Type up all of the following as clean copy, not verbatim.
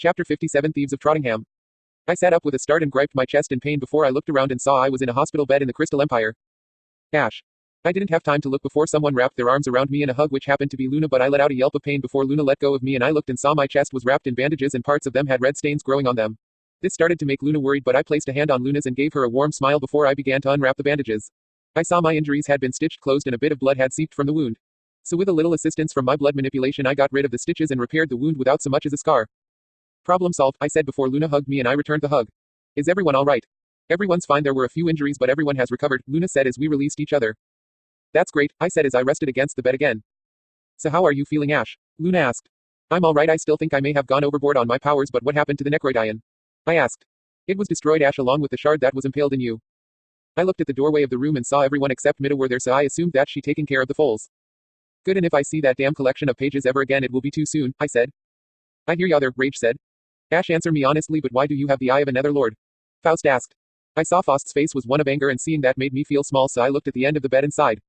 Chapter 57 Thieves of Trottingham. I sat up with a start and griped my chest in pain before I looked around and saw I was in a hospital bed in the Crystal Empire. Ash. I didn't have time to look before someone wrapped their arms around me in a hug, which happened to be Luna, but I let out a yelp of pain before Luna let go of me, and I looked and saw my chest was wrapped in bandages and parts of them had red stains growing on them. This started to make Luna worried, but I placed a hand on Luna's and gave her a warm smile before I began to unwrap the bandages. I saw my injuries had been stitched closed and a bit of blood had seeped from the wound. So with a little assistance from my blood manipulation, I got rid of the stitches and repaired the wound without so much as a scar. Problem solved, I said before Luna hugged me, and I returned the hug. Is everyone all right? Everyone's fine. There were a few injuries, but everyone has recovered, Luna said as we released each other. That's great, I said as I rested against the bed again. So how are you feeling, Ash? Luna asked. I'm all right. I still think I may have gone overboard on my powers, but what happened to the Necroidion? I asked. It was destroyed, Ash, along with the shard that was impaled in you. I looked at the doorway of the room and saw everyone except Mida were there, so I assumed that she taking care of the foals. Good, and if I see that damn collection of pages ever again, it will be too soon, I said. I hear ya there, Rage said. Ash, answer me honestly, but why do you have the eye of a Netherlord? Faust asked. I saw Faust's face was one of anger, and seeing that made me feel small, so I looked at the end of the bed and sighed.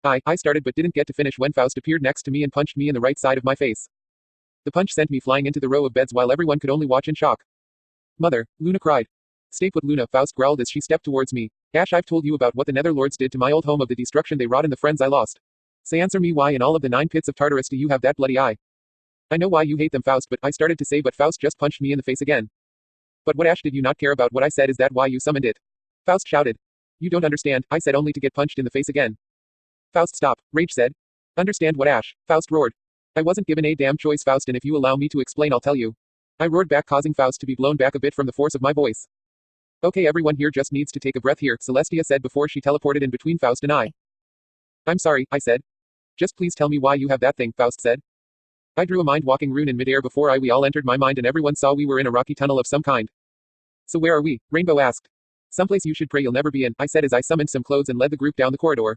I started but didn't get to finish when Faust appeared next to me and punched me in the right side of my face. The punch sent me flying into the row of beds while everyone could only watch in shock. Mother, Luna cried. Stay put, Luna, Faust growled as she stepped towards me. Ash, I've told you about what the Netherlords did to my old home, of the destruction they wrought and the friends I lost. So answer me, why in all of the 9 pits of Tartarus do you have that bloody eye? I know why you hate them, Faust, but I started to say, but Faust just punched me in the face again. But what, Ash, did you not care about what I said? Is that why you summoned it? Faust shouted. You don't understand, I said only to get punched in the face again. Faust, stop, Rage said. Understand what, Ash? Faust roared. I wasn't given a damn choice, Faust, and if you allow me to explain, I'll tell you. I roared back, causing Faust to be blown back a bit from the force of my voice. Okay, everyone here just needs to take a breath here, Celestia said before she teleported in between Faust and I. I'm sorry, I said. Just please tell me why you have that thing, Faust said. I drew a mind-walking rune in midair before we all entered my mind, and everyone saw we were in a rocky tunnel of some kind. So where are we? Rainbow asked. Someplace you should pray you'll never be in, I said as I summoned some clothes and led the group down the corridor.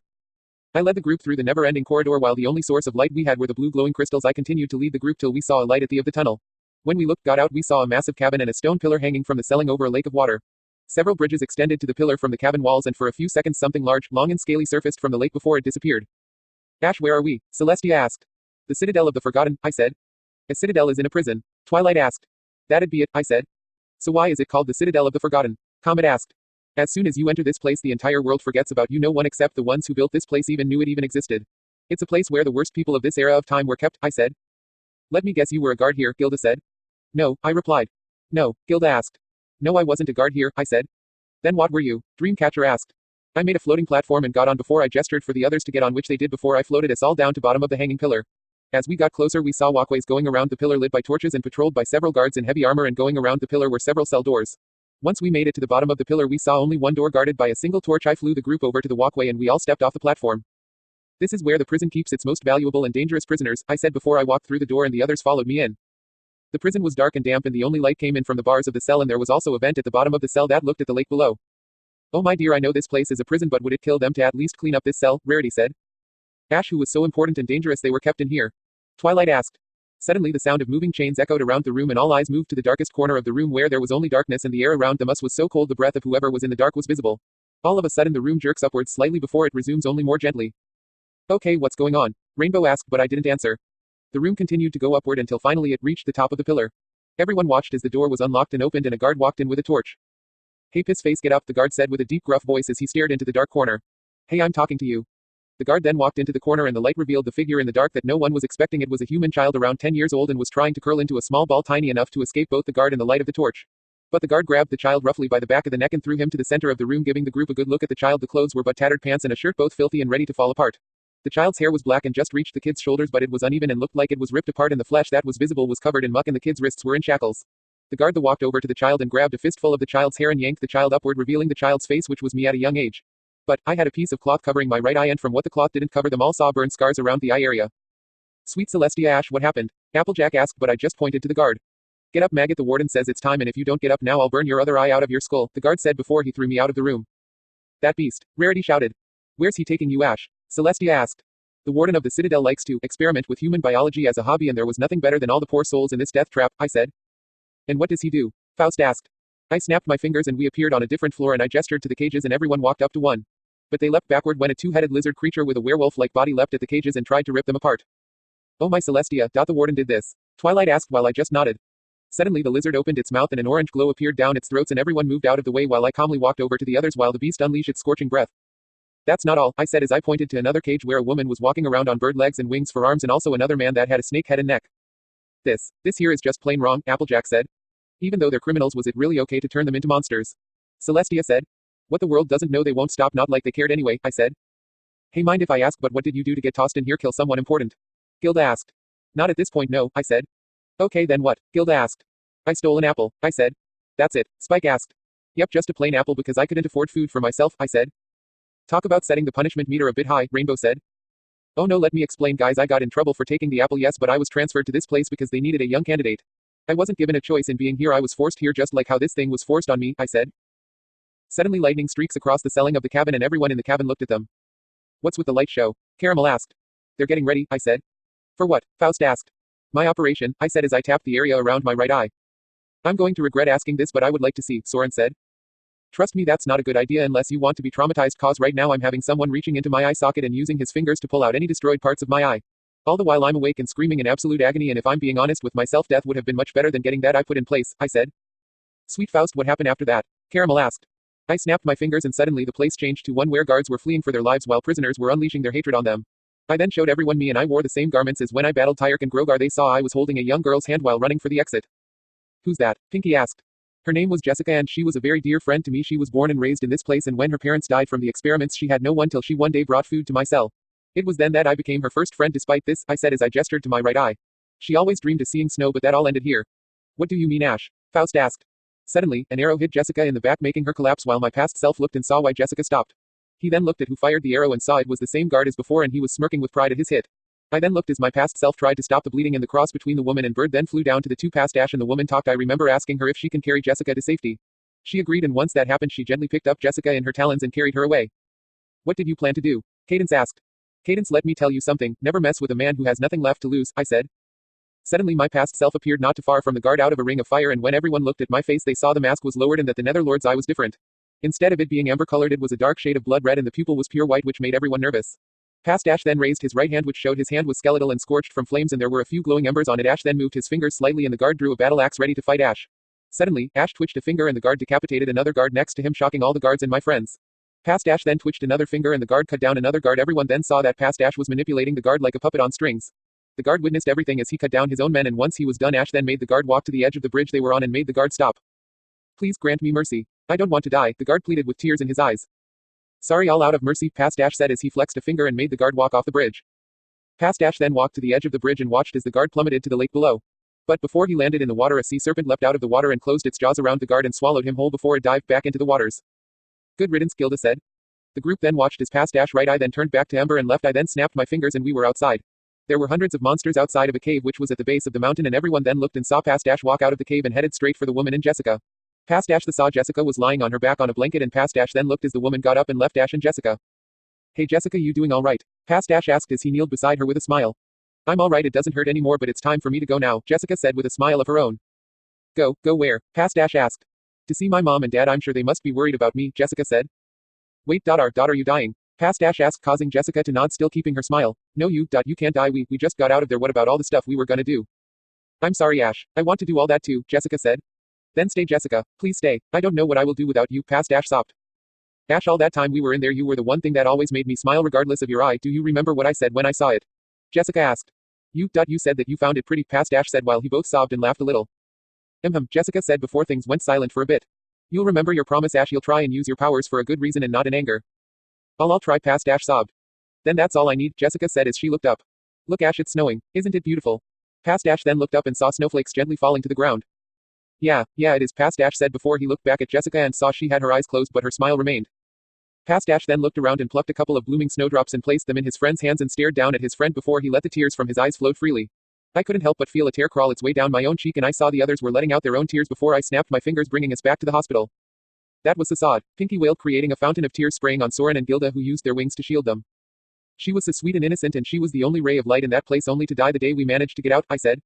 I led the group through the never-ending corridor while the only source of light we had were the blue glowing crystals. I continued to lead the group till we saw a light at the end of the tunnel. When we got out, we saw a massive cabin and a stone pillar hanging from the ceiling over a lake of water. Several bridges extended to the pillar from the cabin walls, and for a few seconds something large, long and scaly surfaced from the lake before it disappeared. Ash, where are we? Celestia asked. The Citadel of the Forgotten, I said. A citadel is in a prison. Twilight asked. That'd be it, I said. So why is it called the Citadel of the Forgotten? Comet asked. As soon as you enter this place, the entire world forgets about you. No one except the ones who built this place even knew it even existed. It's a place where the worst people of this era of time were kept, I said. Let me guess, you were a guard here, Gilda said. No, I replied. No, Gilda asked. No, I wasn't a guard here, I said. Then what were you? Dreamcatcher asked. I made a floating platform and got on before I gestured for the others to get on, which they did before I floated us all down to bottom of the hanging pillar. As we got closer, we saw walkways going around the pillar lit by torches and patrolled by several guards in heavy armor, and going around the pillar were several cell doors. Once we made it to the bottom of the pillar, we saw only one door guarded by a single torch. I flew the group over to the walkway and we all stepped off the platform. This is where the prison keeps its most valuable and dangerous prisoners, I said before I walked through the door and the others followed me in. The prison was dark and damp, and the only light came in from the bars of the cell, and there was also a vent at the bottom of the cell that looked at the lake below. Oh my dear, I know this place is a prison, but would it kill them to at least clean up this cell? Rarity said. Ash, who was so important and dangerous they were kept in here? Twilight asked. Suddenly the sound of moving chains echoed around the room, and all eyes moved to the darkest corner of the room where there was only darkness, and the air around them us was so cold the breath of whoever was in the dark was visible. All of a sudden the room jerks upwards slightly before it resumes only more gently. Okay, what's going on? Rainbow asked, but I didn't answer. The room continued to go upward until finally it reached the top of the pillar. Everyone watched as the door was unlocked and opened, and a guard walked in with a torch. Hey, piss face, get up, the guard said with a deep gruff voice as he stared into the dark corner. Hey, I'm talking to you. The guard then walked into the corner, and the light revealed the figure in the dark that no one was expecting. It was a human child around 10 years old and was trying to curl into a small ball tiny enough to escape both the guard and the light of the torch. But the guard grabbed the child roughly by the back of the neck and threw him to the center of the room, giving the group a good look at the child. The clothes were but tattered pants and a shirt, both filthy and ready to fall apart. The child's hair was black and just reached the kid's shoulders, but it was uneven and looked like it was ripped apart, and the flesh that was visible was covered in muck, and the kid's wrists were in shackles. The guard walked over to the child and grabbed a fistful of the child's hair and yanked the child upward, revealing the child's face, which was me at a young age. But I had a piece of cloth covering my right eye, and from what the cloth didn't cover them all saw burn scars around the eye area. Sweet Celestia, Ash, what happened? Applejack asked, but I just pointed to the guard. Get up, maggot, the warden says it's time, and if you don't get up now I'll burn your other eye out of your skull, the guard said before he threw me out of the room. That beast, Rarity shouted. Where's he taking you, Ash? Celestia asked. The warden of the Citadel likes to experiment with human biology as a hobby, and there was nothing better than all the poor souls in this death trap, I said. And what does he do? Faust asked. I snapped my fingers and we appeared on a different floor, and I gestured to the cages and everyone walked up to one. But they leapt backward when a two-headed lizard creature with a werewolf-like body leapt at the cages and tried to rip them apart. Oh my Celestia, the warden did this. Twilight asked while I just nodded. Suddenly the lizard opened its mouth and an orange glow appeared down its throats and everyone moved out of the way while I calmly walked over to the others while the beast unleashed its scorching breath. That's not all, I said as I pointed to another cage where a woman was walking around on bird legs and wings for arms and also another man that had a snake head and neck. This here is just plain wrong, Applejack said. Even though they're criminals, was it really okay to turn them into monsters? Celestia said. What the world doesn't know they won't stop, not like they cared anyway, I said. Hey, mind if I ask, but what did you do to get tossed in here? Kill someone important? Gilda asked. Not at this point, no, I said. Okay then what? Gilda asked. I stole an apple, I said. That's it, Spike asked. Yep, just a plain apple because I couldn't afford food for myself, I said. Talk about setting the punishment meter a bit high, Rainbow said. Oh no, let me explain guys, I got in trouble for taking the apple, yes, but I was transferred to this place because they needed a young candidate. I wasn't given a choice in being here, I was forced here just like how this thing was forced on me, I said. Suddenly lightning streaks across the ceiling of the cabin and everyone in the cabin looked at them. What's with the light show? Caramel asked. They're getting ready, I said. For what? Faust asked. My operation, I said as I tapped the area around my right eye. I'm going to regret asking this, but I would like to see, Soren said. Trust me, that's not a good idea unless you want to be traumatized, cause right now I'm having someone reaching into my eye socket and using his fingers to pull out any destroyed parts of my eye. All the while I'm awake and screaming in absolute agony, and if I'm being honest with myself, death would have been much better than getting that eye put in place, I said. Sweet Faust, what happened after that? Caramel asked. I snapped my fingers and suddenly the place changed to one where guards were fleeing for their lives while prisoners were unleashing their hatred on them. I then showed everyone me and I wore the same garments as when I battled Tyrk and Grogar. They saw I was holding a young girl's hand while running for the exit. Who's that? Pinky asked. Her name was Jessica and she was a very dear friend to me. She was born and raised in this place, and when her parents died from the experiments she had no one till she one day brought food to my cell. It was then that I became her first friend. Despite this, I said as I gestured to my right eye. She always dreamed of seeing snow, but that all ended here. What do you mean, Ash? Faust asked. Suddenly, an arrow hit Jessica in the back, making her collapse while my past self looked and saw why Jessica stopped. He then looked at who fired the arrow and saw it was the same guard as before, and he was smirking with pride at his hit. I then looked as my past self tried to stop the bleeding, and the cross between the woman and bird then flew down to the two. Past Ash and the woman talked. I remember asking her if she can carry Jessica to safety. She agreed, and once that happened she gently picked up Jessica in her talons and carried her away. What did you plan to do? Cadence asked. Cadence, let me tell you something, never mess with a man who has nothing left to lose, I said. Suddenly my past self appeared not too far from the guard out of a ring of fire, and when everyone looked at my face they saw the mask was lowered and that the Netherlord's eye was different. Instead of it being amber colored, it was a dark shade of blood red, and the pupil was pure white, which made everyone nervous. Past Ash then raised his right hand, which showed his hand was skeletal and scorched from flames, and there were a few glowing embers on it. Ash then moved his fingers slightly and the guard drew a battle axe ready to fight Ash. Suddenly, Ash twitched a finger and the guard decapitated another guard next to him, shocking all the guards and my friends. Past Ash then twitched another finger and the guard cut down another guard. Everyone then saw that Past Ash was manipulating the guard like a puppet on strings. The guard witnessed everything as he cut down his own men, and once he was done Ash then made the guard walk to the edge of the bridge they were on and made the guard stop. Please grant me mercy. I don't want to die, the guard pleaded with tears in his eyes. Sorry, all out of mercy, Past Ash said as he flexed a finger and made the guard walk off the bridge. Past Ash then walked to the edge of the bridge and watched as the guard plummeted to the lake below. But before he landed in the water, a sea serpent leapt out of the water and closed its jaws around the guard and swallowed him whole before it dived back into the waters. Good riddance, Gilda said. The group then watched as Past Ash right eye then turned back to ember and left eye then snapped my fingers and we were outside. There were hundreds of monsters outside of a cave which was at the base of the mountain, and everyone then looked and saw Past Ash walk out of the cave and headed straight for the woman and Jessica. Past Ash saw Jessica was lying on her back on a blanket, and Past Ash then looked as the woman got up and left Ash and Jessica. Hey Jessica, you doing alright? Past Ash asked as he kneeled beside her with a smile. I'm alright, it doesn't hurt anymore, but it's time for me to go now, Jessica said with a smile of her own. Go where? Past Ash asked. To see my mom and dad, I'm sure they must be worried about me, Jessica said. Wait, daughter, you dying? Past Ash asked, causing Jessica to nod, still keeping her smile. No you can't die, we just got out of there. What about all the stuff we were gonna do? I'm sorry Ash, I want to do all that too, Jessica said. Then stay Jessica, please stay, I don't know what I will do without you, Past Ash sobbed. Ash, all that time we were in there you were the one thing that always made me smile regardless of your eye. Do you remember what I said when I saw it? Jessica asked. You said that you found it pretty, Past Ash said while he both sobbed and laughed a little. Jessica said before things went silent for a bit. You'll remember your promise Ash, you'll try and use your powers for a good reason and not in anger. I'll try, Past Ash sobbed. Then that's all I need, Jessica said as she looked up. Look Ash, it's snowing, isn't it beautiful? Past Ash then looked up and saw snowflakes gently falling to the ground. Yeah, it is, Past Ash said before he looked back at Jessica and saw she had her eyes closed but her smile remained. Past Ash then looked around and plucked a couple of blooming snowdrops and placed them in his friend's hands and stared down at his friend before he let the tears from his eyes flow freely. I couldn't help but feel a tear crawl its way down my own cheek, and I saw the others were letting out their own tears before I snapped my fingers, bringing us back to the hospital. That was Sassad, Pinky wailed, creating a fountain of tears spraying on Soren and Gilda, who used their wings to shield them. She was so sweet and innocent, and she was the only ray of light in that place, only to die the day we managed to get out, I said.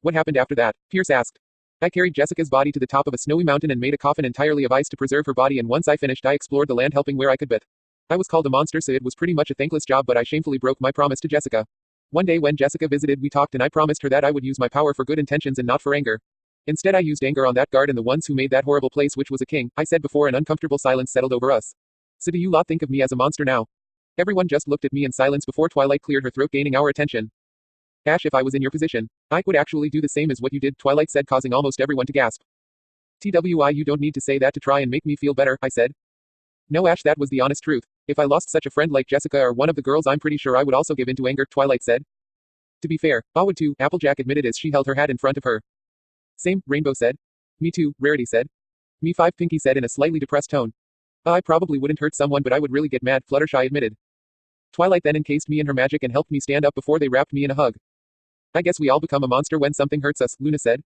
What happened after that? Pierce asked. I carried Jessica's body to the top of a snowy mountain and made a coffin entirely of ice to preserve her body, and once I finished I explored the land helping where I could, but I was called a monster, so it was pretty much a thankless job, but I shamefully broke my promise to Jessica. One day when Jessica visited we talked and I promised her that I would use my power for good intentions and not for anger. Instead I used anger on that guard and the ones who made that horrible place which was a king, I said before an uncomfortable silence settled over us. So do you lot think of me as a monster now? Everyone just looked at me in silence before Twilight cleared her throat, gaining our attention. Ash, if I was in your position, I would actually do the same as what you did, Twilight said, causing almost everyone to gasp. TWI, you don't need to say that to try and make me feel better, I said. No, Ash, that was the honest truth. If I lost such a friend like Jessica or one of the girls, I'm pretty sure I would also give in to anger, Twilight said. To be fair, I would too, Applejack admitted as she held her hat in front of her. Same, Rainbow said. Me too, Rarity said. Me 5, Pinky said in a slightly depressed tone. I probably wouldn't hurt someone, but I would really get mad, Fluttershy admitted. Twilight then encased me in her magic and helped me stand up before they wrapped me in a hug. I guess we all become a monster when something hurts us, Luna said.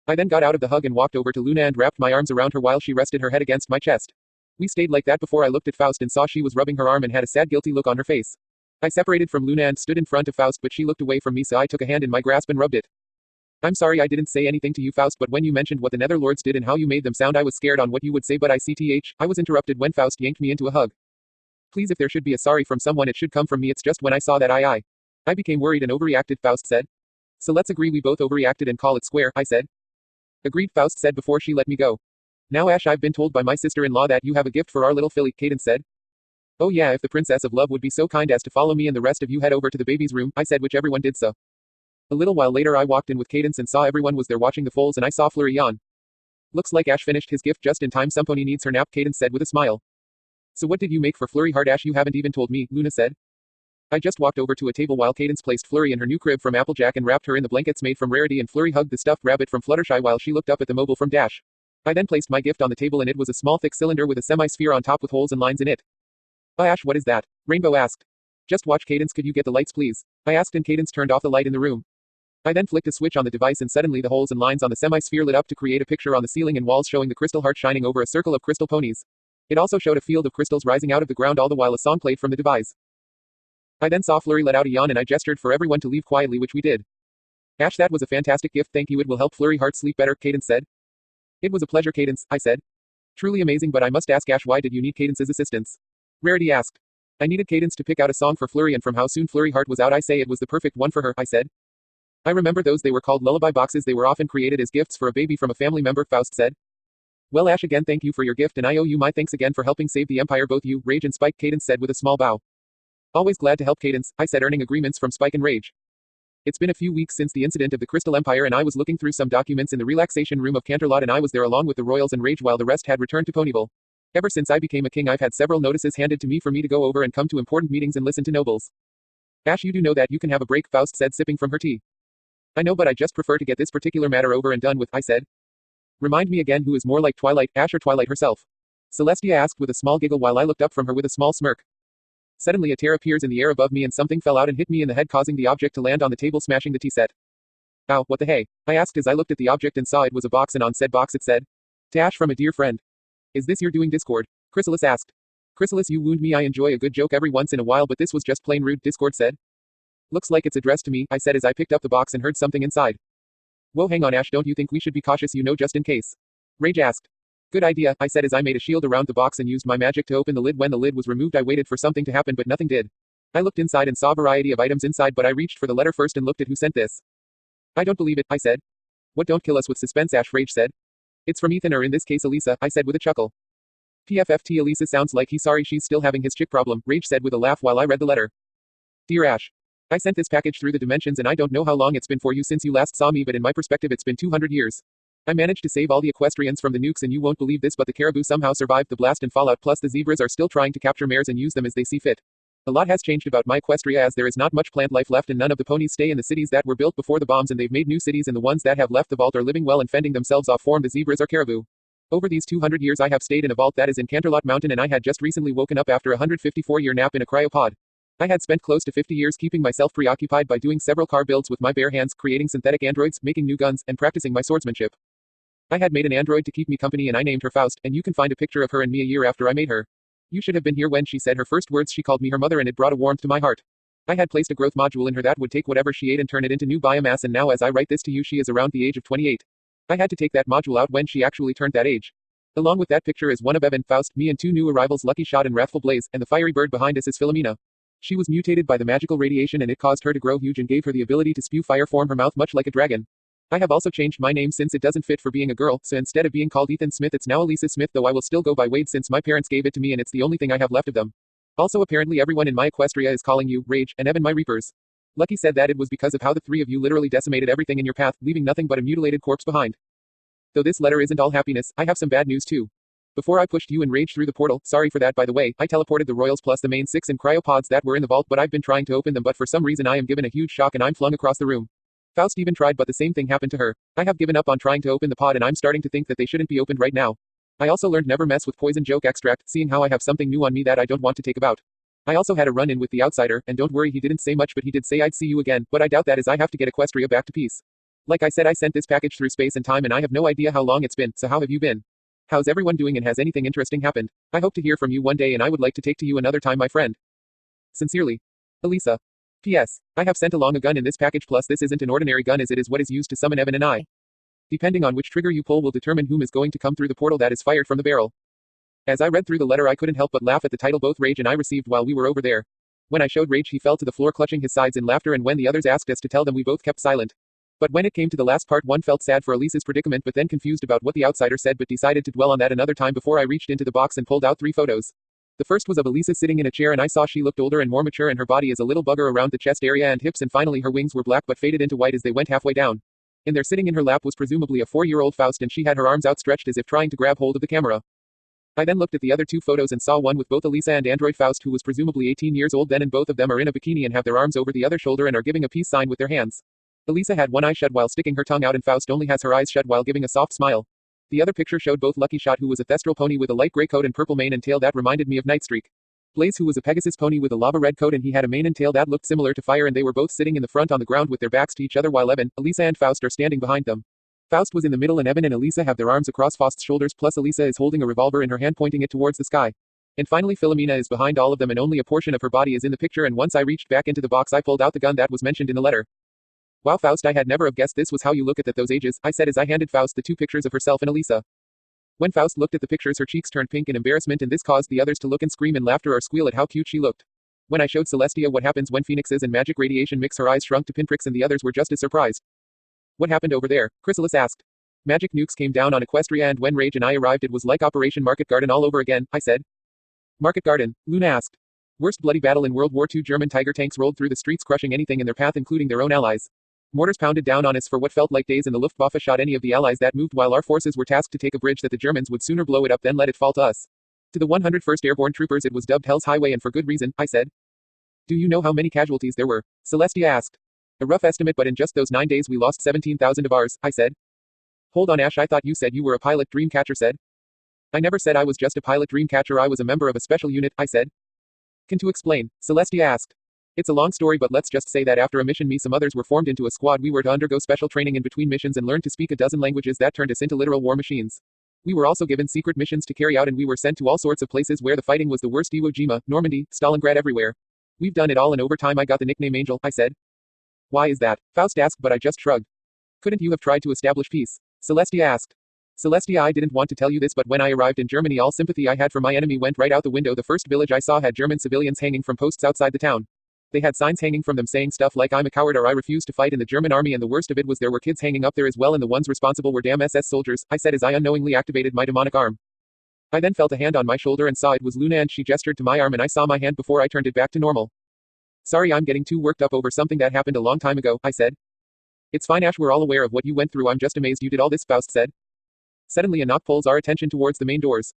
I then got out of the hug and walked over to Luna and wrapped my arms around her while she rested her head against my chest. We stayed like that before I looked at Faust and saw she was rubbing her arm and had a sad, guilty look on her face. I separated from Luna and stood in front of Faust, but she looked away from me, so I took a hand in my grasp and rubbed it. I'm sorry I didn't say anything to you, Faust, but when you mentioned what the Netherlords did and how you made them sound, I was scared on what you would say, but I was interrupted when Faust yanked me into a hug. Please, if there should be a sorry from someone, it should come from me. It's just when I saw that I became worried and overreacted, Faust said. So let's agree we both overreacted and call it square, I said. Agreed, Faust said before she let me go. Now Ash, I've been told by my sister-in-law that you have a gift for our little filly, Cadance said. Oh yeah, if the Princess of Love would be so kind as to follow me and the rest of you head over to the baby's room, I said, which everyone did so. A little while later I walked in with Cadance and saw everyone was there watching the foals, and I saw Flurry yawn. Looks like Ash finished his gift just in time. Some pony needs her nap, Cadance said with a smile. So what did you make for Flurry Heart, Ash? You haven't even told me, Luna said. I just walked over to a table while Cadance placed Flurry in her new crib from Applejack and wrapped her in the blankets made from Rarity, and Flurry hugged the stuffed rabbit from Fluttershy while she looked up at the mobile from Dash. I then placed my gift on the table, and it was a small thick cylinder with a semi-sphere on top with holes and lines in it. Ash, what is that? Rainbow asked. Just watch, Cadance, could you get the lights please? I asked, and Cadance turned off the light in the room. I then flicked a switch on the device and suddenly the holes and lines on the semi-sphere lit up to create a picture on the ceiling and walls showing the crystal heart shining over a circle of crystal ponies. It also showed a field of crystals rising out of the ground, all the while a song played from the device. I then saw Flurry let out a yawn and I gestured for everyone to leave quietly, which we did. Ash, that was a fantastic gift, thank you, it will help Flurry Heart sleep better, Cadance said. It was a pleasure, Cadance, I said. Truly amazing, but I must ask Ash, why did you need Cadance's assistance? Rarity asked. I needed Cadance to pick out a song for Flurry, and from how soon Flurry Heart was out, I say it was the perfect one for her, I said. I remember those, they were called lullaby boxes, they were often created as gifts for a baby from a family member, Faust said. Well Ash, again thank you for your gift, and I owe you my thanks again for helping save the Empire, both you, Rage and Spike, Cadance said with a small bow. Always glad to help, Cadance, I said, earning agreements from Spike and Rage. It's been a few weeks since the incident of the Crystal Empire, and I was looking through some documents in the relaxation room of Canterlot, and I was there along with the royals and Rage while the rest had returned to Ponyville. Ever since I became a king, I've had several notices handed to me for me to go over and come to important meetings and listen to nobles. Ash, you do know that you can have a break, Faust said, sipping from her tea. I know, but I just prefer to get this particular matter over and done with, I said. Remind me again, who is more like Twilight, Ash or Twilight herself? Celestia asked with a small giggle while I looked up from her with a small smirk. Suddenly a tear appears in the air above me and something fell out and hit me in the head, causing the object to land on the table, smashing the tea set. Ow, what the hey? I asked as I looked at the object and saw it was a box, and on said box it said, to Ash from a dear friend. Is this your doing, Discord? Chrysalis asked. Chrysalis, you wound me. I enjoy a good joke every once in a while, but this was just plain rude, Discord said. Looks like it's addressed to me, I said as I picked up the box and heard something inside. Whoa, hang on Ash, don't you think we should be cautious, just in case? Rage asked. Good idea, I said as I made a shield around the box and used my magic to open the lid. When the lid was removed, I waited for something to happen, but nothing did. I looked inside and saw a variety of items inside, but I reached for the letter first and looked at who sent this. I don't believe it, I said. What, don't kill us with suspense, Ash, Rage said. It's from Ethan, or in this case Elisa, I said with a chuckle. PFFT, Elisa sounds like he's sorry she's still having his chick problem, Rage said with a laugh while I read the letter. Dear Ash. I sent this package through the dimensions, and I don't know how long it's been for you since you last saw me, but in my perspective it's been 200 years. I managed to save all the equestrians from the nukes, and you won't believe this, but the caribou somehow survived the blast and fallout, plus the zebras are still trying to capture mares and use them as they see fit. A lot has changed about my Equestria, as there is not much plant life left and none of the ponies stay in the cities that were built before the bombs, and they've made new cities, and the ones that have left the vault are living well and fending themselves off. Form the zebras or caribou. Over these 200 years I have stayed in a vault that is in Canterlot Mountain, and I had just recently woken up after a 154-year nap in a cryopod. I had spent close to 50 years keeping myself preoccupied by doing several car builds with my bare hands, creating synthetic androids, making new guns, and practicing my swordsmanship. I had made an android to keep me company, and I named her Faust, and you can find a picture of her and me a year after I made her. You should have been here when she said her first words. She called me her mother, and it brought a warmth to my heart. I had placed a growth module in her that would take whatever she ate and turn it into new biomass, and now as I write this to you she is around the age of 28. I had to take that module out when she actually turned that age. Along with that picture is one of Evan, Faust, me, and two new arrivals, Lucky Shot and Wrathful Blaze, and the fiery bird behind us is Philomena. She was mutated by the magical radiation, and it caused her to grow huge and gave her the ability to spew fire from her mouth much like a dragon. I have also changed my name since it doesn't fit for being a girl, so instead of being called Ethan Smith it's now Elisa Smith, though I will still go by Wade since my parents gave it to me and it's the only thing I have left of them. Also apparently everyone in my Equestria is calling you, Rage, and Evan my Reapers. Lucky said that it was because of how the three of you literally decimated everything in your path, leaving nothing but a mutilated corpse behind. Though this letter isn't all happiness, I have some bad news too. Before I pushed you and Rage through the portal, sorry for that by the way, I teleported the royals plus the main 6 and cryopods that were in the vault, but I've been trying to open them, but for some reason I am given a huge shock and I'm flung across the room. Faust even tried, but the same thing happened to her. I have given up on trying to open the pod and I'm starting to think that they shouldn't be opened right now. I also learned never mess with poison joke extract, seeing how I have something new on me that I don't want to take about. I also had a run-in with the outsider, and don't worry he didn't say much but he did say I'd see you again, but I doubt that as I have to get Equestria back to peace. Like I said, I sent this package through space and time and I have no idea how long it's been, so how have you been? How's everyone doing and has anything interesting happened? I hope to hear from you one day and I would like to take to you another time, my friend. Sincerely, Elisa. P.S. I have sent along a gun in this package, plus this isn't an ordinary gun as it is what is used to summon Evan and I. Depending on which trigger you pull will determine whom is going to come through the portal that is fired from the barrel. As I read through the letter I couldn't help but laugh at the title both Rage and I received while we were over there. When I showed Rage he fell to the floor clutching his sides in laughter, and when the others asked us to tell them we both kept silent. But when it came to the last part one felt sad for Elisa's predicament but then confused about what the outsider said, but decided to dwell on that another time before I reached into the box and pulled out 3 photos. The first was of Elisa sitting in a chair and I saw she looked older and more mature and her body is a little bugger around the chest area and hips, and finally her wings were black but faded into white as they went halfway down. In there sitting in her lap was presumably a 4-year-old Faust and she had her arms outstretched as if trying to grab hold of the camera. I then looked at the other 2 photos and saw one with both Elisa and android Faust, who was presumably 18 years old then, and both of them are in a bikini and have their arms over the other shoulder and are giving a peace sign with their hands. Elisa had one eye shut while sticking her tongue out and Faust only has her eyes shut while giving a soft smile. The other picture showed both Lucky Shot, who was a Thestral pony with a light gray coat and purple mane and tail that reminded me of Nightstreak. Blaze, who was a Pegasus pony with a lava red coat and he had a mane and tail that looked similar to Fire, and they were both sitting in the front on the ground with their backs to each other while Evan, Elisa and Faust are standing behind them. Faust was in the middle and Evan and Elisa have their arms across Faust's shoulders, plus Elisa is holding a revolver in her hand pointing it towards the sky. And finally Philomena is behind all of them and only a portion of her body is in the picture, and once I reached back into the box I pulled out the gun that was mentioned in the letter. Wow Faust, I had never have guessed this was how you look at those ages, I said as I handed Faust the 2 pictures of herself and Elisa. When Faust looked at the pictures her cheeks turned pink in embarrassment and this caused the others to look and scream in laughter or squeal at how cute she looked. When I showed Celestia what happens when phoenixes and magic radiation mix, her eyes shrunk to pinpricks and the others were just as surprised. What happened over there? Chrysalis asked. Magic nukes came down on Equestria and when Rage and I arrived it was like Operation Market Garden all over again, I said. Market Garden, Luna asked. Worst bloody battle in World War II. German Tiger tanks rolled through the streets crushing anything in their path including their own allies. Mortars pounded down on us for what felt like days and the Luftwaffe shot any of the allies that moved while our forces were tasked to take a bridge that the Germans would sooner blow it up than let it fall to us. To the 101st Airborne Troopers it was dubbed Hell's Highway, and for good reason, I said. Do you know how many casualties there were? Celestia asked. A rough estimate, but in just those 9 days we lost 17,000 of ours, I said. Hold on Ash, I thought you said you were a pilot, Dreamcatcher said. I never said I was just a pilot, Dreamcatcher, I was a member of a special unit, I said. Can to explain? Celestia asked. It's a long story, but let's just say that after a mission me some others were formed into a squad. We were to undergo special training in between missions and learn to speak a dozen languages that turned us into literal war machines. We were also given secret missions to carry out and we were sent to all sorts of places where the fighting was the worst: Iwo Jima, Normandy, Stalingrad, everywhere. We've done it all and over time I got the nickname Angel, I said. Why is that? Faust asked, but I just shrugged. Couldn't you have tried to establish peace? Celestia asked. Celestia, I didn't want to tell you this, but when I arrived in Germany all sympathy I had for my enemy went right out the window. The first village I saw had German civilians hanging from posts outside the town. They had signs hanging from them saying stuff like I'm a coward or I refuse to fight in the German army, and the worst of it was there were kids hanging up there as well, and the ones responsible were damn SS soldiers, I said as I unknowingly activated my demonic arm. I then felt a hand on my shoulder and saw it was Luna, and she gestured to my arm and I saw my hand before I turned it back to normal. Sorry, I'm getting too worked up over something that happened a long time ago, I said. It's fine Ash, we're all aware of what you went through, I'm just amazed you did all this, Faust said. Suddenly a knock pulls our attention towards the main doors.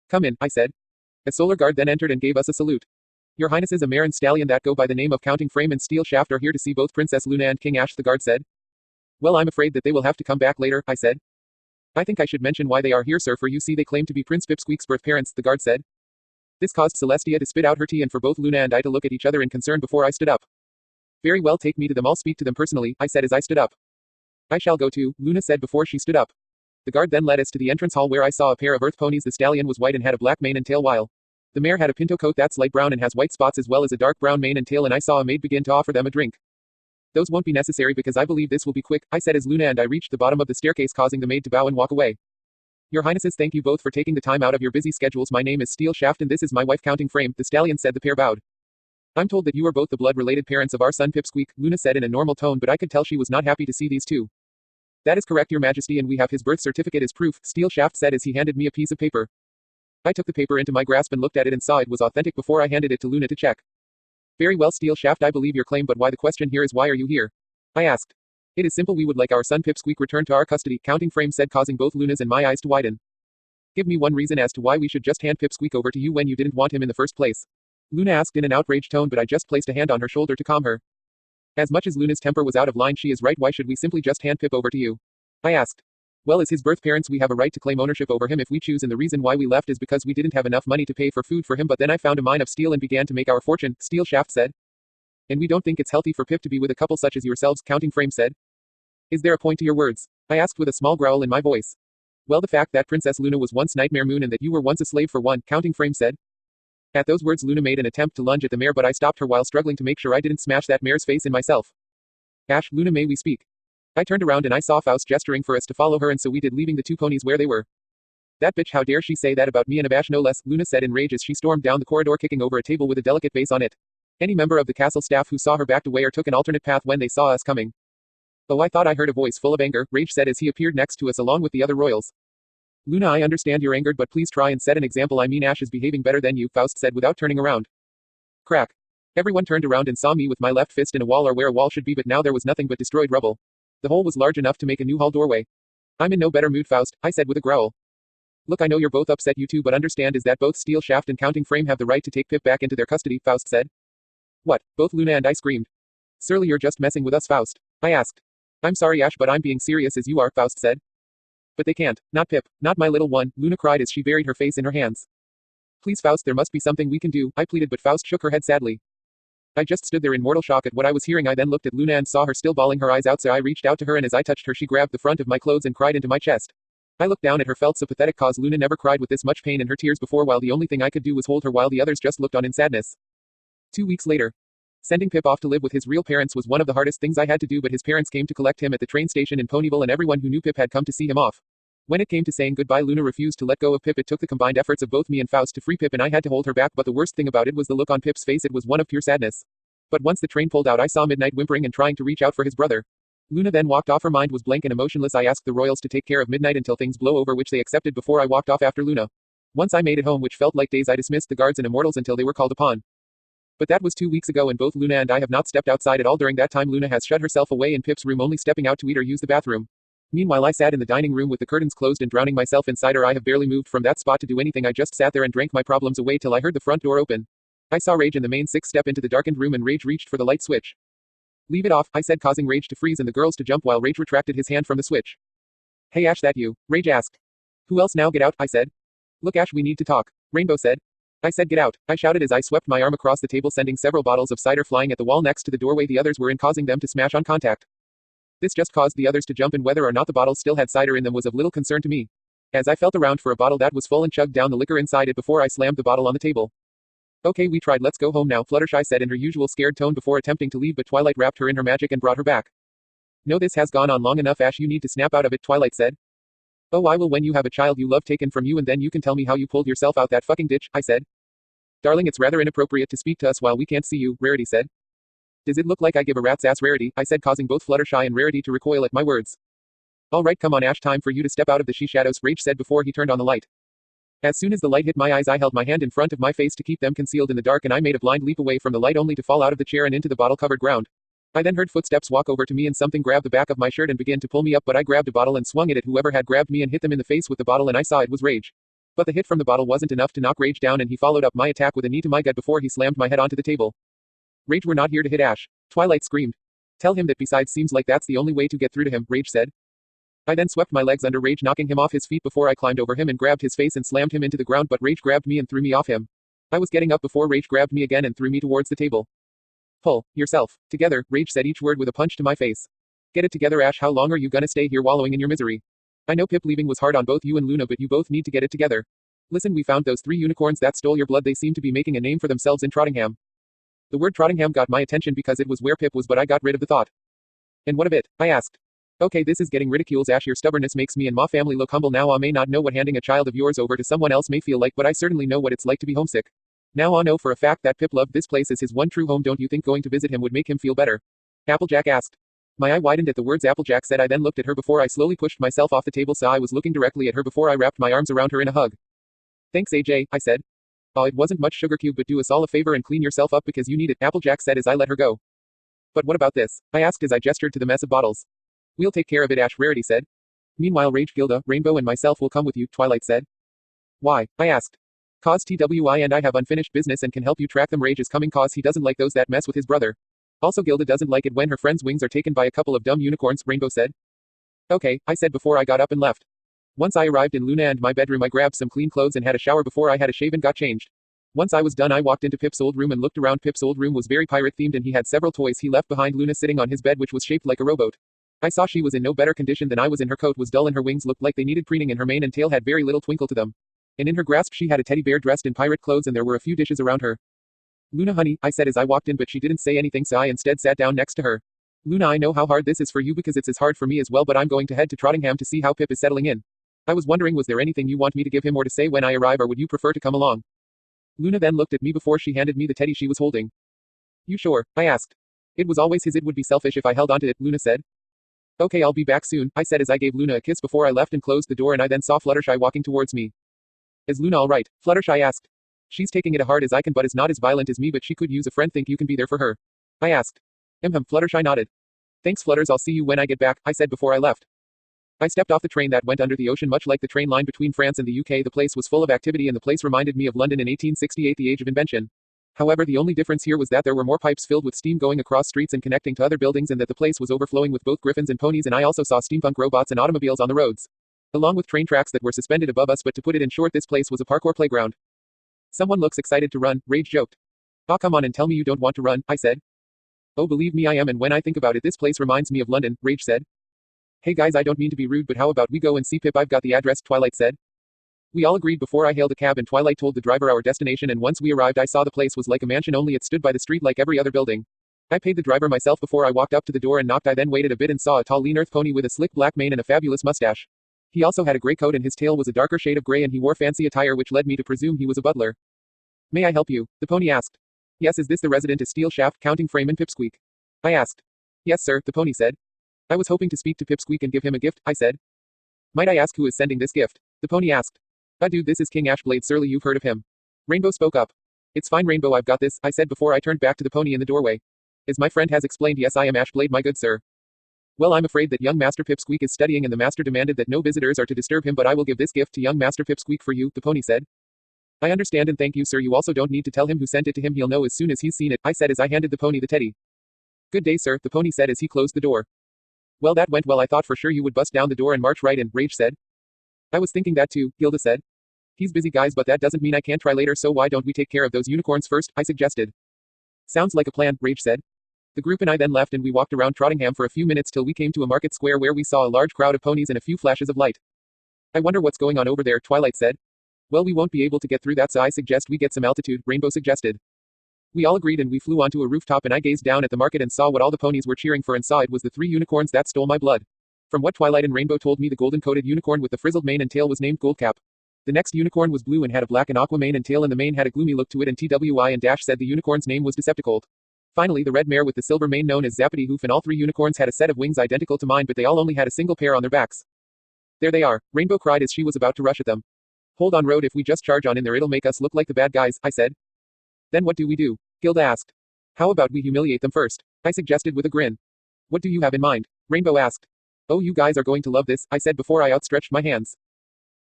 Come in, I said. A solar guard then entered and gave us a salute. Your Highnesses, a mare and stallion that go by the name of Counting Frame and Steel Shaft are here to see both Princess Luna and King Ash, the guard said. Well, I'm afraid that they will have to come back later, I said. I think I should mention why they are here, sir, for you see they claim to be Prince Pipsqueak's birth parents, the guard said. This caused Celestia to spit out her tea and for both Luna and I to look at each other in concern before I stood up. Very well, take me to them, I'll speak to them personally, I said as I stood up. I shall go too, Luna said before she stood up. The guard then led us to the entrance hall where I saw a pair of earth ponies. The stallion was white and had a black mane and tail, while the mare had a pinto coat that's light brown and has white spots as well as a dark brown mane and tail, and I saw a maid begin to offer them a drink. Those won't be necessary because I believe this will be quick, I said as Luna and I reached the bottom of the staircase, causing the maid to bow and walk away. Your Highnesses, thank you both for taking the time out of your busy schedules. My name is Steel Shaft and this is my wife Counting Frame, the stallion said. The pair bowed. I'm told that you are both the blood-related parents of our son Pipsqueak, Luna said in a normal tone, but I could tell she was not happy to see these two. That is correct, your majesty, and we have his birth certificate as proof, Steel Shaft said as he handed me a piece of paper. I took the paper into my grasp and looked at it and saw it was authentic before I handed it to Luna to check. Very well, Steel Shaft, I believe your claim, but why the question here is why are you here? I asked. It is simple, we would like our son Pipsqueak returned to our custody, Counting Frame said, causing both Luna's and my eyes to widen. Give me one reason as to why we should just hand Pipsqueak over to you when you didn't want him in the first place. Luna asked in an outraged tone, but I just placed a hand on her shoulder to calm her. As much as Luna's temper was out of line, she is right, why should we simply just hand Pip over to you? I asked. Well, as his birth parents we have a right to claim ownership over him if we choose, and the reason why we left is because we didn't have enough money to pay for food for him, but then I found a mine of steel and began to make our fortune, Steel Shaft said. And we don't think it's healthy for Pip to be with a couple such as yourselves, Counting Frame said. Is there a point to your words? I asked with a small growl in my voice. Well, the fact that Princess Luna was once Nightmare Moon and that you were once a slave for one, Counting Frame said. At those words Luna made an attempt to lunge at the mare, but I stopped her while struggling to make sure I didn't smash that mare's face in myself. Ash, Luna, may we speak? I turned around and I saw Faust gesturing for us to follow her, and so we did, leaving the two ponies where they were. That bitch, how dare she say that about me and Abash no less, Luna said in rage as she stormed down the corridor, kicking over a table with a delicate vase on it. Any member of the castle staff who saw her backed away or took an alternate path when they saw us coming. Oh, I thought I heard a voice full of anger, Rage said as he appeared next to us along with the other royals. Luna, I understand you're angered, but please try and set an example. I mean, Ash is behaving better than you, Faust said without turning around. Crack. Everyone turned around and saw me with my left fist in a wall, or where a wall should be, but now there was nothing but destroyed rubble. The hole was large enough to make a new hall doorway. I'm in no better mood, Faust, I said with a growl. Look, I know you're both upset, you two, but understand is that both Steel Shaft and Counting Frame have the right to take Pip back into their custody, Faust said. What? Both Luna and I screamed. Surely you're just messing with us, Faust, I asked. I'm sorry, Ash, but I'm being serious as you are, Faust said. But they can't. Not Pip. Not my little one, Luna cried as she buried her face in her hands. Please, Faust, there must be something we can do, I pleaded, but Faust shook her head sadly. I just stood there in mortal shock at what I was hearing. I then looked at Luna and saw her still bawling her eyes out, so I reached out to her, and as I touched her she grabbed the front of my clothes and cried into my chest. I looked down at her, felt so pathetic, cause Luna never cried with this much pain in her tears before, while the only thing I could do was hold her while the others just looked on in sadness. 2 weeks later. Sending Pip off to live with his real parents was one of the hardest things I had to do, but his parents came to collect him at the train station in Ponyville, and everyone who knew Pip had come to see him off. When it came to saying goodbye, Luna refused to let go of Pip. It took the combined efforts of both me and Faust to free Pip, and I had to hold her back, but the worst thing about it was the look on Pip's face. It was one of pure sadness. But once the train pulled out, I saw Midnight whimpering and trying to reach out for his brother. Luna then walked off. Her mind was blank and emotionless. I asked the royals to take care of Midnight until things blow over, which they accepted before I walked off after Luna. Once I made it home, which felt like days, I dismissed the guards and immortals until they were called upon. But that was 2 weeks ago, and both Luna and I have not stepped outside at all during that time. Luna has shut herself away in Pip's room, only stepping out to eat or use the bathroom. Meanwhile, I sat in the dining room with the curtains closed and drowning myself inside her. I have barely moved from that spot to do anything. I just sat there and drank my problems away till I heard the front door open. I saw Rage and the main 6 step into the darkened room, and Rage reached for the light switch. Leave it off, I said, causing Rage to freeze and the girls to jump while Rage retracted his hand from the switch. Hey Ash, that you? Rage asked. Who else now? Get out, I said. Look Ash, we need to talk, Rainbow said. I said get out, I shouted as I swept my arm across the table, sending several bottles of cider flying at the wall next to the doorway the others were in, causing them to smash on contact. This just caused the others to jump, and whether or not the bottles still had cider in them was of little concern to me, as I felt around for a bottle that was full and chugged down the liquor inside it before I slammed the bottle on the table. Okay, we tried, let's go home now, Fluttershy said in her usual scared tone before attempting to leave, but Twilight wrapped her in her magic and brought her back. No, this has gone on long enough, Ash, you need to snap out of it, Twilight said. Oh, I will when you have a child you love taken from you, and then you can tell me how you pulled yourself out that fucking ditch, I said. Darling, it's rather inappropriate to speak to us while we can't see you, Rarity said. Does it look like I give a rat's ass, Rarity? I said, causing both Fluttershy and Rarity to recoil at my words. All right, come on Ash, time for you to step out of the she-shadows, Rage said before he turned on the light. As soon as the light hit my eyes, I held my hand in front of my face to keep them concealed in the dark, and I made a blind leap away from the light only to fall out of the chair and into the bottle-covered ground. I then heard footsteps walk over to me and something grabbed the back of my shirt and began to pull me up, but I grabbed a bottle and swung it at whoever had grabbed me and hit them in the face with the bottle, and I saw it was Rage. But the hit from the bottle wasn't enough to knock Rage down, and he followed up my attack with a knee to my gut before he slammed my head onto the table. Rage, we're not here to hit Ash, Twilight screamed. Tell him that. Besides, seems like that's the only way to get through to him, Rage said. I then swept my legs under Rage, knocking him off his feet before I climbed over him and grabbed his face and slammed him into the ground, but Rage grabbed me and threw me off him. I was getting up before Rage grabbed me again and threw me towards the table. Pull yourself together, Rage said each word with a punch to my face. Get it together, Ash, how long are you gonna stay here wallowing in your misery? I know Pip leaving was hard on both you and Luna, but you both need to get it together. Listen, we found those 3 unicorns that stole your blood. They seem to be making a name for themselves in Trottingham. The word Trottingham got my attention because it was where Pip was, but I got rid of the thought. And what of it? I asked. Okay, this is getting ridiculous, Ash. Your stubbornness makes me and my family look humble now. I may not know what handing a child of yours over to someone else may feel like, but I certainly know what it's like to be homesick. Now I know for a fact that Pip loved this place as his one true home. Don't you think going to visit him would make him feel better? Applejack asked. My eye widened at the words Applejack said. I then looked at her before I slowly pushed myself off the table so I was looking directly at her before I wrapped my arms around her in a hug. Thanks AJ, I said. Oh, it wasn't much sugar cube, but do us all a favor and clean yourself up because you need it, Applejack said as I let her go. But what about this? I asked as I gestured to the mess of bottles. We'll take care of it, Ash, Rarity said. Meanwhile, Rage, Gilda, Rainbow and myself will come with you, Twilight said. Why? I asked. Cause TWI and I have unfinished business and can help you track them. Rage is coming cause he doesn't like those that mess with his brother. Also Gilda doesn't like it when her friend's wings are taken by a couple of dumb unicorns, Rainbow said. Okay, I said before I got up and left. Once I arrived in Luna and my bedroom I grabbed some clean clothes and had a shower before I had a shave and got changed. Once I was done I walked into Pip's old room and looked around. Pip's old room was very pirate themed and he had several toys he left behind. Luna sitting on his bed which was shaped like a rowboat. I saw she was in no better condition than I was in. Her coat was dull and her wings looked like they needed preening and her mane and tail had very little twinkle to them. And in her grasp she had a teddy bear dressed in pirate clothes and there were a few dishes around her. Luna honey, I said as I walked in but she didn't say anything so I instead sat down next to her. Luna, I know how hard this is for you because it's as hard for me as well, but I'm going to head to Trottingham to see how Pip is settling in. I was wondering, was there anything you want me to give him or to say when I arrive, or would you prefer to come along? Luna then looked at me before she handed me the teddy she was holding. You sure? I asked. It was always his. It would be selfish if I held onto it, Luna said. Okay, I'll be back soon, I said as I gave Luna a kiss before I left and closed the door, and I then saw Fluttershy walking towards me. Is Luna alright? Fluttershy asked. She's taking it as hard as I can but is not as violent as me, but she could use a friend. Think you can be there for her? I asked. Fluttershy nodded. Thanks Flutters, I'll see you when I get back, I said before I left. I stepped off the train that went under the ocean. Much like the train line between France and the UK, the place was full of activity and the place reminded me of London in 1868, the age of invention. However, the only difference here was that there were more pipes filled with steam going across streets and connecting to other buildings, and that the place was overflowing with both griffins and ponies, and I also saw steampunk robots and automobiles on the roads, along with train tracks that were suspended above us. But to put it in short, this place was a parkour playground. Someone looks excited to run, Rage joked. Oh, come on and tell me you don't want to run, I said. Oh, believe me I am, and when I think about it this place reminds me of London, Rage said. Hey guys, I don't mean to be rude, but how about we go and see Pip? I've got the address, Twilight said. We all agreed before I hailed a cab and Twilight told the driver our destination, and once we arrived I saw the place was like a mansion, only it stood by the street like every other building. I paid the driver myself before I walked up to the door and knocked. I then waited a bit and saw a tall lean earth pony with a slick black mane and a fabulous mustache. He also had a gray coat and his tail was a darker shade of gray, and he wore fancy attire which led me to presume he was a butler. May I help you? The pony asked. Yes, is this the resident of Steel Shaft, Counting Frame and Pipsqueak? I asked. Yes sir, the pony said. I was hoping to speak to Pipsqueak and give him a gift, I said. Might I ask who is sending this gift? The pony asked. Dude, this is King Ashblade Surly, you've heard of him. Rainbow spoke up. It's fine Rainbow, I've got this, I said before I turned back to the pony in the doorway. As my friend has explained, yes I am Ashblade my good sir. Well, I'm afraid that young Master Pipsqueak is studying and the master demanded that no visitors are to disturb him, but I will give this gift to young Master Pipsqueak for you, the pony said. I understand and thank you sir, you also don't need to tell him who sent it to him, he'll know as soon as he's seen it, I said as I handed the pony the teddy. Good day sir, the pony said as he closed the door. Well, that went well, I thought for sure you would bust down the door and march right in, Rage said. I was thinking that too, Gilda said. He's busy guys, but that doesn't mean I can't try later, so why don't we take care of those unicorns first, I suggested. Sounds like a plan, Rage said. The group and I then left and we walked around Trottingham for a few minutes till we came to a market square where we saw a large crowd of ponies and a few flashes of light. I wonder what's going on over there, Twilight said. Well, we won't be able to get through that, so I suggest we get some altitude, Rainbow suggested. We all agreed and we flew onto a rooftop and I gazed down at the market and saw what all the ponies were cheering for and saw it was the 3 unicorns that stole my blood. From what Twilight and Rainbow told me, the golden-coated unicorn with the frizzled mane and tail was named Goldcap. The next unicorn was blue and had a black and aqua mane and tail, and the mane had a gloomy look to it, and TWI and Dash said the unicorn's name was Decepticold. Finally, the red mare with the silver mane known as Zappity Hoof, and all 3 unicorns had a set of wings identical to mine, but they all only had a single pair on their backs. There they are, Rainbow cried as she was about to rush at them. Hold on Road, if we just charge on in there it'll make us look like the bad guys, I said. Then what do we do? Gilda asked. How about we humiliate them first? I suggested with a grin. What do you have in mind? Rainbow asked. Oh, you guys are going to love this, I said before I outstretched my hands.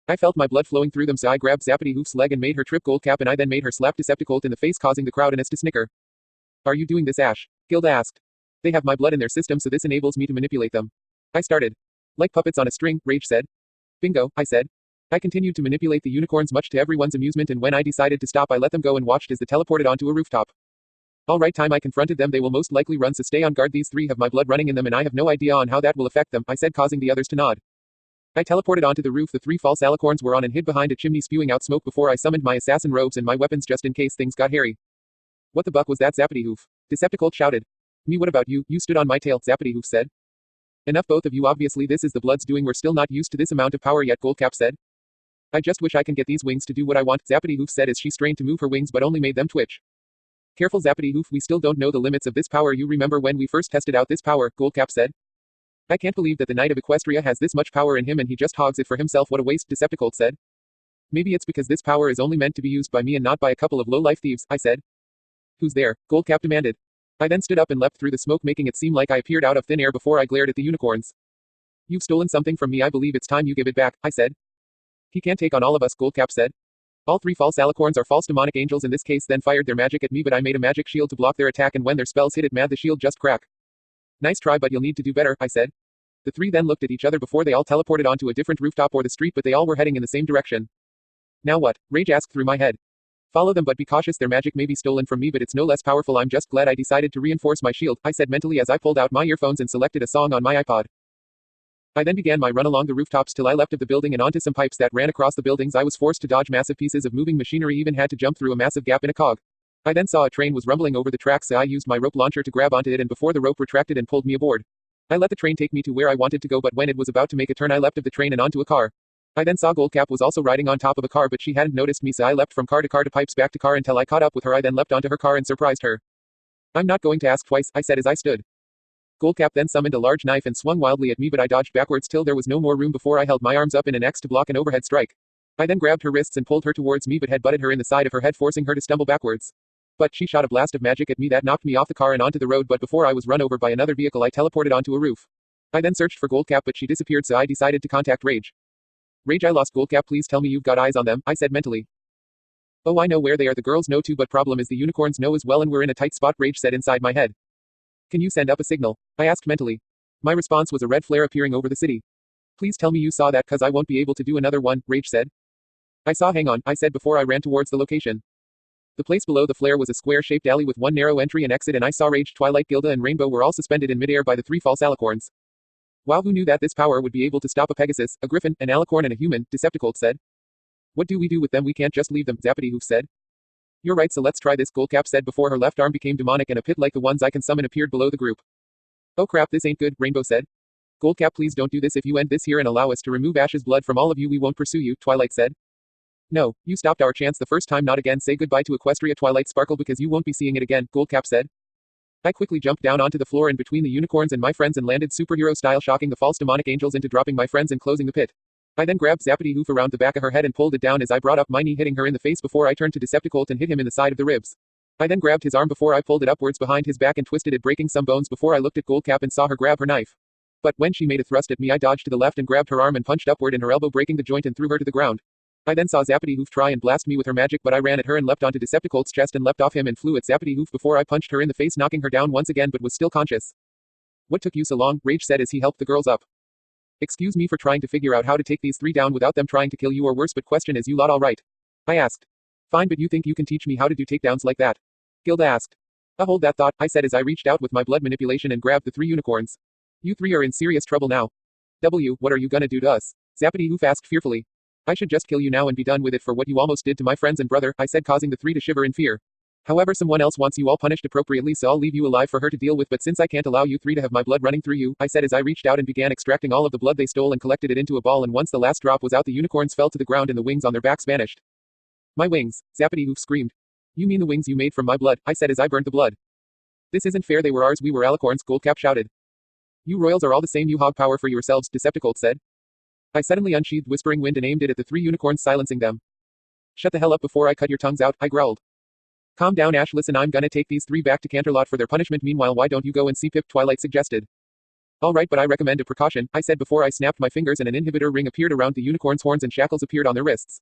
I felt my blood flowing through them, so I grabbed Zappity Hoof's leg and made her trip Goldcap, and I then made her slap Decepticold in the face, causing the crowd to snicker. Are you doing this, Ash? Gilda asked. They have my blood in their system, so this enables me to manipulate them. I started. Like puppets on a string, Rage said. Bingo, I said. I continued to manipulate the unicorns much to everyone's amusement, and when I decided to stop I let them go and watched as they teleported onto a rooftop. Alright, time I confronted them, they will most likely run, so stay on guard. These 3 have my blood running in them and I have no idea on how that will affect them, I said, causing the others to nod. I teleported onto the roof the 3 false alicorns were on and hid behind a chimney spewing out smoke before I summoned my assassin robes and my weapons just in case things got hairy. What the buck was that, Zappity Hoof? Decepticold shouted. Me, what about you? You stood on my tail, Zappity Hoof said. Enough both of you, obviously this is the blood's doing, we're still not used to this amount of power yet, Goldcap said. I just wish I can get these wings to do what I want, Zappity Hoof said as she strained to move her wings but only made them twitch. Careful Zappity Hoof, we still don't know the limits of this power, you remember when we first tested out this power, Goldcap said. I can't believe that the Knight of Equestria has this much power in him and he just hogs it for himself. What a waste, Decepticult said. Maybe it's because this power is only meant to be used by me and not by a couple of low-life thieves, I said. Who's there? Goldcap demanded. I then stood up and leapt through the smoke, making it seem like I appeared out of thin air before I glared at the unicorns. You've stolen something from me. I believe it's time you give it back, I said. He can't take on all of us, Goldcap said. All three false alicorns are false demonic angels in this case, then fired their magic at me, but I made a magic shield to block their attack, and when their spells hit it mad, the shield just cracked. Nice try, but you'll need to do better, I said. The three then looked at each other before they all teleported onto a different rooftop or the street, but they all were heading in the same direction. Now what? Rage asked through my head. Follow them, but be cautious. Their magic may be stolen from me, but it's no less powerful. I'm just glad I decided to reinforce my shield, I said mentally as I pulled out my earphones and selected a song on my iPod. I then began my run along the rooftops till I leapt of the building and onto some pipes that ran across the buildings. I was forced to dodge massive pieces of moving machinery, even had to jump through a massive gap in a cog. I then saw a train was rumbling over the tracks, so I used my rope launcher to grab onto it, and before the rope retracted and pulled me aboard, I let the train take me to where I wanted to go, but when it was about to make a turn, I leapt of the train and onto a car. I then saw Goldcap was also riding on top of a car, but she hadn't noticed me, so I leapt from car to pipes back to car until I caught up with her. I then leapt onto her car and surprised her. I'm not going to ask twice, I said as I stood. Goldcap then summoned a large knife and swung wildly at me, but I dodged backwards till there was no more room before I held my arms up in an X to block an overhead strike. I then grabbed her wrists and pulled her towards me, but had butted her in the side of her head, forcing her to stumble backwards. But she shot a blast of magic at me that knocked me off the car and onto the road, but before I was run over by another vehicle, I teleported onto a roof. I then searched for Goldcap, but she disappeared, so I decided to contact Rage. Rage, I lost Goldcap. Please tell me you've got eyes on them, I said mentally. Oh, I know where they are. The girls know too, but problem is the unicorns know as well, and we're in a tight spot, Rage said inside my head. Can you send up a signal? I asked mentally. My response was a red flare appearing over the city. Please tell me you saw that, cause I won't be able to do another one, Rage said. I saw, hang on, I said before I ran towards the location. The place below the flare was a square-shaped alley with one narrow entry and exit, and I saw Rage, Twilight, Gilda, and Rainbow were all suspended in midair by the three false alicorns. Wow, who knew that this power would be able to stop a Pegasus, a Griffin, an Alicorn, and a human, Decepticult said. What do we do with them? We can't just leave them, Zappity Hoof said. You're right, so let's try this, Goldcap said before her left arm became demonic and a pit like the ones I can summon appeared below the group. Oh crap, this ain't good, Rainbow said. Goldcap, please don't do this. If you end this here and allow us to remove Ash's blood from all of you, we won't pursue you, Twilight said. No, you stopped our chance the first time, not again. Say goodbye to Equestria, Twilight Sparkle, because you won't be seeing it again, Goldcap said. I quickly jumped down onto the floor and between the unicorns and my friends and landed superhero style, shocking the false demonic angels into dropping my friends and closing the pit. I then grabbed Zappity Hoof around the back of her head and pulled it down as I brought up my knee, hitting her in the face before I turned to Decepticult and hit him in the side of the ribs. I then grabbed his arm before I pulled it upwards behind his back and twisted it, breaking some bones before I looked at Goldcap and saw her grab her knife. But when she made a thrust at me, I dodged to the left and grabbed her arm and punched upward in her elbow, breaking the joint and threw her to the ground. I then saw Zappity Hoof try and blast me with her magic, but I ran at her and leapt onto Decepticolt's chest and leapt off him and flew at Zappity Hoof before I punched her in the face, knocking her down once again, but was still conscious. What took you so long? Rage said as he helped the girls up. Excuse me for trying to figure out how to take these three down without them trying to kill you or worse, but question is you lot all right? I asked. Fine, but you think you can teach me how to do takedowns like that? Gilda asked. Hold that thought, I said as I reached out with my blood manipulation and grabbed the three unicorns. You three are in serious trouble now. What are you gonna do to us? Zappity Hoof asked fearfully. I should just kill you now and be done with it for what you almost did to my friends and brother, I said, causing the three to shiver in fear. However, someone else wants you all punished appropriately, so I'll leave you alive for her to deal with, but since I can't allow you three to have my blood running through you, I said as I reached out and began extracting all of the blood they stole and collected it into a ball, and once the last drop was out, the unicorns fell to the ground and the wings on their backs vanished. My wings, Zappity Hoof screamed. You mean the wings you made from my blood, I said as I burned the blood. This isn't fair, they were ours, we were alicorns, Goldcap shouted. You royals are all the same, you hog power for yourselves, Decepticult said. I suddenly unsheathed Whispering Wind and aimed it at the three unicorns, silencing them. Shut the hell up before I cut your tongues out, I growled. Calm down, Ash, listen, I'm gonna take these three back to Canterlot for their punishment. Meanwhile, why don't you go and see Pip, Twilight suggested. Alright, but I recommend a precaution, I said before I snapped my fingers and an inhibitor ring appeared around the unicorns' horns and shackles appeared on their wrists.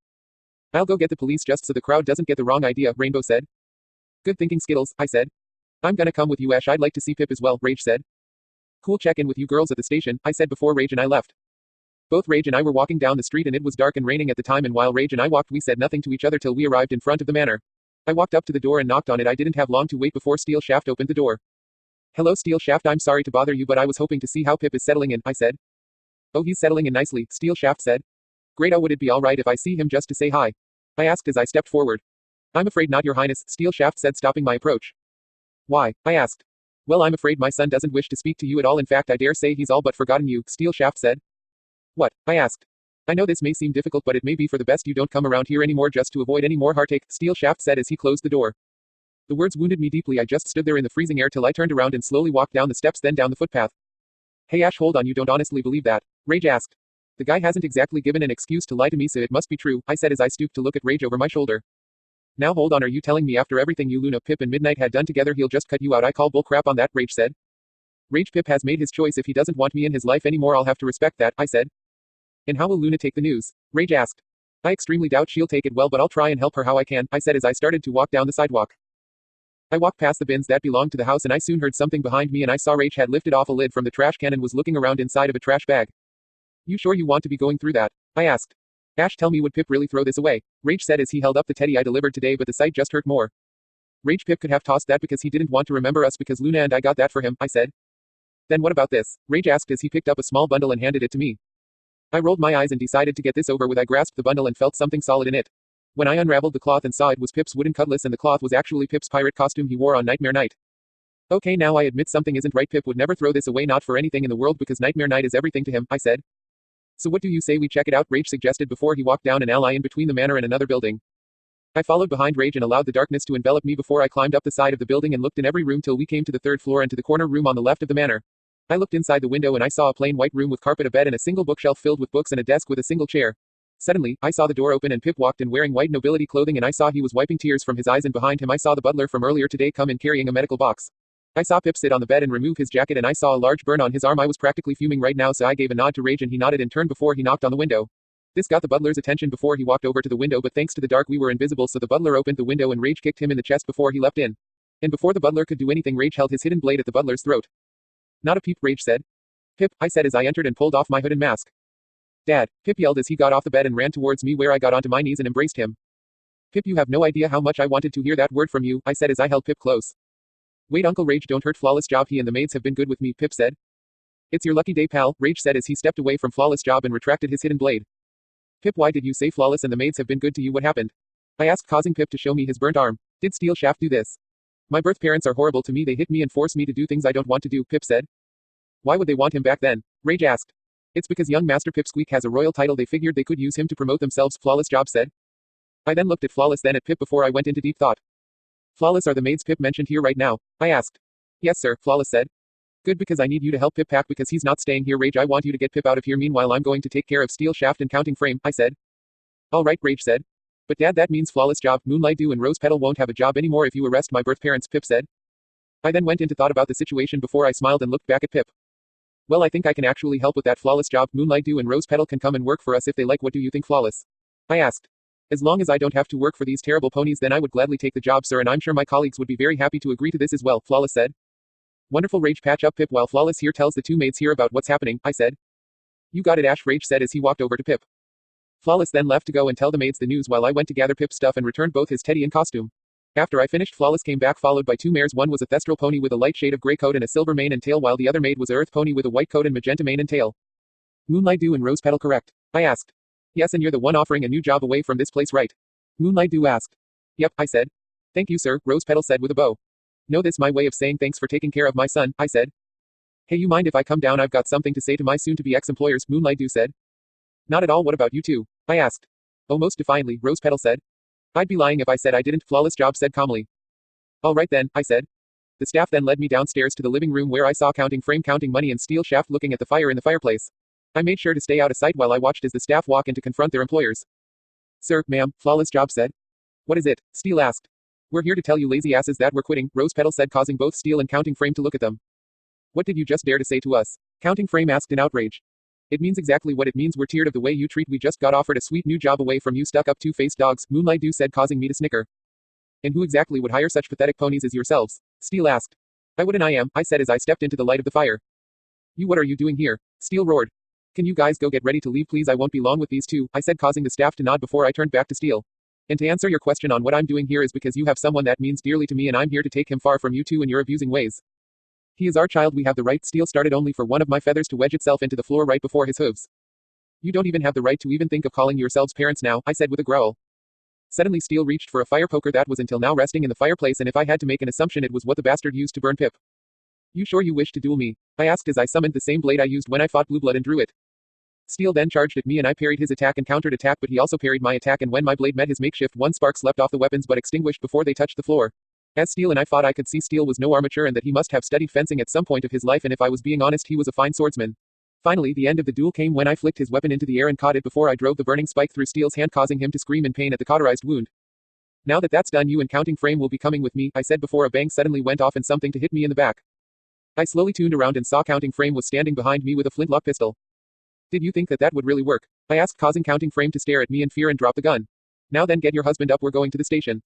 I'll go get the police just so the crowd doesn't get the wrong idea, Rainbow said. Good thinking, Skittles, I said. I'm gonna come with you, Ash, I'd like to see Pip as well, Rage said. Cool, check in with you girls at the station, I said before Rage and I left. Both Rage and I were walking down the street and it was dark and raining at the time, and while Rage and I walked we said nothing to each other till we arrived in front of the manor. I walked up to the door and knocked on it. I didn't have long to wait before Steel Shaft opened the door. Hello Steel Shaft, I'm sorry to bother you, but I was hoping to see how Pip is settling in, I said. Oh, he's settling in nicely, Steel Shaft said. Great, oh, would it be alright if I see him just to say hi? I asked as I stepped forward. I'm afraid not, Your Highness, Steel Shaft said, stopping my approach. Why? I asked. Well, I'm afraid my son doesn't wish to speak to you at all. In fact, I dare say he's all but forgotten you, Steel Shaft said. What? I asked. I know this may seem difficult, but it may be for the best you don't come around here anymore just to avoid any more heartache, Steel Shaft said as he closed the door. The words wounded me deeply. I just stood there in the freezing air till I turned around and slowly walked down the steps, then down the footpath. Hey Ash, hold on, you don't honestly believe that? Rage asked. The guy hasn't exactly given an excuse to lie to me, so it must be true, I said as I stooped to look at Rage over my shoulder. Now hold on, are you telling me after everything you, Luna, Pip and Midnight had done together he'll just cut you out? I call bull crap on that, Rage said. Rage, Pip has made his choice. If he doesn't want me in his life anymore I'll have to respect that, I said. And how will Luna take the news? Rage asked. I extremely doubt she'll take it well, but I'll try and help her how I can, I said as I started to walk down the sidewalk. I walked past the bins that belonged to the house and I soon heard something behind me and I saw Rage had lifted off a lid from the trash can and was looking around inside of a trash bag. You sure you want to be going through that? I asked. Ash, tell me, would Pip really throw this away? Rage said as he held up the teddy I delivered today, but the sight just hurt more. Rage, Pip could have tossed that because he didn't want to remember us because Luna and I got that for him, I said. Then what about this? Rage asked as he picked up a small bundle and handed it to me. I rolled my eyes and decided to get this over with. I grasped the bundle and felt something solid in it. When I unraveled the cloth and saw it was Pip's wooden cutlass and the cloth was actually Pip's pirate costume he wore on Nightmare Night. Okay, now I admit something isn't right. Pip would never throw this away, not for anything in the world, because Nightmare Night is everything to him, I said. So what do you say we check it out? Rage suggested before he walked down an alley in between the manor and another building. I followed behind Rage and allowed the darkness to envelop me before I climbed up the side of the building and looked in every room till we came to the third floor and to the corner room on the left of the manor. I looked inside the window and I saw a plain white room with carpet, a bed and a single bookshelf filled with books and a desk with a single chair. Suddenly, I saw the door open and Pip walked in wearing white nobility clothing and I saw he was wiping tears from his eyes, and behind him I saw the butler from earlier today come in carrying a medical box. I saw Pip sit on the bed and remove his jacket and I saw a large burn on his arm. I was practically fuming right now, so I gave a nod to Rage and he nodded in turn before he knocked on the window. This got the butler's attention before he walked over to the window, but thanks to the dark we were invisible, so the butler opened the window and Rage kicked him in the chest before he leapt in. And before the butler could do anything, Rage held his hidden blade at the butler's throat. Not a peep, Rage said. Pip, I said as I entered and pulled off my hood and mask. Dad, Pip yelled as he got off the bed and ran towards me, where I got onto my knees and embraced him. Pip, you have no idea how much I wanted to hear that word from you, I said as I held Pip close. Wait, Uncle Rage, don't hurt Flawless Job, he and the maids have been good with me, Pip said. It's your lucky day, pal, Rage said as he stepped away from Flawless Job and retracted his hidden blade. Pip, why did you say Flawless and the maids have been good to you? What happened? I asked, causing Pip to show me his burnt arm. Did Steel Shaft do this? My birth parents are horrible to me, they hit me and force me to do things I don't want to do, Pip said. Why would they want him back then? Rage asked. It's because young Master Pipsqueak has a royal title, they figured they could use him to promote themselves, Flawless Job said. I then looked at Flawless, then at Pip before I went into deep thought. Flawless, are the maids Pip mentioned here right now? I asked. Yes, sir, Flawless said. Good, because I need you to help Pip pack because he's not staying here. Rage, I want you to get Pip out of here. Meanwhile, I'm going to take care of Steel Shaft and Counting Frame, I said. All right, Rage said. But Dad, that means Flawless Job, Moonlight Dew and Rose Petal won't have a job anymore if you arrest my birth parents, Pip said. I then went into thought about the situation before I smiled and looked back at Pip. Well, I think I can actually help with that, Flawless Job. Moonlight Dew and Rose Petal can come and work for us if they like. What do you think, Flawless? I asked. As long as I don't have to work for these terrible ponies, then I would gladly take the job, sir, and I'm sure my colleagues would be very happy to agree to this as well, Flawless said. Wonderful, Rage, patch up Pip while Flawless here tells the two maids here about what's happening, I said. You got it, Ash, Rage said as he walked over to Pip. Flawless then left to go and tell the maids the news while I went to gather Pip's stuff and returned both his teddy and costume. After I finished, Flawless came back followed by two mares. One was a thestral pony with a light shade of gray coat and a silver mane and tail, while the other maid was a earth pony with a white coat and magenta mane and tail. Moonlight Dew and Rose Petal, correct? I asked. Yes, and you're the one offering a new job away from this place, right? Moonlight Dew asked. Yep, I said. Thank you, sir, Rose Petal said with a bow. No, this my way of saying thanks for taking care of my son, I said. Hey, you mind if I come down? I've got something to say to my soon-to-be ex-employers, Moonlight Dew said. Not at all, what about you two? I asked. Oh, most defiantly, Rose Petal said. I'd be lying if I said I didn't, Flawless Job said calmly. All right then, I said. The staff then led me downstairs to the living room where I saw Counting Frame counting money and Steel Shaft looking at the fire in the fireplace. I made sure to stay out of sight while I watched as the staff walk in to confront their employers. Sir, ma'am, Flawless Job said. What is it? Steel asked. We're here to tell you lazy asses that we're quitting, Rose Petal said, causing both Steel and Counting Frame to look at them. What did you just dare to say to us? Counting Frame asked in outrage. It means exactly what it means. We're tired of the way you treat. We just got offered a sweet new job away from you stuck-up two-faced dogs, Moonlight Dew said, causing me to snicker. And who exactly would hire such pathetic ponies as yourselves? Steel asked. I would and I am, I said as I stepped into the light of the fire. You, what are you doing here? Steel roared. Can you guys go get ready to leave, please? I won't be long with these two, I said, causing the staff to nod before I turned back to Steel. And to answer your question on what I'm doing here is because you have someone that means dearly to me and I'm here to take him far from you two and your abusing ways. He is our child, we have the right. Steel started only for one of my feathers to wedge itself into the floor right before his hooves. You don't even have the right to even think of calling yourselves parents now, I said with a growl. Suddenly Steel reached for a fire poker that was until now resting in the fireplace, and if I had to make an assumption, it was what the bastard used to burn Pip. You sure you wish to duel me? I asked as I summoned the same blade I used when I fought Blue Blood and drew it. Steel then charged at me and I parried his attack and countered attack, but he also parried my attack, and when my blade met his makeshift one, sparks leapt off the weapons but extinguished before they touched the floor. As Steel and I fought, I could see Steel was no armature and that he must have studied fencing at some point of his life, and if I was being honest, he was a fine swordsman. Finally, the end of the duel came when I flicked his weapon into the air and caught it before I drove the burning spike through Steel's hand, causing him to scream in pain at the cauterized wound. Now that that's done, you and Counting Frame will be coming with me, I said before a bang suddenly went off and something to hit me in the back. I slowly tuned around and saw Counting Frame was standing behind me with a flintlock pistol. Did you think that that would really work? I asked, causing Counting Frame to stare at me in fear and drop the gun. Now then, get your husband up, we're going to the station.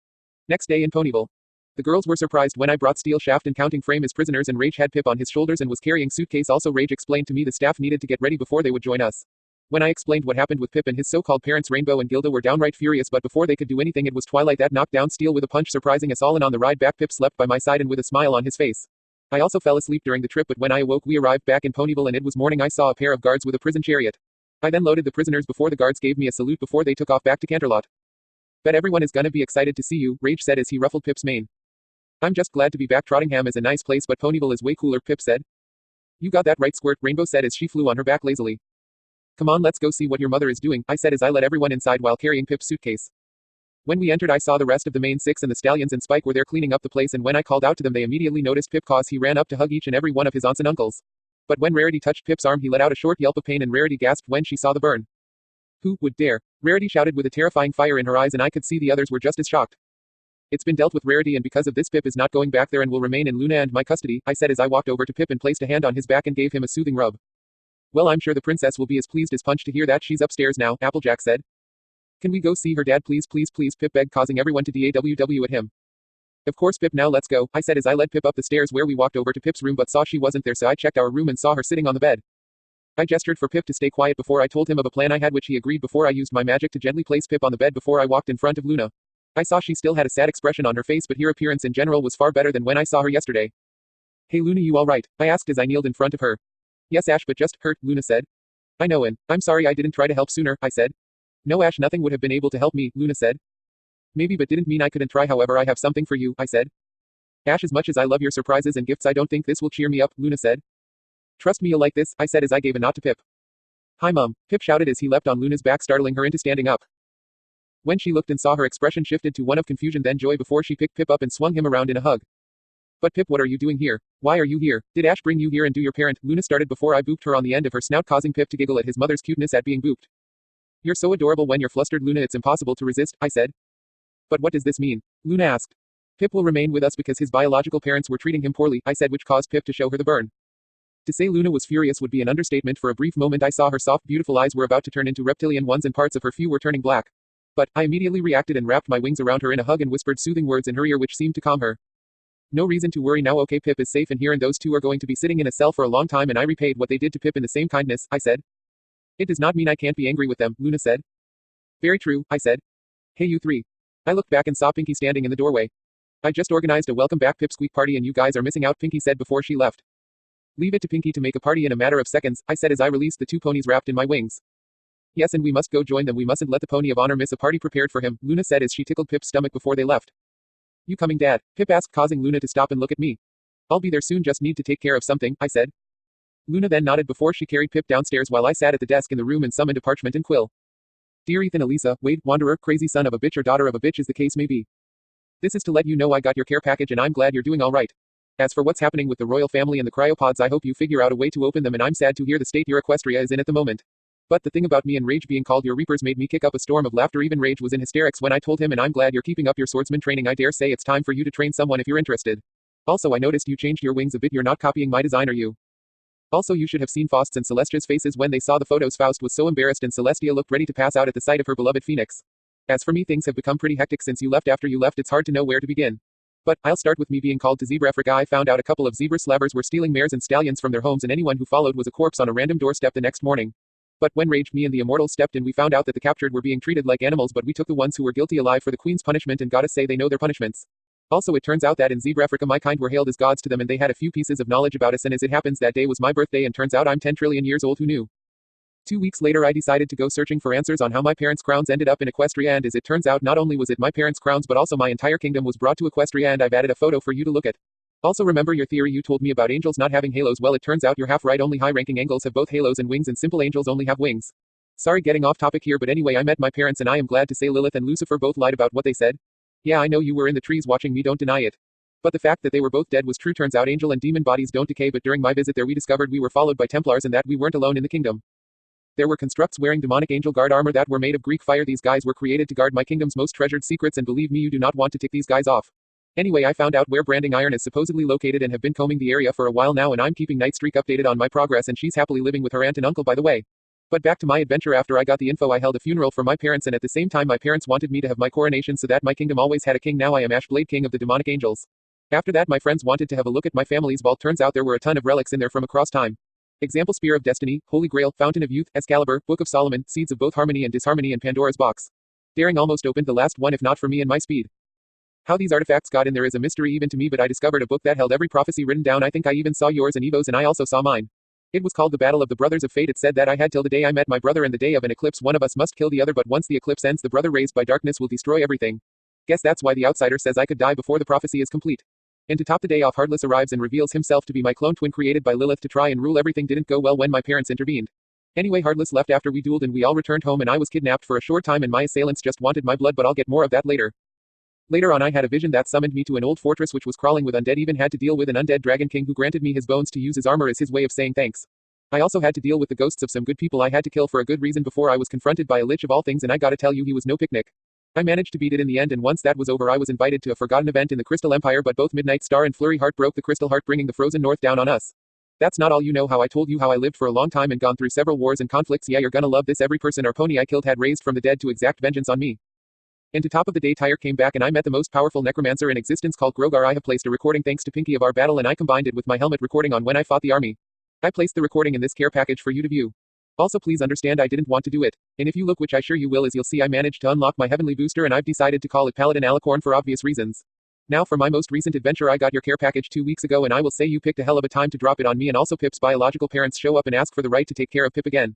Next day in Ponyville. The girls were surprised when I brought Steel, Shaft, and Counting Frame as prisoners, and Rage had Pip on his shoulders and was carrying suitcase. Also, Rage explained to me the staff needed to get ready before they would join us. When I explained what happened with Pip and his so-called parents, Rainbow and Gilda were downright furious, but before they could do anything, it was Twilight that knocked down Steel with a punch, surprising us all, and on the ride back Pip slept by my side and with a smile on his face. I also fell asleep during the trip, but when I awoke we arrived back in Ponyville and it was morning. I saw a pair of guards with a prison chariot. I then loaded the prisoners before the guards gave me a salute before they took off back to Canterlot. Bet everyone is gonna be excited to see you, Rage said as he ruffled Pip's mane. I'm just glad to be back. Trottingham is a nice place, but Ponyville is way cooler, Pip said. You got that right, Squirt, Rainbow said as she flew on her back lazily. Come on, let's go see what your mother is doing, I said as I led everyone inside while carrying Pip's suitcase. When we entered, I saw the rest of the main six and the Stallions and Spike were there cleaning up the place, and when I called out to them they immediately noticed Pip, cause he ran up to hug each and every one of his aunts and uncles. But when Rarity touched Pip's arm, he let out a short yelp of pain and Rarity gasped when she saw the burn. Who would dare? Rarity shouted with a terrifying fire in her eyes, and I could see the others were just as shocked. It's been dealt with, Rarity, and because of this Pip is not going back there and will remain in Luna and my custody, I said as I walked over to Pip and placed a hand on his back and gave him a soothing rub. Well, I'm sure the princess will be as pleased as Punch to hear that. She's upstairs now, Applejack said. Can we go see her, Dad, please, please, please, Pip begged, causing everyone to daww at him. Of course, Pip, now let's go, I said as I led Pip up the stairs, where we walked over to Pip's room but saw she wasn't there, so I checked our room and saw her sitting on the bed. I gestured for Pip to stay quiet before I told him of a plan I had, which he agreed before I used my magic to gently place Pip on the bed before I walked in front of Luna. I saw she still had a sad expression on her face, but her appearance in general was far better than when I saw her yesterday. Hey Luna, you alright? I asked as I kneeled in front of her. Yes Ash, but just hurt, Luna said. I know, and I'm sorry I didn't try to help sooner, I said. No Ash, nothing would have been able to help me, Luna said. Maybe, but didn't mean I couldn't try. However, I have something for you, I said. Ash, as much as I love your surprises and gifts, I don't think this will cheer me up, Luna said. Trust me, you'll like this, I said as I gave a nod to Pip. Hi Mom, Pip shouted as he leapt on Luna's back, startling her into standing up. When she looked and saw, her expression shifted to one of confusion then joy before she picked Pip up and swung him around in a hug. But Pip, what are you doing here? Why are you here? Did Ash bring you here and do your parent? Luna started before I booped her on the end of her snout, causing Pip to giggle at his mother's cuteness at being booped. You're so adorable when you're flustered, Luna, it's impossible to resist, I said. But what does this mean? Luna asked. Pip will remain with us because his biological parents were treating him poorly, I said, which caused Pip to show her the burn. To say Luna was furious would be an understatement. For a brief moment I saw her soft, beautiful eyes were about to turn into reptilian ones and parts of her hue were turning black. But I immediately reacted and wrapped my wings around her in a hug and whispered soothing words in her ear which seemed to calm her. No reason to worry now, okay, Pip is safe in here and those two are going to be sitting in a cell for a long time, and I repaid what they did to Pip in the same kindness, I said. It does not mean I can't be angry with them, Luna said. Very true, I said. Hey you three. I looked back and saw Pinky standing in the doorway. I just organized a welcome back Pipsqueak party and you guys are missing out, Pinky said before she left. Leave it to Pinky to make a party in a matter of seconds, I said as I released the two ponies wrapped in my wings. Yes, and we must go join them. We mustn't let the pony of honor miss a party prepared for him, Luna said as she tickled Pip's stomach before they left. You coming, Dad? Pip asked, causing Luna to stop and look at me. I'll be there soon, just need to take care of something, I said. Luna then nodded before she carried Pip downstairs while I sat at the desk in the room and summoned a parchment and quill. Dear Ethan, Elisa, Wade, Wanderer, crazy son of a bitch or daughter of a bitch as the case may be. This is to let you know I got your care package and I'm glad you're doing all right. As for what's happening with the royal family and the cryopods, I hope you figure out a way to open them, and I'm sad to hear the state your Equestria is in at the moment. But the thing about me and Rage being called your Reapers made me kick up a storm of laughter. Even Rage was in hysterics when I told him, and I'm glad you're keeping up your swordsman training. I dare say it's time for you to train someone if you're interested. Also, I noticed you changed your wings a bit. You're not copying my design, are you? Also, you should have seen Faust's and Celestia's faces when they saw the photos. Faust was so embarrassed and Celestia looked ready to pass out at the sight of her beloved Phoenix. As for me, things have become pretty hectic since you left. After you left, it's hard to know where to begin. But I'll start with me being called to Zebra Africa. I found out a couple of zebra slabbers were stealing mares and stallions from their homes, and anyone who followed was a corpse on a random doorstep the next morning. But when Rage, me and the Immortals stepped in, we found out that the captured were being treated like animals, but we took the ones who were guilty alive for the Queen's punishment, and gotta say they know their punishments. Also, it turns out that in Zebra Africa my kind were hailed as gods to them, and they had a few pieces of knowledge about us, and as it happens that day was my birthday, and turns out I'm 10 trillion years old. Who knew? 2 weeks later I decided to go searching for answers on how my parents' crowns ended up in Equestria, and as it turns out, not only was it my parents' crowns but also my entire kingdom was brought to Equestria, and I've added a photo for you to look at. Also, remember your theory you told me about angels not having halos? Well, it turns out you're half right. Only high-ranking angels have both halos and wings, and simple angels only have wings. Sorry, getting off topic here, but anyway, I met my parents and I am glad to say Lilith and Lucifer both lied about what they said. Yeah, I know you were in the trees watching me, don't deny it. But the fact that they were both dead was true. Turns out angel and demon bodies don't decay, but during my visit there we discovered we were followed by Templars and that we weren't alone in the kingdom. There were constructs wearing demonic angel guard armor that were made of Greek fire. These guys were created to guard my kingdom's most treasured secrets, and believe me, you do not want to tick these guys off. Anyway, I found out where branding iron is supposedly located and have been combing the area for a while now, and I'm keeping Nightstreak updated on my progress, and she's happily living with her aunt and uncle, by the way. But back to my adventure. After I got the info, I held a funeral for my parents, and at the same time my parents wanted me to have my coronation so that my kingdom always had a king. Now I am Ashblade, king of the demonic angels. After that, my friends wanted to have a look at my family's vault. Turns out there were a ton of relics in there from across time. Example: Spear of Destiny, Holy Grail, Fountain of Youth, Excalibur, Book of Solomon, Seeds of both Harmony and Disharmony, and Pandora's Box. Daring almost opened the last one if not for me and my speed. How these artifacts got in there is a mystery even to me, but I discovered a book that held every prophecy written down. I think I even saw yours and Evo's, and I also saw mine. It was called The Battle of the Brothers of Fate. It said that I had till the day I met my brother, and the day of an eclipse one of us must kill the other, but once the eclipse ends the brother raised by darkness will destroy everything. Guess that's why the outsider says I could die before the prophecy is complete. And to top the day off, Heartless arrives and reveals himself to be my clone twin created by Lilith to try and rule everything. Didn't go well when my parents intervened. Anyway, Heartless left after we dueled and we all returned home, and I was kidnapped for a short time and my assailants just wanted my blood, but I'll get more of that later. Later on I had a vision that summoned me to an old fortress which was crawling with undead, even had to deal with an undead dragon king who granted me his bones to use as armor as his way of saying thanks. I also had to deal with the ghosts of some good people I had to kill for a good reason before I was confronted by a lich of all things, and I gotta tell you, he was no picnic. I managed to beat it in the end, and once that was over I was invited to a forgotten event in the Crystal Empire, but both Midnight Star and Flurry Heart broke the Crystal Heart, bringing the frozen north down on us. That's not all. You know how I told you how I lived for a long time and gone through several wars and conflicts? Yeah, you're gonna love this. Every person or pony I killed had raised from the dead to exact vengeance on me. And to top of the day, Tyre came back and I met the most powerful necromancer in existence called Grogar. I have placed a recording thanks to Pinky of our battle, and I combined it with my helmet recording on when I fought the army. I placed the recording in this care package for you to view. Also, please understand I didn't want to do it. And if you look, which I sure you will, as you'll see, I managed to unlock my heavenly booster, and I've decided to call it Paladin Alicorn for obvious reasons. Now for my most recent adventure, I got your care package 2 weeks ago, and I will say you picked a hell of a time to drop it on me. And also, Pip's biological parents show up and ask for the right to take care of Pip again.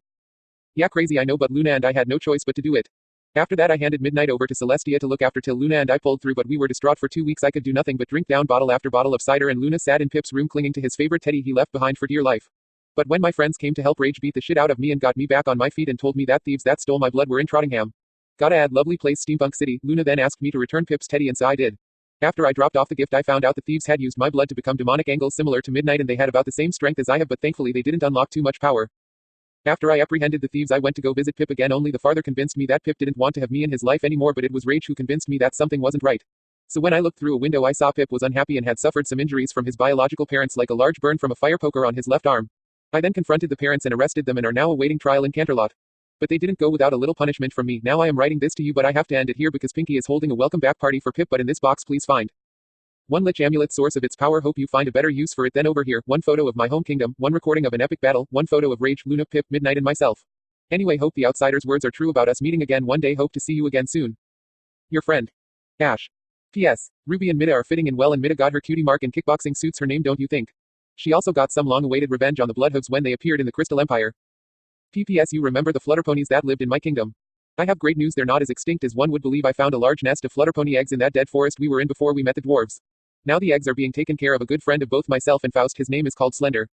Yeah, crazy I know, but Luna and I had no choice but to do it. After that I handed Midnight over to Celestia to look after till Luna and I pulled through, but we were distraught for 2 weeks. I could do nothing but drink down bottle after bottle of cider, and Luna sat in Pip's room clinging to his favorite teddy he left behind for dear life. But when my friends came to help, Rage beat the shit out of me and got me back on my feet and told me that thieves that stole my blood were in Trottingham. Gotta add, lovely place, Steampunk City. Luna then asked me to return Pip's teddy, and so I did. After I dropped off the gift, I found out the thieves had used my blood to become demonic angels similar to Midnight, and they had about the same strength as I have, but thankfully they didn't unlock too much power. After I apprehended the thieves, I went to go visit Pip again, only the father convinced me that Pip didn't want to have me in his life anymore, but it was Rage who convinced me that something wasn't right. So when I looked through a window, I saw Pip was unhappy and had suffered some injuries from his biological parents, like a large burn from a fire poker on his left arm. I then confronted the parents and arrested them and are now awaiting trial in Canterlot. But they didn't go without a little punishment from me. Now I am writing this to you, but I have to end it here because Pinky is holding a welcome back party for Pip. But in this box, please find 1 Lich Amulet, source of its power. Hope you find a better use for it. Then over here, 1 photo of my home kingdom, 1 recording of an epic battle, 1 photo of Rage, Luna, Pip, Midnight, and myself. Anyway, hope the outsider's words are true about us meeting again one day. Hope to see you again soon. Your friend, Ash. P.S. Ruby and Mida are fitting in well, and Mida got her cutie mark in kickboxing suits her name, don't you think? She also got some long-awaited revenge on the Bloodhooves when they appeared in the Crystal Empire. P.P.S. You remember the Flutterponies that lived in my kingdom? I have great news, they're not as extinct as one would believe. I found a large nest of Flutterpony eggs in that dead forest we were in before we met the dwarves. Now the eggs are being taken care of a good friend of both myself and Faust. His name is called Slender.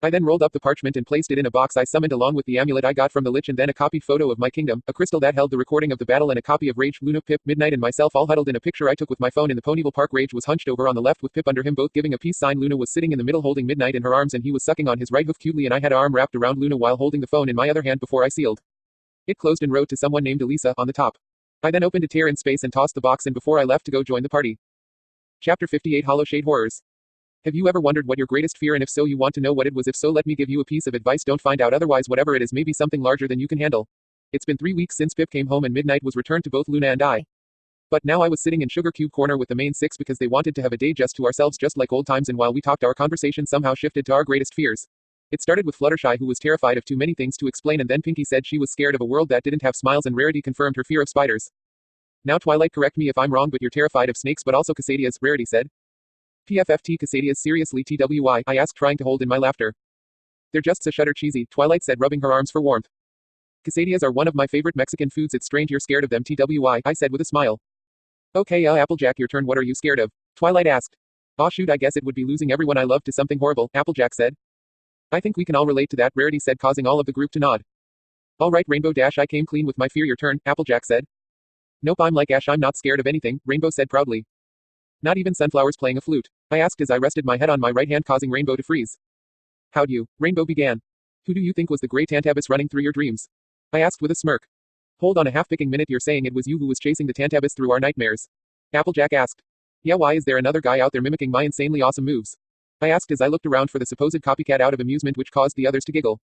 I then rolled up the parchment and placed it in a box I summoned along with the amulet I got from the Lich, and then a copied photo of my kingdom, a crystal that held the recording of the battle, and a copy of Rage, Luna, Pip, Midnight, and myself all huddled in a picture I took with my phone in the Ponyville Park. Rage was hunched over on the left with Pip under him, both giving a peace sign. Luna was sitting in the middle holding Midnight in her arms, and he was sucking on his right hoof cutely, and I had an arm wrapped around Luna while holding the phone in my other hand before I sealed it closed and wrote to someone named Elisa on the top. I then opened a tear in space and tossed the box in before I left to go join the party. Chapter 58, Hollow Shade Horrors. Have you ever wondered what your greatest fear, and if so you want to know what it was? If so, let me give you a piece of advice: don't find out, otherwise whatever it is may be something larger than you can handle. It's been 3 weeks since Pip came home and Midnight was returned to both Luna and I. But now I was sitting in Sugar Cube Corner with the main 6 because they wanted to have a day just to ourselves, just like old times, and while we talked our conversation somehow shifted to our greatest fears. It started with Fluttershy, who was terrified of too many things to explain, and then Pinky said she was scared of a world that didn't have smiles, and Rarity confirmed her fear of spiders. Now Twilight, correct me if I'm wrong, but you're terrified of snakes, but also Cassadias, Rarity said. PFFT Cassadias, seriously TWI, I asked, trying to hold in my laughter. They're just so shudder cheesy, Twilight said, rubbing her arms for warmth. Cassadias are one of my favorite Mexican foods. It's strange you're scared of them, TWI, I said with a smile. Okay, Applejack, your turn. What are you scared of? Twilight asked. Aw shoot, I guess it would be losing everyone I love to something horrible, Applejack said. I think we can all relate to that, Rarity said, causing all of the group to nod. Alright, Rainbow Dash, I came clean with my fear. Your turn, Applejack said. Nope, I'm like Ash, I'm not scared of anything, Rainbow said proudly. Not even sunflowers playing a flute. I asked as I rested my head on my right hand, causing Rainbow to freeze. How'd you? Rainbow began. Who do you think was the gray Tantabus running through your dreams? I asked with a smirk. Hold on a half-picking minute, you're saying it was you who was chasing the Tantabus through our nightmares? Applejack asked. Yeah, why is there another guy out there mimicking my insanely awesome moves? I asked as I looked around for the supposed copycat out of amusement, which caused the others to giggle.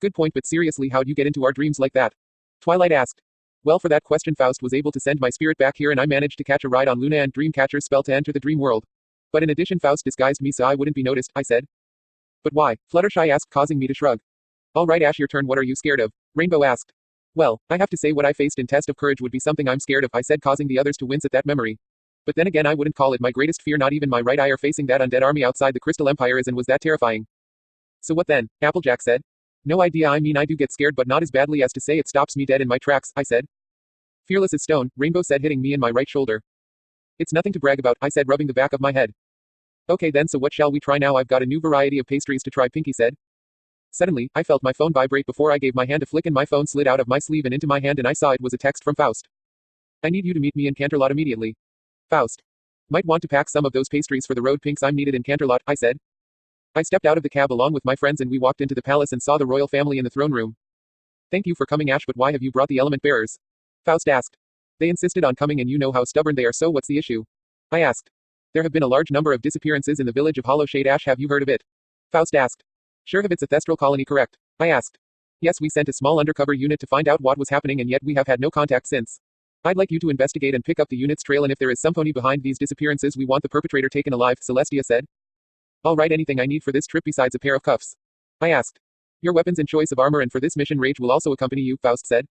Good point, but seriously, how'd you get into our dreams like that? Twilight asked. Well, for that question, Faust was able to send my spirit back here and I managed to catch a ride on Luna and Dreamcatcher's spell to enter the dream world. But in addition, Faust disguised me so I wouldn't be noticed, I said. But why? Fluttershy asked, causing me to shrug. Alright Ash, your turn, what are you scared of? Rainbow asked. Well, I have to say what I faced in Test of Courage would be something I'm scared of, I said, causing the others to wince at that memory. But then again, I wouldn't call it my greatest fear, not even my right eye or facing that undead army outside the Crystal Empire is and was that terrifying. So what then? Applejack said. No idea, I mean I do get scared but not as badly as to say it stops me dead in my tracks, I said. Fearless as stone, Rainbow said, hitting me in my right shoulder. It's nothing to brag about, I said, rubbing the back of my head. Okay then, so what shall we try now? I've got a new variety of pastries to try, Pinky said. Suddenly, I felt my phone vibrate before I gave my hand a flick and my phone slid out of my sleeve and into my hand and I saw it was a text from Faust. I need you to meet me in Canterlot immediately. Faust. Might want to pack some of those pastries for the road, Pinks, I'm needed in Canterlot, I said. I stepped out of the cab along with my friends and we walked into the palace and saw the royal family in the throne room. Thank you for coming, Ash, but why have you brought the element bearers? Faust asked. They insisted on coming and you know how stubborn they are, so what's the issue? I asked. There have been a large number of disappearances in the village of Hollowshade, Ash, have you heard of it? Faust asked. Sure, have it's a thestral colony, correct? I asked. Yes, we sent a small undercover unit to find out what was happening and yet we have had no contact since. I'd like you to investigate and pick up the unit's trail and if there is some pony behind these disappearances we want the perpetrator taken alive, Celestia said. Alright, anything I need for this trip besides a pair of cuffs? I asked. Your weapons and choice of armor, and for this mission Rage will also accompany you, Faust said.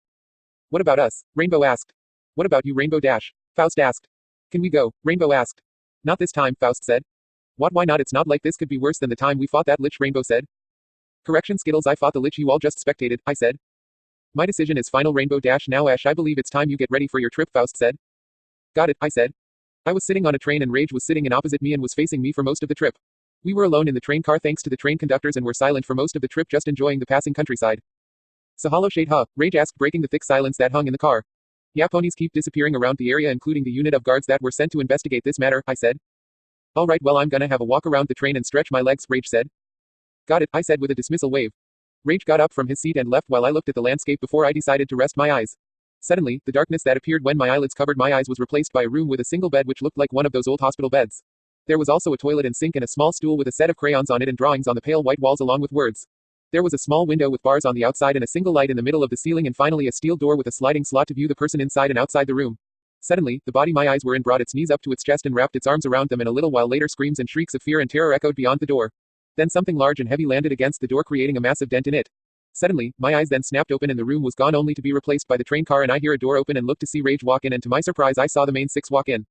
What about us? Rainbow asked. What about you, Rainbow Dash? Faust asked. Can we go? Rainbow asked. Not this time, Faust said. What, why not? It's not like this could be worse than the time we fought that lich, Rainbow said. Correction, Skittles, I fought the lich, you all just spectated, I said. My decision is final, Rainbow Dash. Now Ash, I believe it's time you get ready for your trip, Faust said. Got it, I said. I was sitting on a train and Rage was sitting in opposite me and was facing me for most of the trip. We were alone in the train car thanks to the train conductors and were silent for most of the trip, just enjoying the passing countryside. So Hollowshade, huh? Rage asked, breaking the thick silence that hung in the car. Yeah, ponies keep disappearing around the area, including the unit of guards that were sent to investigate this matter, I said. Alright, well, I'm gonna have a walk around the train and stretch my legs, Rage said. Got it, I said with a dismissal wave. Rage got up from his seat and left while I looked at the landscape before I decided to rest my eyes. Suddenly, the darkness that appeared when my eyelids covered my eyes was replaced by a room with a single bed which looked like one of those old hospital beds. There was also a toilet and sink and a small stool with a set of crayons on it and drawings on the pale white walls along with words. There was a small window with bars on the outside and a single light in the middle of the ceiling, and finally a steel door with a sliding slot to view the person inside and outside the room. Suddenly, the body my eyes were in brought its knees up to its chest and wrapped its arms around them, and a little while later screams and shrieks of fear and terror echoed beyond the door. Then something large and heavy landed against the door, creating a massive dent in it. Suddenly, my eyes then snapped open and the room was gone, only to be replaced by the train car, and I hear a door open and look to see Rage walk in, and to my surprise I saw the main six walk in.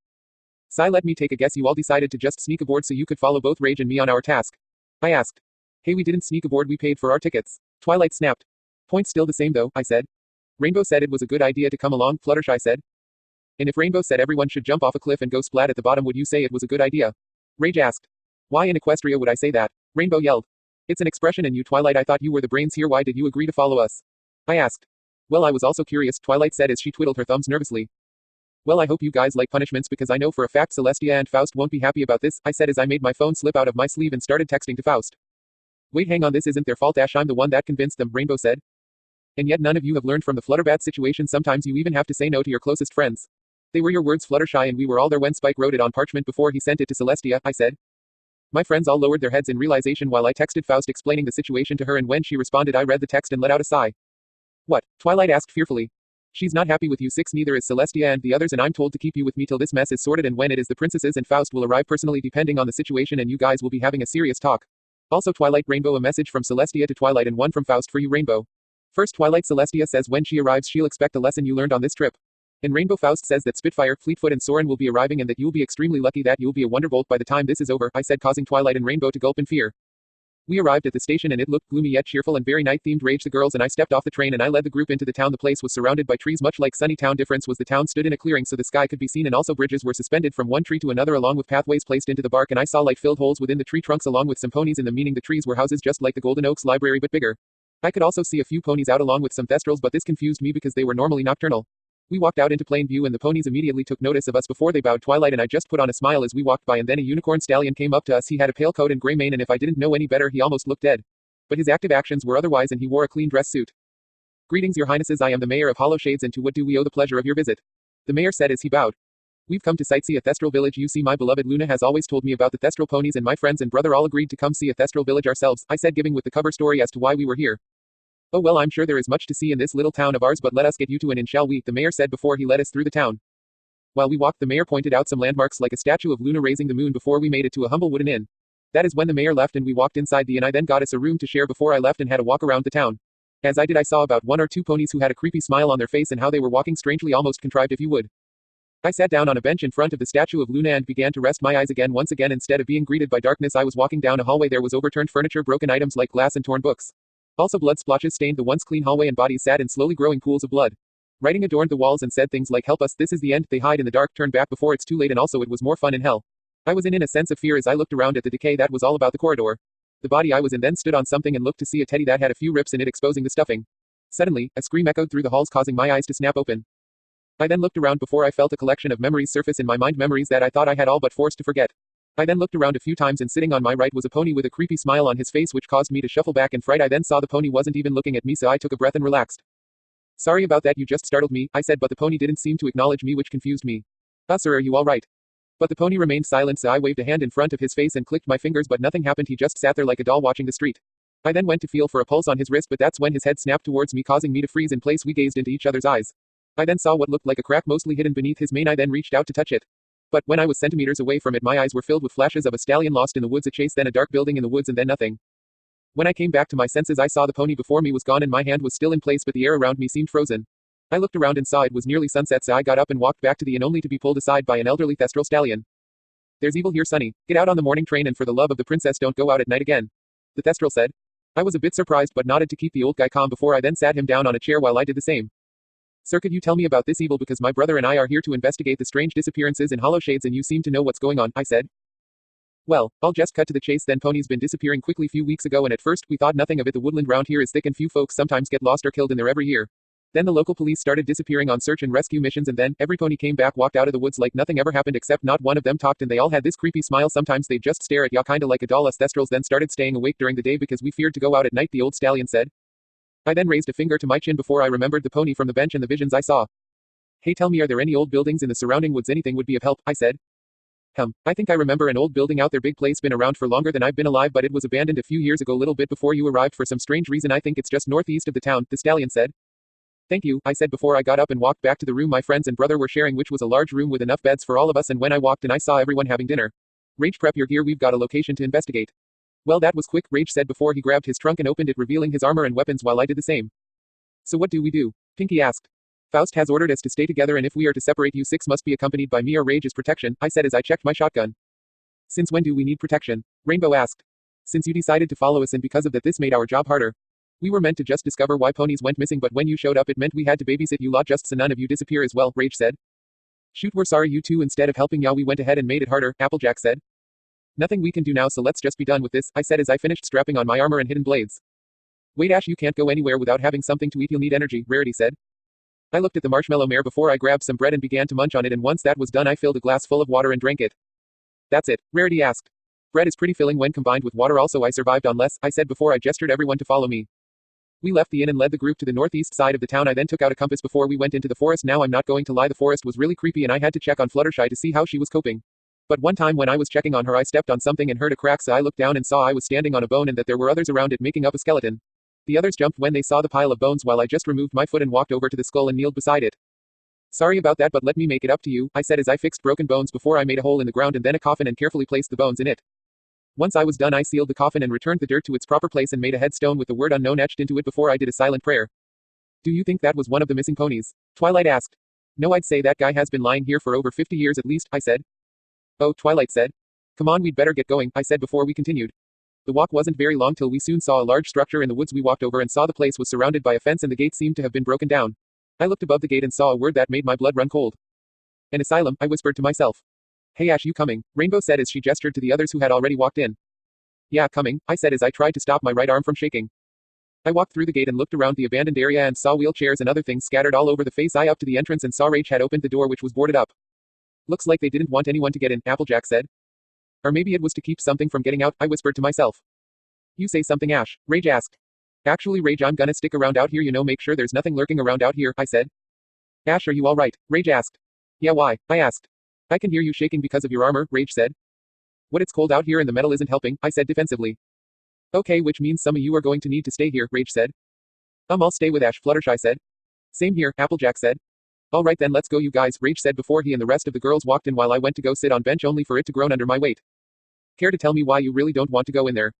Sigh, let me take a guess, you all decided to just sneak aboard so you could follow both Rage and me on our task? I asked. Hey, we didn't sneak aboard, we paid for our tickets. Twilight snapped. Point still the same though, I said. Rainbow said it was a good idea to come along, Fluttershy said. And if Rainbow said everyone should jump off a cliff and go splat at the bottom, would you say it was a good idea? Rage asked. Why in Equestria would I say that? Rainbow yelled. It's an expression, and you, Twilight, I thought you were the brains here, why did you agree to follow us? I asked. Well, I was also curious, Twilight said as she twiddled her thumbs nervously. Well, I hope you guys like punishments because I know for a fact Celestia and Faust won't be happy about this, I said as I made my phone slip out of my sleeve and started texting to Faust. Wait, hang on, this isn't their fault, Ash, I'm the one that convinced them, Rainbow said. And yet none of you have learned from the Flutterbat situation, sometimes you even have to say no to your closest friends. They were your words, Fluttershy, and we were all there when Spike wrote it on parchment before he sent it to Celestia, I said. My friends all lowered their heads in realization while I texted Faust explaining the situation to her, and when she responded I read the text and let out a sigh. What? Twilight asked fearfully. She's not happy with you six, neither is Celestia and the others, and I'm told to keep you with me till this mess is sorted, and when it is the princesses and Faust will arrive personally depending on the situation, and you guys will be having a serious talk. Also Twilight, Rainbow, a message from Celestia to Twilight and one from Faust for you, Rainbow. First, Twilight, Celestia says when she arrives she'll expect a lesson you learned on this trip. And Rainbow, Faust says that Spitfire, Fleetfoot and Soren will be arriving and that you'll be extremely lucky that you'll be a Wonderbolt by the time this is over, I said, causing Twilight and Rainbow to gulp in fear. We arrived at the station and it looked gloomy yet cheerful and very night-themed. Rage the girls and I stepped off the train and I led the group into the town. The place was surrounded by trees much like Sunny Town. Difference was the town stood in a clearing so the sky could be seen, and also bridges were suspended from one tree to another along with pathways placed into the bark, and I saw light-filled holes within the tree trunks along with some ponies in them, meaning the trees were houses just like the Golden Oaks library but bigger. I could also see a few ponies out along with some thestrals, but this confused me because they were normally nocturnal. We walked out into plain view and the ponies immediately took notice of us before they bowed. Twilight and I just put on a smile as we walked by and then a unicorn stallion came up to us. He had a pale coat and gray mane and if I didn't know any better he almost looked dead. But his active actions were otherwise and he wore a clean dress suit. Greetings your highnesses, I am the mayor of Hollow Shades and to what do we owe the pleasure of your visit? The mayor said as he bowed. We've come to sightsee a Thestral village. You see my beloved Luna has always told me about the Thestral ponies and my friends and brother all agreed to come see a Thestral village ourselves, I said giving with the cover story as to why we were here. Oh well, I'm sure there is much to see in this little town of ours but let us get you to an inn shall we, the mayor said before he led us through the town. While we walked the mayor pointed out some landmarks like a statue of Luna raising the moon before we made it to a humble wooden inn. That is when the mayor left and we walked inside the inn. I then got us a room to share before I left and had a walk around the town. As I did I saw about 1 or 2 ponies who had a creepy smile on their face and how they were walking strangely almost contrived if you would. I sat down on a bench in front of the statue of Luna and began to rest my eyes again once again instead of being greeted by darkness. I was walking down a hallway. There was overturned furniture, broken items like glass and torn books. Also blood splotches stained the once clean hallway and bodies sat in slowly growing pools of blood. Writing adorned the walls and said things like help us, this is the end, they hide in the dark, turn back before it's too late and also it was more fun in hell. I was in a sense of fear as I looked around at the decay that was all about the corridor. The body I was in then stood on something and looked to see a teddy that had a few rips in it exposing the stuffing. Suddenly, a scream echoed through the halls causing my eyes to snap open. I then looked around before I felt a collection of memories surface in my mind, memories that I thought I had all but forced to forget. I then looked around a few times and sitting on my right was a pony with a creepy smile on his face which caused me to shuffle back in fright. I then saw the pony wasn't even looking at me so I took a breath and relaxed. Sorry about that, you just startled me, I said, but the pony didn't seem to acknowledge me which confused me. Sir, are you alright? But the pony remained silent so I waved a hand in front of his face and clicked my fingers but nothing happened. He just sat there like a doll watching the street. I then went to feel for a pulse on his wrist but that's when his head snapped towards me causing me to freeze in place. We gazed into each other's eyes. I then saw what looked like a crack mostly hidden beneath his mane. I then reached out to touch it. But when I was centimeters away from it my eyes were filled with flashes of a stallion lost in the woods, a chase, then a dark building in the woods and then nothing. When I came back to my senses I saw the pony before me was gone and my hand was still in place but the air around me seemed frozen. I looked around and saw it was nearly sunset so I got up and walked back to the inn only to be pulled aside by an elderly Thestral stallion. There's evil here, Sonny. Get out on the morning train and for the love of the princess don't go out at night again. The Thestral said. I was a bit surprised but nodded to keep the old guy calm before I then sat him down on a chair while I did the same. Sir, could you tell me about this evil because my brother and I are here to investigate the strange disappearances in Hollow Shades and you seem to know what's going on, I said. Well, I'll just cut to the chase then. Ponies been disappearing quickly few weeks ago and at first we thought nothing of it. The woodland round here is thick and few folks sometimes get lost or killed in there every year. Then the local police started disappearing on search and rescue missions and then every pony came back walked out of the woods like nothing ever happened except not one of them talked and they all had this creepy smile. Sometimes they just stare at ya kinda like a doll. Us Thestrals then started staying awake during the day because we feared to go out at night, the old stallion said. I then raised a finger to my chin before I remembered the pony from the bench and the visions I saw. Hey, tell me, are there any old buildings in the surrounding woods? Anything would be of help, I said. I think I remember an old building out there. Big place, been around for longer than I've been alive but it was abandoned a few years ago, little bit before you arrived for some strange reason. I think it's just northeast of the town, the stallion said. Thank you, I said before I got up and walked back to the room my friends and brother were sharing, which was a large room with enough beds for all of us, and when I walked in I saw everyone having dinner. Rage, prep your gear, we've got a location to investigate. Well, that was quick, Rage said before he grabbed his trunk and opened it revealing his armor and weapons while I did the same. So what do we do? Pinky asked. Faust has ordered us to stay together and if we are to separate you six must be accompanied by me or Rage is protection, I said as I checked my shotgun. Since when do we need protection? Rainbow asked. Since you decided to follow us and because of that this made our job harder. We were meant to just discover why ponies went missing but when you showed up it meant we had to babysit you lot just so none of you disappear as well, Rage said. Shoot, we're sorry you two, instead of helping ya we went ahead and made it harder, Applejack said. Nothing we can do now so let's just be done with this, I said as I finished strapping on my armor and hidden blades. Wait Ash, you can't go anywhere without having something to eat, you'll need energy, Rarity said. I looked at the marshmallow mare before I grabbed some bread and began to munch on it and once that was done I filled a glass full of water and drank it. That's it, Rarity asked. Bread is pretty filling when combined with water also I survived on less, I said before I gestured everyone to follow me. We left the inn and led the group to the northeast side of the town. I then took out a compass before we went into the forest. Now I'm not going to lie, the forest was really creepy and I had to check on Fluttershy to see how she was coping. But one time when I was checking on her I stepped on something and heard a crack so I looked down and saw I was standing on a bone and that there were others around it making up a skeleton. The others jumped when they saw the pile of bones while I just removed my foot and walked over to the skull and kneeled beside it. Sorry about that but let me make it up to you, I said as I fixed broken bones before I made a hole in the ground and then a coffin and carefully placed the bones in it. Once I was done I sealed the coffin and returned the dirt to its proper place and made a headstone with the word unknown etched into it before I did a silent prayer. Do you think that was one of the missing ponies? Twilight asked. No, I'd say that guy has been lying here for over 50 years at least, I said. Oh, Twilight said. Come on, we'd better get going, I said before we continued. The walk wasn't very long till we soon saw a large structure in the woods. We walked over and saw the place was surrounded by a fence and the gate seemed to have been broken down. I looked above the gate and saw a word that made my blood run cold. An asylum, I whispered to myself. Hey Ash, you coming? Rainbow said as she gestured to the others who had already walked in. Yeah, coming, I said as I tried to stop my right arm from shaking. I walked through the gate and looked around the abandoned area and saw wheelchairs and other things scattered all over the face. I up to the entrance and saw Rage had opened the door, which was boarded up. Looks like they didn't want anyone to get in, Applejack said. Or maybe it was to keep something from getting out, I whispered to myself. You say something, Ash, Rage asked. Actually, Rage, I'm gonna stick around out here, make sure there's nothing lurking around out here, I said. Ash, are you alright? Rage asked. Yeah, why? I asked. I can hear you shaking because of your armor, Rage said. What, it's cold out here and the metal isn't helping, I said defensively. Okay, which means some of you are going to need to stay here, Rage said. I'll stay with Ash, Fluttershy said. Same here, Applejack said. Alright then, let's go you guys, Rage said before he and the rest of the girls walked in while I went to go sit on bench only for it to groan under my weight. Care to tell me why you really don't want to go in there?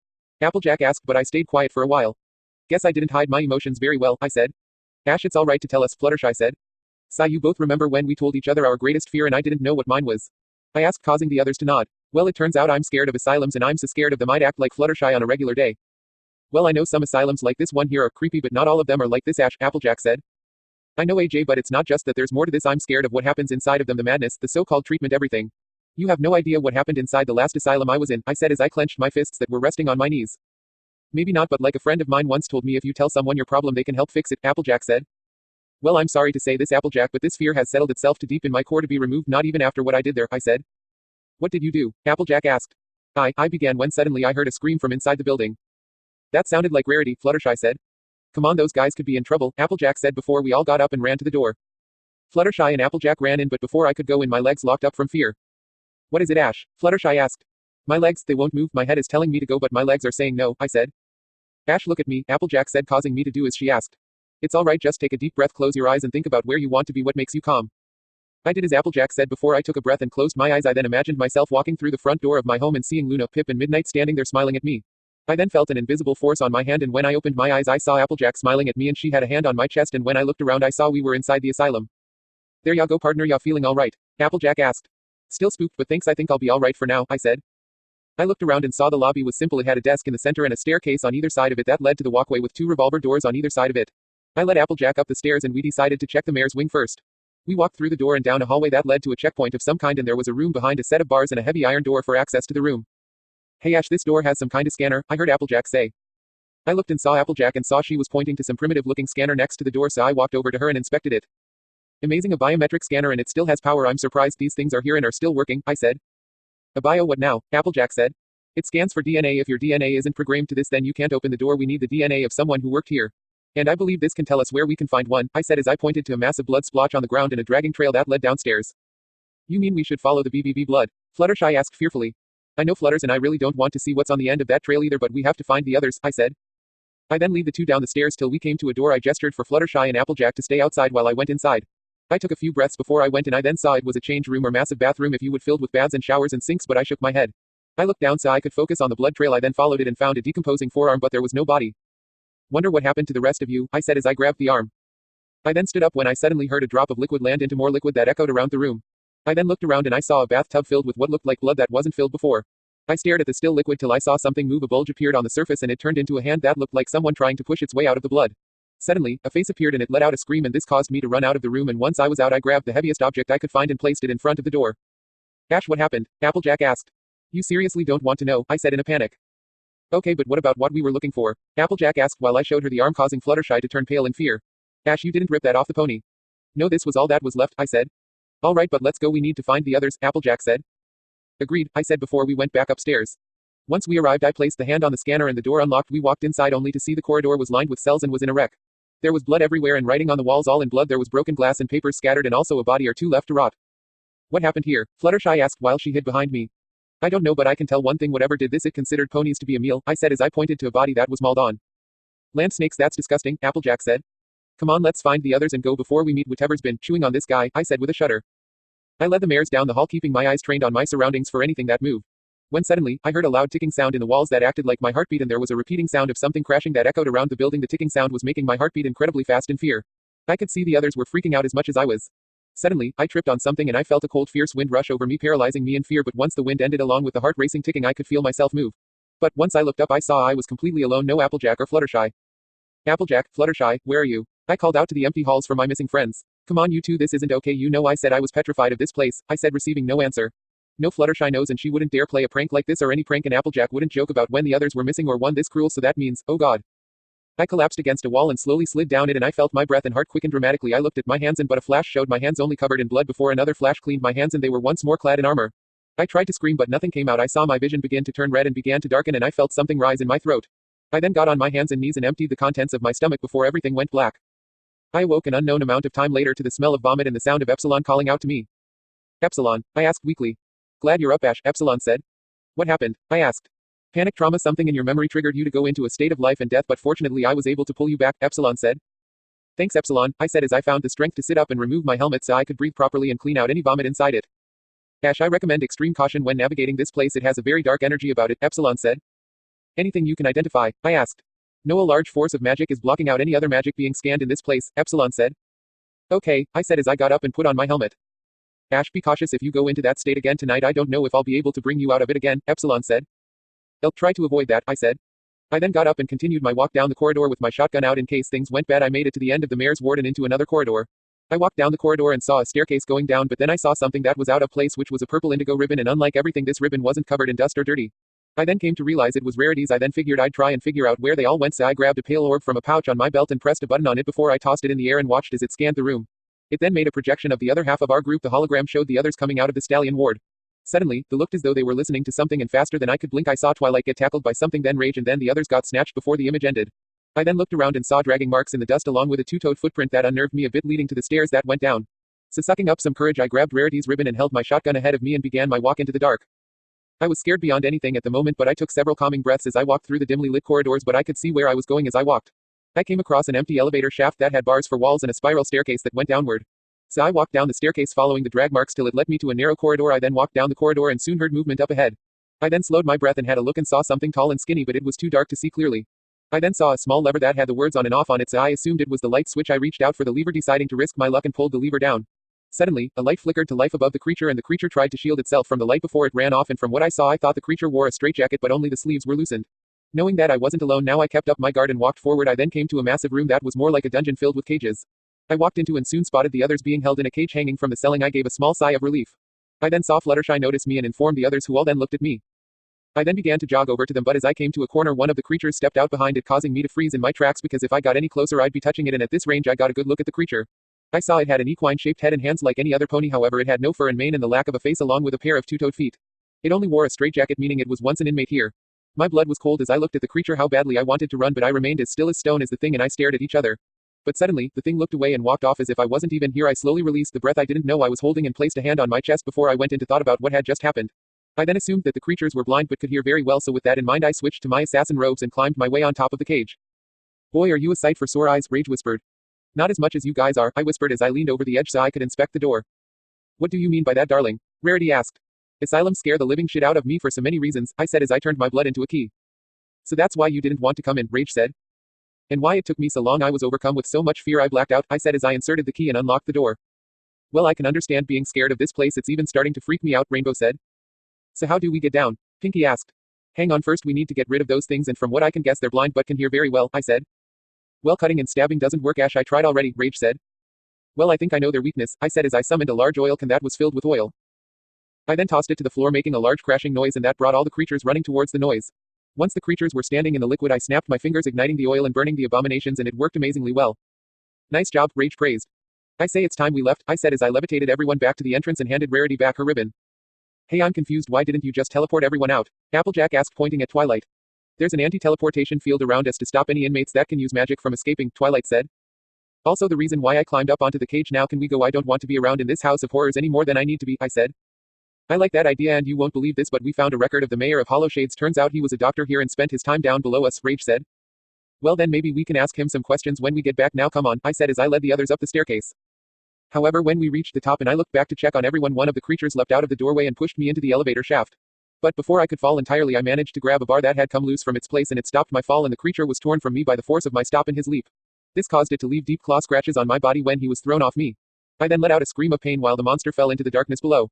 Applejack asked, but I stayed quiet for a while. Guess I didn't hide my emotions very well, I said. Ash, it's alright to tell us, Fluttershy said. Sigh, you both remember when we told each other our greatest fear and I didn't know what mine was? I asked, causing the others to nod. Well, it turns out I'm scared of asylums and I'm so scared of them I'd act like Fluttershy on a regular day. Well, I know some asylums like this one here are creepy, but not all of them are like this, Ash, Applejack said. I know, AJ, but it's not just that, there's more to this. I'm scared of what happens inside of them, the madness, the so-called treatment, everything. You have no idea what happened inside the last asylum I was in, I said as I clenched my fists that were resting on my knees. Maybe not, but like a friend of mine once told me, if you tell someone your problem they can help fix it, Applejack said. Well, I'm sorry to say this, Applejack, but this fear has settled itself too deep in my core to be removed, not even after what I did there, I said. What did you do? Applejack asked. I began when suddenly I heard a scream from inside the building. That sounded like Rarity, Fluttershy said. Come on, those guys could be in trouble, Applejack said before we all got up and ran to the door. Fluttershy and Applejack ran in, but before I could go in, my legs locked up from fear. What is it, Ash? Fluttershy asked. My legs, they won't move. My head is telling me to go, but my legs are saying no, I said. Ash, look at me, Applejack said, causing me to do as she asked. It's alright, just take a deep breath, close your eyes and think about where you want to be, what makes you calm. I did as Applejack said before I took a breath and closed my eyes. I then imagined myself walking through the front door of my home and seeing Luna, Pip and Midnight standing there smiling at me. I then felt an invisible force on my hand, and when I opened my eyes I saw Applejack smiling at me and she had a hand on my chest, and when I looked around I saw we were inside the asylum. There ya go, partner, ya feeling alright? Applejack asked. Still spooked, but thanks, I think I'll be alright for now, I said. I looked around and saw the lobby was simple. It had a desk in the center and a staircase on either side of it that led to the walkway with 2 revolver doors on either side of it. I led Applejack up the stairs and we decided to check the mayor's wing first. We walked through the door and down a hallway that led to a checkpoint of some kind, and there was a room behind a set of bars and a heavy iron door for access to the room. Hey Ash, this door has some kind of scanner, I heard Applejack say. I looked and saw Applejack and saw she was pointing to some primitive looking scanner next to the door, so I walked over to her and inspected it. Amazing, a biometric scanner, and it still has power. I'm surprised these things are here and are still working, I said. A bio what now? Applejack said. It scans for DNA. If your DNA isn't programmed to this, then you can't open the door. We need the DNA of someone who worked here. And I believe this can tell us where we can find one, I said as I pointed to a massive blood splotch on the ground and a dragging trail that led downstairs. You mean we should follow the BBB blood? Fluttershy asked fearfully. I know, Flutters, and I really don't want to see what's on the end of that trail either, but we have to find the others, I said. I then lead the 2 down the stairs till we came to a door. I gestured for Fluttershy and Applejack to stay outside while I went inside. I took a few breaths before I went in. I then saw it was a change room or massive bathroom, if you would, filled with baths and showers and sinks, but I shook my head. I looked down so I could focus on the blood trail. I then followed it and found a decomposing forearm, but there was no body. Wonder what happened to the rest of you, I said as I grabbed the arm. I then stood up when I suddenly heard a drop of liquid land into more liquid that echoed around the room. I then looked around and I saw a bathtub filled with what looked like blood that wasn't filled before. I stared at the still liquid till I saw something move. A bulge appeared on the surface and it turned into a hand that looked like someone trying to push its way out of the blood. Suddenly, a face appeared and it let out a scream, and this caused me to run out of the room, and once I was out I grabbed the heaviest object I could find and placed it in front of the door. Ash, what happened? Applejack asked. You seriously don't want to know, I said in a panic. Okay, but what about what we were looking for? Applejack asked while I showed her the arm, causing Fluttershy to turn pale in fear. Ash, you didn't rip that off the pony. No, this was all that was left, I said. Alright, but let's go, we need to find the others, Applejack said. Agreed, I said before we went back upstairs. Once we arrived I placed the hand on the scanner and the door unlocked. We walked inside only to see the corridor was lined with cells and was in a wreck. There was blood everywhere and writing on the walls, all in blood. There was broken glass and papers scattered and also a body or 2 left to rot. What happened here? Fluttershy asked while she hid behind me. I don't know, but I can tell one thing, whatever did this, it considered ponies to be a meal, I said as I pointed to a body that was mauled on. Land snakes, that's disgusting, Applejack said. Come on, let's find the others and go before we meet whatever's been chewing on this guy, I said with a shudder. I led the mares down the hall, keeping my eyes trained on my surroundings for anything that moved. When suddenly, I heard a loud ticking sound in the walls that acted like my heartbeat, and there was a repeating sound of something crashing that echoed around the building. The ticking sound was making my heartbeat incredibly fast in fear. I could see the others were freaking out as much as I was. Suddenly, I tripped on something and I felt a cold, fierce wind rush over me, paralyzing me in fear, but once the wind ended along with the heart racing ticking, I could feel myself move. But once I looked up I saw I was completely alone, no Applejack or Fluttershy. Applejack, Fluttershy, where are you? I called out to the empty halls for my missing friends. Come on you two, this isn't okay, you know I said I was petrified of this place, I said, receiving no answer. No, Fluttershy knows and she wouldn't dare play a prank like this or any prank, and Applejack wouldn't joke about when the others were missing or one this cruel, so that means, oh god. I collapsed against a wall and slowly slid down it, and I felt my breath and heart quicken dramatically. I looked at my hands, and but a flash showed my hands only covered in blood before another flash cleaned my hands and they were once more clad in armor. I tried to scream but nothing came out. I saw my vision begin to turn red and began to darken, and I felt something rise in my throat. I then got on my hands and knees and emptied the contents of my stomach before everything went black. I awoke an unknown amount of time later to the smell of vomit and the sound of Epsilon calling out to me. Epsilon, I asked weakly. Glad you're up, Ash, Epsilon said. What happened? I asked. Panic trauma. Something in your memory triggered you to go into a state of life and death, but fortunately I was able to pull you back, Epsilon said. Thanks, Epsilon, I said as I found the strength to sit up and remove my helmet so I could breathe properly and clean out any vomit inside it. Ash, I recommend extreme caution when navigating this place. It has a very dark energy about it, Epsilon said. Anything you can identify? I asked. No, a large force of magic is blocking out any other magic being scanned in this place, Epsilon said. Okay, I said as I got up and put on my helmet. Ash, be cautious if you go into that state again tonight. I don't know if I'll be able to bring you out of it again, Epsilon said. I'll try to avoid that, I said. I then got up and continued my walk down the corridor with my shotgun out in case things went bad. I made it to the end of the mayor's ward and into another corridor. I walked down the corridor and saw a staircase going down, but then I saw something that was out of place, which was a purple indigo ribbon, and unlike everything, this ribbon wasn't covered in dust or dirty. I then came to realize it was rarities. I then figured I'd try and figure out where they all went, so I grabbed a pale orb from a pouch on my belt and pressed a button on it before I tossed it in the air and watched as it scanned the room. It then made a projection of the other half of our group. The hologram showed the others coming out of the stallion ward. Suddenly, they looked as though they were listening to something, and faster than I could blink I saw Twilight get tackled by something, then Rage, and then the others got snatched before the image ended. I then looked around and saw dragging marks in the dust along with a two-toed footprint that unnerved me a bit, leading to the stairs that went down. So sucking up some courage, I grabbed Rarity's ribbon and held my shotgun ahead of me and began my walk into the dark. I was scared beyond anything at the moment, but I took several calming breaths as I walked through the dimly lit corridors, but I could see where I was going as I walked. I came across an empty elevator shaft that had bars for walls and a spiral staircase that went downward. So I walked down the staircase following the drag marks till it led me to a narrow corridor. I then walked down the corridor and soon heard movement up ahead. I then slowed my breath and had a look and saw something tall and skinny, but it was too dark to see clearly. I then saw a small lever that had the words on and off on it, so I assumed it was the light switch. I reached out for the lever, deciding to risk my luck, and pulled the lever down. Suddenly, a light flickered to life above the creature, and the creature tried to shield itself from the light before it ran off, and from what I saw I thought the creature wore a straitjacket, but only the sleeves were loosened. Knowing that I wasn't alone now, I kept up my guard and walked forward. I then came to a massive room that was more like a dungeon filled with cages. I walked into and soon spotted the others being held in a cage hanging from the ceiling. I gave a small sigh of relief. I then saw Fluttershy notice me and informed the others, who all then looked at me. I then began to jog over to them, but as I came to a corner, one of the creatures stepped out behind it, causing me to freeze in my tracks because if I got any closer I'd be touching it, and at this range I got a good look at the creature. I saw it had an equine-shaped head and hands like any other pony, however it had no fur and mane and the lack of a face along with a pair of two-toed feet. It only wore a straitjacket, meaning it was once an inmate here. My blood was cold as I looked at the creature. How badly I wanted to run, but I remained as still as stone as the thing and I stared at each other. But suddenly, the thing looked away and walked off as if I wasn't even here. I slowly released the breath I didn't know I was holding and placed a hand on my chest before I went into thought about what had just happened. I then assumed that the creatures were blind but could hear very well, so with that in mind I switched to my assassin robes and climbed my way on top of the cage. Boy, are you a sight for sore eyes, Rage whispered. Not as much as you guys are, I whispered as I leaned over the edge so I could inspect the door. What do you mean by that, darling? Rarity asked. Asylums scare the living shit out of me for so many reasons, I said as I turned my blood into a key. So that's why you didn't want to come in, Rage said. And why it took me so long? I was overcome with so much fear I blacked out, I said as I inserted the key and unlocked the door. Well, I can understand being scared of this place, it's even starting to freak me out, Rainbow said. So how do we get down? Pinky asked. Hang on, first we need to get rid of those things, and from what I can guess they're blind but can hear very well, I said. Well, cutting and stabbing doesn't work, Ash, I tried already, Rage said. Well, I think I know their weakness, I said as I summoned a large oil can that was filled with oil. I then tossed it to the floor, making a large crashing noise, and that brought all the creatures running towards the noise. Once the creatures were standing in the liquid, I snapped my fingers, igniting the oil and burning the abominations, and it worked amazingly well. Nice job, Rage praised. I say it's time we left, I said as I levitated everyone back to the entrance and handed Rarity back her ribbon. Hey, I'm confused, why didn't you just teleport everyone out? Applejack asked, pointing at Twilight. There's an anti-teleportation field around us to stop any inmates that can use magic from escaping, Twilight said. Also the reason why I climbed up onto the cage. Now can we go? I don't want to be around in this house of horrors any more than I need to be, I said. I like that idea, and you won't believe this, but we found a record of the mayor of Hollowshades. Turns out he was a doctor here and spent his time down below us, Rage said. Well then maybe we can ask him some questions when we get back. Now come on, I said as I led the others up the staircase. However, when we reached the top and I looked back to check on everyone, one of the creatures leapt out of the doorway and pushed me into the elevator shaft. But before I could fall entirely, I managed to grab a bar that had come loose from its place, and it stopped my fall, and the creature was torn from me by the force of my stop and his leap. This caused it to leave deep claw scratches on my body when he was thrown off me. I then let out a scream of pain while the monster fell into the darkness below.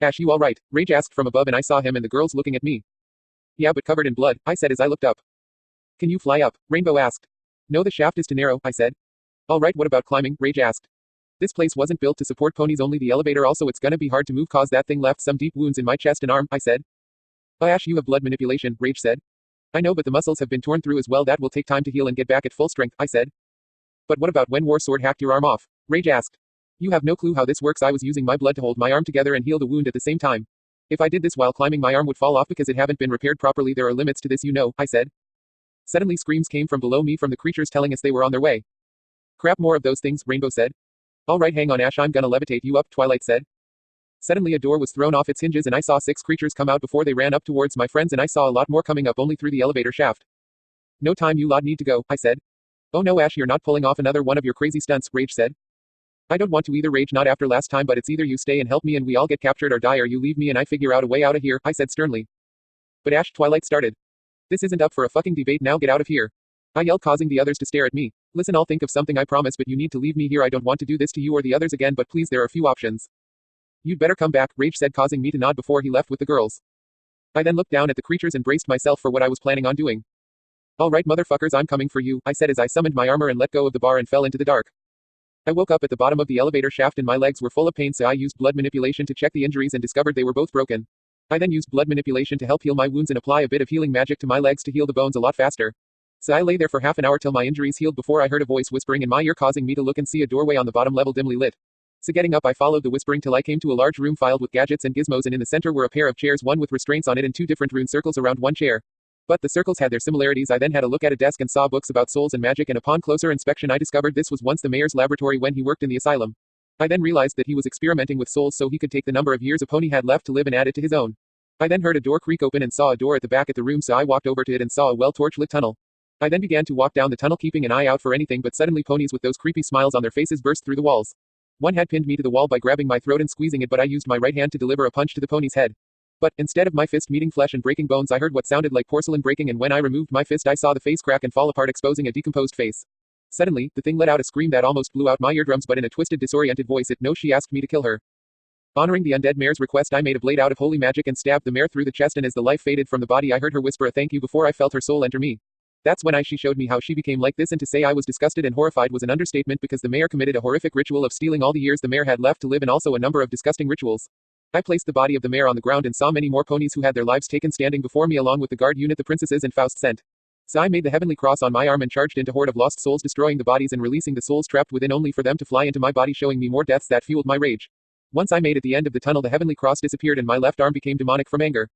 Ash, you alright? Rage asked from above, and I saw him and the girls looking at me. Yeah, but covered in blood, I said as I looked up. Can you fly up? Rainbow asked. No, the shaft is too narrow, I said. Alright, what about climbing? Rage asked. This place wasn't built to support ponies, only the elevator. Also it's gonna be hard to move cause that thing left some deep wounds in my chest and arm, I said. Oh, Ash, you have blood manipulation, Rage said. I know, but the muscles have been torn through as well. That will take time to heal and get back at full strength, I said. But what about when War Sword hacked your arm off? Rage asked. You have no clue how this works. I was using my blood to hold my arm together and heal the wound at the same time. If I did this while climbing, my arm would fall off because it haven't been repaired properly. There are limits to this, you know, I said. Suddenly screams came from below me from the creatures telling us they were on their way. Crap, more of those things, Rainbow said. Alright, hang on Ash, I'm gonna levitate you up, Twilight said. Suddenly a door was thrown off its hinges and I saw 6 creatures come out before they ran up towards my friends, and I saw a lot more coming up only through the elevator shaft. No time, you lot need to go, I said. Oh no Ash, you're not pulling off another one of your crazy stunts, Rage said. I don't want to either, Rage, not after last time, but it's either you stay and help me and we all get captured or die, or you leave me and I figure out a way out of here, I said sternly. But Ash, Twilight started. This isn't up for a fucking debate, now get out of here. I yelled, causing the others to stare at me. Listen, I'll think of something, I promise, but you need to leave me here. I don't want to do this to you or the others again, but please, there are few options. You'd better come back, Rage said, causing me to nod before he left with the girls. I then looked down at the creatures and braced myself for what I was planning on doing. Alright motherfuckers, I'm coming for you, I said as I summoned my armor and let go of the bar and fell into the dark. I woke up at the bottom of the elevator shaft and my legs were full of pain, so I used blood manipulation to check the injuries and discovered they were both broken. I then used blood manipulation to help heal my wounds and apply a bit of healing magic to my legs to heal the bones a lot faster. So I lay there for half an hour till my injuries healed before I heard a voice whispering in my ear, causing me to look and see a doorway on the bottom level dimly lit. So getting up, I followed the whispering till I came to a large room filled with gadgets and gizmos, and in the center were a pair of chairs, one with restraints on it and 2 different rune circles around one chair. But the circles had their similarities. I then had a look at a desk and saw books about souls and magic, and upon closer inspection I discovered this was once the mayor's laboratory when he worked in the asylum. I then realized that he was experimenting with souls so he could take the number of years a pony had left to live and add it to his own. I then heard a door creak open and saw a door at the back of the room, so I walked over to it and saw a well-torch lit tunnel. I then began to walk down the tunnel, keeping an eye out for anything, but suddenly ponies with those creepy smiles on their faces burst through the walls. One had pinned me to the wall by grabbing my throat and squeezing it, but I used my right hand to deliver a punch to the pony's head. But instead of my fist meeting flesh and breaking bones, I heard what sounded like porcelain breaking, and when I removed my fist I saw the face crack and fall apart, exposing a decomposed face. Suddenly, the thing let out a scream that almost blew out my eardrums, but in a twisted, disoriented voice it no, she asked me to kill her. Honoring the undead mare's request, I made a blade out of holy magic and stabbed the mare through the chest, and as the life faded from the body I heard her whisper a thank you before I felt her soul enter me. That's when she showed me how she became like this, and to say I was disgusted and horrified was an understatement, because the mayor committed a horrific ritual of stealing all the years the mayor had left to live, and also a number of disgusting rituals. I placed the body of the mayor on the ground and saw many more ponies who had their lives taken standing before me, along with the guard unit the princesses and Faust sent. So I made the heavenly cross on my arm and charged into horde of lost souls, destroying the bodies and releasing the souls trapped within, only for them to fly into my body, showing me more deaths that fueled my rage. Once I made it the end of the tunnel, the heavenly cross disappeared and my left arm became demonic from anger.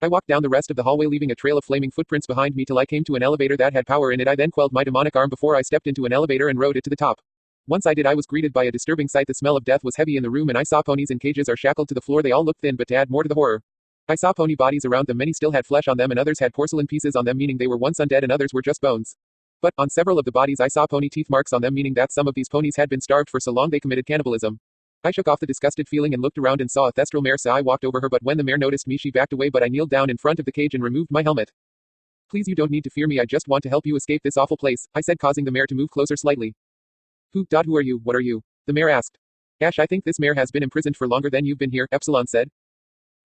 I walked down the rest of the hallway, leaving a trail of flaming footprints behind me till I came to an elevator that had power in it. I then quelled my demonic arm before I stepped into an elevator and rode it to the top. Once I did, I was greeted by a disturbing sight. The smell of death was heavy in the room, and I saw ponies in cages or shackled to the floor. They all looked thin, but to add more to the horror, I saw pony bodies around them. Many still had flesh on them and others had porcelain pieces on them, meaning they were once undead, and others were just bones. But on several of the bodies I saw pony teeth marks on them, meaning that some of these ponies had been starved for so long they committed cannibalism. I shook off the disgusted feeling and looked around and saw a thestral mare, so I walked over her, but when the mare noticed me she backed away, but I kneeled down in front of the cage and removed my helmet. Please, you don't need to fear me, I just want to help you escape this awful place, I said, causing the mare to move closer slightly. Who are you? What are you? The mare asked. Ash, I think this mare has been imprisoned for longer than you've been here, Epsilon said.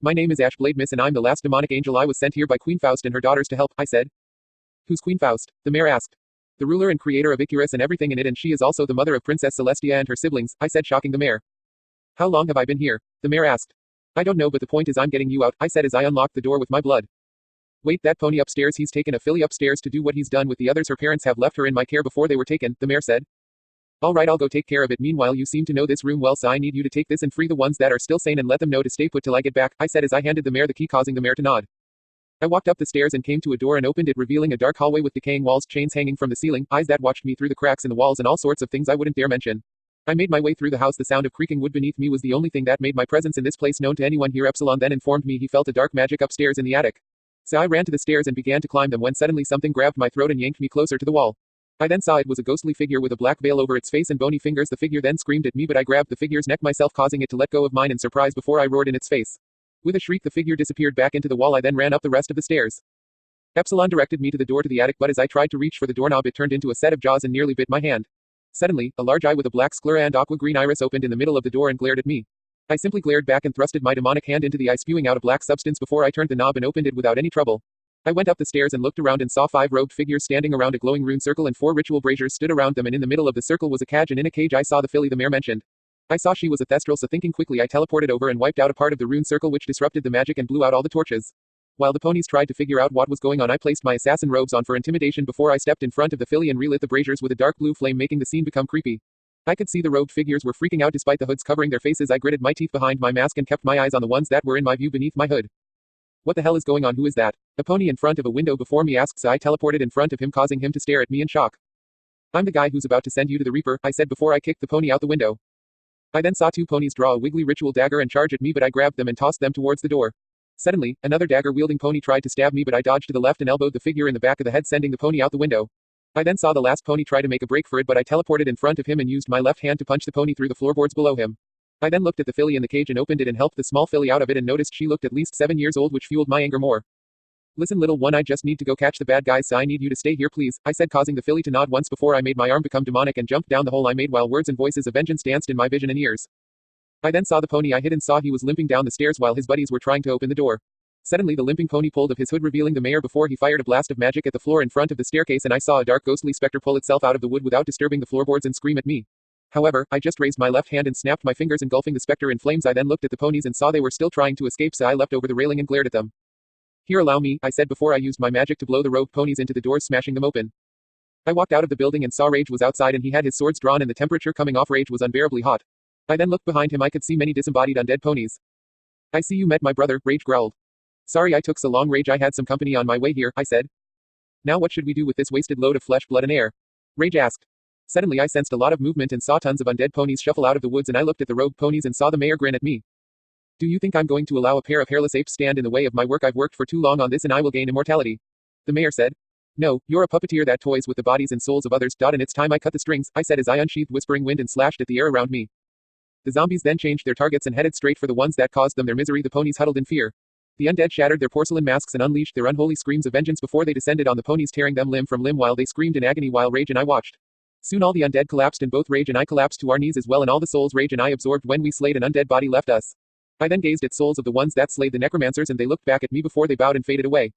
My name is Ash Blade, miss, and I'm the last demonic angel. I was sent here by Queen Faust and her daughters to help, I said. Who's Queen Faust? The mare asked. The ruler and creator of Icarus and everything in it, and she is also the mother of Princess Celestia and her siblings, I said, shocking the mare. How long have I been here? The mare asked. I don't know, but the point is I'm getting you out, I said as I unlocked the door with my blood. Wait, that pony upstairs, he's taken a filly upstairs to do what he's done with the others. Her parents have left her in my care before they were taken, the mare said. Alright, I'll go take care of it. Meanwhile, you seem to know this room well, so I need you to take this and free the ones that are still sane and let them know to stay put till I get back, I said as I handed the mare the key, causing the mare to nod. I walked up the stairs and came to a door and opened it, revealing a dark hallway with decaying walls, chains hanging from the ceiling, eyes that watched me through the cracks in the walls, and all sorts of things I wouldn't dare mention. I made my way through the house. The sound of creaking wood beneath me was the only thing that made my presence in this place known to anyone here. Epsilon then informed me he felt a dark magic upstairs in the attic. So I ran to the stairs and began to climb them when suddenly something grabbed my throat and yanked me closer to the wall. I then saw it was a ghostly figure with a black veil over its face and bony fingers. The figure then screamed at me, but I grabbed the figure's neck myself, causing it to let go of mine in surprise before I roared in its face. With a shriek, the figure disappeared back into the wall. I then ran up the rest of the stairs. Epsilon directed me to the door to the attic, but as I tried to reach for the doorknob, it turned into a set of jaws and nearly bit my hand. Suddenly, a large eye with a black sclera and aqua green iris opened in the middle of the door and glared at me. I simply glared back and thrusted my demonic hand into the eye, spewing out a black substance before I turned the knob and opened it without any trouble. I went up the stairs and looked around and saw 5 robed figures standing around a glowing rune circle, and 4 ritual braziers stood around them, and in the middle of the circle was a cage, and in a cage I saw the filly the mare mentioned. I saw she was a thestral, so thinking quickly I teleported over and wiped out a part of the rune circle, which disrupted the magic and blew out all the torches. While the ponies tried to figure out what was going on, I placed my assassin robes on for intimidation before I stepped in front of the filly and relit the braziers with a dark blue flame, making the scene become creepy. I could see the robed figures were freaking out despite the hoods covering their faces. I gritted my teeth behind my mask and kept my eyes on the ones that were in my view beneath my hood. What the hell is going on? Who is that? A pony in front of a window before me asked. I teleported in front of him, causing him to stare at me in shock. I'm the guy who's about to send you to the Reaper, I said before I kicked the pony out the window. I then saw two ponies draw a wiggly ritual dagger and charge at me, but I grabbed them and tossed them towards the door. Suddenly, another dagger-wielding pony tried to stab me, but I dodged to the left and elbowed the figure in the back of the head, sending the pony out the window. I then saw the last pony try to make a break for it, but I teleported in front of him and used my left hand to punch the pony through the floorboards below him. I then looked at the filly in the cage and opened it and helped the small filly out of it, and noticed she looked at least 7 years old, which fueled my anger more. Listen, little one, I just need to go catch the bad guys, so I need you to stay here, please, I said, causing the filly to nod once before I made my arm become demonic and jumped down the hole I made while words and voices of vengeance danced in my vision and ears. I then saw the pony I hid and saw he was limping down the stairs while his buddies were trying to open the door. Suddenly the limping pony pulled of his hood, revealing the mayor before he fired a blast of magic at the floor in front of the staircase, and I saw a dark ghostly specter pull itself out of the wood without disturbing the floorboards and scream at me. However, I just raised my left hand and snapped my fingers, engulfing the specter in flames. I then looked at the ponies and saw they were still trying to escape, so I leapt over the railing and glared at them. Here, allow me, I said before I used my magic to blow the robed ponies into the doors, smashing them open. I walked out of the building and saw Rage was outside and he had his swords drawn, and the temperature coming off Rage was unbearably hot. I then looked behind him. I could see many disembodied undead ponies. I see you met my brother, Rage growled. Sorry I took so long, Rage, I had some company on my way here, I said. Now what should we do with this wasted load of flesh, blood and air? Rage asked. Suddenly I sensed a lot of movement and saw tons of undead ponies shuffle out of the woods, and I looked at the rogue ponies and saw the mayor grin at me. Do you think I'm going to allow a pair of hairless apes stand in the way of my work? I've worked for too long on this and I will gain immortality. The mayor said. No, you're a puppeteer that toys with the bodies and souls of others. And it's time I cut the strings, I said as I unsheathed Whispering Wind and slashed at the air around me. The zombies then changed their targets and headed straight for the ones that caused them their misery. The ponies huddled in fear. The undead shattered their porcelain masks and unleashed their unholy screams of vengeance before they descended on the ponies, tearing them limb from limb while they screamed in agony while Rage and I watched. Soon all the undead collapsed and both Rage and I collapsed to our knees as well, and all the souls Rage and I absorbed when we slayed an undead body left us. I then gazed at souls of the ones that slayed the necromancers, and they looked back at me before they bowed and faded away.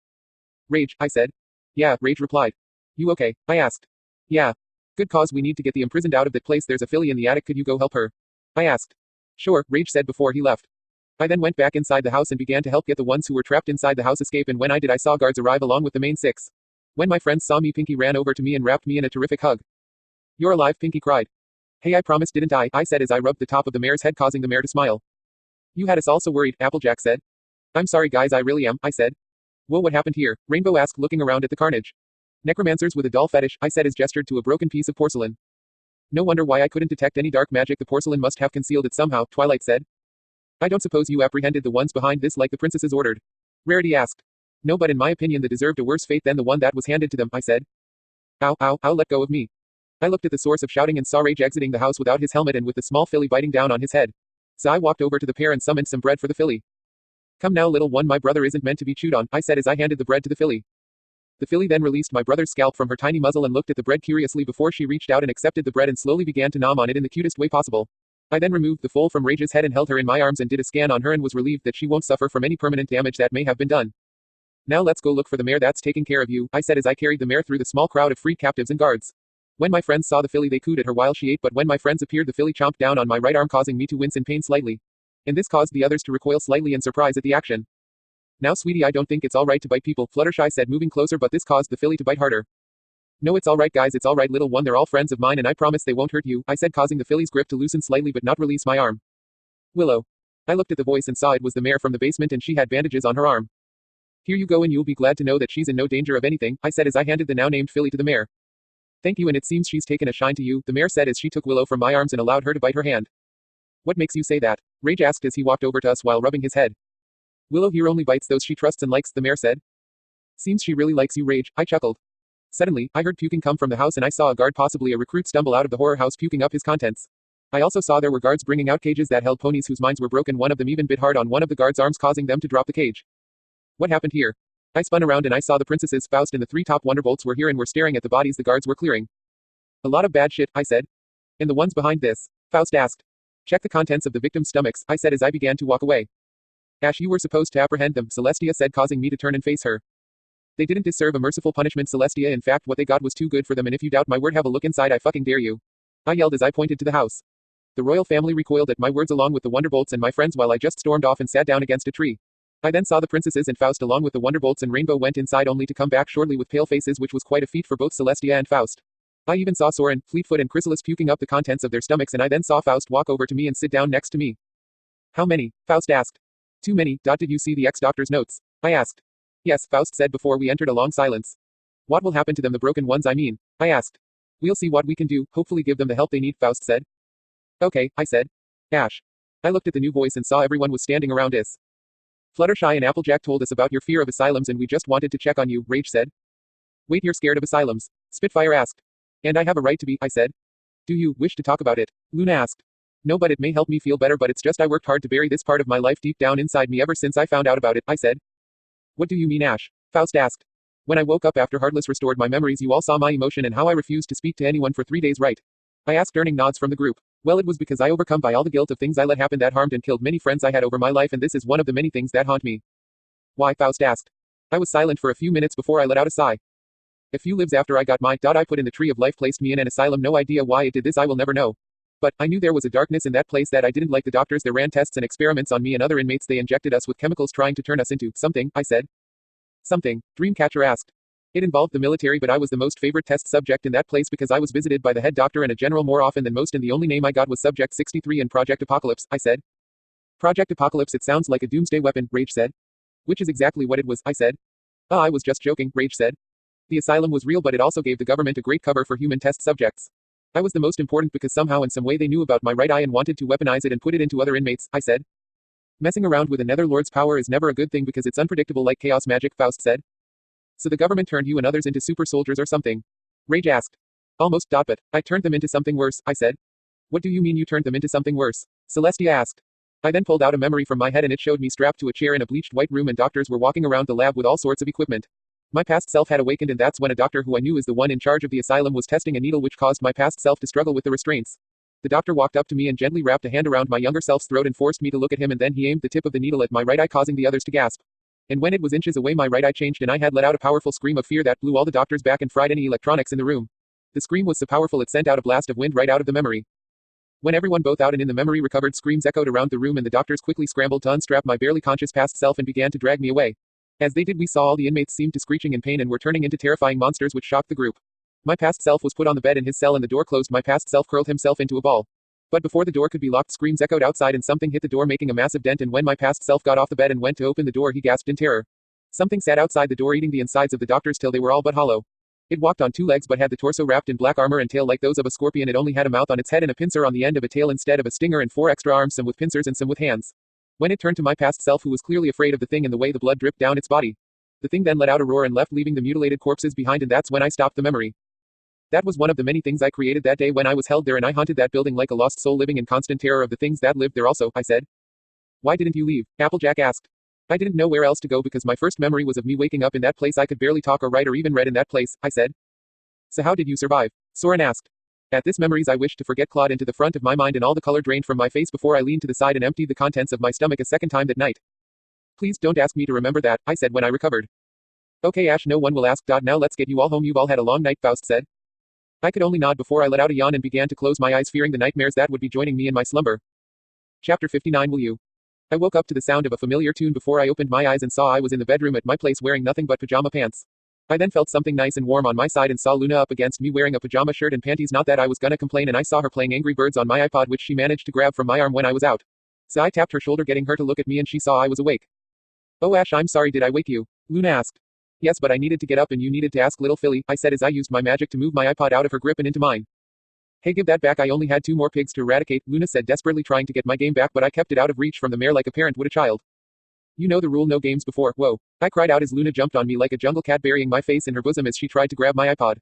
Rage, I said. Yeah, Rage replied. You okay? I asked. Yeah. Good, cause we need to get the imprisoned out of that place. There's a filly in the attic, could you go help her? I asked. Sure, Rage said before he left. I then went back inside the house and began to help get the ones who were trapped inside the house escape, and when I did I saw guards arrive along with the main six. When my friends saw me, Pinky ran over to me and wrapped me in a terrific hug. You're alive, Pinky cried. Hey, I promised, didn't I said as I rubbed the top of the mayor's head, causing the mayor to smile. You had us all so worried, Applejack said. I'm sorry guys, I really am, I said. Whoa, what happened here? Rainbow asked, looking around at the carnage. Necromancers with a doll fetish, I said as gestured to a broken piece of porcelain. No wonder why I couldn't detect any dark magic, the porcelain must have concealed it somehow, Twilight said. I don't suppose you apprehended the ones behind this like the princesses ordered? Rarity asked. No, but in my opinion they deserved a worse fate than the one that was handed to them, I said. Ow, let go of me. I looked at the source of shouting and saw Rage exiting the house without his helmet and with the small filly biting down on his head. So I walked over to the pair and summoned some bread for the filly. Come now, little one, my brother isn't meant to be chewed on, I said as I handed the bread to the filly. The filly then released my brother's scalp from her tiny muzzle and looked at the bread curiously before she reached out and accepted the bread and slowly began to nom on it in the cutest way possible. I then removed the foal from Rage's head and held her in my arms and did a scan on her and was relieved that she won't suffer from any permanent damage that may have been done. Now let's go look for the mare that's taking care of you, I said as I carried the mare through the small crowd of freed captives and guards. When my friends saw the filly they cooed at her while she ate, but when my friends appeared the filly chomped down on my right arm, causing me to wince in pain slightly. And this caused the others to recoil slightly in surprise at the action. Now sweetie, I don't think it's alright to bite people, Fluttershy said, moving closer, but this caused the filly to bite harder. No, it's alright guys, it's alright little one, they're all friends of mine and I promise they won't hurt you, I said, causing the filly's grip to loosen slightly but not release my arm. Willow. I looked at the voice and saw it was the mare from the basement and she had bandages on her arm. Here you go and you'll be glad to know that she's in no danger of anything, I said as I handed the now named filly to the mare. Thank you, and it seems she's taken a shine to you, the mare said as she took Willow from my arms and allowed her to bite her hand. What makes you say that? Rage asked as he walked over to us while rubbing his head. Willow here only bites those she trusts and likes, the mare said. Seems she really likes you, Rage, I chuckled. Suddenly, I heard puking come from the house and I saw a guard, possibly a recruit, stumble out of the horror house puking up his contents. I also saw there were guards bringing out cages that held ponies whose minds were broken. One of them even bit hard on one of the guards' arms, causing them to drop the cage. What happened here? I spun around and I saw the princesses, Faust and the three top wonderbolts were here and were staring at the bodies the guards were clearing. A lot of bad shit, I said. And the ones behind this? Faust asked. Check the contents of the victims' stomachs, I said as I began to walk away. Ash, you were supposed to apprehend them, Celestia said, causing me to turn and face her. They didn't deserve a merciful punishment, Celestia. In fact, what they got was too good for them, and if you doubt my word, have a look inside, I fucking dare you. I yelled as I pointed to the house. The royal family recoiled at my words along with the wonderbolts and my friends while I just stormed off and sat down against a tree. I then saw the princesses and Faust along with the Wonderbolts and Rainbow went inside only to come back shortly with pale faces, which was quite a feat for both Celestia and Faust. I even saw Soren, Fleetfoot and Chrysalis puking up the contents of their stomachs, and I then saw Faust walk over to me and sit down next to me. How many? Faust asked. Too many. Did you see the ex-doctor's notes? I asked. Yes, Faust said before we entered a long silence. What will happen to them, the broken ones I mean? I asked. We'll see what we can do, hopefully give them the help they need, Faust said. Okay, I said. Ash. I looked at the new voice and saw everyone was standing around us. Fluttershy and Applejack told us about your fear of asylums and we just wanted to check on you, Rage said. Wait, you're scared of asylums? Spitfire asked. And I have a right to be, I said. Do you wish to talk about it? Luna asked. No, but it may help me feel better, but it's just I worked hard to bury this part of my life deep down inside me ever since I found out about it, I said. What do you mean, Ash? Faust asked. When I woke up after Heartless restored my memories, you all saw my emotion and how I refused to speak to anyone for 3 days, right? I asked, earning nods from the group. Well, it was because I overcome by all the guilt of things I let happen that harmed and killed many friends I had over my life, and this is one of the many things that haunt me. Why? Faust asked. I was silent for a few minutes before I let out a sigh. A few lives after I got my I put in the tree of life placed me in an asylum. No idea why it did this, I will never know. But I knew there was a darkness in that place that I didn't like. The doctors there ran tests and experiments on me and other inmates. They injected us with chemicals trying to turn us into something, I said. Something? Dreamcatcher asked. It involved the military, but I was the most favorite test subject in that place because I was visited by the head doctor and a general more often than most, and the only name I got was Subject 63 in Project Apocalypse, I said. Project Apocalypse, it sounds like a doomsday weapon, Rage said. Which is exactly what it was, I said. I was just joking, Rage said. The asylum was real, but it also gave the government a great cover for human test subjects. I was the most important because somehow in some way they knew about my right eye and wanted to weaponize it and put it into other inmates, I said. Messing around with a Netherlord's power is never a good thing because it's unpredictable like chaos magic, Faust said. So the government turned you and others into super soldiers or something? Rage asked. Almost, but I turned them into something worse, I said. What do you mean you turned them into something worse? Celestia asked. I then pulled out a memory from my head and it showed me strapped to a chair in a bleached white room and doctors were walking around the lab with all sorts of equipment. My past self had awakened, and that's when a doctor who I knew is the one in charge of the asylum was testing a needle which caused my past self to struggle with the restraints. The doctor walked up to me and gently wrapped a hand around my younger self's throat and forced me to look at him, and then he aimed the tip of the needle at my right eye, causing the others to gasp. And when it was inches away, my right eye changed and I had let out a powerful scream of fear that blew all the doctors back and fried any electronics in the room. The scream was so powerful it sent out a blast of wind right out of the memory. When everyone both out and in the memory recovered, screams echoed around the room and the doctors quickly scrambled to unstrap my barely conscious past self and began to drag me away. As they did, we saw all the inmates seemed to screeching in pain and were turning into terrifying monsters which shocked the group. My past self was put on the bed in his cell and the door closed. My past self curled himself into a ball. But before the door could be locked, screams echoed outside and something hit the door making a massive dent, and when my past self got off the bed and went to open the door, he gasped in terror. Something sat outside the door eating the insides of the doctors till they were all but hollow. It walked on 2 legs but had the torso wrapped in black armor and tail like those of a scorpion. It only had a mouth on its head and a pincer on the end of a tail instead of a stinger, and 4 extra arms, some with pincers and some with hands. When it turned to my past self, who was clearly afraid of the thing and the way the blood dripped down its body, the thing then let out a roar and left, leaving the mutilated corpses behind, and that's when I stopped the memory. That was one of the many things I created that day when I was held there, and I haunted that building like a lost soul, living in constant terror of the things that lived there also, I said. Why didn't you leave? Applejack asked. I didn't know where else to go because my first memory was of me waking up in that place. I could barely talk or write or even read in that place, I said. So how did you survive? Soren asked. At this memories I wished to forget clawed into the front of my mind and all the color drained from my face before I leaned to the side and emptied the contents of my stomach a second time that night. Please don't ask me to remember that, I said when I recovered. Okay Ash, no one will ask. Now let's get you all home. You've all had a long night, Faust said. I could only nod before I let out a yawn and began to close my eyes, fearing the nightmares that would be joining me in my slumber. Chapter 59. Will you? I woke up to the sound of a familiar tune before I opened my eyes and saw I was in the bedroom at my place wearing nothing but pajama pants. I then felt something nice and warm on my side and saw Luna up against me wearing a pajama shirt and panties. Not that I was gonna complain, and I saw her playing Angry Birds on my iPod, which she managed to grab from my arm when I was out. So I tapped her shoulder, getting her to look at me, and she saw I was awake. Oh Ash, I'm sorry, did I wake you? Luna asked. Yes, but I needed to get up and you needed to ask little Philly, I said as I used my magic to move my iPod out of her grip and into mine. Hey, give that back, I only had 2 more pigs to eradicate, Luna said, desperately trying to get my game back, but I kept it out of reach from the mare like a parent would a child. You know the rule, no games before. Whoa. I cried out as Luna jumped on me like a jungle cat, burying my face in her bosom as she tried to grab my iPod.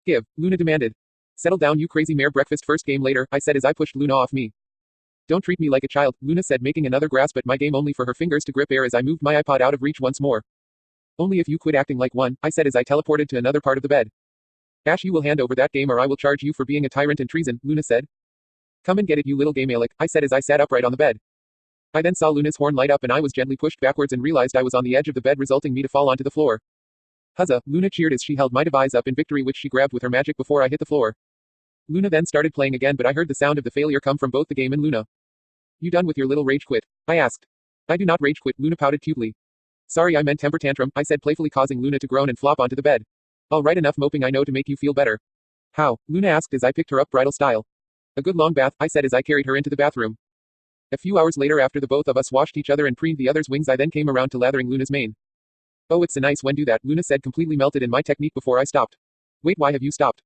Give, Luna demanded. Settle down, you crazy mare, breakfast first, game later, I said as I pushed Luna off me. Don't treat me like a child, Luna said, making another grasp at my game only for her fingers to grip air as I moved my iPod out of reach once more. Only if you quit acting like one, I said as I teleported to another part of the bed. Ash, you will hand over that game or I will charge you for being a tyrant and treason, Luna said. Come and get it, you little game-alik, I said as I sat upright on the bed. I then saw Luna's horn light up and I was gently pushed backwards and realized I was on the edge of the bed, resulting me to fall onto the floor. Huzzah, Luna cheered as she held my device up in victory, which she grabbed with her magic before I hit the floor. Luna then started playing again, but I heard the sound of the failure come from both the game and Luna. You done with your little rage quit? I asked. I do not rage quit, Luna pouted cutely. Sorry, I meant temper tantrum, I said, playfully, causing Luna to groan and flop onto the bed. All right, enough moping, I know, to make you feel better. How? Luna asked as I picked her up bridal style. A good long bath, I said as I carried her into the bathroom. A few hours later, after the both of us washed each other and preened the other's wings, I then came around to lathering Luna's mane. Oh, it's a nice when do that, Luna said, completely melted in my technique before I stopped. Wait, why have you stopped?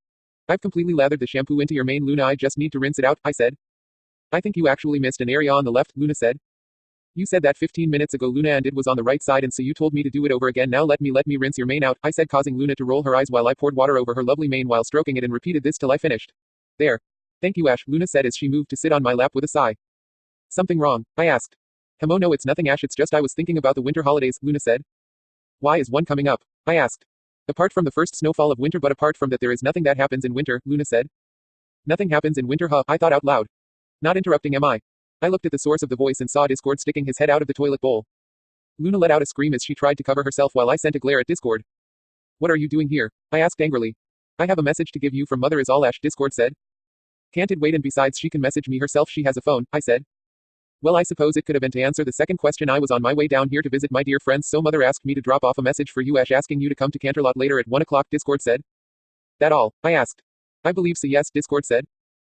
I've completely lathered the shampoo into your mane, Luna, I just need to rinse it out, I said. I think you actually missed an area on the left, Luna said. You said that 15 minutes ago, Luna, and it was on the right side, and so you told me to do it over again. Now let me rinse your mane out, I said, causing Luna to roll her eyes while I poured water over her lovely mane while stroking it, and repeated this till I finished. There. Thank you, Ash, Luna said as she moved to sit on my lap with a sigh. Something wrong? I asked. Oh no, it's nothing, Ash, it's just I was thinking about the winter holidays, Luna said. Why is one coming up? I asked. Apart from the first snowfall of winter, but apart from that there is nothing that happens in winter, Luna said. Nothing happens in winter, huh? I thought out loud. Not interrupting, am I? I looked at the source of the voice and saw Discord sticking his head out of the toilet bowl. Luna let out a scream as she tried to cover herself while I sent a glare at Discord. What are you doing here? I asked angrily. I have a message to give you from Mother is all, Ash, Discord said. Can't it wait, and besides she can message me herself, she has a phone, I said. Well, I suppose it could have been to answer the second question. I was on my way down here to visit my dear friends, so Mother asked me to drop off a message for you, Ash, asking you to come to Canterlot later at 1 o'clock, Discord said. That all? I asked. I believe so, yes, Discord said.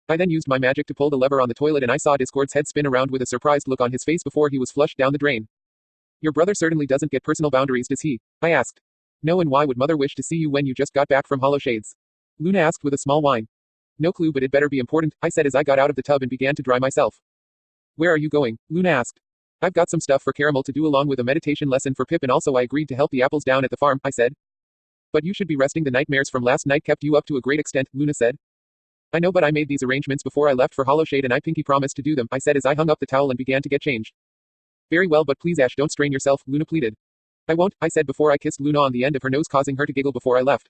I then used my magic to pull the lever on the toilet and I saw Discord's head spin around with a surprised look on his face before he was flushed down the drain. Your brother certainly doesn't get personal boundaries, does he? I asked. No, and why would Mother wish to see you when you just got back from Hollow Shades? Luna asked with a small whine. No clue, but it better be important, I said as I got out of the tub and began to dry myself. Where are you going? Luna asked. I've got some stuff for Caramel to do along with a meditation lesson for Pip, and also I agreed to help the apples down at the farm, I said. But you should be resting, the nightmares from last night kept you up to a great extent, Luna said. I know, but I made these arrangements before I left for Hollow Shade and I pinky promised to do them, I said as I hung up the towel and began to get changed. Very well, but please, Ash, don't strain yourself, Luna pleaded. I won't, I said before I kissed Luna on the end of her nose, causing her to giggle before I left.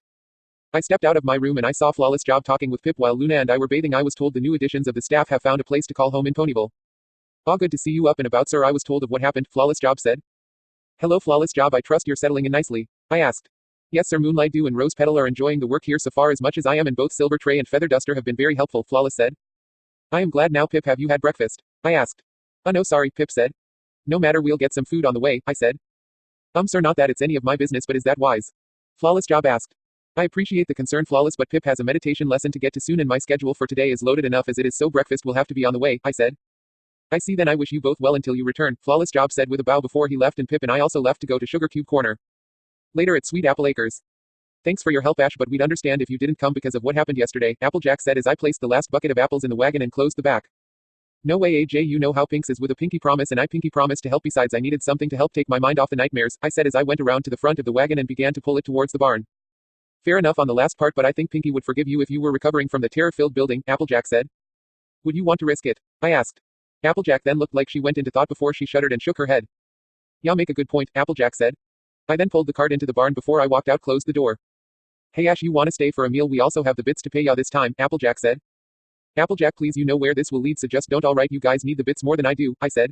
I stepped out of my room and I saw Flawless Job talking with Pip while Luna and I were bathing. I was told the new additions of the staff have found a place to call home in Ponyville. Ah, good to see you up and about, sir. I was told of what happened, Flawless Job said. Hello, Flawless Job, I trust you're settling in nicely, I asked. Yes, sir. Moonlight Dew and Rose Petal are enjoying the work here so far as much as I am, and both Silver Tray and Feather Duster have been very helpful, Flawless said. I am glad now, Pip. Have you had breakfast? I asked. Oh no, sorry, Pip said. No matter, we'll get some food on the way, I said. Sir, not that it's any of my business, but is that wise? Flawless Job asked. I appreciate the concern, Flawless, but Pip has a meditation lesson to get to soon and my schedule for today is loaded enough as it is, so breakfast will have to be on the way, I said. I see, then I wish you both well until you return, Flawless Job said with a bow before he left, and Pip and I also left to go to Sugar Cube Corner. Later at Sweet Apple Acres. Thanks for your help, Ash, but we'd understand if you didn't come because of what happened yesterday, Applejack said as I placed the last bucket of apples in the wagon and closed the back. No way, AJ, you know how Pinks is with a pinky promise, and I pinky promised to help. Besides, I needed something to help take my mind off the nightmares, I said as I went around to the front of the wagon and began to pull it towards the barn. Fair enough on the last part, but I think Pinky would forgive you if you were recovering from the terror-filled building, Applejack said. Would you want to risk it? I asked. Applejack then looked like she went into thought before she shuddered and shook her head. Yeah, make a good point, Applejack said. I then pulled the cart into the barn before I walked out, closed the door. Hey Ash, you wanna stay for a meal? We also have the bits to pay ya this time, Applejack said. Applejack, please, you know where this will lead, so just don't. Alright, you guys need the bits more than I do, I said.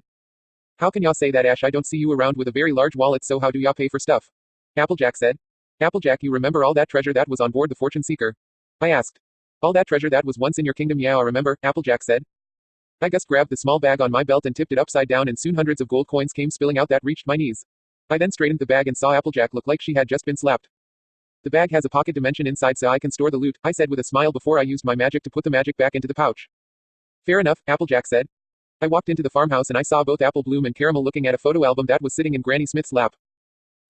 How can ya say that, Ash? I don't see you around with a very large wallet, so how do ya pay for stuff? Applejack said. Applejack, you remember all that treasure that was on board the Fortune Seeker? I asked. All that treasure that was once in your kingdom? Yeah, I remember, Applejack said. I just grabbed the small bag on my belt and tipped it upside down, and soon hundreds of gold coins came spilling out that reached my knees. I then straightened the bag and saw Applejack look like she had just been slapped. The bag has a pocket dimension inside so I can store the loot, I said with a smile before I used my magic to put the magic back into the pouch. Fair enough, Applejack said. I walked into the farmhouse and I saw both Apple Bloom and Caramel looking at a photo album that was sitting in Granny Smith's lap.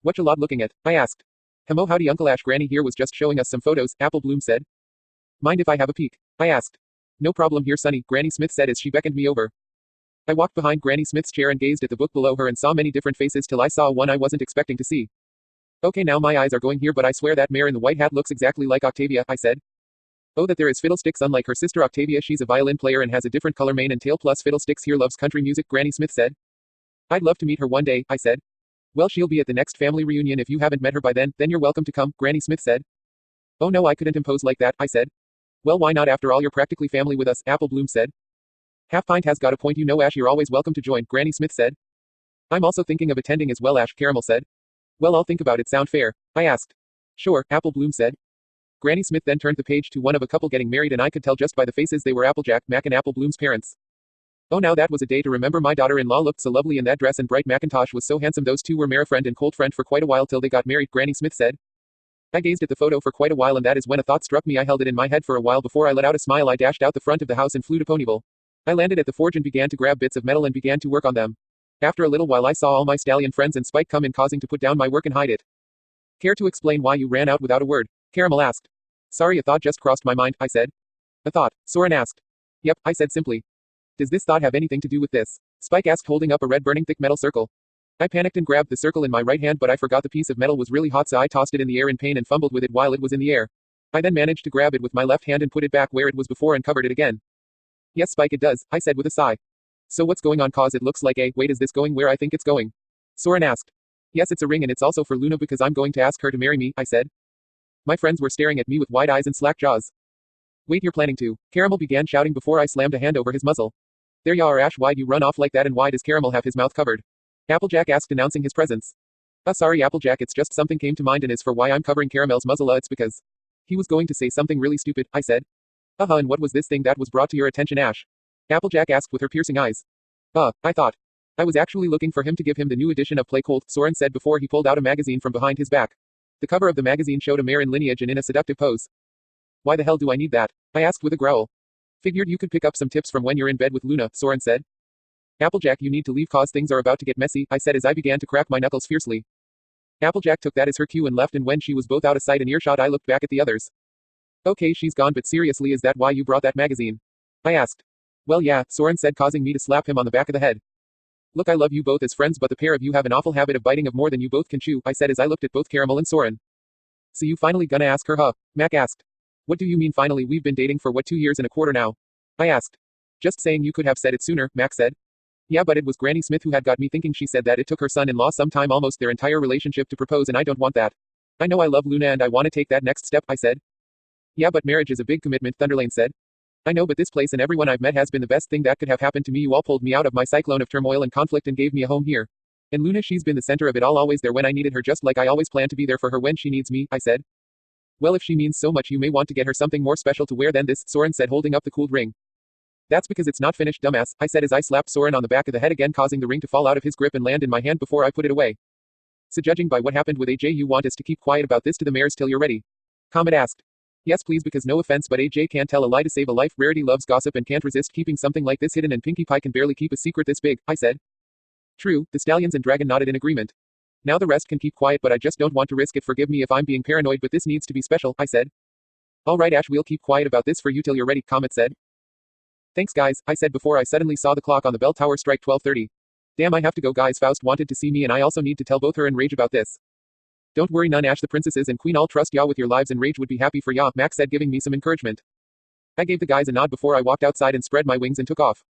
What you lot looking at? I asked. Hello, howdy Uncle Ash, Granny here was just showing us some photos, Apple Bloom said. Mind if I have a peek? I asked. No problem here, Sonny, Granny Smith said as she beckoned me over. I walked behind Granny Smith's chair and gazed at the book below her and saw many different faces till I saw one I wasn't expecting to see. Okay, now my eyes are going here, but I swear that mare in the white hat looks exactly like Octavia, I said. Oh, that there is Fiddlesticks. Unlike her sister Octavia, she's a violin player and has a different color mane and tail, plus Fiddlesticks here loves country music, Granny Smith said. I'd love to meet her one day, I said. Well, she'll be at the next family reunion if you haven't met her by then you're welcome to come, Granny Smith said. Oh no, I couldn't impose like that, I said. Well, why not? After all, you're practically family with us, Apple Bloom said. Half Pint has got a point, you know, Ash, you're always welcome to join, Granny Smith said. I'm also thinking of attending as well, Ash, Caramel said. Well, I'll think about it. Sound fair? I asked. Sure, Apple Bloom said. Granny Smith then turned the page to one of a couple getting married, and I could tell just by the faces they were Applejack, Mac, and Apple Bloom's parents. Oh, now that was a day to remember. My daughter-in-law looked so lovely in that dress, and bright Macintosh was so handsome. Those two were merry friend and cold friend for quite a while till they got married, Granny Smith said. I gazed at the photo for quite a while, and that is when a thought struck me. I held it in my head for a while before I let out a smile. I dashed out the front of the house and flew to Ponyville. I landed at the forge and began to grab bits of metal and began to work on them. After a little while I saw all my stallion friends and Spike come in, causing to put down my work and hide it. Care to explain why you ran out without a word? Caramel asked. Sorry, a thought just crossed my mind, I said. A thought? Soren asked. Yep, I said simply. Does this thought have anything to do with this? Spike asked, holding up a red burning thick metal circle. I panicked and grabbed the circle in my right hand, but I forgot the piece of metal was really hot, so I tossed it in the air in pain and fumbled with it while it was in the air. I then managed to grab it with my left hand and put it back where it was before and covered it again. Yes, Spike, it does, I said with a sigh. So what's going on? Cause it looks like a, wait, is this going where I think it's going? Soren asked. Yes, it's a ring, and it's also for Luna because I'm going to ask her to marry me, I said. My friends were staring at me with wide eyes and slack jaws. Wait, you're planning to? Caramel began shouting before I slammed a hand over his muzzle. There ya are, Ash, why'd you run off like that, and why does Caramel have his mouth covered? Applejack asked, announcing his presence. Sorry, Applejack, it's just something came to mind and is for why I'm covering Caramel's muzzle. It's because. He was going to say something really stupid, I said. And what was this thing that was brought to your attention, Ash? Applejack asked with her piercing eyes. I thought. I was actually looking for him to give him the new edition of Play Colt, Soren said before he pulled out a magazine from behind his back. The cover of the magazine showed a mare in lineage and in a seductive pose. Why the hell do I need that? I asked with a growl. Figured you could pick up some tips from when you're in bed with Luna, Soren said. Applejack, you need to leave cause things are about to get messy, I said as I began to crack my knuckles fiercely. Applejack took that as her cue and left, and when she was both out of sight and earshot I looked back at the others. Okay, she's gone, but seriously, is that why you brought that magazine? I asked. Well, yeah, Soren said, causing me to slap him on the back of the head. Look, I love you both as friends, but the pair of you have an awful habit of biting of more than you both can chew, I said as I looked at both Caramel and Soren. So you finally gonna ask her, huh? Mac asked. What do you mean finally? We've been dating for what, 2 years and a quarter now? I asked. Just saying, you could have said it sooner, Mac said. Yeah, but it was Granny Smith who had got me thinking. She said that it took her son-in-law some time, almost their entire relationship, to propose, and I don't want that. I know I love Luna and I want to take that next step, I said. Yeah, but marriage is a big commitment, Thunderlane said. I know, but this place and everyone I've met has been the best thing that could have happened to me. You all pulled me out of my cyclone of turmoil and conflict and gave me a home here. And Luna, she's been the center of it all, always there when I needed her, just like I always plan to be there for her when she needs me, I said. Well, if she means so much, you may want to get her something more special to wear than this, Soren said, holding up the cooled ring. That's because it's not finished, dumbass, I said as I slapped Soren on the back of the head again, causing the ring to fall out of his grip and land in my hand before I put it away. So judging by what happened with AJ, you want us to keep quiet about this to the mares till you're ready? Comet asked. Yes, please, because no offense, but AJ can't tell a lie to save a life. Rarity loves gossip and can't resist keeping something like this hidden, and Pinkie Pie can barely keep a secret this big, I said. True, the stallions and dragon nodded in agreement. Now the rest can keep quiet, but I just don't want to risk it. Forgive me if I'm being paranoid, but this needs to be special, I said. All right, Ash, we'll keep quiet about this for you till you're ready, Comet said. Thanks, guys, I said before I suddenly saw the clock on the bell tower strike 12:30. Damn, I have to go, guys. Faust wanted to see me, and I also need to tell both her and Rage about this. Don't worry none, Ash, the princesses and queen all trust ya with your lives, and Rage would be happy for ya, Max said, giving me some encouragement. I gave the guys a nod before I walked outside and spread my wings and took off.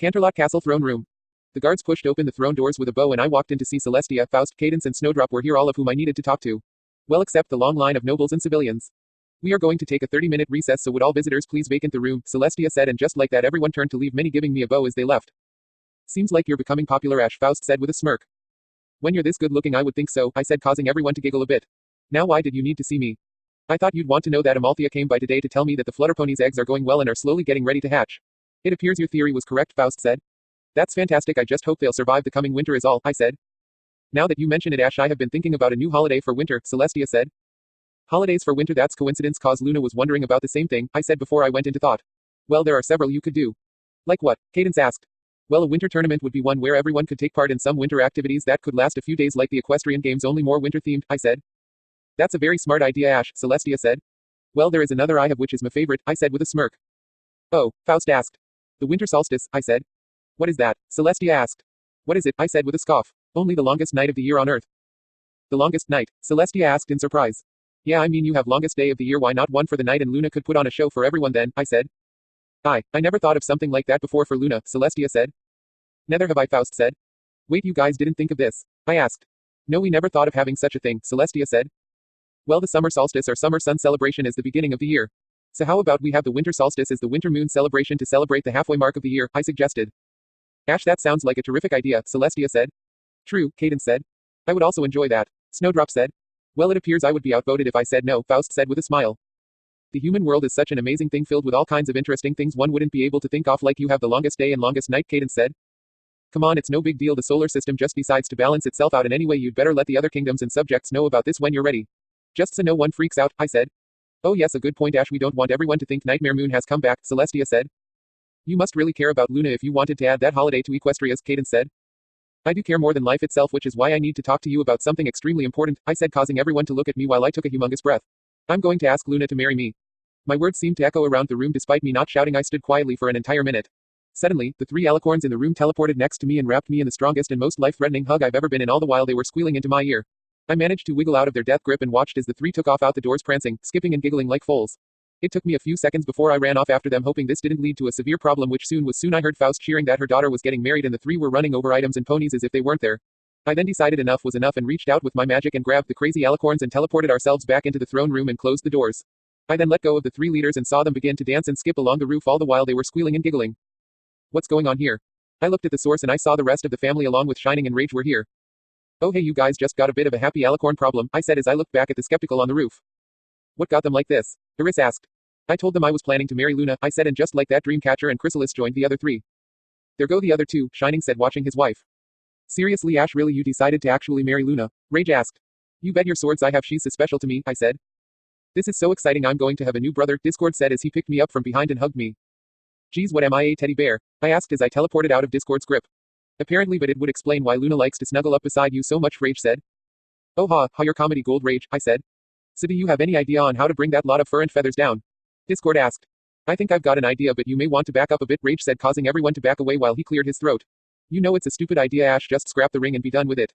Canterlot Castle throne room. The guards pushed open the throne doors with a bow, and I walked in to see Celestia. Faust, Cadence, and Snowdrop were here, all of whom I needed to talk to. Well, except the long line of nobles and civilians. We are going to take a 30-minute recess, so would all visitors please vacate the room, Celestia said, and just like that everyone turned to leave, many giving me a bow as they left. Seems like you're becoming popular, Ash, Faust said with a smirk. When you're this good looking, I would think so, I said, causing everyone to giggle a bit. Now why did you need to see me? I thought you'd want to know that Amalthea came by today to tell me that the Flutterpony's eggs are going well and are slowly getting ready to hatch. It appears your theory was correct, Faust said. That's fantastic, I just hope they'll survive the coming winter is all, I said. Now that you mention it, Ash, I have been thinking about a new holiday for winter, Celestia said. Holidays for winter, that's coincidence, cause Luna was wondering about the same thing, I said before I went into thought. Well, there are several you could do. Like what? Cadence asked. Well, a winter tournament would be one where everyone could take part in some winter activities that could last a few days, like the equestrian games, only more winter themed, I said. That's a very smart idea, Ash, Celestia said. Well, there is another I have which is my favorite, I said with a smirk. Oh, Faust asked. The winter solstice, I said. What is that? Celestia asked. What is it? I said with a scoff. Only the longest night of the year on Earth. The longest night? Celestia asked in surprise. Yeah, I mean, you have longest day of the year, why not one for the night, and Luna could put on a show for everyone then, I said. I never thought of something like that before for Luna, Celestia said. Neither have I, Faust said. Wait, you guys didn't think of this? I asked. No, we never thought of having such a thing, Celestia said. Well, the summer solstice or summer sun celebration is the beginning of the year. So how about we have the winter solstice as the winter moon celebration to celebrate the halfway mark of the year, I suggested. Ash, that sounds like a terrific idea, Celestia said. True, Cadence said. I would also enjoy that, Snowdrop said. Well, it appears I would be outvoted if I said no, Faust said with a smile. The human world is such an amazing thing filled with all kinds of interesting things one wouldn't be able to think of, like you have the longest day and longest night, Cadence said. Come on, it's no big deal, the solar system just decides to balance itself out, and anyway you'd better let the other kingdoms and subjects know about this when you're ready. Just so no one freaks out, I said. Oh yes, a good point, Ash, we don't want everyone to think Nightmare Moon has come back, Celestia said. You must really care about Luna if you wanted to add that holiday to Equestria's, Cadence said. I do care more than life itself, which is why I need to talk to you about something extremely important, I said, causing everyone to look at me while I took a humongous breath. I'm going to ask Luna to marry me. My words seemed to echo around the room despite me not shouting. I stood quietly for an entire minute. Suddenly, the 3 alicorns in the room teleported next to me and wrapped me in the strongest and most life-threatening hug I've ever been in, all the while they were squealing into my ear. I managed to wiggle out of their death grip and watched as the 3 took off out the doors, prancing, skipping and giggling like foals. It took me a few seconds before I ran off after them, hoping this didn't lead to a severe problem, which soon was. I heard Faust cheering that her daughter was getting married and the 3 were running over items and ponies as if they weren't there. I then decided enough was enough and reached out with my magic and grabbed the crazy alicorns and teleported ourselves back into the throne room and closed the doors. I then let go of the 3 leaders and saw them begin to dance and skip along the roof, all the while they were squealing and giggling. What's going on here? I looked at the source and I saw the rest of the family along with Shining and Rage were here. Oh hey, you guys just got a bit of a happy alicorn problem, I said as I looked back at the skeptical on the roof. What got them like this? Iris asked. I told them I was planning to marry Luna, I said, and just like that Dreamcatcher and Chrysalis joined the other 3. There go the other 2, Shining said, watching his wife. Seriously, Ash, really, you decided to actually marry Luna? Rage asked. You bet your swords I have, she's so special to me, I said. This is so exciting, I'm going to have a new brother, Discord said as he picked me up from behind and hugged me. Geez, what am I, a teddy bear? I asked as I teleported out of Discord's grip. Apparently, but it would explain why Luna likes to snuggle up beside you so much, Rage said. Oh ha, your comedy gold, Rage, I said. So do you have any idea on how to bring that lot of fur and feathers down? Discord asked. I think I've got an idea, but you may want to back up a bit, Rage said, causing everyone to back away while he cleared his throat. You know it's a stupid idea, Ash, just scrap the ring and be done with it.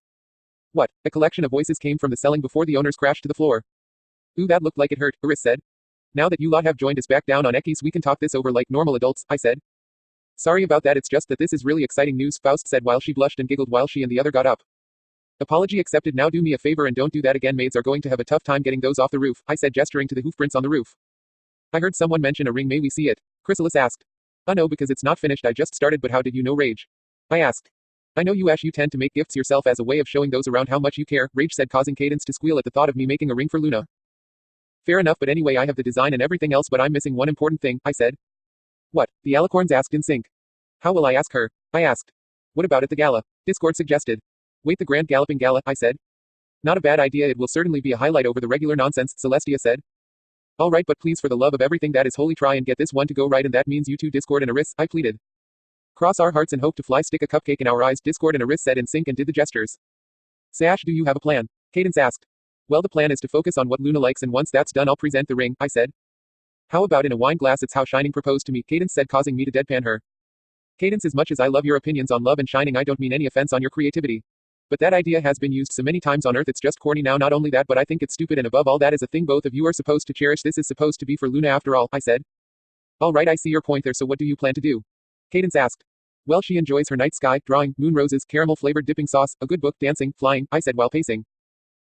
What? A collection of voices came from the ceiling before the owners crashed to the floor. Ooh, that looked like it hurt, Iris said. Now that you lot have joined us back down on Ekis, we can talk this over like normal adults, I said. Sorry about that, it's just that this is really exciting news, Faust said while she blushed and giggled while she and the other got up. Apology accepted, now do me a favor and don't do that again, maids are going to have a tough time getting those off the roof, I said, gesturing to the hoofprints on the roof. I heard someone mention a ring, may we see it? Chrysalis asked. No, because it's not finished, I just started, but how did you know, Rage? I asked. I know you, Ash, you tend to make gifts yourself as a way of showing those around how much you care, Rage said, causing Cadence to squeal at the thought of me making a ring for Luna. Fair enough, but anyway, I have the design and everything else, but I'm missing one important thing, I said. What? The alicorns asked in sync. How will I ask her? I asked. What about at the gala? Discord suggested. Wait, the Grand Galloping Gala, I said. Not a bad idea, it will certainly be a highlight over the regular nonsense, Celestia said. Alright, but please, for the love of everything that is holy, try and get this one to go right, and that means you two, Discord and Iris, I pleaded. Cross our hearts and hope to fly, stick a cupcake in our eyes, Discord and Iris said in sync and did the gestures. Sash, do you have a plan? Cadence asked. Well, the plan is to focus on what Luna likes, and once that's done I'll present the ring, I said. How about in a wine glass? It's how Shining proposed to me, Cadence said, causing me to deadpan her. Cadence, as much as I love your opinions on love and Shining, I don't mean any offense on your creativity. But that idea has been used so many times on Earth, it's just corny now. Not only that, but I think it's stupid, and above all, that is a thing both of you are supposed to cherish. This is supposed to be for Luna after all, I said. Alright, I see your point there, so what do you plan to do? Cadence asked. Well, she enjoys her night sky, drawing, moon roses, caramel-flavored dipping sauce, a good book, dancing, flying, I said while pacing.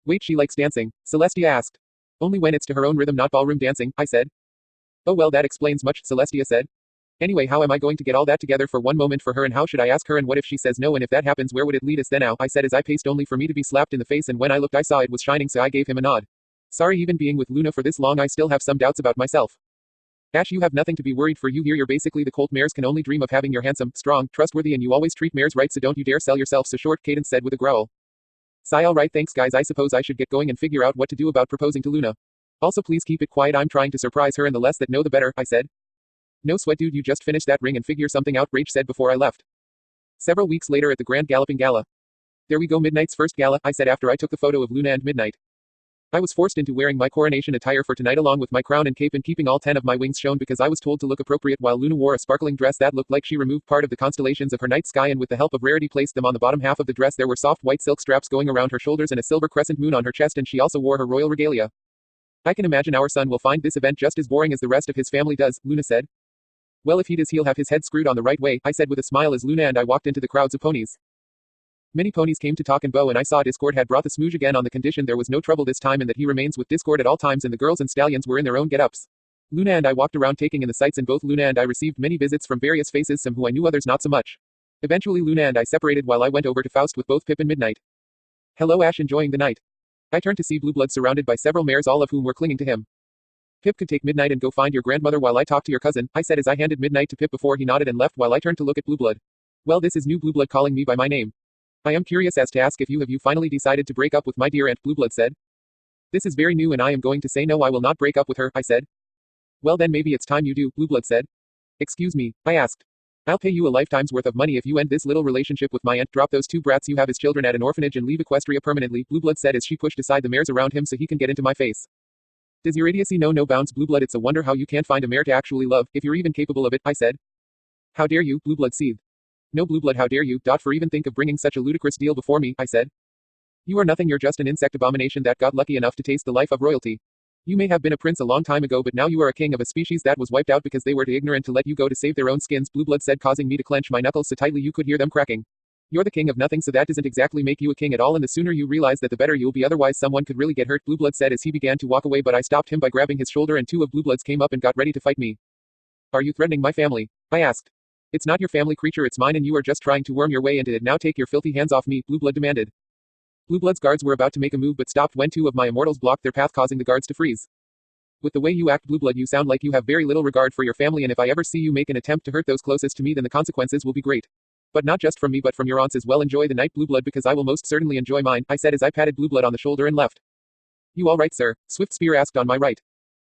Wait, she likes dancing? Celestia asked. Only when it's to her own rhythm, not ballroom dancing, I said. Oh well, that explains much, Celestia said. Anyway, how am I going to get all that together for one moment for her, and how should I ask her, and what if she says no, and if that happens, where would it lead us then? Now, I said as I paced, only for me to be slapped in the face, and when I looked I saw it was Shining, so I gave him a nod. Sorry, even being with Luna for this long I still have some doubts about myself. Ash, you have nothing to be worried for, you here, you're basically the colt mares can only dream of having. You're handsome, strong, trustworthy, and you always treat mares right, so don't you dare sell yourself so short, Cadence said with a growl. Sigh, alright, thanks guys, I suppose I should get going and figure out what to do about proposing to Luna. Also please keep it quiet, I'm trying to surprise her, and the less that know the better, I said. No sweat dude, you just finish that ring and figure something out, Rage said before I left. Several weeks later at the Grand Galloping Gala. There we go, Midnight's first gala, I said after I took the photo of Luna and Midnight. I was forced into wearing my coronation attire for tonight along with my crown and cape and keeping all 10 of my wings shown because I was told to look appropriate, while Luna wore a sparkling dress that looked like she removed part of the constellations of her night sky and with the help of Rarity placed them on the bottom half of the dress. There were soft white silk straps going around her shoulders and a silver crescent moon on her chest, and she also wore her royal regalia. I can imagine our son will find this event just as boring as the rest of his family does, Luna said. Well, if he does, he'll have his head screwed on the right way, I said with a smile as Luna and I walked into the crowds of ponies. Many ponies came to talk and bow, and I saw Discord had brought the smooge again on the condition there was no trouble this time and that he remains with Discord at all times, and the girls and stallions were in their own get-ups. Luna and I walked around taking in the sights, and both Luna and I received many visits from various faces, some who I knew, others not so much. Eventually Luna and I separated while I went over to Faust with both Pip and Midnight. Hello Ash, enjoying the night? I turned to see Blue Blood surrounded by several mares, all of whom were clinging to him. Pip could take Midnight and go find your grandmother while I talk to your cousin, I said as I handed Midnight to Pip before he nodded and left while I turned to look at Blueblood. Well, this is new Blueblood calling me by my name. I am curious as to ask if you finally decided to break up with my dear aunt, Blueblood said. This is very new and I am going to say no, I will not break up with her, I said. Well then maybe it's time you do, Blueblood said. Excuse me, I asked. I'll pay you a lifetime's worth of money if you end this little relationship with my aunt, drop those two brats you have as children at an orphanage and leave Equestria permanently, Blueblood said as she pushed aside the mares around him so he can get into my face. Does your idiocy know no bounds, Blueblood? It's a wonder how you can't find a mare to actually love, if you're even capable of it, I said. How dare you, Blueblood seethed. No, Blueblood, how dare you, for even think of bringing such a ludicrous deal before me, I said. You are nothing, you're just an insect abomination that got lucky enough to taste the life of royalty. You may have been a prince a long time ago, but now you are a king of a species that was wiped out because they were too ignorant to let you go to save their own skins, Blueblood said, causing me to clench my knuckles so tightly you could hear them cracking. You're the king of nothing, so that doesn't exactly make you a king at all, and the sooner you realize that the better you'll be, otherwise someone could really get hurt, Blueblood said as he began to walk away, but I stopped him by grabbing his shoulder and two of Bluebloods came up and got ready to fight me. Are you threatening my family? I asked. It's not your family, creature, it's mine, and you are just trying to worm your way into it. Now take your filthy hands off me, Blueblood demanded. Blueblood's guards were about to make a move but stopped when two of my immortals blocked their path, causing the guards to freeze. With the way you act, Blueblood, you sound like you have very little regard for your family, and if I ever see you make an attempt to hurt those closest to me, then the consequences will be great. But not just from me but from your aunts as well. Enjoy the night, Blueblood, because I will most certainly enjoy mine, I said as I patted Blueblood on the shoulder and left. You all right, sir? Swift Spear asked on my right.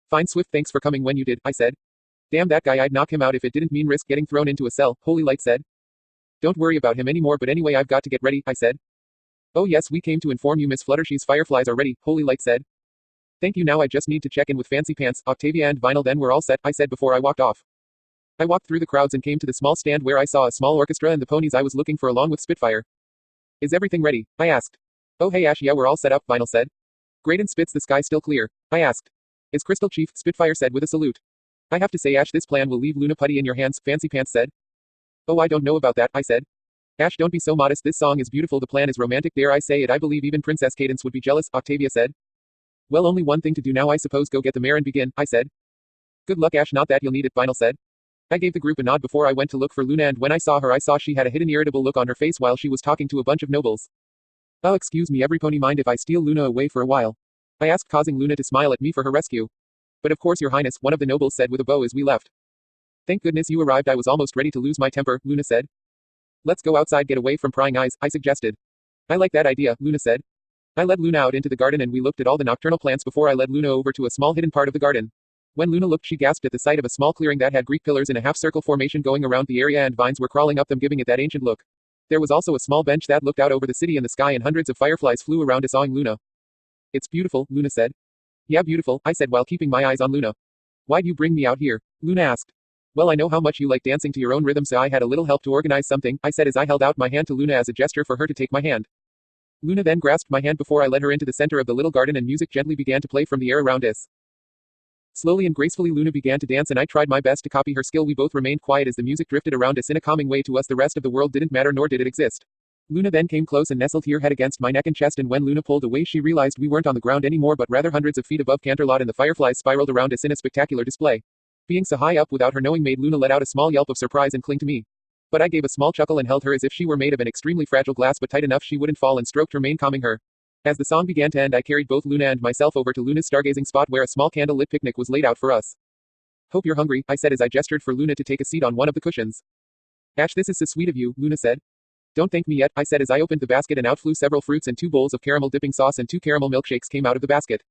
Fine, Swift, thanks for coming when you did, I said. Damn that guy, I'd knock him out if it didn't mean risk getting thrown into a cell, Holy Light said. Don't worry about him anymore, but anyway I've got to get ready, I said. Oh yes, we came to inform you Miss Fluttershy's fireflies are ready, Holy Light said. Thank you, now I just need to check in with Fancy Pants, Octavia and Vinyl, then we're all set, I said before I walked off. I walked through the crowds and came to the small stand where I saw a small orchestra and the ponies I was looking for along with Spitfire. Is everything ready? I asked. Oh hey Ash, yeah we're all set up, Vinyl said. Great, and Spitz, the sky still clear? I asked. Is Crystal, Chief? Spitfire said with a salute. I have to say Ash, this plan will leave Luna Putty in your hands, Fancy Pants said. Oh I don't know about that, I said. Ash, don't be so modest, this song is beautiful, the plan is romantic, dare I say it, I believe even Princess Cadence would be jealous, Octavia said. Well, only one thing to do now, I suppose, go get the mare and begin, I said. Good luck Ash, not that you'll need it, Vinyl said. I gave the group a nod before I went to look for Luna, and when I saw her I saw she had a hidden irritable look on her face while she was talking to a bunch of nobles. Oh excuse me every pony, mind if I steal Luna away for a while? I asked, causing Luna to smile at me for her rescue. But of course your highness, one of the nobles said with a bow as we left. Thank goodness you arrived, I was almost ready to lose my temper, Luna said. Let's go outside, get away from prying eyes, I suggested. I like that idea, Luna said. I led Luna out into the garden and we looked at all the nocturnal plants before I led Luna over to a small hidden part of the garden. When Luna looked, she gasped at the sight of a small clearing that had Greek pillars in a half-circle formation going around the area and vines were crawling up them, giving it that ancient look. There was also a small bench that looked out over the city and the sky, and hundreds of fireflies flew around us, awing Luna. It's beautiful, Luna said. Yeah, beautiful, I said while keeping my eyes on Luna. Why'd you bring me out here? Luna asked. Well, I know how much you like dancing to your own rhythm, so I had a little help to organize something, I said as I held out my hand to Luna as a gesture for her to take my hand. Luna then grasped my hand before I led her into the center of the little garden, and music gently began to play from the air around us. Slowly and gracefully Luna began to dance, and I tried my best to copy her skill. We both remained quiet as the music drifted around us in a calming way. To us the rest of the world didn't matter, nor did it exist. Luna then came close and nestled her head against my neck and chest, and when Luna pulled away she realized we weren't on the ground anymore but rather hundreds of feet above Canterlot, and the fireflies spiraled around us in a spectacular display. Being so high up without her knowing made Luna let out a small yelp of surprise and cling to me. But I gave a small chuckle and held her as if she were made of an extremely fragile glass but tight enough she wouldn't fall, and stroked her mane, calming her. As the song began to end I carried both Luna and myself over to Luna's stargazing spot where a small candle-lit picnic was laid out for us. Hope you're hungry, I said as I gestured for Luna to take a seat on one of the cushions. Ash, this is so sweet of you, Luna said. Don't thank me yet, I said as I opened the basket and out flew several fruits and 2 bowls of caramel dipping sauce, and 2 caramel milkshakes came out of the basket.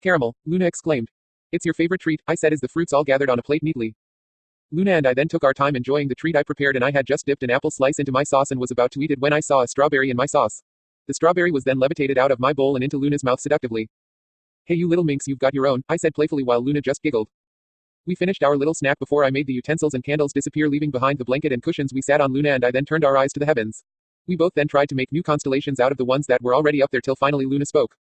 Caramel, Luna exclaimed. It's your favorite treat, I said as the fruits all gathered on a plate neatly. Luna and I then took our time enjoying the treat I prepared, and I had just dipped an apple slice into my sauce and was about to eat it when I saw a strawberry in my sauce. The strawberry was then levitated out of my bowl and into Luna's mouth seductively. Hey you little minx, you've got your own, I said playfully while Luna just giggled. We finished our little snack before I made the utensils and candles disappear, leaving behind the blanket and cushions we sat on. Luna and I then turned our eyes to the heavens. We both then tried to make new constellations out of the ones that were already up there till finally Luna spoke.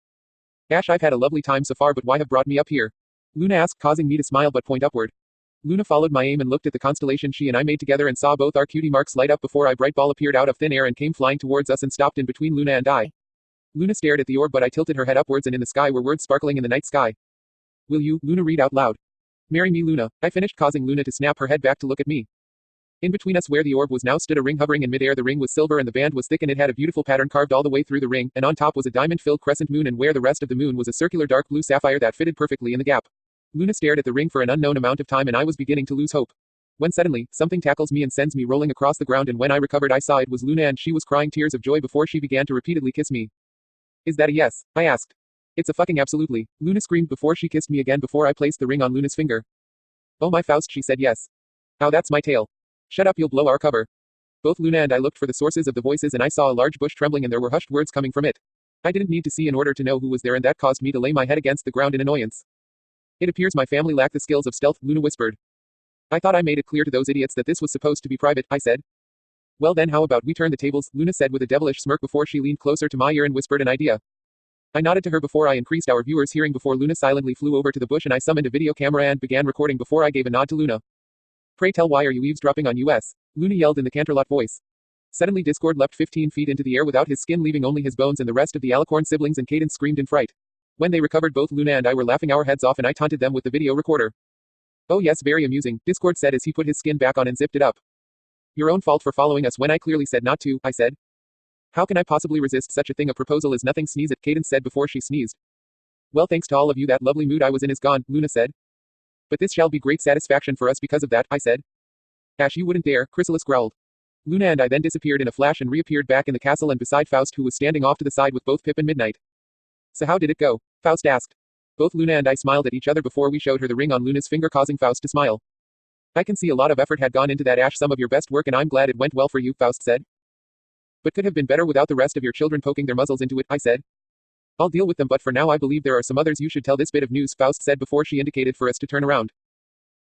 Ash, I've had a lovely time so far, but why have brought me up here? Luna asked, causing me to smile but point upward. Luna followed my aim and looked at the constellation she and I made together and saw both our cutie marks light up before a bright ball appeared out of thin air and came flying towards us and stopped in between Luna and I. Luna stared at the orb, but I tilted her head upwards, and in the sky were words sparkling in the night sky. Will you, Luna, read out loud? Marry me, Luna, I finished, causing Luna to snap her head back to look at me. In between us where the orb was now stood a ring hovering in midair. The ring was silver and the band was thick, and it had a beautiful pattern carved all the way through the ring, and on top was a diamond-filled crescent moon, and where the rest of the moon was a circular dark blue sapphire that fitted perfectly in the gap. Luna stared at the ring for an unknown amount of time and I was beginning to lose hope. When suddenly, something tackles me and sends me rolling across the ground and when I recovered I saw it was Luna and she was crying tears of joy before she began to repeatedly kiss me. Is that a yes? I asked. It's a fucking absolutely, Luna screamed before she kissed me again before I placed the ring on Luna's finger. Oh my Faust, she said yes. Ow, that's my tail. Shut up, you'll blow our cover. Both Luna and I looked for the sources of the voices and I saw a large bush trembling and there were hushed words coming from it. I didn't need to see in order to know who was there and that caused me to lay my head against the ground in annoyance. It appears my family lacked the skills of stealth, Luna whispered. I thought I made it clear to those idiots that this was supposed to be private, I said. Well then how about we turn the tables, Luna said with a devilish smirk before she leaned closer to my ear and whispered an idea. I nodded to her before I increased our viewers' hearing before Luna silently flew over to the bush and I summoned a video camera and began recording before I gave a nod to Luna. Pray tell, why are you eavesdropping on us? Luna yelled in the Canterlot voice. Suddenly Discord leapt 15 feet into the air without his skin, leaving only his bones, and the rest of the Alicorn siblings and Cadence screamed in fright. When they recovered, both Luna and I were laughing our heads off and I taunted them with the video recorder. Oh yes, very amusing, Discord said as he put his skin back on and zipped it up. Your own fault for following us when I clearly said not to, I said. How can I possibly resist such a thing? A proposal is nothing, sneeze it, Cadence said before she sneezed. Well, thanks to all of you, that lovely mood I was in is gone, Luna said. But this shall be great satisfaction for us because of that, I said. Ash, you wouldn't dare, Chrysalis growled. Luna and I then disappeared in a flash and reappeared back in the castle and beside Faust, who was standing off to the side with both Pip and Midnight. So how did it go? Faust asked. Both Luna and I smiled at each other before we showed her the ring on Luna's finger, causing Faust to smile. I can see a lot of effort had gone into that, Ash, some of your best work, and I'm glad it went well for you, Faust said. But could have been better without the rest of your children poking their muzzles into it, I said. I'll deal with them, but for now I believe there are some others you should tell this bit of news, Faust said before she indicated for us to turn around.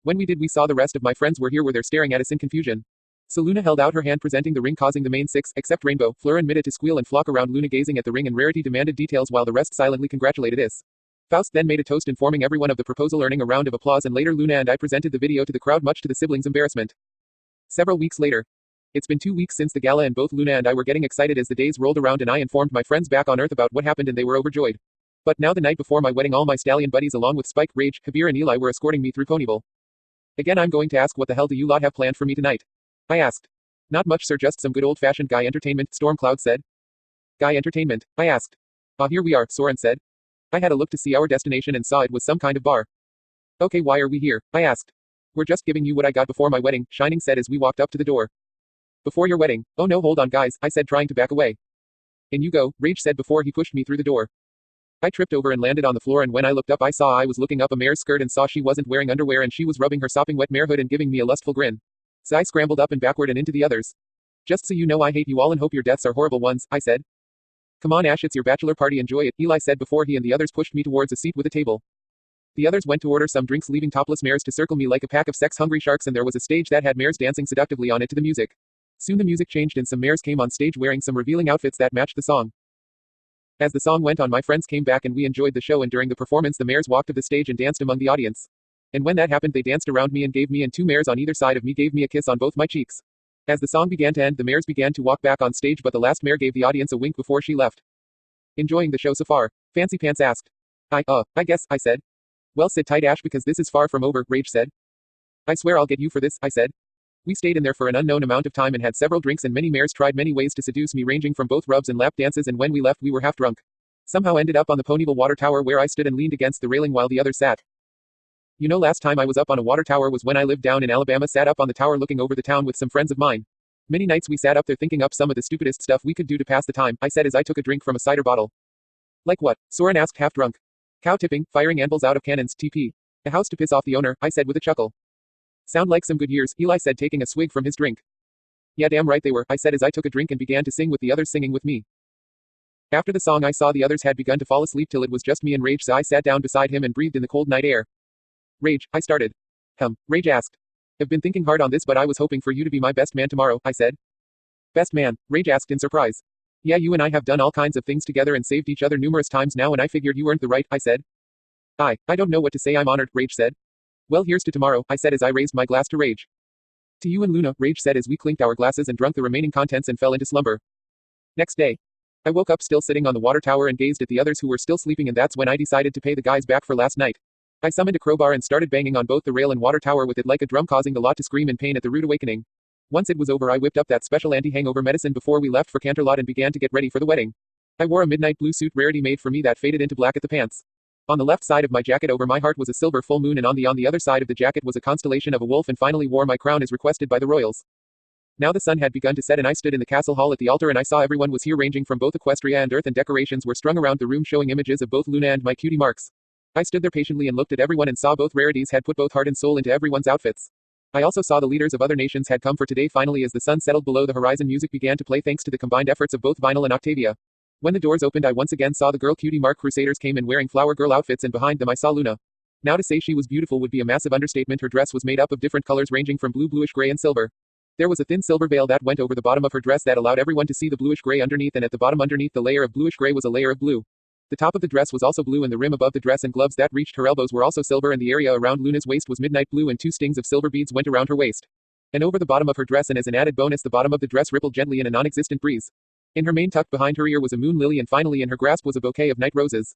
When we did, we saw the rest of my friends were here, where they're staring at us in confusion. So Luna held out her hand presenting the ring, causing the main six, except Rainbow, Fleur and Midda, to squeal and flock around Luna gazing at the ring, and Rarity demanded details while the rest silently congratulated us. Faust then made a toast informing everyone of the proposal, earning a round of applause, and later Luna and I presented the video to the crowd, much to the siblings' embarrassment. Several weeks later. It's been 2 weeks since the gala and both Luna and I were getting excited as the days rolled around and I informed my friends back on Earth about what happened and they were overjoyed. But now, the night before my wedding, all my stallion buddies along with Spike, Rage, Kabir and Eli were escorting me through Ponyville. Again, I'm going to ask, what the hell do you lot have planned for me tonight? I asked. Not much, sir, just some good old-fashioned guy entertainment, Stormcloud said. Guy entertainment? I asked. Ah, here we are, Soren said. I had a look to see our destination and saw it was some kind of bar. Okay, why are we here? I asked. We're just giving you what I got before my wedding, Shining said as we walked up to the door. Before your wedding? Oh no, hold on guys, I said, trying to back away. In you go, Rage said before he pushed me through the door. I tripped over and landed on the floor, and when I looked up I saw I was looking up a mare's skirt and saw she wasn't wearing underwear and she was rubbing her sopping wet mare hood and giving me a lustful grin. So I scrambled up and backward and into the others. Just so you know, I hate you all and hope your deaths are horrible ones, I said. Come on Ash, it's your bachelor party, enjoy it, Eli said before he and the others pushed me towards a seat with a table. The others went to order some drinks, leaving topless mares to circle me like a pack of sex-hungry sharks, and there was a stage that had mares dancing seductively on it to the music. Soon the music changed and some mares came on stage wearing some revealing outfits that matched the song. As the song went on, my friends came back and we enjoyed the show, and during the performance the mares walked to the stage and danced among the audience. And when that happened, they danced around me and gave me, and 2 mares on either side of me gave me a kiss on both my cheeks. As the song began to end, the mares began to walk back on stage, but the last mare gave the audience a wink before she left. Enjoying the show so far? Fancy Pants asked. I guess, I said. Well, sit tight Ash, because this is far from over, Rage said. I swear I'll get you for this, I said. We stayed in there for an unknown amount of time and had several drinks, and many mares tried many ways to seduce me, ranging from both rubs and lap dances, and when we left we were half drunk. Somehow ended up on the Ponyville water tower, where I stood and leaned against the railing while the others sat. You know, last time I was up on a water tower was when I lived down in Alabama, sat up on the tower looking over the town with some friends of mine. Many nights we sat up there thinking up some of the stupidest stuff we could do to pass the time, I said as I took a drink from a cider bottle. Like what? Soren asked, half drunk. Cow tipping, firing anvils out of cannons, TP. A house to piss off the owner, I said with a chuckle. Sound like some good years, Eli said, taking a swig from his drink. Yeah, damn right they were, I said as I took a drink and began to sing with the others singing with me. After the song I saw the others had begun to fall asleep till it was just me and Rage, so I sat down beside him and breathed in the cold night air. Rage, I started. Rage asked. I've been thinking hard on this, but I was hoping for you to be my best man tomorrow, I said. Best man? Rage asked in surprise. Yeah, you and I have done all kinds of things together and saved each other numerous times now, and I figured you earned the right, I said. I don't know what to say, I'm honored, Rage said. Well, here's to tomorrow, I said as I raised my glass to Rage. To you and Luna, Rage said as we clinked our glasses and drunk the remaining contents and fell into slumber. Next day. I woke up still sitting on the water tower and gazed at the others who were still sleeping, and that's when I decided to pay the guys back for last night. I summoned a crowbar and started banging on both the rail and water tower with it like a drum, causing the lot to scream in pain at the rude awakening. Once it was over, I whipped up that special anti-hangover medicine before we left for Canterlot and began to get ready for the wedding. I wore a midnight blue suit Rarity made for me that faded into black at the pants. On the left side of my jacket over my heart was a silver full moon, and on the other side of the jacket was a constellation of a wolf, and finally wore my crown as requested by the royals. Now the sun had begun to set, and I stood in the castle hall at the altar, and I saw everyone was here, ranging from both Equestria and Earth, and decorations were strung around the room showing images of both Luna and my cutie marks. I stood there patiently and looked at everyone and saw both rarities had put both heart and soul into everyone's outfits. I also saw the leaders of other nations had come for today. Finally, as the sun settled below the horizon, music began to play thanks to the combined efforts of both Vinyl and Octavia. When the doors opened, I once again saw the girl cutie mark crusaders came in wearing flower girl outfits, and behind them I saw Luna. Now to say she was beautiful would be a massive understatement. Her dress was made up of different colors ranging from blue, bluish gray, and silver. There was a thin silver veil that went over the bottom of her dress that allowed everyone to see the bluish gray underneath, and at the bottom underneath the layer of bluish gray was a layer of blue. The top of the dress was also blue, and the rim above the dress and gloves that reached her elbows were also silver, and the area around Luna's waist was midnight blue, and 2 stings of silver beads went around her waist. And over the bottom of her dress, and as an added bonus, the bottom of the dress rippled gently in a non-existent breeze. In her mane tucked behind her ear was a moon lily, and finally in her grasp was a bouquet of night roses.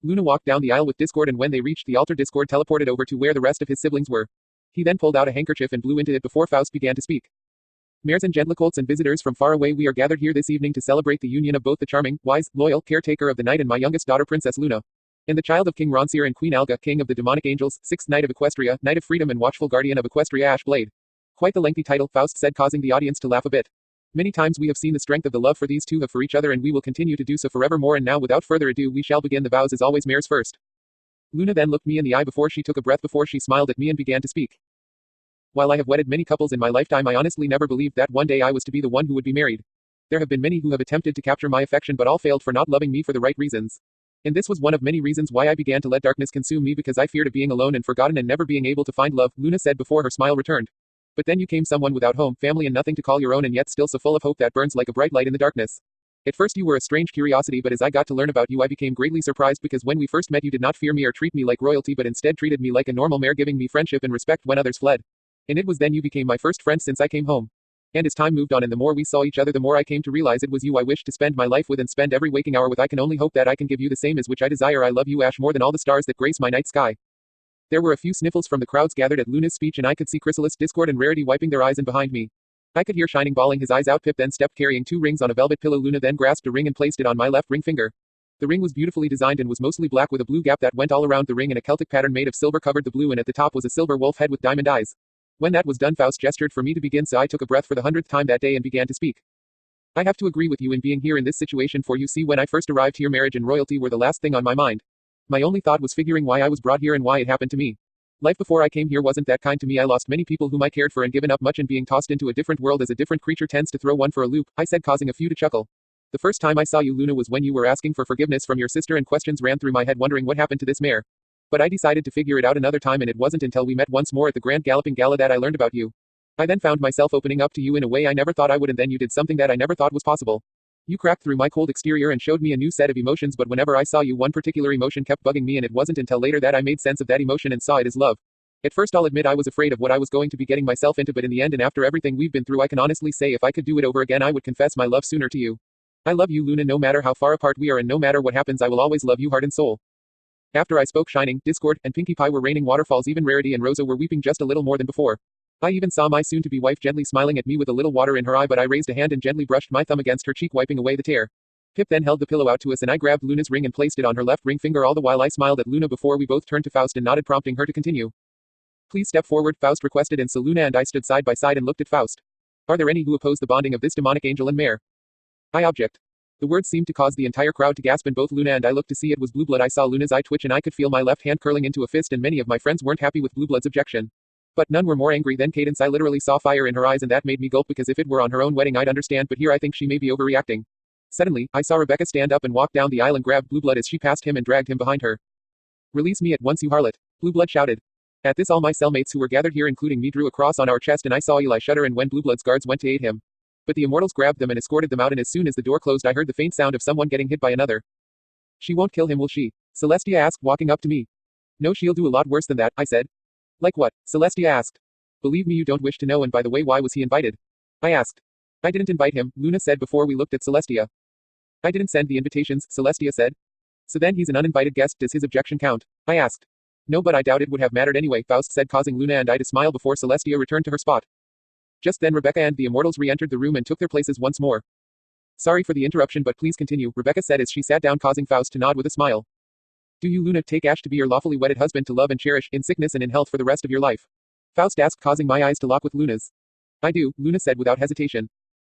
Luna walked down the aisle with Discord, and when they reached the altar, Discord teleported over to where the rest of his siblings were. He then pulled out a handkerchief and blew into it before Faust began to speak. Mares and gentlecolts and visitors from far away, we are gathered here this evening to celebrate the union of both the charming, wise, loyal caretaker of the night and my youngest daughter, Princess Luna, and the child of King Ronseer and Queen Alga, king of the demonic angels, 6th knight of Equestria, knight of freedom and watchful guardian of Equestria Ash Blade. Quite the lengthy title, Faust said, causing the audience to laugh a bit. Many times we have seen the strength of the love for these two have for each other, and we will continue to do so forevermore, and now without further ado we shall begin the vows as always. Mares first. Luna then looked me in the eye before she took a breath, before she smiled at me and began to speak. While I have wedded many couples in my lifetime, I honestly never believed that one day I was to be the one who would be married. There have been many who have attempted to capture my affection but all failed for not loving me for the right reasons. And this was one of many reasons why I began to let darkness consume me, because I feared of being alone and forgotten and never being able to find love, Luna said before her smile returned. But then you came, someone without home, family and nothing to call your own, and yet still so full of hope that burns like a bright light in the darkness. At first you were a strange curiosity, but as I got to learn about you I became greatly surprised, because when we first met you did not fear me or treat me like royalty, but instead treated me like a normal mare, giving me friendship and respect when others fled. And it was then you became my first friend since I came home. And as time moved on and the more we saw each other, the more I came to realize it was you I wished to spend my life with and spend every waking hour with. I can only hope that I can give you the same as which I desire. I love you, Ash, more than all the stars that grace my night sky. There were a few sniffles from the crowds gathered at Luna's speech, and I could see Chrysalis, Discord and Rarity wiping their eyes, and behind me I could hear Shining bawling his eyes out. Pip then stepped carrying 2 rings on a velvet pillow. Luna then grasped a ring and placed it on my left ring finger. The ring was beautifully designed and was mostly black with a blue gap that went all around the ring, and a Celtic pattern made of silver covered the blue, and at the top was a silver wolf head with diamond eyes. When that was done, Faust gestured for me to begin, so I took a breath for the 100th time that day and began to speak. I have to agree with you in being here in this situation, for you see, when I first arrived here, marriage and royalty were the last thing on my mind. My only thought was figuring why I was brought here and why it happened to me. Life before I came here wasn't that kind to me. I lost many people whom I cared for and given up much, and being tossed into a different world as a different creature tends to throw one for a loop, I said, causing a few to chuckle. The first time I saw you, Luna, was when you were asking for forgiveness from your sister, and questions ran through my head wondering what happened to this mare. But I decided to figure it out another time, and it wasn't until we met once more at the Grand Galloping Gala that I learned about you. I then found myself opening up to you in a way I never thought I would, and then you did something that I never thought was possible. You cracked through my cold exterior and showed me a new set of emotions, but whenever I saw you, one particular emotion kept bugging me, and it wasn't until later that I made sense of that emotion and saw it as love. At first, I'll admit I was afraid of what I was going to be getting myself into, but in the end and after everything we've been through, I can honestly say if I could do it over again, I would confess my love sooner to you. I love you, Luna, no matter how far apart we are, and no matter what happens, I will always love you heart and soul. After I spoke, Shining, Discord, and Pinkie Pie were raining waterfalls. Even Rarity and Rosa were weeping just a little more than before. I even saw my soon-to-be wife gently smiling at me with a little water in her eye, but I raised a hand and gently brushed my thumb against her cheek, wiping away the tear. Pip then held the pillow out to us, and I grabbed Luna's ring and placed it on her left ring finger. All the while I smiled at Luna before we both turned to Faust and nodded, prompting her to continue. Please step forward, Faust requested, and so Luna and I stood side by side and looked at Faust. Are there any who oppose the bonding of this demonic angel and mare? I object. The words seemed to cause the entire crowd to gasp, and both Luna and I looked to see it was Blueblood. I saw Luna's eye twitch, and I could feel my left hand curling into a fist, and many of my friends weren't happy with Blueblood's objection. But none were more angry than Cadence. I literally saw fire in her eyes, and that made me gulp, because if it were on her own wedding I'd understand, but here I think she may be overreacting. Suddenly, I saw Rebecca stand up and walk down the aisle and grabbed Blueblood as she passed him and dragged him behind her. Release me at once, you harlot, Blueblood shouted. At this, all my cellmates who were gathered here, including me, drew a cross on our chest, and I saw Eli shudder, and when Blueblood's guards went to aid him. But the immortals grabbed them and escorted them out, and as soon as the door closed I heard the faint sound of someone getting hit by another. She won't kill him, will she? Celestia asked, walking up to me. No, she'll do a lot worse than that, I said. Like what? Celestia asked. Believe me, you don't wish to know, and by the way, why was he invited? I asked. I didn't invite him, Luna said before we looked at Celestia. I didn't send the invitations, Celestia said. So then he's an uninvited guest, does his objection count? I asked. No, but I doubt it would have mattered anyway, Faust said, causing Luna and I to smile before Celestia returned to her spot. Just then Rebecca and the immortals re-entered the room and took their places once more. Sorry for the interruption, but please continue, Rebecca said as she sat down, causing Faust to nod with a smile. Do you, Luna, take Ash to be your lawfully wedded husband to love and cherish, in sickness and in health for the rest of your life? Faust asked, causing my eyes to lock with Luna's. I do, Luna said without hesitation.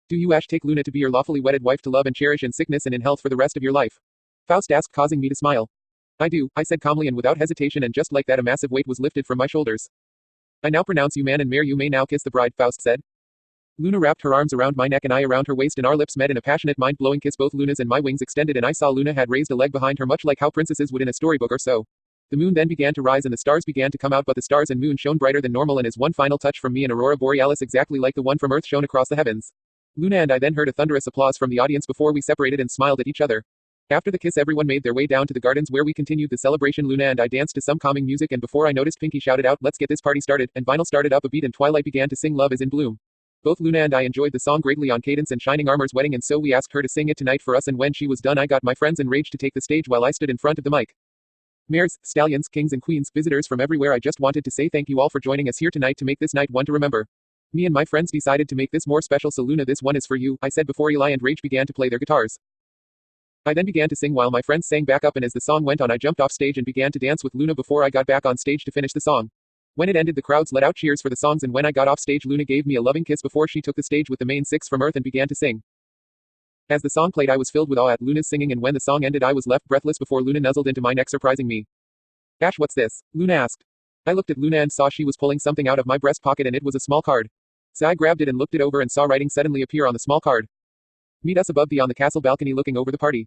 Do you, Ash, take Luna to be your lawfully wedded wife to love and cherish in sickness and in health for the rest of your life? Faust asked, causing me to smile. I do, I said calmly and without hesitation, and just like that a massive weight was lifted from my shoulders. I now pronounce you man and mare, you may now kiss the bride, Faust said. Luna wrapped her arms around my neck and I around her waist, and our lips met in a passionate, mind-blowing kiss. Both Luna's and my wings extended, and I saw Luna had raised a leg behind her, much like how princesses would in a storybook or so. The moon then began to rise and the stars began to come out, but the stars and moon shone brighter than normal, and as one final touch from me, an aurora borealis exactly like the one from Earth shone across the heavens. Luna and I then heard a thunderous applause from the audience before we separated and smiled at each other. After the kiss, everyone made their way down to the gardens where we continued the celebration. Luna and I danced to some calming music, and before I noticed, Pinky shouted out, "Let's get this party started," and Vinyl started up a beat and Twilight began to sing Love is in Bloom. Both Luna and I enjoyed the song greatly on Cadence and Shining Armor's wedding, and so we asked her to sing it tonight for us, and when she was done I got my friends enraged to take the stage while I stood in front of the mic. Mares, stallions, kings and queens, visitors from everywhere, I just wanted to say thank you all for joining us here tonight to make this night one to remember. Me and my friends decided to make this more special, so Luna, this one is for you, I said before Eli and Rage began to play their guitars. I then began to sing while my friends sang back up, and as the song went on I jumped off stage and began to dance with Luna before I got back on stage to finish the song. When it ended, the crowds let out cheers for the songs, and when I got off stage, Luna gave me a loving kiss before she took the stage with the main six from Earth and began to sing. As the song played, I was filled with awe at Luna's singing, and when the song ended I was left breathless before Luna nuzzled into my neck, surprising me. Ash, what's this? Luna asked. I looked at Luna and saw she was pulling something out of my breast pocket, and it was a small card. So I grabbed it and looked it over and saw writing suddenly appear on the small card. Meet us above on the castle balcony looking over the party.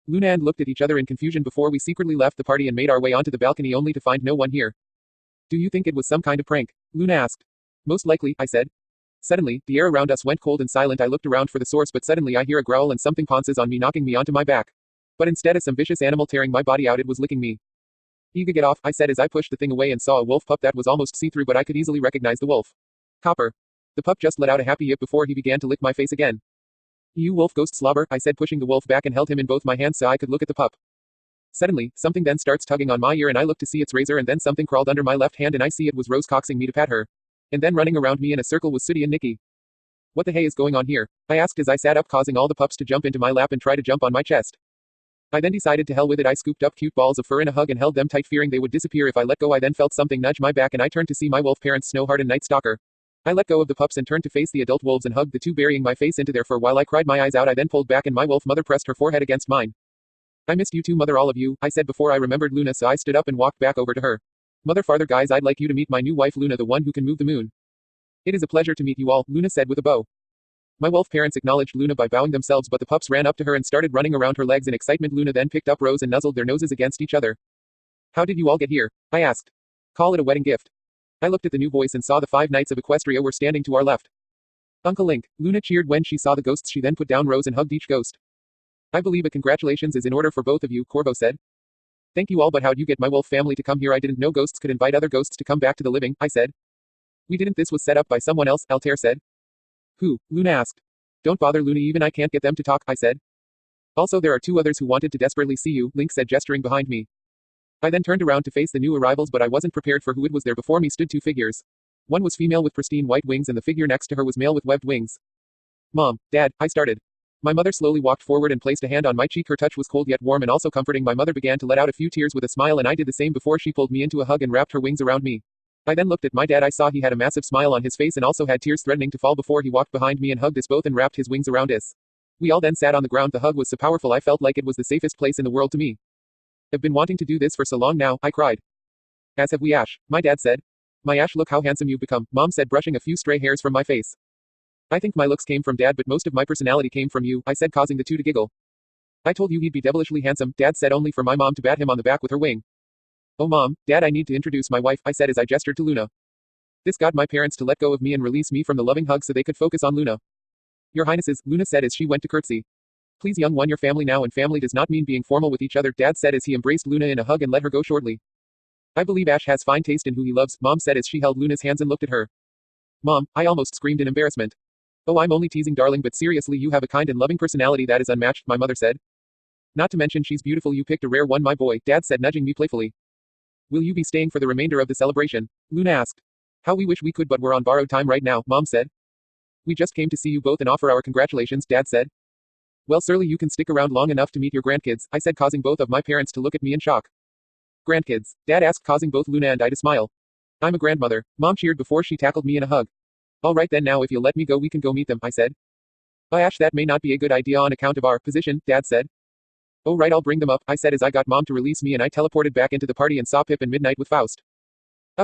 Luna and looked at each other in confusion before we secretly left the party and made our way onto the balcony only to find no one here. Do you think it was some kind of prank? Luna asked. Most likely, I said. Suddenly, the air around us went cold and silent. I looked around for the source, but suddenly I hear a growl and something pounces on me, knocking me onto my back. But instead of some vicious animal tearing my body out, it was licking me. Eaga, get off, I said as I pushed the thing away and saw a wolf pup that was almost see-through, but I could easily recognize the wolf. Copper. The pup just let out a happy yip before he began to lick my face again. You wolf ghost slobber, I said, pushing the wolf back and held him in both my hands so I could look at the pup. Suddenly, something then starts tugging on my ear and I look to see its razor, and then something crawled under my left hand and I see it was Rose coaxing me to pat her. And then running around me in a circle was Sooty and Nikki. What the hey is going on here? I asked as I sat up, causing all the pups to jump into my lap and try to jump on my chest. I then decided to hell with it. I scooped up cute balls of fur in a hug and held them tight, fearing they would disappear if I let go. I then felt something nudge my back and I turned to see my wolf parents, Snowheart and Night Stalker. I let go of the pups and turned to face the adult wolves and hugged the two, burying my face into their fur while I cried my eyes out. I then pulled back and my wolf mother pressed her forehead against mine. I missed you too, mother, all of you, I said before I remembered Luna, so I stood up and walked back over to her. Mother, father, guys, I'd like you to meet my new wife Luna, the one who can move the moon. It is a pleasure to meet you all, Luna said with a bow. My wolf parents acknowledged Luna by bowing themselves, but the pups ran up to her and started running around her legs in excitement. Luna then picked up Rose and nuzzled their noses against each other. How did you all get here? I asked. Call it a wedding gift. I looked at the new voice and saw the 5 knights of Equestria were standing to our left. Uncle Link, Luna cheered when she saw the ghosts. She then put down Rose and hugged each ghost. I believe a congratulations is in order for both of you, Corvo said. Thank you all, but how'd you get my wolf family to come here? I didn't know ghosts could invite other ghosts to come back to the living, I said. We didn't, this was set up by someone else, Altair said. Who? Luna asked. Don't bother, Luna, even I can't get them to talk, I said. Also, there are 2 others who wanted to desperately see you, Link said, gesturing behind me. I then turned around to face the new arrivals, but I wasn't prepared for who it was. There before me stood 2 figures. One was female with pristine white wings and the figure next to her was male with webbed wings. Mom, Dad, I started. My mother slowly walked forward and placed a hand on my cheek. Her touch was cold yet warm and also comforting. My mother began to let out a few tears with a smile, and I did the same before she pulled me into a hug and wrapped her wings around me. I then looked at my dad. I saw he had a massive smile on his face and also had tears threatening to fall before he walked behind me and hugged us both and wrapped his wings around us. We all then sat on the ground. The hug was so powerful I felt like it was the safest place in the world to me. I've been wanting to do this for so long now, I cried. As have we, Ash, my dad said. My Ash, look how handsome you've become, Mom said, brushing a few stray hairs from my face. I think my looks came from Dad, but most of my personality came from you, I said, causing the 2 to giggle. I told you he'd be devilishly handsome, Dad said, only for my mom to bat him on the back with her wing. Oh Mom, Dad, I need to introduce my wife, I said as I gestured to Luna. This got my parents to let go of me and release me from the loving hug so they could focus on Luna. Your Highnesses, Luna said as she went to curtsy. Please young one, your family now, and family does not mean being formal with each other, Dad said as he embraced Luna in a hug and let her go shortly. I believe Ash has fine taste in who he loves, Mom said as she held Luna's hands and looked at her. Mom, I almost screamed in embarrassment. Oh, I'm only teasing, darling, but seriously, you have a kind and loving personality that is unmatched, my mother said. Not to mention she's beautiful. You picked a rare one, my boy, Dad said, nudging me playfully. Will you be staying for the remainder of the celebration? Luna asked. How we wish we could, but we're on borrowed time right now, Mom said. We just came to see you both and offer our congratulations, Dad said. Well, surely you can stick around long enough to meet your grandkids, I said, causing both of my parents to look at me in shock. Grandkids? Dad asked, causing both Luna and I to smile. I'm a grandmother, Mom cheered before she tackled me in a hug. All right then, now if you'll let me go we can go meet them, I said. Ash, that may not be a good idea on account of our position, Dad said. Oh right, I'll bring them up, I said as I got Mom to release me and I teleported back into the party and saw Pip and Midnight with Faust.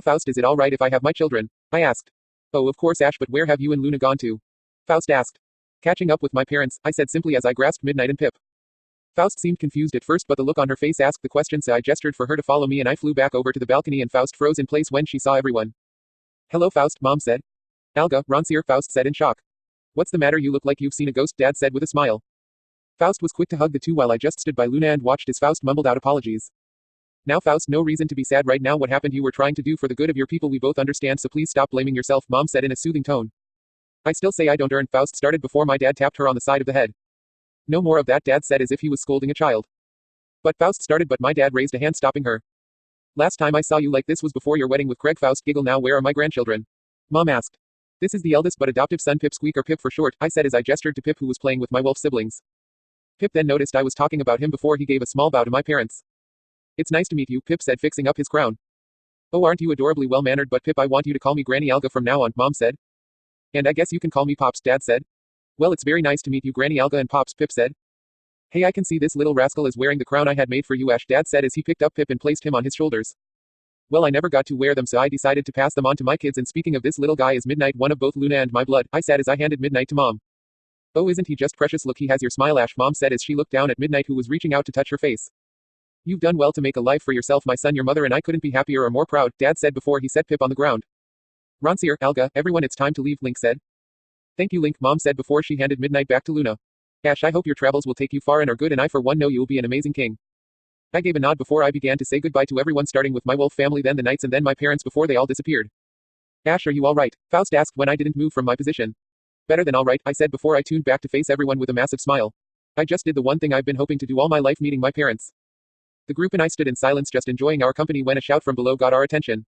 Faust, is it alright if I have my children? I asked. Oh of course Ash, but where have you and Luna gone to? Faust asked. Catching up with my parents, I said simply as I grasped Midnight and Pip. Faust seemed confused at first, but the look on her face asked the question, so I gestured for her to follow me and I flew back over to the balcony and Faust froze in place when she saw everyone. Hello Faust, Mom said. Alga, Rancier, Faust said in shock. What's the matter, you look like you've seen a ghost, Dad said with a smile. Faust was quick to hug the two while I just stood by Luna and watched as Faust mumbled out apologies. Now Faust, no reason to be sad right now, what happened you were trying to do for the good of your people, we both understand, so please stop blaming yourself, Mom said in a soothing tone. I still say I don't earn, Faust started before my dad tapped her on the side of the head. No more of that, Dad said as if he was scolding a child. But Faust started, but my dad raised a hand stopping her. Last time I saw you like this was before your wedding with Craig. Faust giggled. Now where are my grandchildren? Mom asked. This is the eldest but adoptive son, Pip Squeak, or Pip for short, I said as I gestured to Pip who was playing with my wolf siblings. Pip then noticed I was talking about him before he gave a small bow to my parents. It's nice to meet you, Pip said, fixing up his crown. Oh, aren't you adorably well-mannered, but Pip, I want you to call me Granny Alga from now on, Mom said. And I guess you can call me Pops, Dad said. Well, it's very nice to meet you, Granny Alga and Pops, Pip said. Hey, I can see this little rascal is wearing the crown I had made for you, Ash, Dad said as he picked up Pip and placed him on his shoulders. Well, I never got to wear them, so I decided to pass them on to my kids, and speaking of this little guy is Midnight, one of both Luna and my blood, I said as I handed Midnight to Mom. Oh, isn't he just precious, look, he has your smile, Ash, Mom said as she looked down at Midnight who was reaching out to touch her face. You've done well to make a life for yourself, my son, your mother and I couldn't be happier or more proud, Dad said before he set Pip on the ground. Rancier, Alga, everyone, it's time to leave, Link said. Thank you, Link, Mom said before she handed Midnight back to Luna. Ash, I hope your travels will take you far and are good, and I for one know you'll be an amazing king. I gave a nod before I began to say goodbye to everyone, starting with my wolf family, then the knights, and then my parents before they all disappeared. Ash, are you alright? Faust asked when I didn't move from my position. Better than alright, I said before I tuned back to face everyone with a massive smile. I just did the one thing I've been hoping to do all my life, meeting my parents. The group and I stood in silence just enjoying our company when a shout from below got our attention.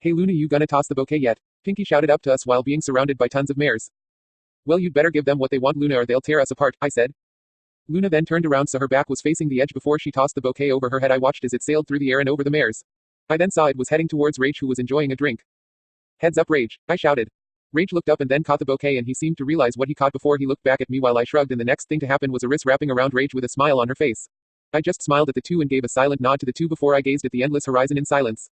Hey Luna, you gonna toss the bouquet yet? Pinky shouted up to us while being surrounded by tons of mares. Well, you'd better give them what they want, Luna, or they'll tear us apart, I said. Luna then turned around so her back was facing the edge before she tossed the bouquet over her head. I watched as it sailed through the air and over the mares. I then saw it was heading towards Rage, who was enjoying a drink. Heads up, Rage, I shouted. Rage looked up and then caught the bouquet, and he seemed to realize what he caught before he looked back at me while I shrugged, and the next thing to happen was a wrist wrapping around Rage with a smile on her face. I just smiled at the two and gave a silent nod to the two before I gazed at the endless horizon in silence.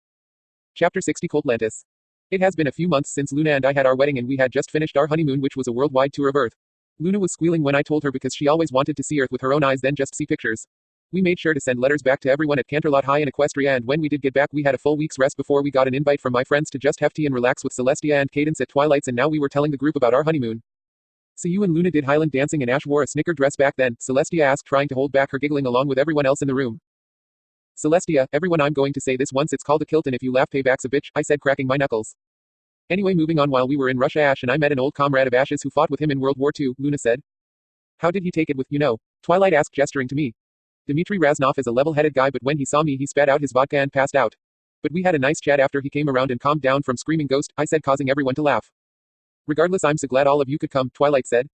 Chapter 60, Coltlantis. It has been a few months since Luna and I had our wedding, and we had just finished our honeymoon, which was a worldwide tour of Earth. Luna was squealing when I told her because she always wanted to see Earth with her own eyes than just see pictures. We made sure to send letters back to everyone at Canterlot High in Equestria, and when we did get back we had a full week's rest before we got an invite from my friends to just have tea and relax with Celestia and Cadence at Twilight's, and now we were telling the group about our honeymoon. So you and Luna did Highland dancing and Ash wore a snicker dress back then, Celestia asked, trying to hold back her giggling along with everyone else in the room. Celestia, everyone, I'm going to say this once, it's called a kilt, and if you laugh payback's a bitch, I said, cracking my knuckles. Anyway, moving on, while we were in Russia, Ash and I met an old comrade of Ash's who fought with him in World War II, Luna said. How did he take it with, Twilight asked, gesturing to me. Dmitry Raznov is a level-headed guy, but when he saw me he spat out his vodka and passed out. But we had a nice chat after he came around and calmed down from screaming ghost, I said, causing everyone to laugh. Regardless, I'm so glad all of you could come, Twilight said.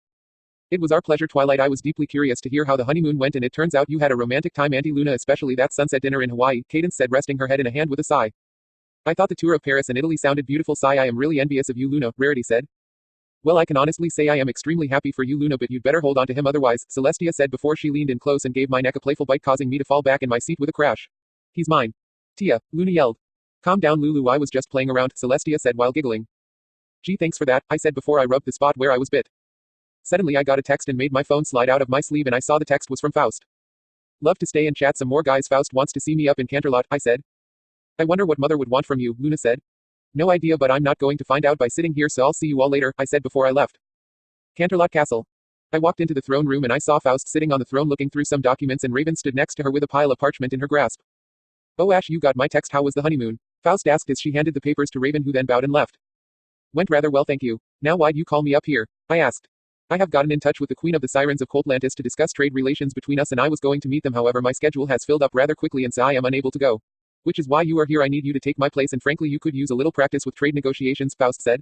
It was our pleasure, Twilight. I was deeply curious to hear how the honeymoon went, and it turns out you had a romantic time, Auntie Luna, especially that sunset dinner in Hawaii, Cadence said, resting her head in a hand with a sigh. I thought the tour of Paris and Italy sounded beautiful, sigh. I am really envious of you, Luna, Rarity said. Well, I can honestly say I am extremely happy for you, Luna, but you'd better hold on to him otherwise, Celestia said before she leaned in close and gave my neck a playful bite, causing me to fall back in my seat with a crash. He's mine. Tia, Luna yelled. Calm down, Lulu, I was just playing around, Celestia said while giggling. Gee, thanks for that, I said before I rubbed the spot where I was bit. Suddenly I got a text and made my phone slide out of my sleeve, and I saw the text was from Faust. Love to stay and chat some more, guys. Faust wants to see me up in Canterlot, I said. I wonder what Mother would want from you, Luna said. No idea, but I'm not going to find out by sitting here, so I'll see you all later, I said before I left. Canterlot Castle. I walked into the throne room and I saw Faust sitting on the throne looking through some documents, and Raven stood next to her with a pile of parchment in her grasp. Oh Ash, you got my text, how was the honeymoon? Faust asked as she handed the papers to Raven, who then bowed and left. Went rather well, thank you. Now why'd you call me up here? I asked. I have gotten in touch with the Queen of the Sirens of Coltlantis to discuss trade relations between us, and I was going to meet them, however my schedule has filled up rather quickly and so I am unable to go. Which is why you are here. I need you to take my place, and frankly you could use a little practice with trade negotiations, Faust said.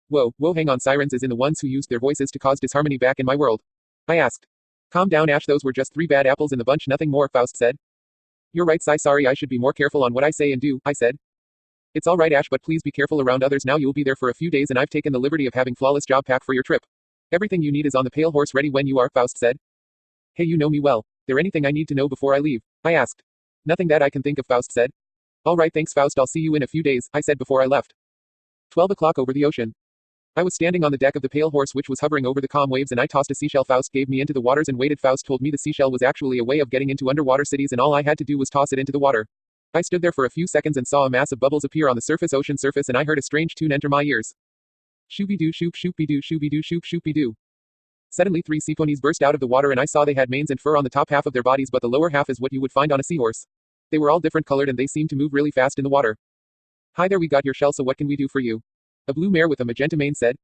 Whoa, hang on, Sirens is in the ones who used their voices to cause disharmony back in my world? I asked. Calm down, Ash, those were just 3 bad apples in the bunch, nothing more, Faust said. You're right, Sai, sorry, I should be more careful on what I say and do, I said. It's all right, Ash, but please be careful around others now. You'll be there for a few days and I've taken the liberty of having flawless job pack for your trip. Everything you need is on the pale horse ready when you are, Faust said. Hey, you know me well. There anything I need to know before I leave? I asked. Nothing that I can think of, Faust said. All right, thanks, Faust, I'll see you in a few days, I said before I left. 12 o'clock over the ocean. I was standing on the deck of the pale horse which was hovering over the calm waves and I tossed a seashell. Faust gave me into the waters and waited. Faust told me the seashell was actually a way of getting into underwater cities and all I had to do was toss it into the water. I stood there for a few seconds and saw a mass of bubbles appear on the ocean surface and I heard a strange tune enter my ears. Shooby-doo, shoop, shoopy-doo, shooby-doo, shoop, shoopy-doo. Suddenly 3 sea ponies burst out of the water and I saw they had manes and fur on the top half of their bodies, but the lower half is what you would find on a seahorse. They were all different colored and they seemed to move really fast in the water. Hi there, we got your shell, so what can we do for you? A blue mare with a magenta mane said.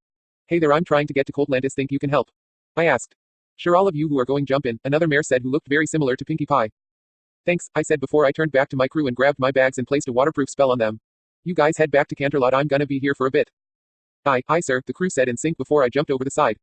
Hey there, I'm trying to get to Coldlantis, think you can help? I asked. Sure, all of you who are going jump in, another mare said, who looked very similar to Pinkie Pie. Thanks, I said before I turned back to my crew and grabbed my bags and placed a waterproof spell on them. You guys head back to Canterlot, I'm gonna be here for a bit. Aye, sir, the crew said in sync before I jumped over the side.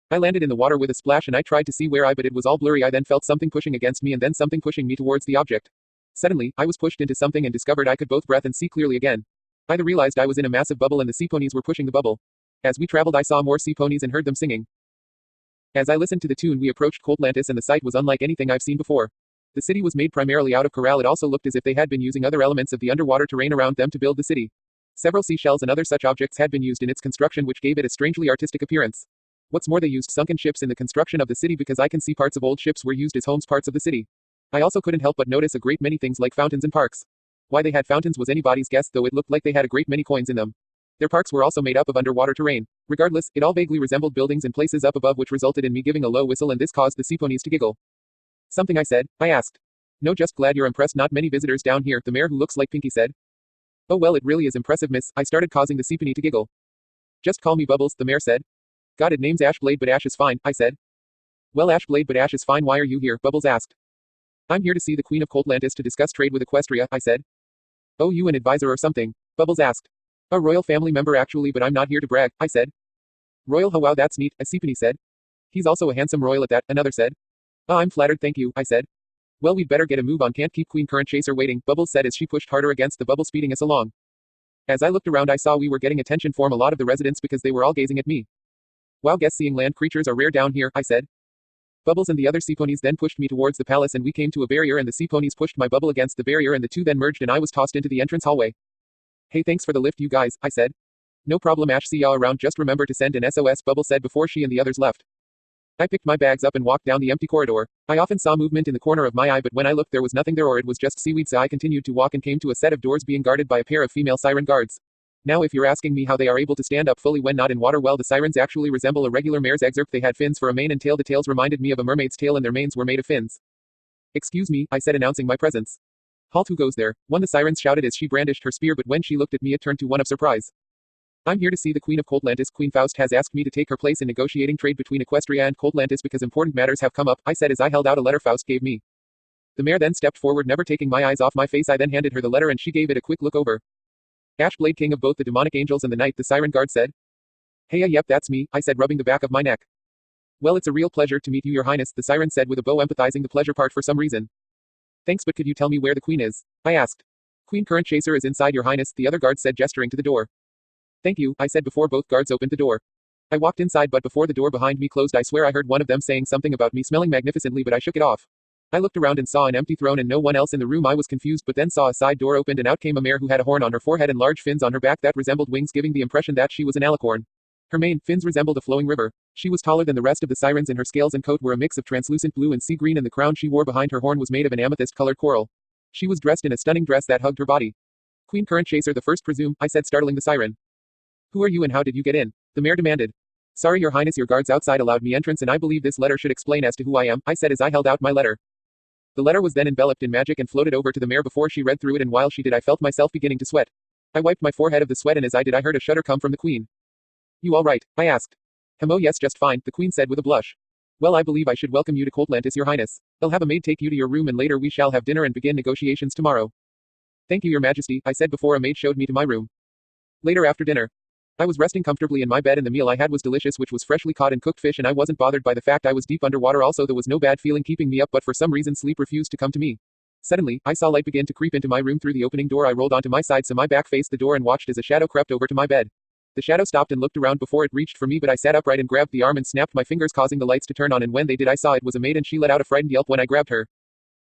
I landed in the water with a splash and I tried to see where but it was all blurry. I then felt something pushing against me and then something pushing me towards the object. Suddenly, I was pushed into something and discovered I could both breathe and see clearly again. I realized I was in a massive bubble and the sea ponies were pushing the bubble. As we traveled I saw more sea ponies and heard them singing. As I listened to the tune we approached Coldlantis and the sight was unlike anything I've seen before. The city was made primarily out of coral. It also looked as if they had been using other elements of the underwater terrain around them to build the city. Several seashells and other such objects had been used in its construction which gave it a strangely artistic appearance. What's more, they used sunken ships in the construction of the city because I can see parts of old ships were used as homes parts of the city. I also couldn't help but notice a great many things like fountains and parks. Why they had fountains was anybody's guess, though it looked like they had a great many coins in them. Their parks were also made up of underwater terrain. Regardless, it all vaguely resembled buildings and places up above, which resulted in me giving a low whistle and this caused the sea ponies to giggle. Something I said? I asked. No, just glad you're impressed, not many visitors down here, the mare who looks like Pinkie said. Oh well, it really is impressive, miss, I started, causing the sea pony to giggle. Just call me Bubbles, the mare said. Got it, name's Ashblade but Ash is fine, I said. Well, Ashblade but Ash is fine, why are you here? Bubbles asked. I'm here to see the Queen of Coldlantis to discuss trade with Equestria, I said. Oh, you an advisor or something? Bubbles asked. A royal family member actually, but I'm not here to brag, I said. Royal, oh wow, that's neat, a sea pony said. He's also a handsome royal at that, another said. Oh, I'm flattered, thank you, I said. Well, we'd better get a move on, can't keep Queen Current Chaser waiting, Bubbles said as she pushed harder against the bubble, speeding us along. As I looked around I saw we were getting attention from a lot of the residents because they were all gazing at me. Wow, guess seeing land creatures are rare down here, I said. Bubbles and the other sea ponies then pushed me towards the palace and we came to a barrier and the sea ponies pushed my bubble against the barrier and the two then merged and I was tossed into the entrance hallway. Hey, thanks for the lift you guys, I said. No problem, Ash, see ya around, just remember to send an SOS, Bubbles said before she and the others left. I picked my bags up and walked down the empty corridor. I often saw movement in the corner of my eye, but when I looked there was nothing there, or it was just seaweed, so I continued to walk and came to a set of doors being guarded by a pair of female siren guards. Now if you're asking me how they are able to stand up fully when not in water, well, the sirens actually resemble a regular mare's excerpt. They had fins for a mane and tail. The tails reminded me of a mermaid's tail and their manes were made of fins. Excuse me, I said, announcing my presence. Halt, who goes there? One, the sirens shouted as she brandished her spear, but when she looked at me it turned to one of surprise. I'm here to see the Queen of Coldlantis. Queen Faust has asked me to take her place in negotiating trade between Equestria and Coldlantis because important matters have come up, I said as I held out a letter Faust gave me. The mare then stepped forward, never taking my eyes off my face. I then handed her the letter and she gave it a quick look over. Ashblade, king of both the demonic angels and the night, the siren guard said. Hey, yep, that's me, I said, rubbing the back of my neck. Well, it's a real pleasure to meet you, your highness, the siren said with a bow, empathizing the pleasure part for some reason. Thanks, but could you tell me where the queen is? I asked. Queen Current Chaser is inside, your highness, the other guard said, gesturing to the door. Thank you, I said before both guards opened the door. I walked inside, but before the door behind me closed I swear I heard one of them saying something about me smelling magnificently, but I shook it off. I looked around and saw an empty throne and no one else in the room. I was confused, but then saw a side door opened and out came a mare who had a horn on her forehead and large fins on her back that resembled wings, giving the impression that she was an alicorn. Her mane, fins resembled a flowing river. She was taller than the rest of the sirens and her scales and coat were a mix of translucent blue and sea green, and the crown she wore behind her horn was made of an amethyst-colored coral. She was dressed in a stunning dress that hugged her body. Queen Current Chaser the first, presume, I said, startling the siren. Who are you and how did you get in? The mare demanded. Sorry, your highness, your guards outside allowed me entrance and I believe this letter should explain as to who I am, I said as I held out my letter. The letter was then enveloped in magic and floated over to the mare before she read through it, and while she did I felt myself beginning to sweat. I wiped my forehead of the sweat and as I did I heard a shudder come from the queen. You all right? I asked. Oh yes, just fine, the queen said with a blush. Well, I believe I should welcome you to Coldlantis, your highness. I'll have a maid take you to your room and later we shall have dinner and begin negotiations tomorrow. Thank you, your majesty, I said before a maid showed me to my room. Later after dinner. I was resting comfortably in my bed and the meal I had was delicious, which was freshly caught and cooked fish, and I wasn't bothered by the fact I was deep underwater. Also, there was no bad feeling keeping me up, but for some reason sleep refused to come to me. Suddenly, I saw light begin to creep into my room through the opening door. I rolled onto my side so my back faced the door and watched as a shadow crept over to my bed. The shadow stopped and looked around before it reached for me, but I sat upright and grabbed the arm and snapped my fingers, causing the lights to turn on, and when they did I saw it was a maid and she let out a frightened yelp when I grabbed her.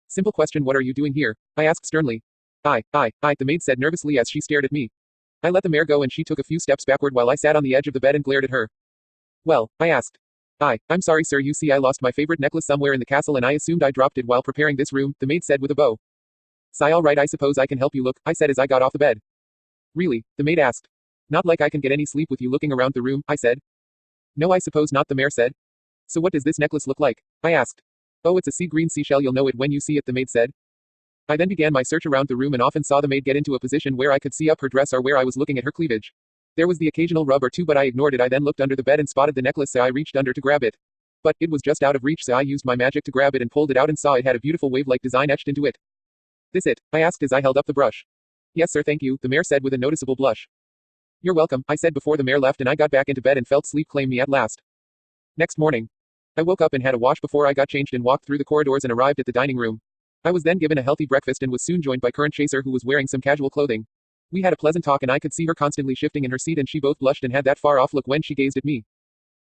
Simple question, what are you doing here? I asked sternly. The maid said nervously as she stared at me. I let the mare go and she took a few steps backward while I sat on the edge of the bed and glared at her. Well, I asked. I'm sorry sir, you see I lost my favorite necklace somewhere in the castle and I assumed I dropped it while preparing this room, the maid said with a bow. Sigh, alright, I suppose I can help you look, I said as I got off the bed. Really? The maid asked. Not like I can get any sleep with you looking around the room, I said. No, I suppose not, the mare said. So what does this necklace look like? I asked. Oh, it's a sea green seashell, you'll know it when you see it, the maid said. I then began my search around the room and often saw the maid get into a position where I could see up her dress or where I was looking at her cleavage. There was the occasional rub or two, but I ignored it. I then looked under the bed and spotted the necklace, so I reached under to grab it. But it was just out of reach, so I used my magic to grab it and pulled it out and saw it had a beautiful wave-like design etched into it. This it? I asked as I held up the brush. Yes sir, thank you, the mare said with a noticeable blush. You're welcome, I said before the mare left, and I got back into bed and felt sleep claim me at last. Next morning, I woke up and had a wash before I got changed and walked through the corridors and arrived at the dining room. I was then given a healthy breakfast and was soon joined by Current Chaser, who was wearing some casual clothing. We had a pleasant talk and I could see her constantly shifting in her seat, and she both blushed and had that far off look when she gazed at me.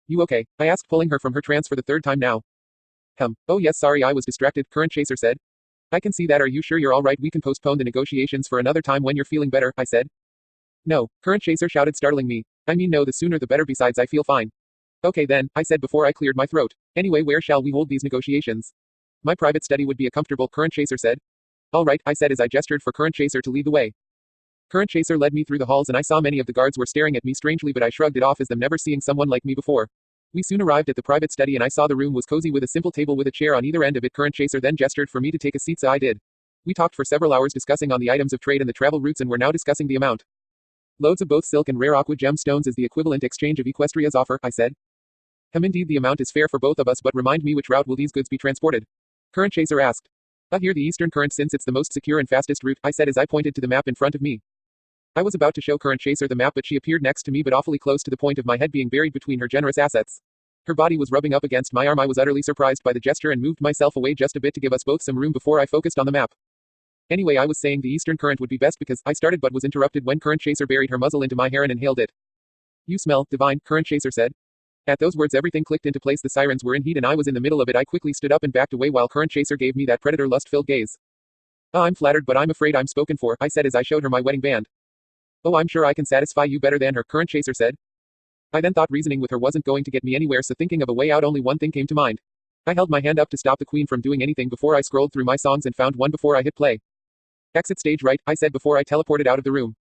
You okay? I asked, pulling her from her trance for the third time now. Oh yes, sorry, I was distracted, Current Chaser said. I can see that. Are you sure you're alright? We can postpone the negotiations for another time when you're feeling better, I said. No, Current Chaser shouted, startling me. I mean no, the sooner the better, besides I feel fine. Okay then, I said before I cleared my throat. Anyway, where shall we hold these negotiations? My private study would be a comfortable, Current Chaser said. Alright, I said as I gestured for Current Chaser to lead the way. Current Chaser led me through the halls and I saw many of the guards were staring at me strangely, but I shrugged it off as them never seeing someone like me before. We soon arrived at the private study and I saw the room was cozy with a simple table with a chair on either end of it. Current Chaser then gestured for me to take a seat, so I did. We talked for several hours discussing on the items of trade and the travel routes, and we're now discussing the amount. Loads of both silk and rare aqua gemstones is the equivalent exchange of Equestria's offer, I said. Indeed the amount is fair for both of us, but remind me, which route will these goods be transported? Current Chaser asked. Here, the Eastern Current, since it's the most secure and fastest route, I said as I pointed to the map in front of me. I was about to show Current Chaser the map, but she appeared next to me, but awfully close to the point of my head being buried between her generous assets. Her body was rubbing up against my arm. I was utterly surprised by the gesture and moved myself away just a bit to give us both some room before I focused on the map. Anyway, I was saying the Eastern Current would be best because I started but was interrupted when Current Chaser buried her muzzle into my hair and inhaled it. You smell divine, Current Chaser said. At those words everything clicked into place. The sirens were in heat and I was in the middle of it. I quickly stood up and backed away while Current Chaser gave me that predator lust-filled gaze. I'm flattered, but I'm afraid I'm spoken for, I said as I showed her my wedding band. Oh, I'm sure I can satisfy you better than her, Current Chaser said. I then thought reasoning with her wasn't going to get me anywhere, so thinking of a way out, only one thing came to mind. I held my hand up to stop the queen from doing anything before I scrolled through my songs and found one before I hit play. Exit stage right, I said before I teleported out of the room.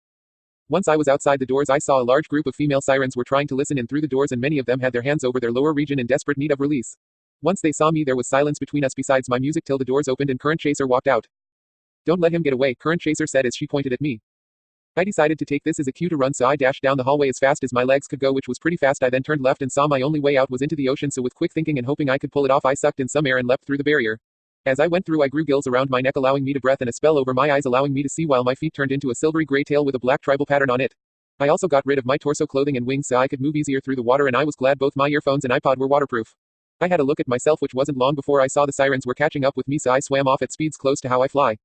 Once I was outside the doors, I saw a large group of female sirens were trying to listen in through the doors, and many of them had their hands over their lower region in desperate need of release. Once they saw me, there was silence between us besides my music till the doors opened and Current Chaser walked out. Don't let him get away, Current Chaser said as she pointed at me. I decided to take this as a cue to run, so I dashed down the hallway as fast as my legs could go, which was pretty fast. I then turned left and saw my only way out was into the ocean, so with quick thinking and hoping I could pull it off, I sucked in some air and leapt through the barrier. As I went through, I grew gills around my neck, allowing me to breathe, and a spell over my eyes, allowing me to see, while my feet turned into a silvery gray tail with a black tribal pattern on it. I also got rid of my torso clothing and wings so I could move easier through the water, and I was glad both my earphones and iPod were waterproof. I had a look at myself, which wasn't long before I saw the sirens were catching up with me, so I swam off at speeds close to how I fly.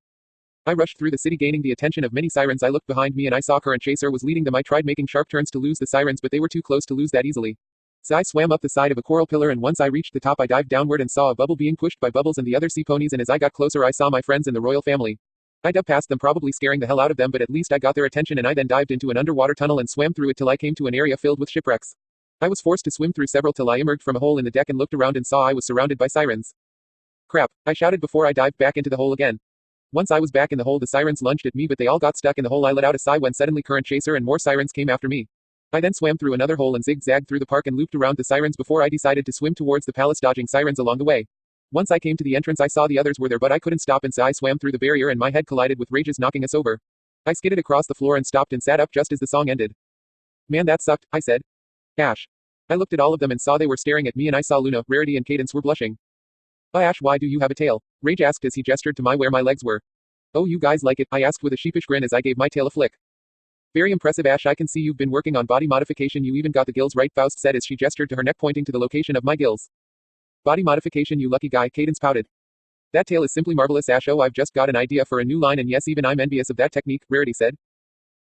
I rushed through the city, gaining the attention of many sirens. I looked behind me and I saw Current Chaser was leading them. I tried making sharp turns to lose the sirens, but they were too close to lose that easily. So I swam up the side of a coral pillar, and once I reached the top I dived downward and saw a bubble being pushed by Bubbles and the other sea ponies, and as I got closer I saw my friends in the royal family. I dove past them, probably scaring the hell out of them, but at least I got their attention, and I then dived into an underwater tunnel and swam through it till I came to an area filled with shipwrecks. I was forced to swim through several till I emerged from a hole in the deck and looked around and saw I was surrounded by sirens. Crap, I shouted before I dived back into the hole again. Once I was back in the hole, the sirens lunged at me, but they all got stuck in the hole. I let out a sigh when suddenly Current Chaser and more sirens came after me. I then swam through another hole and zigzagged through the park and looped around the sirens before I decided to swim towards the palace, dodging sirens along the way. Once I came to the entrance, I saw the others were there, but I couldn't stop, and so I swam through the barrier and my head collided with Rages, knocking us over. I skidded across the floor and stopped and sat up just as the song ended. Man, that sucked, I said. Ash. I looked at all of them and saw they were staring at me, and I saw Luna, Rarity and Cadence were blushing. Ash, why do you have a tail? Rage asked as he gestured to where my legs were. Oh, you guys like it? I asked with a sheepish grin as I gave my tail a flick. Very impressive, Ash. I can see you've been working on body modification. You even got the gills right, Faust said as she gestured to her neck, pointing to the location of my gills. Body modification, you lucky guy, Cadence pouted. That tail is simply marvelous, Ash. Oh, I've just got an idea for a new line, and yes, even I'm envious of that technique, Rarity said.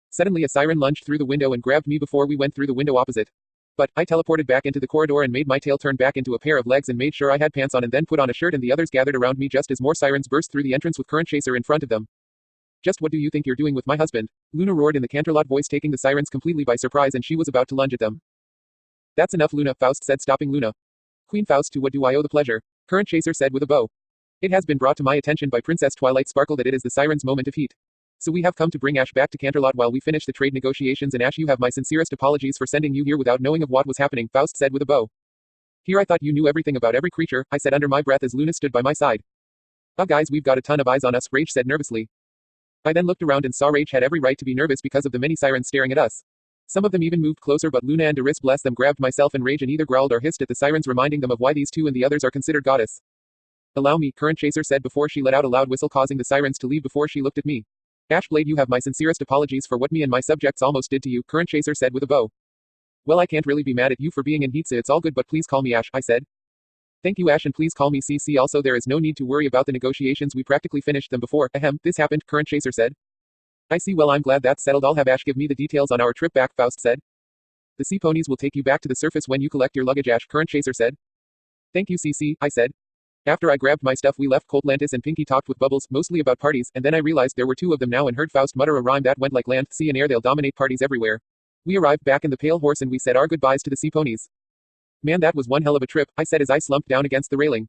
Suddenly a siren lunged through the window and grabbed me before we went through the window opposite. But I teleported back into the corridor and made my tail turn back into a pair of legs and made sure I had pants on and then put on a shirt, and the others gathered around me just as more sirens burst through the entrance with Current Chaser in front of them. Just what do you think you're doing with my husband? Luna roared in the Canterlot voice, taking the sirens completely by surprise, and she was about to lunge at them. That's enough, Luna, Faust said, stopping Luna. Queen Faust, to what do I owe the pleasure? Current Chaser said with a bow. It has been brought to my attention by Princess Twilight Sparkle that it is the siren's moment of heat. So we have come to bring Ash back to Canterlot while we finish the trade negotiations, and Ash, you have my sincerest apologies for sending you here without knowing of what was happening, Faust said with a bow. Here, I thought you knew everything about every creature, I said under my breath as Luna stood by my side. Guys, we've got a ton of eyes on us, Rage said nervously. I then looked around and saw Rage had every right to be nervous because of the many sirens staring at us. Some of them even moved closer, but Luna and Eris, bless them, grabbed myself and Rage and either growled or hissed at the sirens, reminding them of why these two and the others are considered goddess. Allow me, Current Chaser said before she let out a loud whistle, causing the sirens to leave before she looked at me. Ashblade, you have my sincerest apologies for what me and my subjects almost did to you, Current Chaser said with a bow. Well, I can't really be mad at you for being in heat, so it's all good, but please call me Ash, I said. Thank you, Ash, and please call me CC. Also, there is no need to worry about the negotiations, we practically finished them before, this happened, Current Chaser said. I see, well, I'm glad that's settled. I'll have Ash give me the details on our trip back, Faust said. The sea ponies will take you back to the surface when you collect your luggage, Ash, Current Chaser said. Thank you, CC, I said. After I grabbed my stuff, we left. Coldlantis and Pinky talked with Bubbles, mostly about parties, and then I realized there were two of them now and heard Faust mutter a rhyme that went like land, sea and air, they'll dominate parties everywhere. We arrived back in the Pale Horse and we said our goodbyes to the sea ponies. Man, that was one hell of a trip, I said as I slumped down against the railing.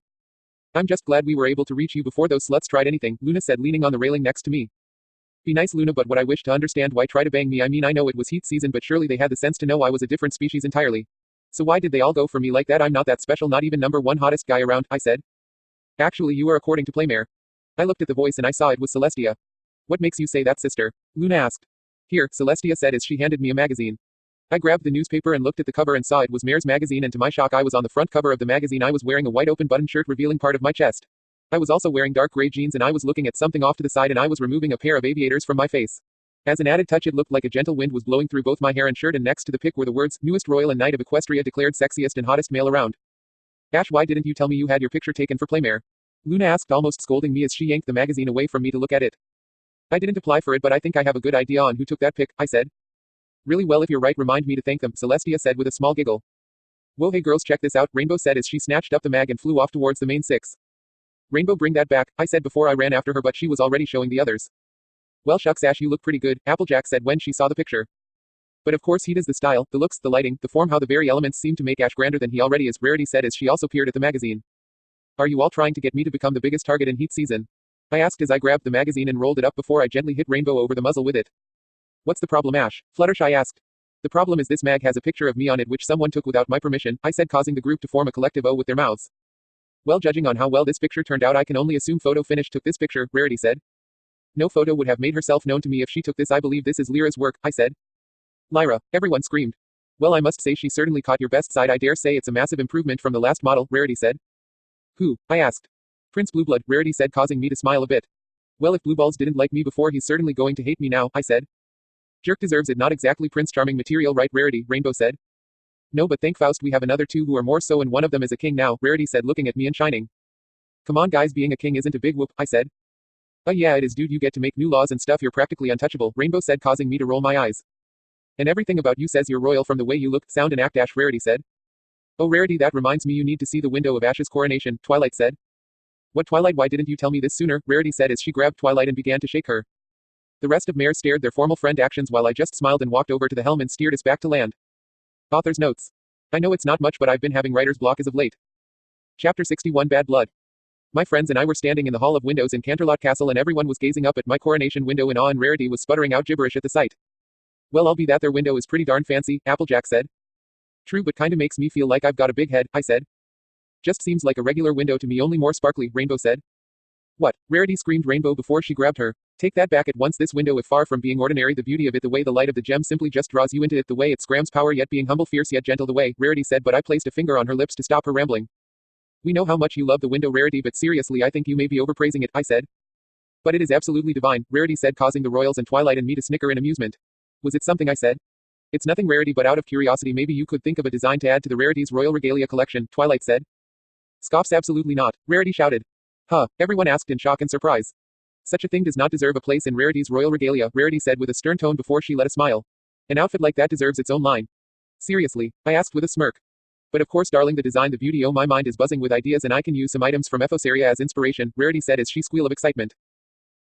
I'm just glad we were able to reach you before those sluts tried anything, Luna said, leaning on the railing next to me. Be nice, Luna, but what I wish to understand, why try to bang me? I mean, I know it was heat season, but surely they had the sense to know I was a different species entirely. So why did they all go for me like that? I'm not that special, not even number one hottest guy around, I said. Actually, you are, according to Playmare. I looked at the voice and I saw it was Celestia. What makes you say that, sister? Luna asked. Here, Celestia said as she handed me a magazine. I grabbed the newspaper and looked at the cover and saw it was Mare's magazine, and to my shock I was on the front cover of the magazine. I was wearing a white open button shirt revealing part of my chest. I was also wearing dark gray jeans and I was looking at something off to the side, and I was removing a pair of aviators from my face. As an added touch, it looked like a gentle wind was blowing through both my hair and shirt, and next to the pic were the words, newest royal and knight of Equestria declared sexiest and hottest male around. Ash, why didn't you tell me you had your picture taken for Playmare? Luna asked, almost scolding me as she yanked the magazine away from me to look at it. I didn't apply for it, but I think I have a good idea on who took that pic, I said. Really? Well, if you're right, remind me to thank them, Celestia said with a small giggle. Whoa, hey girls, check this out, Rainbow said as she snatched up the mag and flew off towards the main six. Rainbow, bring that back, I said before I ran after her, but she was already showing the others. Well, shucks, Ash, you look pretty good, Applejack said when she saw the picture. But of course he does, the style, the looks, the lighting, the form, how the very elements seem to make Ash grander than he already is, Rarity said as she also peered at the magazine. Are you all trying to get me to become the biggest target in heat season? I asked as I grabbed the magazine and rolled it up before I gently hit Rainbow over the muzzle with it. What's the problem, Ash? Fluttershy asked. The problem is this mag has a picture of me on it which someone took without my permission, I said, causing the group to form a collective O with their mouths. Well, judging on how well this picture turned out, I can only assume Photo Finish took this picture, Rarity said. No, Photo would have made herself known to me if she took this. I believe this is Lyra's work, I said. Lyra, everyone screamed. Well, I must say she certainly caught your best side. I dare say it's a massive improvement from the last model, Rarity said. Who? I asked. Prince Blueblood, Rarity said, causing me to smile a bit. Well, if Blueballs didn't like me before, he's certainly going to hate me now, I said. Jerk deserves it, not exactly Prince Charming material, right, Rarity, Rainbow said. No, but thank Faust we have another two who are more so, and one of them is a king now, Rarity said, looking at me and shining. Come on guys, being a king isn't a big whoop, I said. Yeah, it is, dude, you get to make new laws and stuff, you're practically untouchable, Rainbow said, causing me to roll my eyes. And everything about you says you're royal from the way you look, sound and act, Ash, Rarity said. Oh, Rarity, that reminds me, you need to see the window of Ash's coronation, Twilight said. What, Twilight, why didn't you tell me this sooner, Rarity said as she grabbed Twilight and began to shake her. The rest of Mare stared their formal friend actions while I just smiled and walked over to the helm and steered us back to land. Author's notes. I know it's not much, but I've been having writer's block as of late. Chapter 61, Bad Blood. My friends and I were standing in the Hall of Windows in Canterlot Castle, and everyone was gazing up at my coronation window in awe, and Rarity was sputtering out gibberish at the sight. Well, I'll be that their window is pretty darn fancy, Applejack said. True, but kinda makes me feel like I've got a big head, I said. Just seems like a regular window to me, only more sparkly, Rainbow said. What? Rarity screamed Rainbow before she grabbed her. Take that back at once. This window, if far from being ordinary, the beauty of it, the way the light of the gem simply just draws you into it, the way it scrams power yet being humble, fierce yet gentle, the way, Rarity said, but I placed a finger on her lips to stop her rambling. We know how much you love the window, Rarity, but seriously I think you may be overpraising it, I said. But it is absolutely divine, Rarity said, causing the royals and Twilight and me to snicker in amusement. Was it something I said? It's nothing, Rarity, but out of curiosity maybe you could think of a design to add to the Rarity's Royal Regalia collection, Twilight said. Scoffs, absolutely not, Rarity shouted. Huh, everyone asked in shock and surprise. Such a thing does not deserve a place in Rarity's Royal Regalia, Rarity said with a stern tone before she let a smile. An outfit like that deserves its own line. Seriously? I asked with a smirk. But of course, darling, the design, the beauty, oh, my mind is buzzing with ideas and I can use some items from Ethos area as inspiration, Rarity said as she squealed of excitement.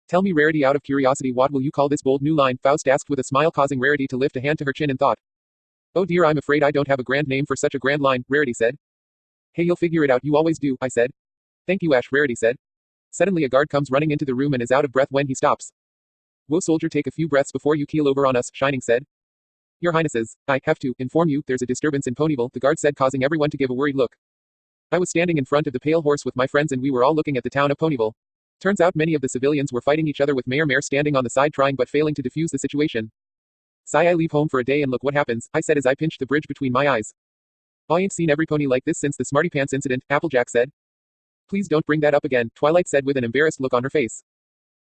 Tell me, Rarity, out of curiosity, what will you call this bold new line? Faust asked with a smile, causing Rarity to lift a hand to her chin in thought. Oh dear, I'm afraid I don't have a grand name for such a grand line, Rarity said. Hey, you'll figure it out, you always do, I said. Thank you, Ash, Rarity said. Suddenly a guard comes running into the room and is out of breath when he stops. Whoa, soldier, take a few breaths before you keel over on us, Shining said. Your Highnesses, I have to inform you, there's a disturbance in Ponyville, the guard said, causing everyone to give a worried look. I was standing in front of the Pale Horse with my friends and we were all looking at the town of Ponyville. Turns out many of the civilians were fighting each other with Mayor Mare standing on the side trying but failing to defuse the situation. Sigh, I leave home for a day and look what happens, I said as I pinched the bridge between my eyes. I ain't seen every pony like this since the Smarty Pants incident, Applejack said. Please don't bring that up again, Twilight said with an embarrassed look on her face.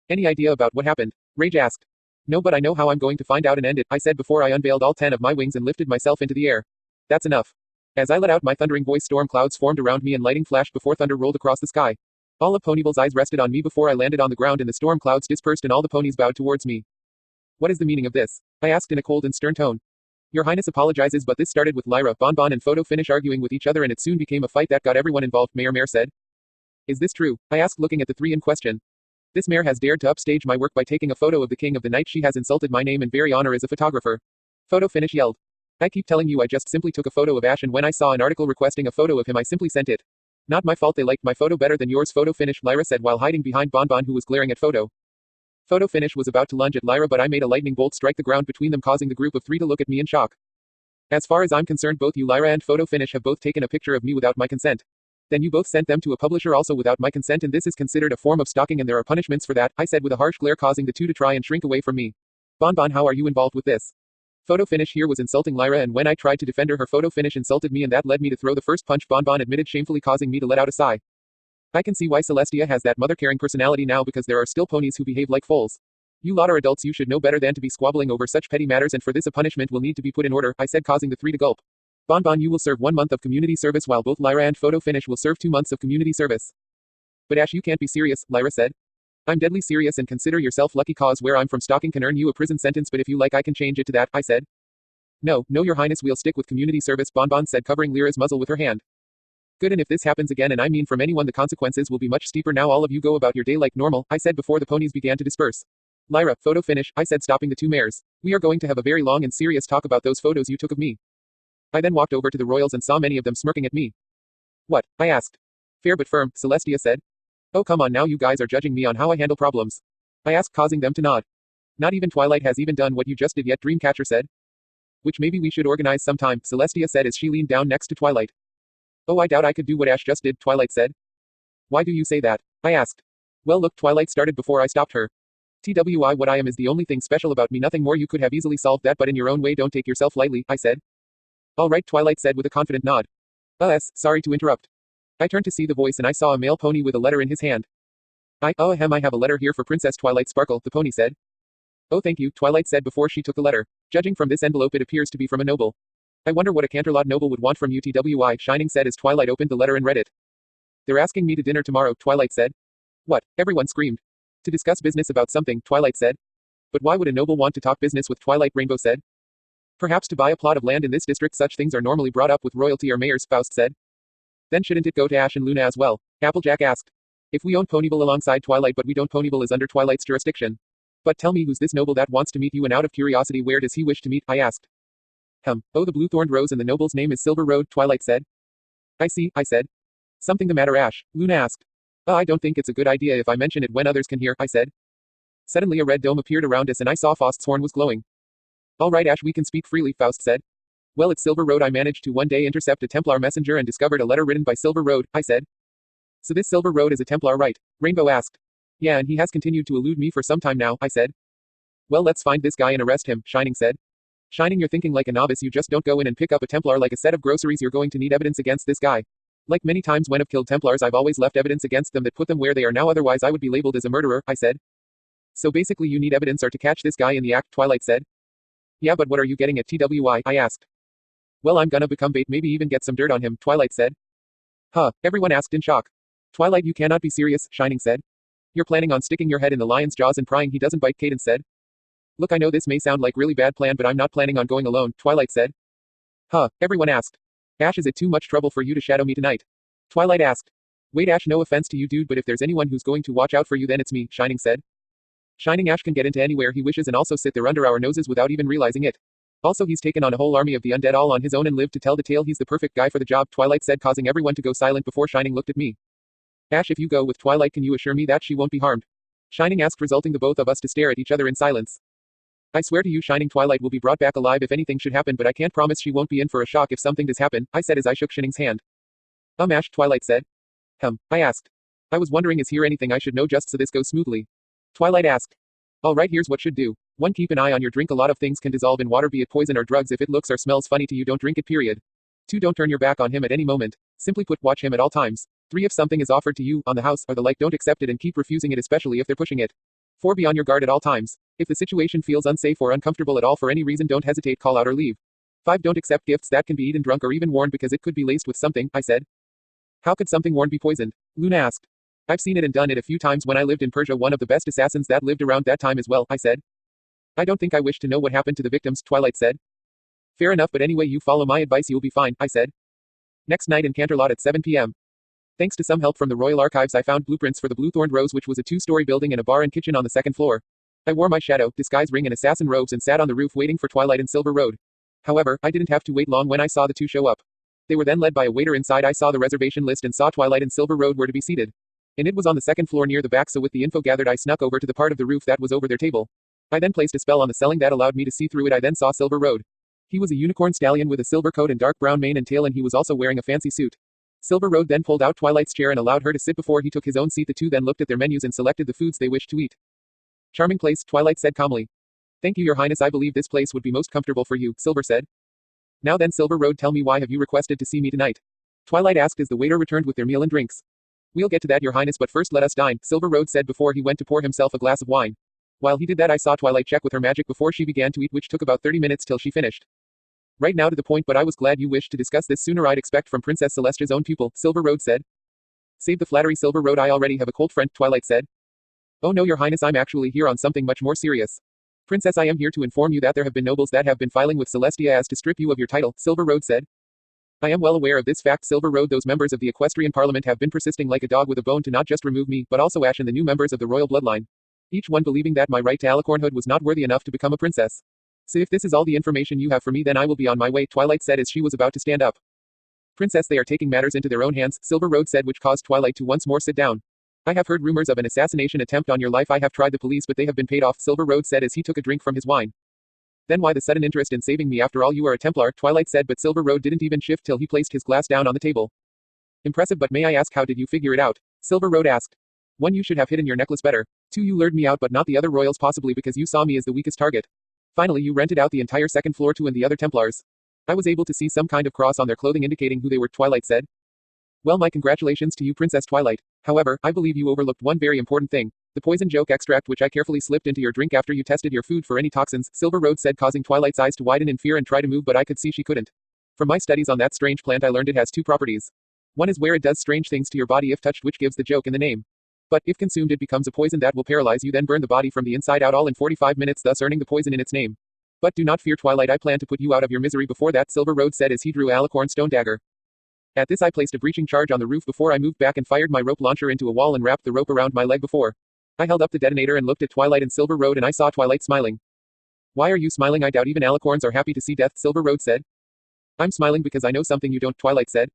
Any idea about what happened? Rage asked. No, but I know how I'm going to find out and end it, I said before I unveiled all 10 of my wings and lifted myself into the air. That's enough. As I let out my thundering voice, storm clouds formed around me and lightning flashed before thunder rolled across the sky. All of Ponyville's eyes rested on me before I landed on the ground and the storm clouds dispersed and all the ponies bowed towards me. What is the meaning of this? I asked in a cold and stern tone. Your Highness apologizes, but this started with Lyra, Bonbon and Photo Finish arguing with each other and it soon became a fight that got everyone involved, Mayor Mare said. Is this true? I asked looking at the three in question. This mare has dared to upstage my work by taking a photo of the king of the night. She has insulted my name and very honor as a photographer. Photo Finish yelled. I keep telling you I just simply took a photo of Ash and when I saw an article requesting a photo of him I simply sent it. Not my fault they liked my photo better than yours, Photo Finish, Lyra said while hiding behind Bonbon who was glaring at Photo. Photo Finish was about to lunge at Lyra but I made a lightning bolt strike the ground between them causing the group of three to look at me in shock. As far as I'm concerned both you Lyra and Photo Finish have both taken a picture of me without my consent. Then you both sent them to a publisher also without my consent and this is considered a form of stalking and there are punishments for that, I said with a harsh glare causing the two to try and shrink away from me. Bonbon, how are you involved with this? Photo Finish here was insulting Lyra and when I tried to defend her, her Photo Finish insulted me and that led me to throw the first punch, Bonbon admitted shamefully causing me to let out a sigh. I can see why Celestia has that mother-caring personality now because there are still ponies who behave like foals. You lot are adults, you should know better than to be squabbling over such petty matters and for this a punishment will need to be put in order, I said causing the three to gulp. Bonbon, you will serve 1 month of community service while both Lyra and Photo Finish will serve 2 months of community service. But Ash, you can't be serious, Lyra said. I'm deadly serious and consider yourself lucky cause where I'm from stalking can earn you a prison sentence but if you like I can change it to that, I said. No, your Highness, we'll stick with community service, Bonbon said covering Lyra's muzzle with her hand. Good, and if this happens again and I mean from anyone the consequences will be much steeper. Now all of you go about your day like normal, I said before the ponies began to disperse. Lyra, Photo Finish, I said stopping the two mares. We are going to have a very long and serious talk about those photos you took of me. I then walked over to the royals and saw many of them smirking at me. What? I asked. Fair but firm, Celestia said. Oh come on now, you guys are judging me on how I handle problems. I asked causing them to nod. Not even Twilight has even done what you just did yet, Dreamcatcher said. Which maybe we should organize sometime, Celestia said as she leaned down next to Twilight. Oh, I doubt I could do what Ash just did, Twilight said. Why do you say that? I asked. Well look, Twilight started before I stopped her. TWI, what I am is the only thing special about me, nothing more. You could have easily solved that but in your own way, don't take yourself lightly, I said. All right, Twilight said with a confident nod. Sorry to interrupt. I turned to see the voice and I saw a male pony with a letter in his hand. I have a letter here for Princess Twilight Sparkle, the pony said. Oh thank you, Twilight said before she took the letter. Judging from this envelope it appears to be from a noble. I wonder what a Canterlot noble would want from you, TWI, Shining said as Twilight opened the letter and read it. They're asking me to dinner tomorrow, Twilight said. What? Everyone screamed. To discuss business about something, Twilight said. But why would a noble want to talk business with Twilight, Rainbow said. Perhaps to buy a plot of land in this district. Such things are normally brought up with royalty or mayors, Faust said. Then shouldn't it go to Ash and Luna as well? Applejack asked. If we own Ponyville alongside Twilight but we don't, Ponyville is under Twilight's jurisdiction. But tell me, who's this noble that wants to meet you, and out of curiosity where does he wish to meet? I asked. Oh, the blue-thorned rose, and the noble's name is Silver Road, Twilight said. I see, I said. Something the matter, Ash? Luna asked. I don't think it's a good idea if I mention it when others can hear, I said. Suddenly a red dome appeared around us and I saw Faust's horn was glowing. All right, Ash, we can speak freely, Faust said. Well, at Silver Road I managed to one day intercept a Templar messenger and discovered a letter written by Silver Road, I said. So this Silver Road is a Templar, right? Rainbow asked. Yeah, and he has continued to elude me for some time now, I said. Well, let's find this guy and arrest him, Shining said. Shining, you're thinking like a novice, you just don't go in and pick up a Templar like a set of groceries, you're going to need evidence against this guy. Like many times when I've killed Templars I've always left evidence against them that put them where they are now, otherwise I would be labeled as a murderer, I said. So basically you need evidence or to catch this guy in the act, Twilight said. Yeah, but what are you getting at TWI? I asked. Well, I'm gonna become bait, maybe even get some dirt on him, Twilight said. Huh, everyone asked in shock. Twilight, you cannot be serious, Shining said. You're planning on sticking your head in the lion's jaws and prying he doesn't bite, Cadence said. Look, I know this may sound like really bad plan, but I'm not planning on going alone, Twilight said. Huh, everyone asked. Ash, is it too much trouble for you to shadow me tonight? Twilight asked. Wait, Ash, no offense to you, dude, but if there's anyone who's going to watch out for you, then it's me, Shining said. Shining, Ash can get into anywhere he wishes and also sit there under our noses without even realizing it. Also, he's taken on a whole army of the undead all on his own and lived to tell the tale. He's the perfect guy for the job, Twilight said, causing everyone to go silent before Shining looked at me. Ash, if you go with Twilight, can you assure me that she won't be harmed? Shining asked, resulting the both of us to stare at each other in silence. I swear to you, Shining, Twilight will be brought back alive if anything should happen, but I can't promise she won't be in for a shock if something does happen, I said as I shook Shining's hand. Ash, Twilight said. I asked. I was wondering, is here anything I should know just so this goes smoothly? Twilight asked. Alright, here's what should do. 1. Keep an eye on your drink. A lot of things can dissolve in water, be it poison or drugs. If it looks or smells funny to you, don't drink it, period. 2. Don't turn your back on him at any moment. Simply put, watch him at all times. 3. If something is offered to you, on the house, or the like, don't accept it and keep refusing it, especially if they're pushing it. 4. Be on your guard at all times. If the situation feels unsafe or uncomfortable at all for any reason, don't hesitate, call out or leave. 5. Don't accept gifts that can be eaten, drunk, or even worn because it could be laced with something, I said. How could something worn be poisoned? Luna asked. I've seen it and done it a few times when I lived in Persia, one of the best assassins that lived around that time as well, I said. I don't think I wish to know what happened to the victims, Twilight said. Fair enough, but anyway, you follow my advice, you'll be fine, I said. Next night in Canterlot at 7 p.m. Thanks to some help from the Royal Archives, I found blueprints for the Blue-Thorned Rose, which was a 2-story building and a bar and kitchen on the 2nd floor. I wore my shadow, disguise ring and assassin robes and sat on the roof waiting for Twilight and Silver Road. However, I didn't have to wait long when I saw the two show up. They were then led by a waiter inside. I saw the reservation list and saw Twilight and Silver Road were to be seated. And it was on the 2nd floor near the back, so with the info gathered I snuck over to the part of the roof that was over their table. I then placed a spell on the ceiling that allowed me to see through it. I then saw Silver Road. He was a unicorn stallion with a silver coat and dark brown mane and tail, and he was also wearing a fancy suit. Silver Road then pulled out Twilight's chair and allowed her to sit before he took his own seat. The two then looked at their menus and selected the foods they wished to eat. Charming place, Twilight said calmly. Thank you, Your Highness. I believe this place would be most comfortable for you, Silver said. Now then, Silver Road, tell me, why have you requested to see me tonight? Twilight asked as the waiter returned with their meal and drinks. We'll get to that, Your Highness, but first let us dine, Silver Road said before he went to pour himself a glass of wine. While he did that, I saw Twilight check with her magic before she began to eat, which took about 30 minutes till she finished. Right now to the point, but I was glad you wished to discuss this sooner. I'd expect from Princess Celestia's own pupil, Silver Road said. Save the flattery, Silver Road, I already have a cold friend, Twilight said. Oh no, Your Highness, I'm actually here on something much more serious. Princess, I am here to inform you that there have been nobles that have been filing with Celestia as to strip you of your title, Silver Road said. I am well aware of this fact, Silver Road. Those members of the Equestrian Parliament have been persisting like a dog with a bone to not just remove me, but also Ash and the new members of the royal bloodline. Each one believing that my right to alicornhood was not worthy enough to become a princess. So if this is all the information you have for me, then I will be on my way, Twilight said as she was about to stand up. Princess, they are taking matters into their own hands, Silver Road said, which caused Twilight to once more sit down. I have heard rumors of an assassination attempt on your life. I have tried the police, but they have been paid off, Silver Road said as he took a drink from his wine. Then why the sudden interest in saving me? After all, you are a Templar, Twilight said, but Silver Road didn't even shift till he placed his glass down on the table. Impressive, but may I ask, how did you figure it out? Silver Road asked. 1. You should have hidden your necklace better. 2. You lured me out but not the other royals, possibly because you saw me as the weakest target. Finally, you rented out the entire 2nd floor to and the other Templars. I was able to see some kind of cross on their clothing indicating who they were, Twilight said. Well, my congratulations to you, Princess Twilight. However, I believe you overlooked one very important thing. The poison joke extract, which I carefully slipped into your drink after you tested your food for any toxins, Silver Road said, causing Twilight's eyes to widen in fear and try to move, but I could see she couldn't. From my studies on that strange plant, I learned it has 2 properties. One is where it does strange things to your body if touched, which gives the joke in the name. But if consumed, it becomes a poison that will paralyze you, then burn the body from the inside out, all in 45 minutes, thus earning the poison in its name. But do not fear, Twilight, I plan to put you out of your misery before that, Silver Road said as he drew Alicorn's stone dagger. At this, I placed a breaching charge on the roof before I moved back and fired my rope launcher into a wall and wrapped the rope around my leg before. I held up the detonator and looked at Twilight and Silver Road, and I saw Twilight smiling. Why are you smiling? I doubt even Alicorns are happy to see death, Silver Road said. I'm smiling because I know something you don't, Twilight said.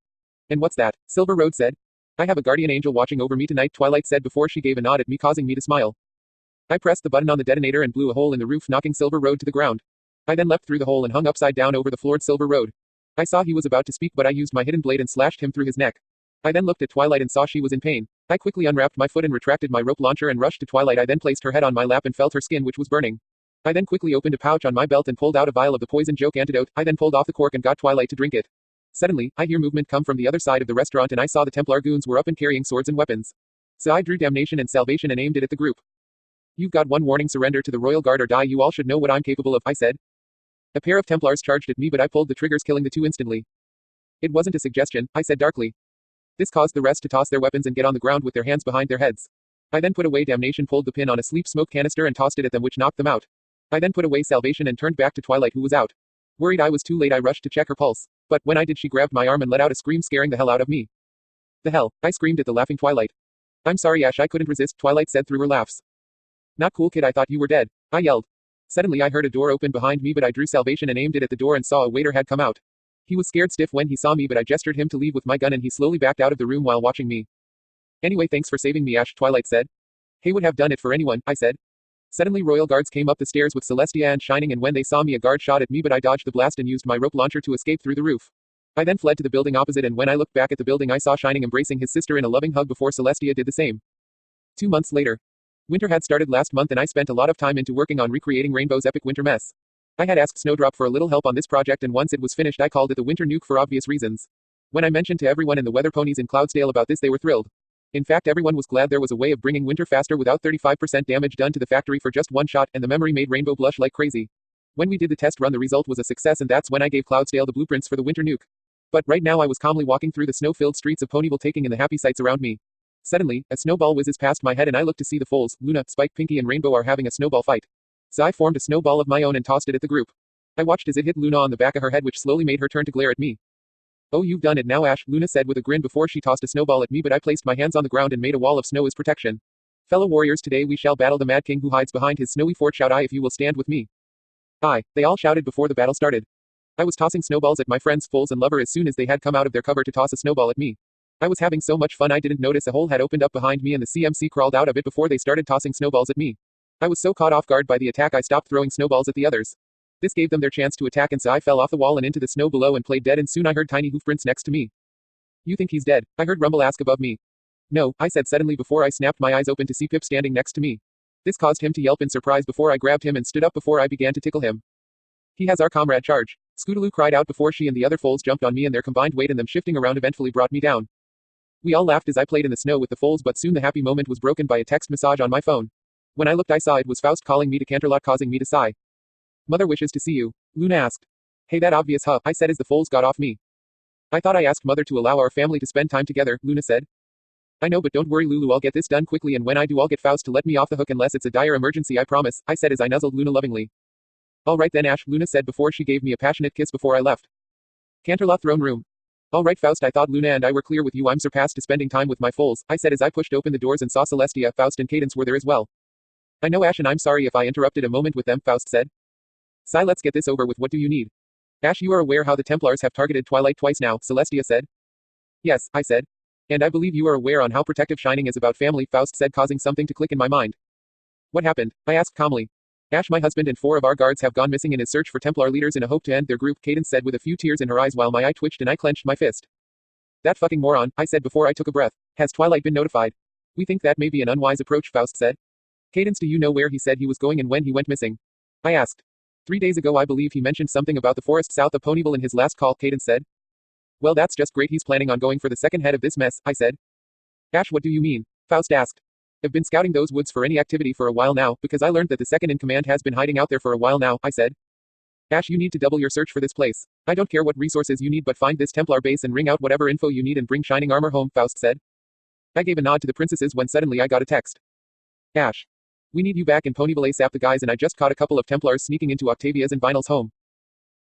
And what's that? Silver Road said. I have a guardian angel watching over me tonight, Twilight said before she gave a nod at me, causing me to smile. I pressed the button on the detonator and blew a hole in the roof, knocking Silver Road to the ground. I then leapt through the hole and hung upside down over the floored Silver Road. I saw he was about to speak, but I used my hidden blade and slashed him through his neck. I then looked at Twilight and saw she was in pain. I quickly unwrapped my foot and retracted my rope launcher and rushed to Twilight. I then placed her head on my lap and felt her skin, which was burning. I then quickly opened a pouch on my belt and pulled out a vial of the poison joke antidote. I then pulled off the cork and got Twilight to drink it. Suddenly, I hear movement come from the other side of the restaurant, and I saw the Templar goons were up and carrying swords and weapons. So I drew Damnation and Salvation and aimed it at the group. You've got one warning: surrender to the Royal Guard or die. You all should know what I'm capable of, I said. A pair of Templars charged at me, but I pulled the triggers, killing the two instantly. It wasn't a suggestion, I said darkly. This caused the rest to toss their weapons and get on the ground with their hands behind their heads. I then put away Damnation, pulled the pin on a sleep smoke canister and tossed it at them, which knocked them out. I then put away Salvation and turned back to Twilight, who was out. Worried I was too late, I rushed to check her pulse. But when I did, she grabbed my arm and let out a scream, scaring the hell out of me. The hell, I screamed at the laughing Twilight. I'm sorry, Ash, I couldn't resist, Twilight said through her laughs. Not cool, kid, I thought you were dead, I yelled. Suddenly I heard a door open behind me, but I drew Salvation and aimed it at the door and saw a waiter had come out. He was scared stiff when he saw me, but I gestured him to leave with my gun and he slowly backed out of the room while watching me. Anyway, thanks for saving me, Ash, Twilight said. He would have done it for anyone, I said. Suddenly royal guards came up the stairs with Celestia and Shining, and when they saw me, a guard shot at me, but I dodged the blast and used my rope launcher to escape through the roof. I then fled to the building opposite, and when I looked back at the building, I saw Shining embracing his sister in a loving hug before Celestia did the same. 2 months later. Winter had started last month and I spent a lot of time into working on recreating Rainbow's epic winter mess. I had asked Snowdrop for a little help on this project, and once it was finished I called it the Winter Nuke for obvious reasons. When I mentioned to everyone in the Weather Ponies in Cloudsdale about this, they were thrilled. In fact, everyone was glad there was a way of bringing winter faster without 35% damage done to the factory for just one shot, and the memory made Rainbow blush like crazy. When we did the test run, the result was a success, and that's when I gave Cloudsdale the blueprints for the Winter Nuke. But right now I was calmly walking through the snow-filled streets of Ponyville, taking in the happy sights around me. Suddenly, a snowball whizzes past my head and I look to see the foals. Luna, Spike, Pinky and Rainbow are having a snowball fight. So I formed a snowball of my own and tossed it at the group. I watched as it hit Luna on the back of her head, which slowly made her turn to glare at me. Oh, you've done it now, Ash, Luna said with a grin before she tossed a snowball at me, but I placed my hands on the ground and made a wall of snow as protection. Fellow warriors, today we shall battle the Mad King who hides behind his snowy fort. Shout I if you will stand with me. Aye, they all shouted before the battle started. I was tossing snowballs at my friends Foals and Lover as soon as they had come out of their cover to toss a snowball at me. I was having so much fun I didn't notice a hole had opened up behind me and the CMC crawled out of it before they started tossing snowballs at me. I was so caught off guard by the attack I stopped throwing snowballs at the others. This gave them their chance to attack, and so I fell off the wall and into the snow below and played dead, and soon I heard tiny hoofprints next to me. You think he's dead? I heard Rumble ask above me. No, I said suddenly before I snapped my eyes open to see Pip standing next to me. This caused him to yelp in surprise before I grabbed him and stood up before I began to tickle him. He has our comrade charge. Scootaloo cried out before she and the other foals jumped on me, and their combined weight and them shifting around eventually brought me down. We all laughed as I played in the snow with the foals, but soon the happy moment was broken by a text message on my phone. When I looked, I saw it was Faust calling me to Canterlot, causing me to sigh. Mother wishes to see you, Luna asked. Hey, that obvious, huh? I said as the foals got off me. I thought I asked Mother to allow our family to spend time together, Luna said. I know, but don't worry, Lulu, I'll get this done quickly, and when I do I'll get Faust to let me off the hook unless it's a dire emergency, I promise, I said as I nuzzled Luna lovingly. All right then, Ash, Luna said before she gave me a passionate kiss before I left. Canterlot throne room. All right, Faust, I thought Luna and I were clear with you. I'm surpassed to spending time with my foals, I said as I pushed open the doors and saw Celestia, Faust and Cadence were there as well. I know, Ash, and I'm sorry if I interrupted a moment with them, Faust said. Sigh, let's get this over with. What do you need? Ash, you are aware how the Templars have targeted Twilight twice now, Celestia said. Yes, I said. And I believe you are aware on how protective Shining is about family, Faust said, causing something to click in my mind. What happened? I asked calmly. Ash, my husband and 4 of our guards have gone missing in his search for Templar leaders in a hope to end their group, Cadence said with a few tears in her eyes while my eye twitched and I clenched my fist. That fucking moron, I said before I took a breath. Has Twilight been notified? We think that may be an unwise approach, Faust said. Cadence, do you know where he said he was going and when he went missing? I asked. 3 days ago I believe he mentioned something about the forest south of Ponyville in his last call, Cadence said. Well, that's just great, he's planning on going for the second head of this mess, I said. Ash, what do you mean? Faust asked. I've been scouting those woods for any activity for a while now, because I learned that the second in command has been hiding out there for a while now, I said. Ash, you need to double your search for this place. I don't care what resources you need, but find this Templar base and wring out whatever info you need and bring Shining armor home, Faust said. I gave a nod to the princesses when suddenly I got a text. Ash. We need you back in Ponyville ASAP. The guys and I just caught a couple of Templars sneaking into Octavia's and Vinyl's home.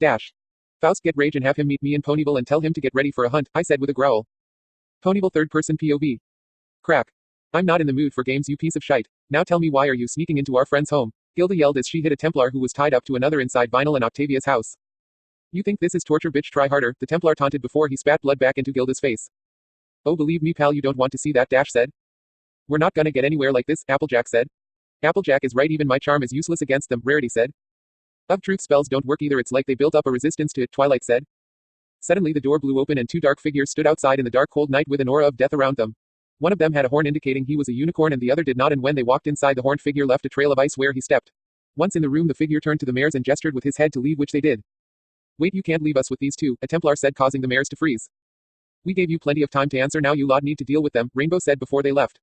Dash. Faust, get Rage and have him meet me in Ponyville and tell him to get ready for a hunt, I said with a growl. Ponyville third-person POV. Crack. I'm not in the mood for games, you piece of shite. Now tell me, why are you sneaking into our friend's home? Gilda yelled as she hit a Templar who was tied up to another inside Vinyl and Octavia's house. You think this is torture, bitch? Try harder, the Templar taunted before he spat blood back into Gilda's face. Oh, believe me, pal, you don't want to see that, Dash said. We're not gonna get anywhere like this, Applejack said. Applejack is right, even my charm is useless against them, Rarity said. Of truth, spells don't work either, it's like they built up a resistance to it, Twilight said. Suddenly the door blew open and 2 dark figures stood outside in the dark cold night with an aura of death around them. One of them had a horn indicating he was a unicorn and the other did not, and when they walked inside, the horned figure left a trail of ice where he stepped. Once in the room, the figure turned to the mares and gestured with his head to leave, which they did. Wait, you can't leave us with these 2, a Templar said, causing the mares to freeze. We gave you plenty of time to answer, now you lot need to deal with them, Rainbow said before they left.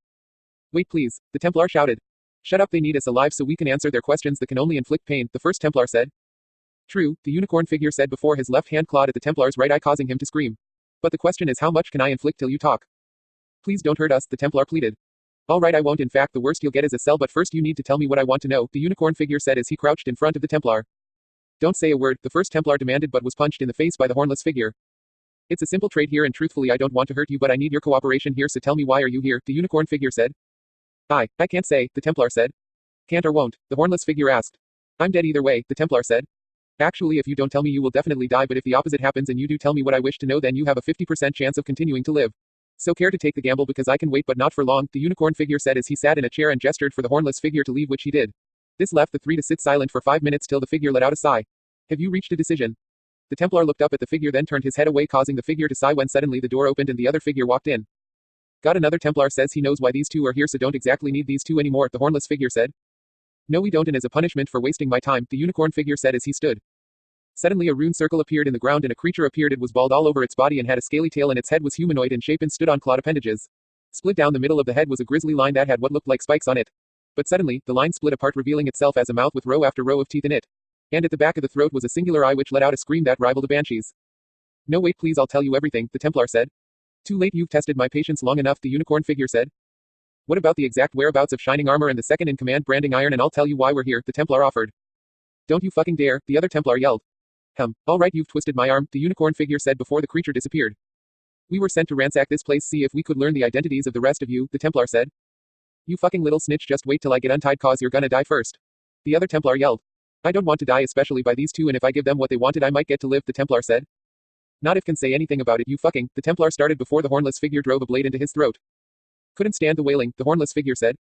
Wait please, the Templar shouted. Shut up, they need us alive so we can answer their questions that can only inflict pain, the first Templar said. True, the unicorn figure said before his left hand clawed at the Templar's right eye, causing him to scream. But the question is, how much can I inflict till you talk? Please don't hurt us, the Templar pleaded. All right, I won't. In fact, the worst you'll get is a cell, but first you need to tell me what I want to know, the unicorn figure said as he crouched in front of the Templar. Don't say a word, the first Templar demanded, but was punched in the face by the hornless figure. It's a simple trade here, and truthfully I don't want to hurt you, but I need your cooperation here, so tell me, why are you here, the unicorn figure said. I can't say, the Templar said. Can't or won't, the hornless figure asked. I'm dead either way, the Templar said. Actually, if you don't tell me you will definitely die, but if the opposite happens and you do tell me what I wish to know, then you have a 50% chance of continuing to live. So care to take the gamble, because I can wait, but not for long, the unicorn figure said as he sat in a chair and gestured for the hornless figure to leave, which he did. This left the three to sit silent for 5 minutes till the figure let out a sigh. Have you reached a decision? The Templar looked up at the figure, then turned his head away, causing the figure to sigh, when suddenly the door opened and the other figure walked in. Got another Templar says he knows why these two are here, so don't exactly need these two anymore, the hornless figure said. No we don't, and as a punishment for wasting my time, the unicorn figure said as he stood. Suddenly a rune circle appeared in the ground and a creature appeared. It was bald all over its body and had a scaly tail, and its head was humanoid in shape and stood on clawed appendages. Split down the middle of the head was a grisly line that had what looked like spikes on it. But suddenly, the line split apart, revealing itself as a mouth with row after row of teeth in it. And at the back of the throat was a singular eye which let out a scream that rivaled a banshee's. No wait, please, I'll tell you everything, the Templar said. Too late, you've tested my patience long enough, the unicorn figure said. What about the exact whereabouts of shining armor and the second in command branding iron, and I'll tell you why we're here, the Templar offered. Don't you fucking dare, the other Templar yelled. Alright, you've twisted my arm, the unicorn figure said before the creature disappeared. We were sent to ransack this place, see if we could learn the identities of the rest of you, the Templar said. You fucking little snitch, just wait till I get untied, cause you're gonna die first. The other Templar yelled. I don't want to die, especially by these two, and if I give them what they wanted I might get to live, the Templar said. Not if can say anything about it, you fucking, the Templar started before the hornless figure drove a blade into his throat. Couldn't stand the wailing, the hornless figure said.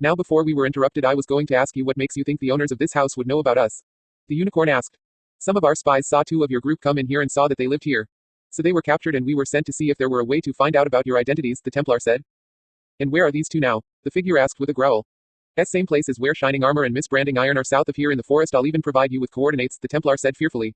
Now before we were interrupted, I was going to ask you what makes you think the owners of this house would know about us. The unicorn asked. Some of our spies saw two of your group come in here and saw that they lived here. So they were captured and we were sent to see if there were a way to find out about your identities, the Templar said. And where are these two now? The figure asked with a growl. Same place as where shining armor and misbranding iron are, south of here in the forest. I'll even provide you with coordinates, the Templar said fearfully.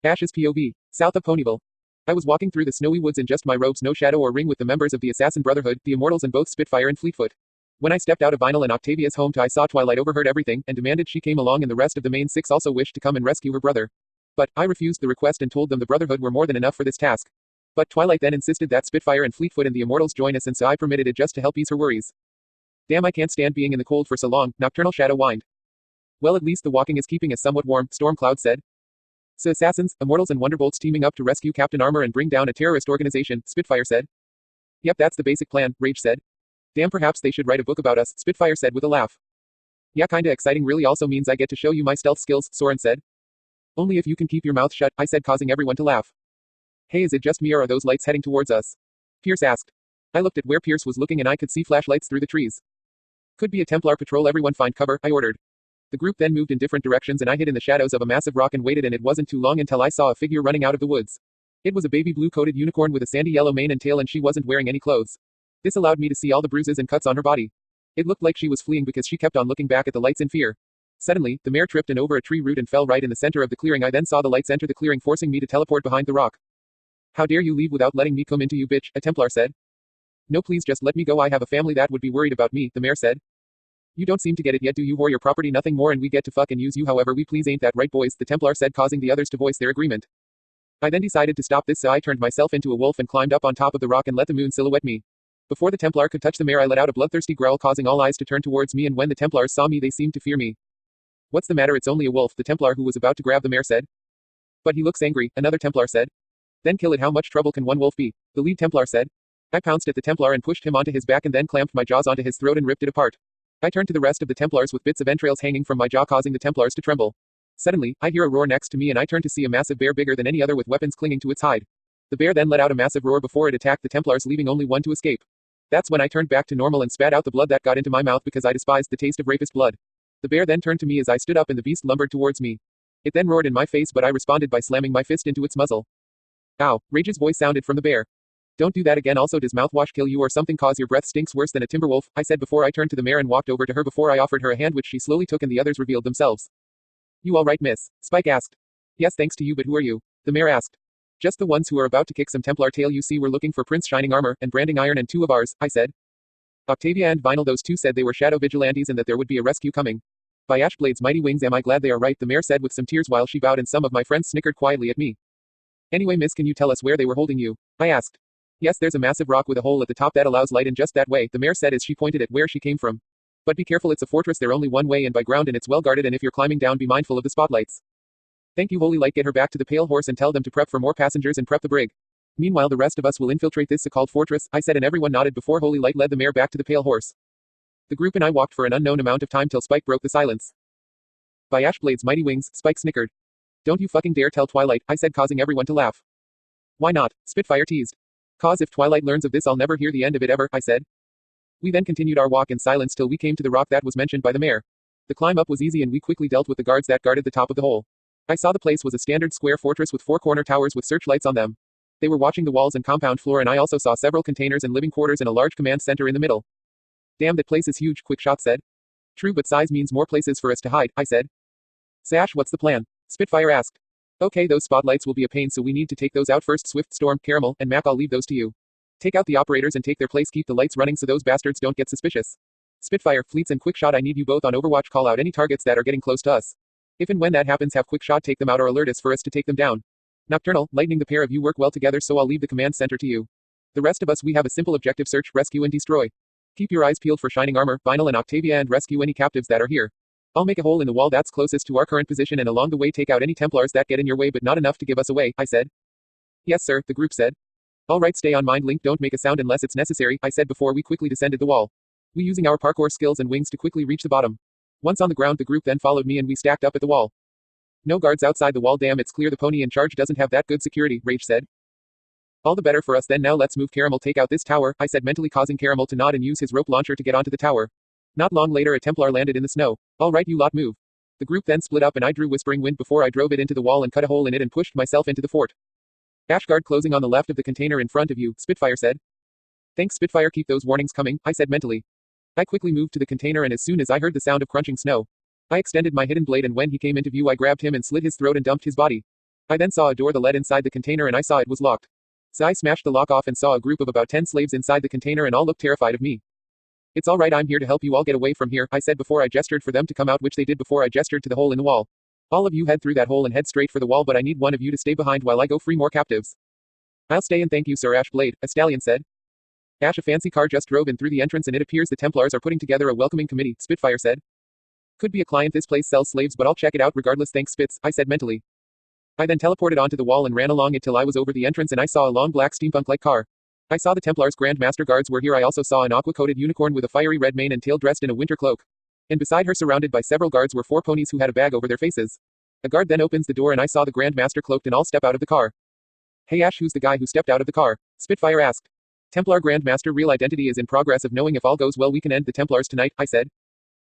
Ash's POV. South of Ponyville. I was walking through the snowy woods in just my robes, no shadow or ring, with the members of the Assassin Brotherhood, the Immortals, and both Spitfire and Fleetfoot. When I stepped out of Vinyl and Octavia's home, I saw Twilight overheard everything and demanded she came along, and the rest of the main six also wished to come and rescue her brother. But I refused the request and told them the Brotherhood were more than enough for this task. But Twilight then insisted that Spitfire and Fleetfoot and the Immortals join us, and so I permitted it just to help ease her worries. Damn, I can't stand being in the cold for so long, Nocturnal Shadow whined. Well, at least the walking is keeping us somewhat warm, Stormcloud said. So Assassins, Immortals, and Wonderbolts teaming up to rescue Captain Armor and bring down a terrorist organization, Spitfire said. Yep, that's the basic plan, Rage said. Damn, perhaps they should write a book about us, Spitfire said with a laugh. Yeah, kinda exciting, really also means I get to show you my stealth skills, Soren said. Only if you can keep your mouth shut, I said, causing everyone to laugh. Hey, is it just me or are those lights heading towards us? Pierce asked. I looked at where Pierce was looking and I could see flashlights through the trees. Could be a Templar patrol, everyone find cover, I ordered. The group then moved in different directions and I hid in the shadows of a massive rock and waited, and it wasn't too long until I saw a figure running out of the woods. It was a baby blue-coated unicorn with a sandy yellow mane and tail, and she wasn't wearing any clothes. This allowed me to see all the bruises and cuts on her body. It looked like she was fleeing because she kept on looking back at the lights in fear. Suddenly, the mare tripped and over a tree root and fell right in the center of the clearing. I then saw the lights enter the clearing, forcing me to teleport behind the rock. How dare you leave without letting me come into you, bitch, a Templar said. No, please just let me go, I have a family that would be worried about me, the mare said. You don't seem to get it yet, do you? Whore your property, nothing more, and we get to fuck and use you however we please, ain't that right, boys, the Templar said, causing the others to voice their agreement. I then decided to stop this, so I turned myself into a wolf and climbed up on top of the rock and let the moon silhouette me. Before the Templar could touch the mare, I let out a bloodthirsty growl, causing all eyes to turn towards me, and when the Templars saw me they seemed to fear me. What's the matter? It's only a wolf, the Templar who was about to grab the mare said. But he looks angry, another Templar said. Then kill it, how much trouble can one wolf be? The lead Templar said. I pounced at the Templar and pushed him onto his back and then clamped my jaws onto his throat and ripped it apart. I turned to the rest of the Templars with bits of entrails hanging from my jaw, causing the Templars to tremble. Suddenly, I hear a roar next to me and I turn to see a massive bear bigger than any other with weapons clinging to its hide. The bear then let out a massive roar before it attacked the Templars, leaving only one to escape. That's when I turned back to normal and spat out the blood that got into my mouth because I despised the taste of rapist blood. The bear then turned to me as I stood up and the beast lumbered towards me. It then roared in my face, but I responded by slamming my fist into its muzzle. Ow, Rage's voice sounded from the bear. Don't do that again. Also, does mouthwash kill you or something, cause your breath stinks worse than a timber wolf? I said before I turned to the mare and walked over to her before I offered her a hand, which she slowly took, and the others revealed themselves. You all right, miss? Spike asked. Yes, thanks to you, but who are you? The mare asked. Just the ones who are about to kick some Templar tail. You see, we're looking for Prince Shining Armor and Branding Iron and two of ours, I said. Octavia and Vinyl, those two said they were shadow vigilantes and that there would be a rescue coming. By Ashblade's mighty wings, am I glad they are right, the mayor said with some tears while she bowed, and some of my friends snickered quietly at me. Anyway, miss, can you tell us where they were holding you? I asked. Yes, there's a massive rock with a hole at the top that allows light in just that way, the mayor said as she pointed at where she came from. But be careful, it's a fortress, there only one way in by ground and it's well guarded, and if you're climbing down, be mindful of the spotlights. Thank you, Holy Light, get her back to the Pale Horse and tell them to prep for more passengers and prep the brig. Meanwhile, the rest of us will infiltrate this so-called fortress, I said, and everyone nodded before Holy Light led the mayor back to the Pale Horse. The group and I walked for an unknown amount of time till Spike broke the silence. By Ashblade's mighty wings, Spike snickered. Don't you fucking dare tell Twilight, I said, causing everyone to laugh. Why not? Spitfire teased. Cause if Twilight learns of this, I'll never hear the end of it ever, I said. We then continued our walk in silence till we came to the rock that was mentioned by the mayor. The climb up was easy and we quickly dealt with the guards that guarded the top of the hole. I saw the place was a standard square fortress with 4 corner towers with searchlights on them. They were watching the walls and compound floor, and I also saw several containers and living quarters and a large command center in the middle. Damn, that place is huge, Quickshot said. True, but size means more places for us to hide, I said. Sash, what's the plan? Spitfire asked. Okay, those spotlights will be a pain, so we need to take those out first. Swift, Storm, Caramel, and Mac, I'll leave those to you. Take out the operators and take their place, keep the lights running so those bastards don't get suspicious. Spitfire, Fleets, and Quickshot, I need you both on Overwatch, call out any targets that are getting close to us. If and when that happens, have Quickshot take them out or alert us for us to take them down. Nocturnal, Lightning, the pair of you work well together, so I'll leave the command center to you. The rest of us, we have a simple objective: search, rescue, and destroy. Keep your eyes peeled for Shining Armor, Vinyl, and Octavia, and rescue any captives that are here. I'll make a hole in the wall that's closest to our current position, and along the way take out any Templars that get in your way, but not enough to give us away, I said. Yes, sir, the group said. Alright, stay on mind, Link, don't make a sound unless it's necessary, I said before we quickly descended the wall. We using our parkour skills and wings to quickly reach the bottom. Once on the ground, the group then followed me and we stacked up at the wall. No guards outside the wall, damn, it's clear the pony in charge doesn't have that good security, Rage said. All the better for us then, now let's move. Caramel, take out this tower, I said, mentally causing Caramel to nod and use his rope launcher to get onto the tower. Not long later, a Templar landed in the snow. Alright, you lot, move. The group then split up and I drew Whispering Wind before I drove it into the wall and cut a hole in it and pushed myself into the fort. Ashguard closing on the left of the container in front of you, Spitfire said. Thanks, Spitfire, keep those warnings coming, I said mentally. I quickly moved to the container, and as soon as I heard the sound of crunching snow, I extended my hidden blade, and when he came into view I grabbed him and slit his throat and dumped his body. I then saw a door that led inside the container and I saw it was locked. So I smashed the lock off and saw a group of about 10 slaves inside the container and all looked terrified of me. It's alright, I'm here to help you all get away from here, I said before I gestured for them to come out, which they did before I gestured to the hole in the wall. All of you head through that hole and head straight for the wall, but I need one of you to stay behind while I go free more captives. I'll stay and thank you, Sir Ashblade, a stallion said. Ash, a fancy car just drove in through the entrance and it appears the Templars are putting together a welcoming committee, Spitfire said. Could be a client, this place sells slaves, but I'll check it out regardless, thanks Spitz, I said mentally. I then teleported onto the wall and ran along it till I was over the entrance and I saw a long black steampunk-like car. I saw the Templars' Grand Master guards were here. I also saw an aqua-coated unicorn with a fiery red mane and tail dressed in a winter cloak. And beside her, surrounded by several guards, were 4 ponies who had a bag over their faces. A guard then opens the door and I saw the Grand Master cloaked and all step out of the car. Hey Ash, who's the guy who stepped out of the car? Spitfire asked. Templar Grand Master, real identity is in progress of knowing. If all goes well we can end the Templars tonight, I said.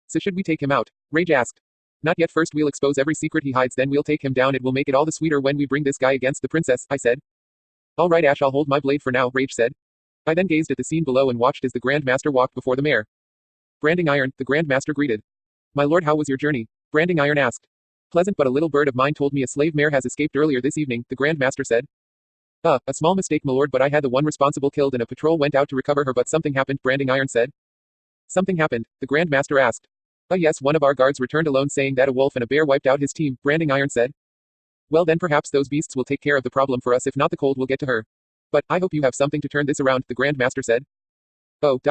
So should we take him out? Rage asked. Not yet, first we'll expose every secret he hides, then we'll take him down. It will make it all the sweeter when we bring this guy against the princess, I said. Alright Ash, I'll hold my blade for now, Rage said. I then gazed at the scene below and watched as the Grand Master walked before the mayor. Branding Iron, the Grand Master greeted. My lord, how was your journey? Branding Iron asked. Pleasant, but a little bird of mine told me a slave mare has escaped earlier this evening, the Grand Master said. A small mistake, my lord, but I had the one responsible killed and a patrol went out to recover her, but something happened, Branding Iron said. Something happened, the Grand Master asked. Yes, one of our guards returned alone saying that a wolf and a bear wiped out his team, Branding Iron said. Well then perhaps those beasts will take care of the problem for us, if not the cold will get to her. But I hope you have something to turn this around, the Grand Master said.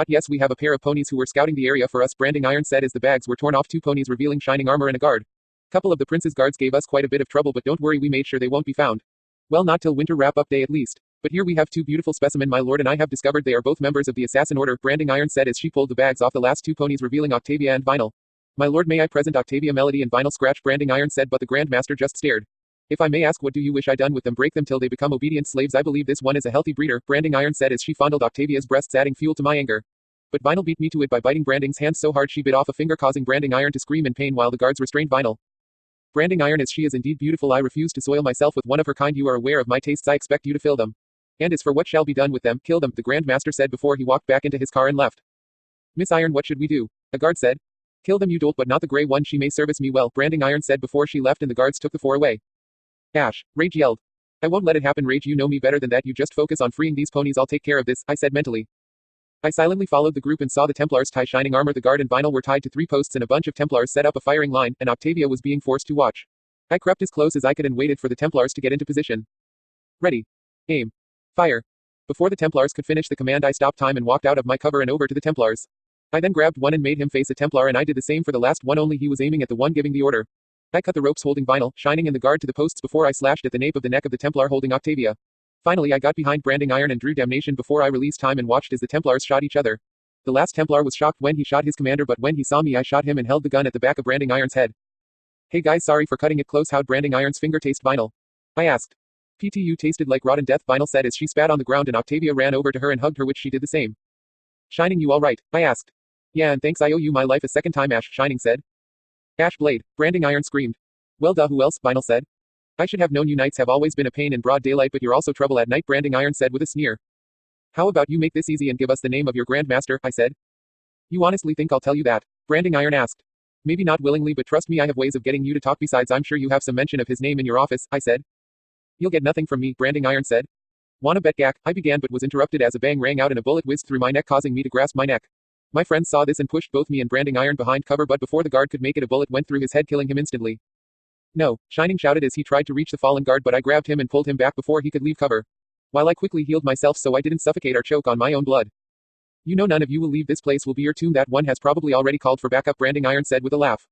Yes, we have a pair of ponies who were scouting the area for us, Branding Iron said as the bags were torn off. 2 ponies revealing shining armor and a guard. Couple of the prince's guards gave us quite a bit of trouble, but don't worry, we made sure they won't be found. Well, not till winter wrap-up day at least. But here we have 2 beautiful specimen, my lord, and I have discovered they are both members of the Assassin Order, Branding Iron said as she pulled the bags off the last 2 ponies revealing Octavia and Vinyl. My lord, may I present Octavia, Melody, and Vinyl, scratch, Branding Iron said, but the Grand Master just stared. If I may ask, what do you wish I done with them? Break them till they become obedient slaves. I believe this one is a healthy breeder, Branding Iron said as she fondled Octavia's breasts, adding fuel to my anger. But Vinyl beat me to it by biting Branding's hand so hard she bit off a finger, causing Branding Iron to scream in pain while the guards restrained Vinyl. Branding Iron, as she is indeed beautiful, I refuse to soil myself with one of her kind. You are aware of my tastes, I expect you to fill them. And as for what shall be done with them, kill them, the Grand Master said before he walked back into his car and left. Miss Iron, what should we do? A guard said. Kill them, you dolt, but not the gray one, she may service me well, Branding Iron said before she left and the guards took the 4 away. Ash, Rage yelled. I won't let it happen, Rage, you know me better than that, you just focus on freeing these ponies, I'll take care of this, I said mentally. I silently followed the group and saw the Templars tie Shining armor. The guard and Vinyl were tied to 3 posts and a bunch of Templars set up a firing line, and Octavia was being forced to watch. I crept as close as I could and waited for the Templars to get into position. Ready. Aim. Fire. Before the Templars could finish the command, I stopped time and walked out of my cover and over to the Templars. I then grabbed one and made him face a Templar, and I did the same for the last one, only he was aiming at the one giving the order. I cut the ropes holding Vinyl, Shining and the guard to the posts before I slashed at the nape of the neck of the Templar holding Octavia. Finally I got behind Branding Iron and drew Damnation before I released time and watched as the Templars shot each other. The last Templar was shocked when he shot his commander, but when he saw me I shot him and held the gun at the back of Branding Iron's head. Hey guys, sorry for cutting it close. How'd Branding Iron's finger taste, Vinyl? I asked. PTU tasted like rotten death, Vinyl said as she spat on the ground, and Octavia ran over to her and hugged her, which she did the same. Shining, you alright? I asked. Yeah, and thanks, I owe you my life a second time, Ash, Shining said. Ash Blade, Branding Iron screamed. Well duh, who else, Vinyl said. I should have known you knights have always been a pain in broad daylight, but you're also trouble at night, Branding Iron said with a sneer. How about you make this easy and give us the name of your Grandmaster, I said. You honestly think I'll tell you that? Branding Iron asked. Maybe not willingly, but trust me, I have ways of getting you to talk. Besides, I'm sure you have some mention of his name in your office, I said. You'll get nothing from me, Branding Iron said. Wanna bet Gak? I began but was interrupted as a bang rang out and a bullet whizzed through my neck, causing me to grasp my neck. My friends saw this and pushed both me and Branding Iron behind cover, but before the guard could make it, a bullet went through his head, killing him instantly. No, Shining shouted as he tried to reach the fallen guard, but I grabbed him and pulled him back before he could leave cover. While I quickly healed myself so I didn't suffocate or choke on my own blood. You know none of you will leave this place will be your tomb. That one has probably already called for backup, Branding Iron said with a laugh.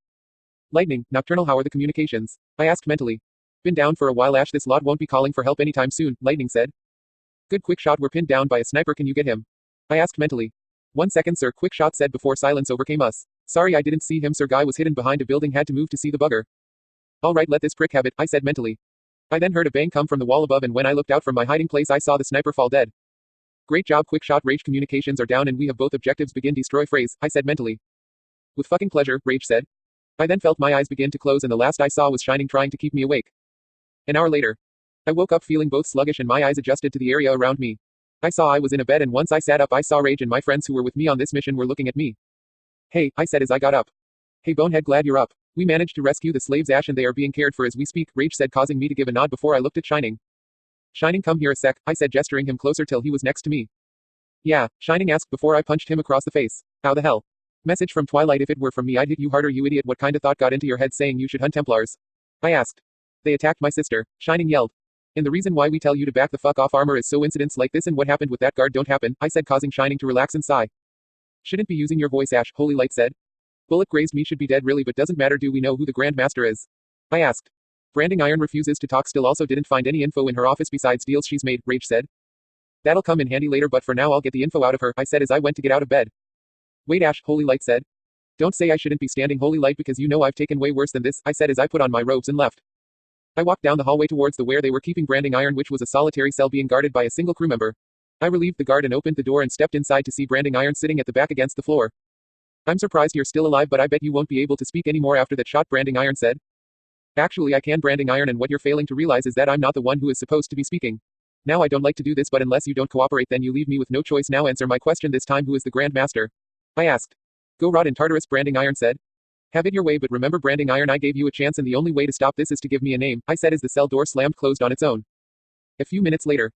Lightning, Nocturnal, how are the communications? I asked mentally. Been down for a while, Ash, this lot won't be calling for help anytime soon, Lightning said. Good, Quick Shot, we're pinned down by a sniper, can you get him? I asked mentally. 1 second, sir, Quick Shot said before silence overcame us. Sorry, I didn't see him, sir, guy was hidden behind a building, had to move to see the bugger. Alright, let this prick have it, I said mentally. I then heard a bang come from the wall above, and when I looked out from my hiding place I saw the sniper fall dead. Great job, Quick Shot, Rage, communications are down and we have both objectives, begin destroy phrase, I said mentally. With fucking pleasure, Rage said. I then felt my eyes begin to close and the last I saw was Shining trying to keep me awake. An hour later. I woke up feeling both sluggish and my eyes adjusted to the area around me. I saw I was in a bed, and once I sat up I saw Rage and my friends who were with me on this mission were looking at me. Hey, I said as I got up. Hey Bonehead, glad you're up. We managed to rescue the slaves, Ash, and they are being cared for as we speak, Rage said, causing me to give a nod before I looked at Shining. Shining, come here a sec, I said, gesturing him closer till he was next to me. Yeah, Shining asked before I punched him across the face. How the hell? Message from Twilight, if it were from me I'd hit you harder, you idiot. What kind of thought got into your head saying you should hunt Templars? I asked. They attacked my sister, Shining yelled. And the reason why we tell you to back the fuck off armor is so incidents like this and what happened with that guard don't happen, I said, causing Shining to relax and sigh. Shouldn't be using your voice, Ash, Holy Light said. Bullet grazed me, should be dead really, but doesn't matter. Do we know who the Grandmaster is? I asked. Branding Iron refuses to talk, still also didn't find any info in her office besides deals she's made, Rage said. That'll come in handy later, but for now I'll get the info out of her, I said as I went to get out of bed. Wait, Ash, Holy Light said. Don't say I shouldn't be standing, Holy Light, because you know I've taken way worse than this, I said as I put on my robes and left. I walked down the hallway towards the where they were keeping Branding Iron, which was a solitary cell being guarded by a single crew member. I relieved the guard and opened the door and stepped inside to see Branding Iron sitting at the back against the floor. I'm surprised you're still alive, but I bet you won't be able to speak anymore after that shot, Branding Iron said. Actually I can, Branding Iron, and what you're failing to realize is that I'm not the one who is supposed to be speaking. Now I don't like to do this, but unless you don't cooperate then you leave me with no choice. Now answer my question this time, who is the Grandmaster? I asked. Go rot in Tartarus, Branding Iron said. Have it your way, but remember, Branding Iron, I gave you a chance and the only way to stop this is to give me a name, I said as the cell door slammed closed on its own. A few minutes later.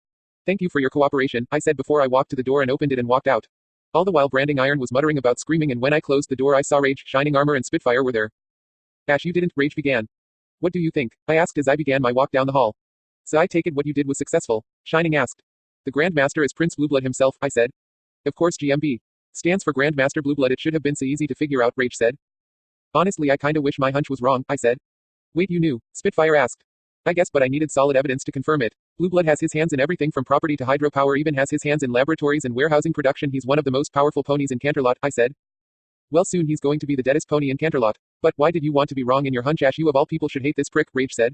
Thank you for your cooperation, I said before I walked to the door and opened it and walked out. All the while Branding Iron was muttering about screaming, and when I closed the door I saw Rage, Shining Armor and Spitfire were there. Ash, you didn't, Rage began. What do you think? I asked as I began my walk down the hall. So I take it what you did was successful? Shining asked. The Grandmaster is Prince Blueblood himself, I said. Of course, GMB. Stands for Grandmaster Blueblood, it should have been so easy to figure out, Rage said. Honestly, I kinda wish my hunch was wrong, I said. Wait, you knew? Spitfire asked. I guess, but I needed solid evidence to confirm it. Blueblood has his hands in everything from property to hydropower, even has his hands in laboratories and warehousing production. He's one of the most powerful ponies in Canterlot, I said. Well, soon he's going to be the deadest pony in Canterlot. But why did you want to be wrong in your hunch, Ash? You of all people should hate this prick, Rage said.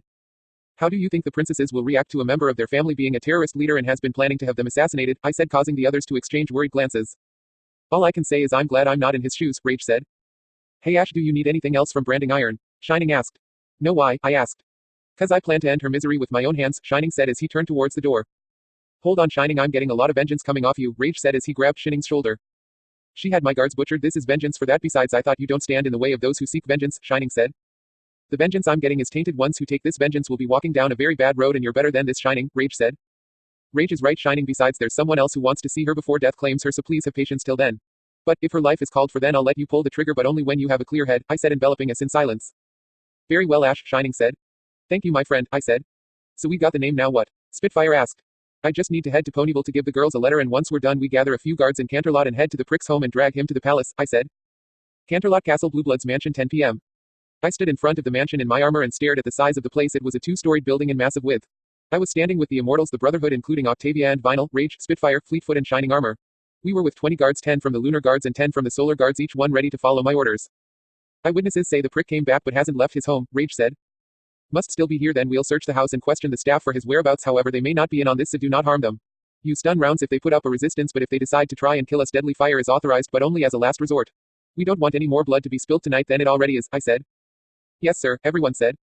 How do you think the princesses will react to a member of their family being a terrorist leader and has been planning to have them assassinated? I said, causing the others to exchange worried glances. All I can say is I'm glad I'm not in his shoes, Rage said. Hey Ash, do you need anything else from Branding Iron? Shining asked. No, why? I asked. Cause I plan to end her misery with my own hands, Shining said as he turned towards the door. Hold on, Shining, I'm getting a lot of vengeance coming off you, Rage said as he grabbed Shining's shoulder. She had my guards butchered, this is vengeance for that. Besides, I thought you don't stand in the way of those who seek vengeance, Shining said. The vengeance I'm getting is tainted. Ones who take this vengeance will be walking down a very bad road, and you're better than this, Shining, Rage said. Rage is right, Shining. Besides, there's someone else who wants to see her before death claims her, so please have patience till then. But, if her life is called for, then I'll let you pull the trigger, but only when you have a clear head, I said, enveloping us in silence. Very well, Ash, Shining said. Thank you, my friend, I said. So we got the name now, what? Spitfire asked. I just need to head to Ponyville to give the girls a letter, and once we're done we gather a few guards in Canterlot and head to the prick's home and drag him to the palace, I said. Canterlot Castle, Blueblood's mansion, 10 p.m. I stood in front of the mansion in my armor and stared at the size of the place. It was a two-storied building and massive width. I was standing with the Immortals, the Brotherhood, including Octavia and Vinyl, Rage, Spitfire, Fleetfoot and Shining Armor. We were with 20 guards, 10 from the Lunar Guards and 10 from the Solar Guards, each one ready to follow my orders. Eyewitnesses say the prick came back but hasn't left his home, Rage said. Must still be here, then we'll search the house and question the staff for his whereabouts, however they may not be in on this, so do not harm them. Use stun rounds if they put up a resistance, but if they decide to try and kill us, deadly fire is authorized, but only as a last resort. We don't want any more blood to be spilled tonight than it already is, I said. Yes sir, everyone said.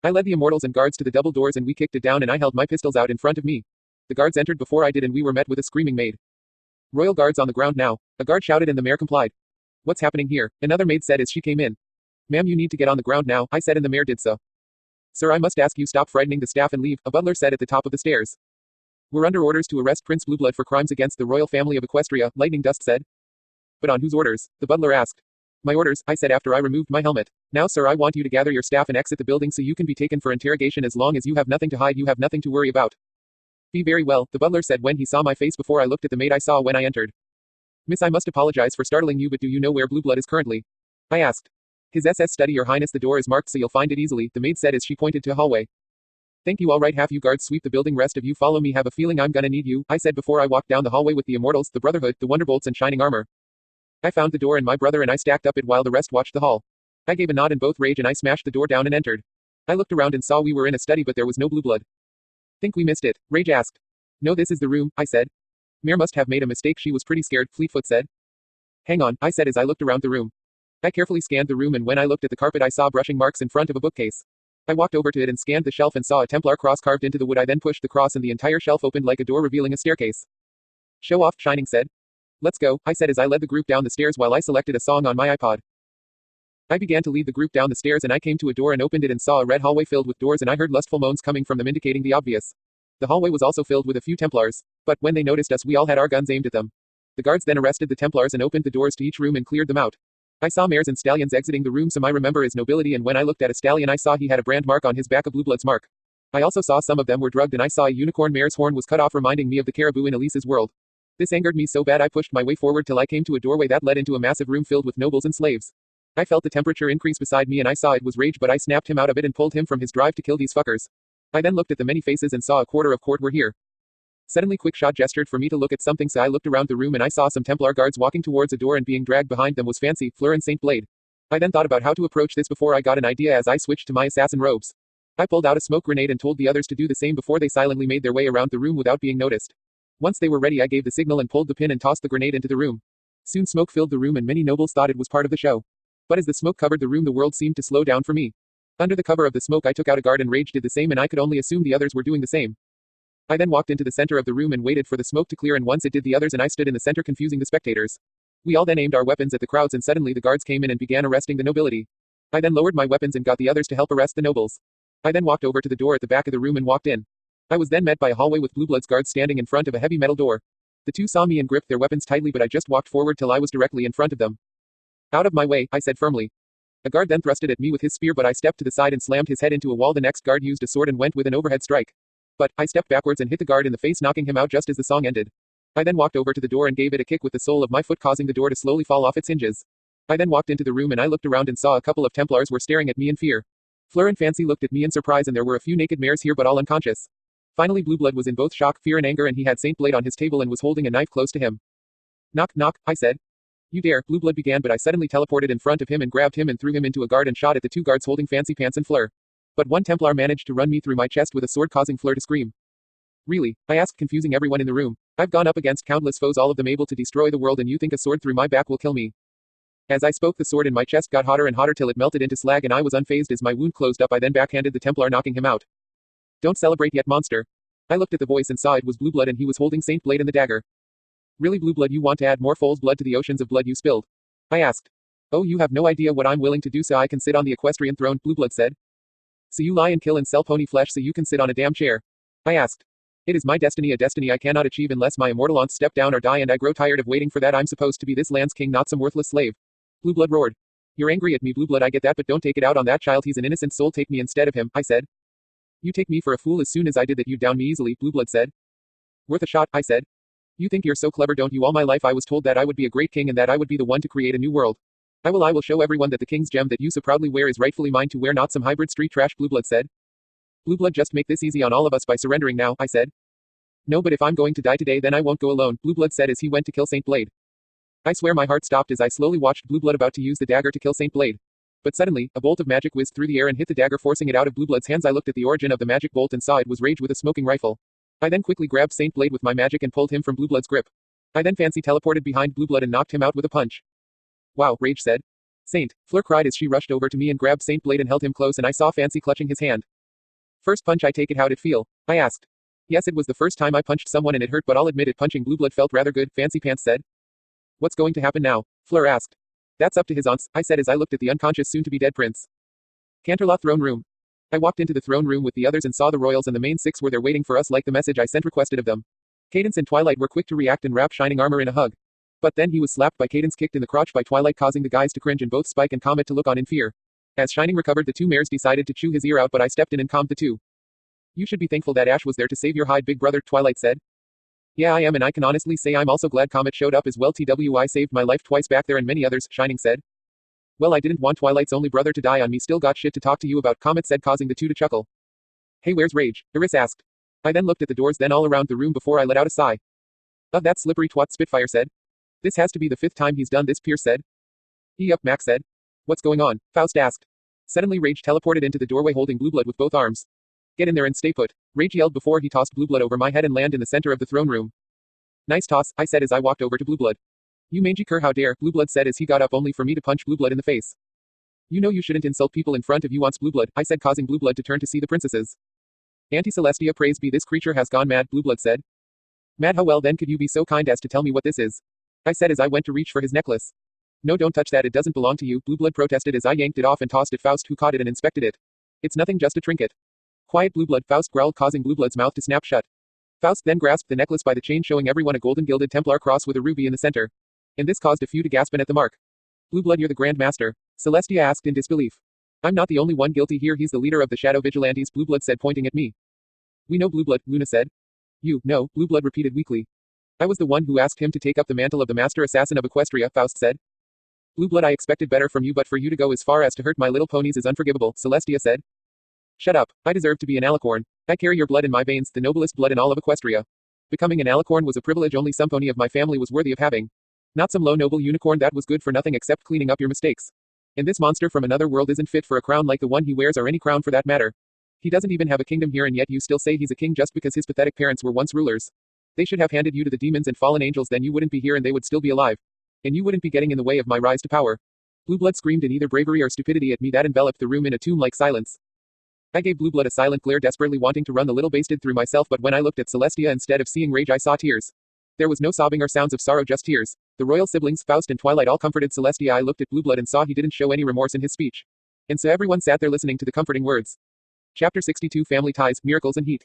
I led the Immortals and guards to the double doors and we kicked it down and I held my pistols out in front of me. The guards entered before I did and we were met with a screaming maid. Royal Guards on the ground now. A guard shouted and the mayor complied. What's happening here? Another maid said as she came in. Ma'am, you need to get on the ground now, I said, and the mayor did so. Sir, I must ask you stop frightening the staff and leave, a butler said at the top of the stairs. We're under orders to arrest Prince Blueblood for crimes against the royal family of Equestria, Lightning Dust said. But on whose orders? The butler asked. My orders, I said after I removed my helmet. Now sir, I want you to gather your staff and exit the building so you can be taken for interrogation. As long as you have nothing to hide, you have nothing to worry about. Be very well, the butler said when he saw my face before I looked at the maid I saw when I entered. Miss, I must apologize for startling you, but do you know where Blueblood is currently? I asked. His SS study, your highness, the door is marked so you'll find it easily, the maid said as she pointed to a hallway. Thank you, all right, half you guards sweep the building, rest of you follow me, have a feeling I'm gonna need you, I said before I walked down the hallway with the Immortals, the Brotherhood, the Wonderbolts and Shining Armor. I found the door and my brother and I stacked up it while the rest watched the hall. I gave a nod and both Rage and I smashed the door down and entered. I looked around and saw we were in a study but there was no Blueblood. Think we missed it? Rage asked. No, this is the room, I said. Mare must have made a mistake, she was pretty scared, Fleetfoot said. Hang on, I said as I looked around the room. I carefully scanned the room and when I looked at the carpet I saw brushing marks in front of a bookcase. I walked over to it and scanned the shelf and saw a Templar cross carved into the wood. I then pushed the cross and the entire shelf opened like a door revealing a staircase. Show off, Shining said. Let's go, I said as I led the group down the stairs while I selected a song on my iPod. I began to lead the group down the stairs and I came to a door and opened it and saw a red hallway filled with doors and I heard lustful moans coming from them indicating the obvious. The hallway was also filled with a few Templars, but when they noticed us we all had our guns aimed at them. The guards then arrested the Templars and opened the doors to each room and cleared them out. I saw mares and stallions exiting the room. Some I remember is nobility, and when I looked at a stallion I saw he had a brand mark on his back, a Blueblood's mark. I also saw some of them were drugged and I saw a unicorn mare's horn was cut off reminding me of the caribou in Elise's world. This angered me so bad I pushed my way forward till I came to a doorway that led into a massive room filled with nobles and slaves. I felt the temperature increase beside me and I saw it was Rage, but I snapped him out of it and pulled him from his drive to kill these fuckers. I then looked at the many faces and saw a quarter of court were here. Suddenly Quickshot gestured for me to look at something, so I looked around the room and I saw some Templar guards walking towards a door and being dragged behind them was Fancy, Fleur and Saint Blade. I then thought about how to approach this before I got an idea as I switched to my assassin robes. I pulled out a smoke grenade and told the others to do the same before they silently made their way around the room without being noticed. Once they were ready I gave the signal and pulled the pin and tossed the grenade into the room. Soon smoke filled the room and many nobles thought it was part of the show. But as the smoke covered the room the world seemed to slow down for me. Under the cover of the smoke I took out a guard and Rage did the same and I could only assume the others were doing the same. I then walked into the center of the room and waited for the smoke to clear, and once it did the others and I stood in the center confusing the spectators. We all then aimed our weapons at the crowds and suddenly the guards came in and began arresting the nobility. I then lowered my weapons and got the others to help arrest the nobles. I then walked over to the door at the back of the room and walked in. I was then met by a hallway with Blueblood's guards standing in front of a heavy metal door. The two saw me and gripped their weapons tightly, but I just walked forward till I was directly in front of them. Out of my way, I said firmly. A guard then thrusted at me with his spear, but I stepped to the side and slammed his head into a wall. The next guard used a sword and went with an overhead strike. But I stepped backwards and hit the guard in the face, knocking him out just as the song ended. I then walked over to the door and gave it a kick with the sole of my foot, causing the door to slowly fall off its hinges. I then walked into the room and I looked around and saw a couple of Templars were staring at me in fear. Fleur and Fancy looked at me in surprise and there were a few naked mares here but all unconscious. Finally Blueblood was in both shock, fear and anger, and he had Saint Blade on his table and was holding a knife close to him. Knock, knock, I said. You dare, Blueblood began, but I suddenly teleported in front of him and grabbed him and threw him into a guard and shot at the two guards holding Fancy Pants and Fleur. But one Templar managed to run me through my chest with a sword, causing Fleur to scream. Really? I asked, confusing everyone in the room. I've gone up against countless foes, all of them able to destroy the world, and you think a sword through my back will kill me? As I spoke, the sword in my chest got hotter and hotter till it melted into slag and I was unfazed as my wound closed up. I then backhanded the Templar, knocking him out. Don't celebrate yet, monster. I looked at the voice and saw it was Blueblood and he was holding Saint Blade and the dagger. Really, Blueblood, you want to add more fool's blood to the oceans of blood you spilled? I asked. Oh, you have no idea what I'm willing to do so I can sit on the equestrian throne, Blueblood said. So you lie and kill and sell pony flesh so you can sit on a damn chair? I asked. It is my destiny, a destiny I cannot achieve unless my immortal aunts step down or die, and I grow tired of waiting for that. I'm supposed to be this land's king, not some worthless slave. Blue Blood roared. You're angry at me, Blue Blood, I get that, but don't take it out on that child. He's an innocent soul. Take me instead of him, I said. You take me for a fool. As soon as I did that, you'd down me easily, Blue Blood said. Worth a shot, I said. You think you're so clever, don't you? All my life I was told that I would be a great king and that I would be the one to create a new world. I will show everyone that the king's gem that you so proudly wear is rightfully mine to wear, not some hybrid street trash, Blue Blood said. Blue Blood, just make this easy on all of us by surrendering now, I said. No, but if I'm going to die today, then I won't go alone, Blue Blood said as he went to kill Saint Blade. I swear my heart stopped as I slowly watched Blue Blood about to use the dagger to kill Saint Blade. But suddenly, a bolt of magic whizzed through the air and hit the dagger, forcing it out of Blue Blood's hands. I looked at the origin of the magic bolt and saw it was Rage with a smoking rifle. I then quickly grabbed Saint Blade with my magic and pulled him from Blue Blood's grip. I then fancy teleported behind Blue Blood and knocked him out with a punch. Wow, Rage said. Saint, Fleur cried as she rushed over to me and grabbed Saint Blade and held him close, and I saw Fancy clutching his hand. First punch, I take it, how'd it feel? I asked. Yes, it was the first time I punched someone and it hurt, but I'll admit it, punching Blue Blood felt rather good, Fancy Pants said. What's going to happen now? Fleur asked. That's up to his aunts, I said as I looked at the unconscious soon-to-be-dead prince. Canterlot throne room. I walked into the throne room with the others and saw the royals and the main six were there waiting for us like the message I sent requested of them. Cadence and Twilight were quick to react and wrap Shining Armor in a hug. But then he was slapped by Cadence, kicked in the crotch by Twilight, causing the guys to cringe and both Spike and Comet to look on in fear. As Shining recovered, the two mares decided to chew his ear out, but I stepped in and calmed the two. You should be thankful that Ash was there to save your hide, big brother, Twilight said. Yeah, I am, and I can honestly say I'm also glad Comet showed up as well. TWI saved my life twice back there and many others, Shining said. Well, I didn't want Twilight's only brother to die on me. Still got shit to talk to you about, Comet said, causing the two to chuckle. Hey, where's Rage? Iris asked. I then looked at the doors, then all around the room before I let out a sigh. Of that slippery twat, Spitfire said. This has to be the 5th time he's done this, Pierce said. Yup, Max said. What's going on? Faust asked. Suddenly Rage teleported into the doorway holding Blue Blood with both arms. Get in there and stay put, Rage yelled before he tossed Blue Blood over my head and landed in the center of the throne room. Nice toss, I said as I walked over to Blue Blood. You mangy cur, how dare, Blue Blood said as he got up only for me to punch Blue Blood in the face. You know you shouldn't insult people in front of you, aunts, Blue Blood, I said, causing Blue Blood to turn to see the princesses. Auntie Celestia, praise be, this creature has gone mad, Blue Blood said. Mad? How well then could you be so kind as to tell me what this is? I said as I went to reach for his necklace. No, don't touch that, it doesn't belong to you, Blue Blood protested as I yanked it off and tossed it Faust, who caught it and inspected it. It's nothing, just a trinket. Quiet, Blue Blood, Faust growled, causing Blue Blood's mouth to snap shut. Faust then grasped the necklace by the chain, showing everyone a golden gilded Templar cross with a ruby in the center. And this caused a few to gasp at the mark. Blue Blood, you're the Grand Master? Celestia asked in disbelief. I'm not the only one guilty here, he's the leader of the Shadow Vigilantes, Blue Blood said, pointing at me. We know, Blue Blood, Luna said. You, no, Blue Blood repeated weakly. I was the one who asked him to take up the mantle of the Master Assassin of Equestria, Faust said. Blue Blood, I expected better from you, but for you to go as far as to hurt my little ponies is unforgivable, Celestia said. Shut up, I deserve to be an alicorn. I carry your blood in my veins, the noblest blood in all of Equestria. Becoming an alicorn was a privilege only some pony of my family was worthy of having. Not some low noble unicorn that was good for nothing except cleaning up your mistakes. And this monster from another world isn't fit for a crown like the one he wears, or any crown for that matter. He doesn't even have a kingdom here, and yet you still say he's a king just because his pathetic parents were once rulers. They should have handed you to the demons and fallen angels, then you wouldn't be here and they would still be alive. And you wouldn't be getting in the way of my rise to power. Blue Blood screamed in either bravery or stupidity at me that enveloped the room in a tomb-like silence. I gave Blue Blood a silent glare, desperately wanting to run the little bastard through myself, but when I looked at Celestia instead of seeing rage, I saw tears. There was no sobbing or sounds of sorrow, just tears. The royal siblings, Faust and Twilight, all comforted Celestia. I looked at Blue Blood and saw he didn't show any remorse in his speech. And so everyone sat there listening to the comforting words. Chapter 62, Family Ties, Miracles and Heat.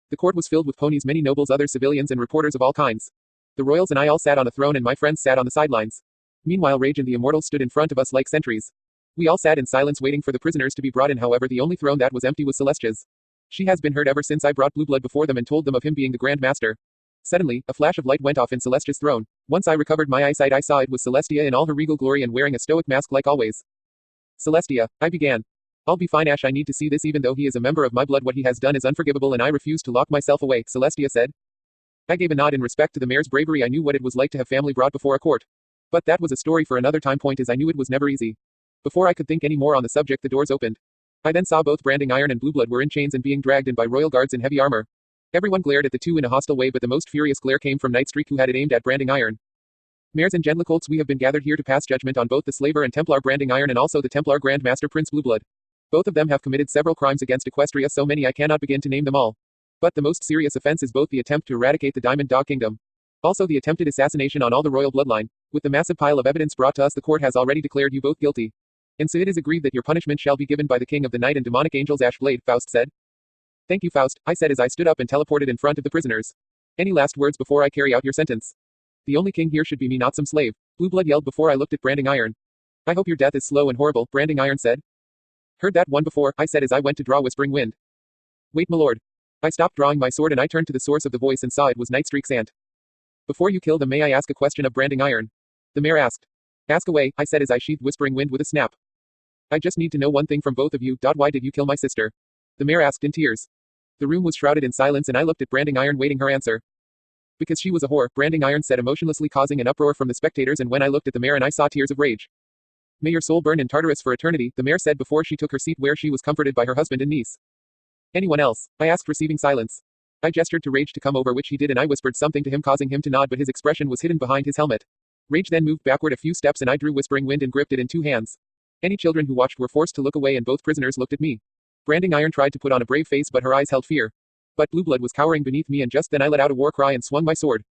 The court was filled with ponies, many nobles, other civilians, and reporters of all kinds. The royals and I all sat on the throne, and my friends sat on the sidelines. Meanwhile, Rage and the Immortals stood in front of us like sentries. We all sat in silence waiting for the prisoners to be brought in. However, the only throne that was empty was Celestia's. She has been hurt ever since I brought Blue Blood before them and told them of him being the Grand Master. Suddenly, a flash of light went off in Celestia's throne. Once I recovered my eyesight, I saw it was Celestia in all her regal glory and wearing a stoic mask like always. Celestia, I began. I'll be fine, Ash, I need to see this. Even though he is a member of my blood, what he has done is unforgivable and I refuse to lock myself away, Celestia said. I gave a nod in respect to the mayor's bravery. I knew what it was like to have family brought before a court. But that was a story for another time, point is I knew it was never easy. Before I could think any more on the subject, the doors opened. I then saw both Branding Iron and Blue Blood were in chains and being dragged in by royal guards in heavy armor. Everyone glared at the two in a hostile way, but the most furious glare came from Nightstreak, who had it aimed at Branding Iron. Mares and Gentlecolts, we have been gathered here to pass judgment on both the slaver and Templar Branding Iron and also the Templar Grand Master Prince Blue Blood. Both of them have committed several crimes against Equestria, so many I cannot begin to name them all. But the most serious offense is both the attempt to eradicate the Diamond Dog Kingdom. Also the attempted assassination on all the royal bloodline. With the massive pile of evidence brought to us, the court has already declared you both guilty. And so it is agreed that your punishment shall be given by the King of the Night and Demonic Angels, Ash Blade, Faust said. Thank you, Faust, I said as I stood up and teleported in front of the prisoners. Any last words before I carry out your sentence? The only king here should be me, not some slave. Blue Blood yelled before I looked at Branding Iron. I hope your death is slow and horrible, Branding Iron said. Heard that one before, I said as I went to draw Whispering Wind. Wait, my lord. I stopped drawing my sword and I turned to the source of the voice and saw it was Nightstreak's aunt. Before you kill them, may I ask a question of Branding Iron? The mayor asked. Ask away, I said as I sheathed Whispering Wind with a snap. I just need to know one thing from both of you. Why did you kill my sister? The mayor asked in tears. The room was shrouded in silence and I looked at Branding Iron waiting her answer. Because she was a whore, Branding Iron said emotionlessly, causing an uproar from the spectators, and when I looked at the mayor and I saw tears of rage. May your soul burn in Tartarus for eternity, the mayor said before she took her seat where she was comforted by her husband and niece. Anyone else? I asked, receiving silence. I gestured to Rage to come over, which he did, and I whispered something to him, causing him to nod, but his expression was hidden behind his helmet. Rage then moved backward a few steps and I drew Whispering Wind and gripped it in 2 hands. Any children who watched were forced to look away and both prisoners looked at me. Branding Iron tried to put on a brave face but her eyes held fear. But Blue Blood was cowering beneath me, and just then I let out a war cry and swung my sword.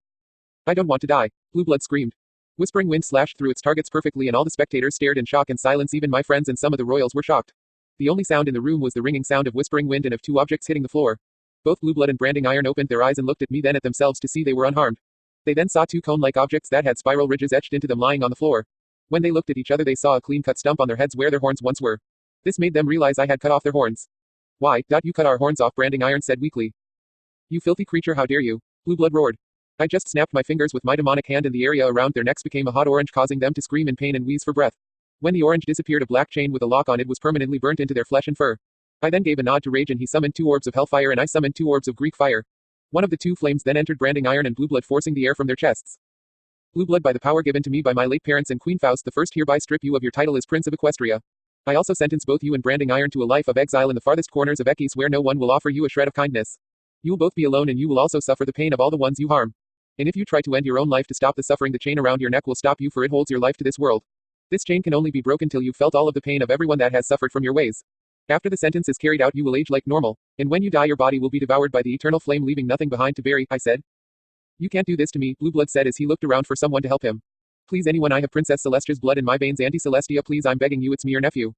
I don't want to die, Blue Blood screamed. Whispering Wind slashed through its targets perfectly and all the spectators stared in shock and silence. Even my friends and some of the royals were shocked. The only sound in the room was the ringing sound of Whispering Wind and of 2 objects hitting the floor. Both Blue Blood and Branding Iron opened their eyes and looked at me, then at themselves to see they were unharmed. They then saw 2 cone-like objects that had spiral ridges etched into them lying on the floor. When they looked at each other they saw a clean-cut stump on their heads where their horns once were. This made them realize I had cut off their horns. Why, you cut our horns off, Branding Iron said weakly. You filthy creature, how dare you? Blue Blood roared. I just snapped my fingers with my demonic hand and the area around their necks became a hot orange, causing them to scream in pain and wheeze for breath. When the orange disappeared, a black chain with a lock on it was permanently burnt into their flesh and fur. I then gave a nod to Rage and he summoned 2 orbs of hellfire and I summoned 2 orbs of Greek fire. One of the 2 flames then entered Branding Iron and Blue Blood, forcing the air from their chests. Blue Blood, by the power given to me by my late parents and Queen Faust the First, hereby strip you of your title as Prince of Equestria. I also sentence both you and Branding Iron to a life of exile in the farthest corners of Ekis, where no one will offer you a shred of kindness. You will both be alone and you will also suffer the pain of all the ones you harm. And if you try to end your own life to stop the suffering, the chain around your neck will stop you, for it holds your life to this world. This chain can only be broken till you've felt all of the pain of everyone that has suffered from your ways. After the sentence is carried out you will age like normal, and when you die your body will be devoured by the eternal flame, leaving nothing behind to bury, I said. You can't do this to me, Blue Blood said as he looked around for someone to help him. Please anyone, I have Princess Celestia's blood in my veins, Auntie Celestia, please, I'm begging you, it's me, your nephew.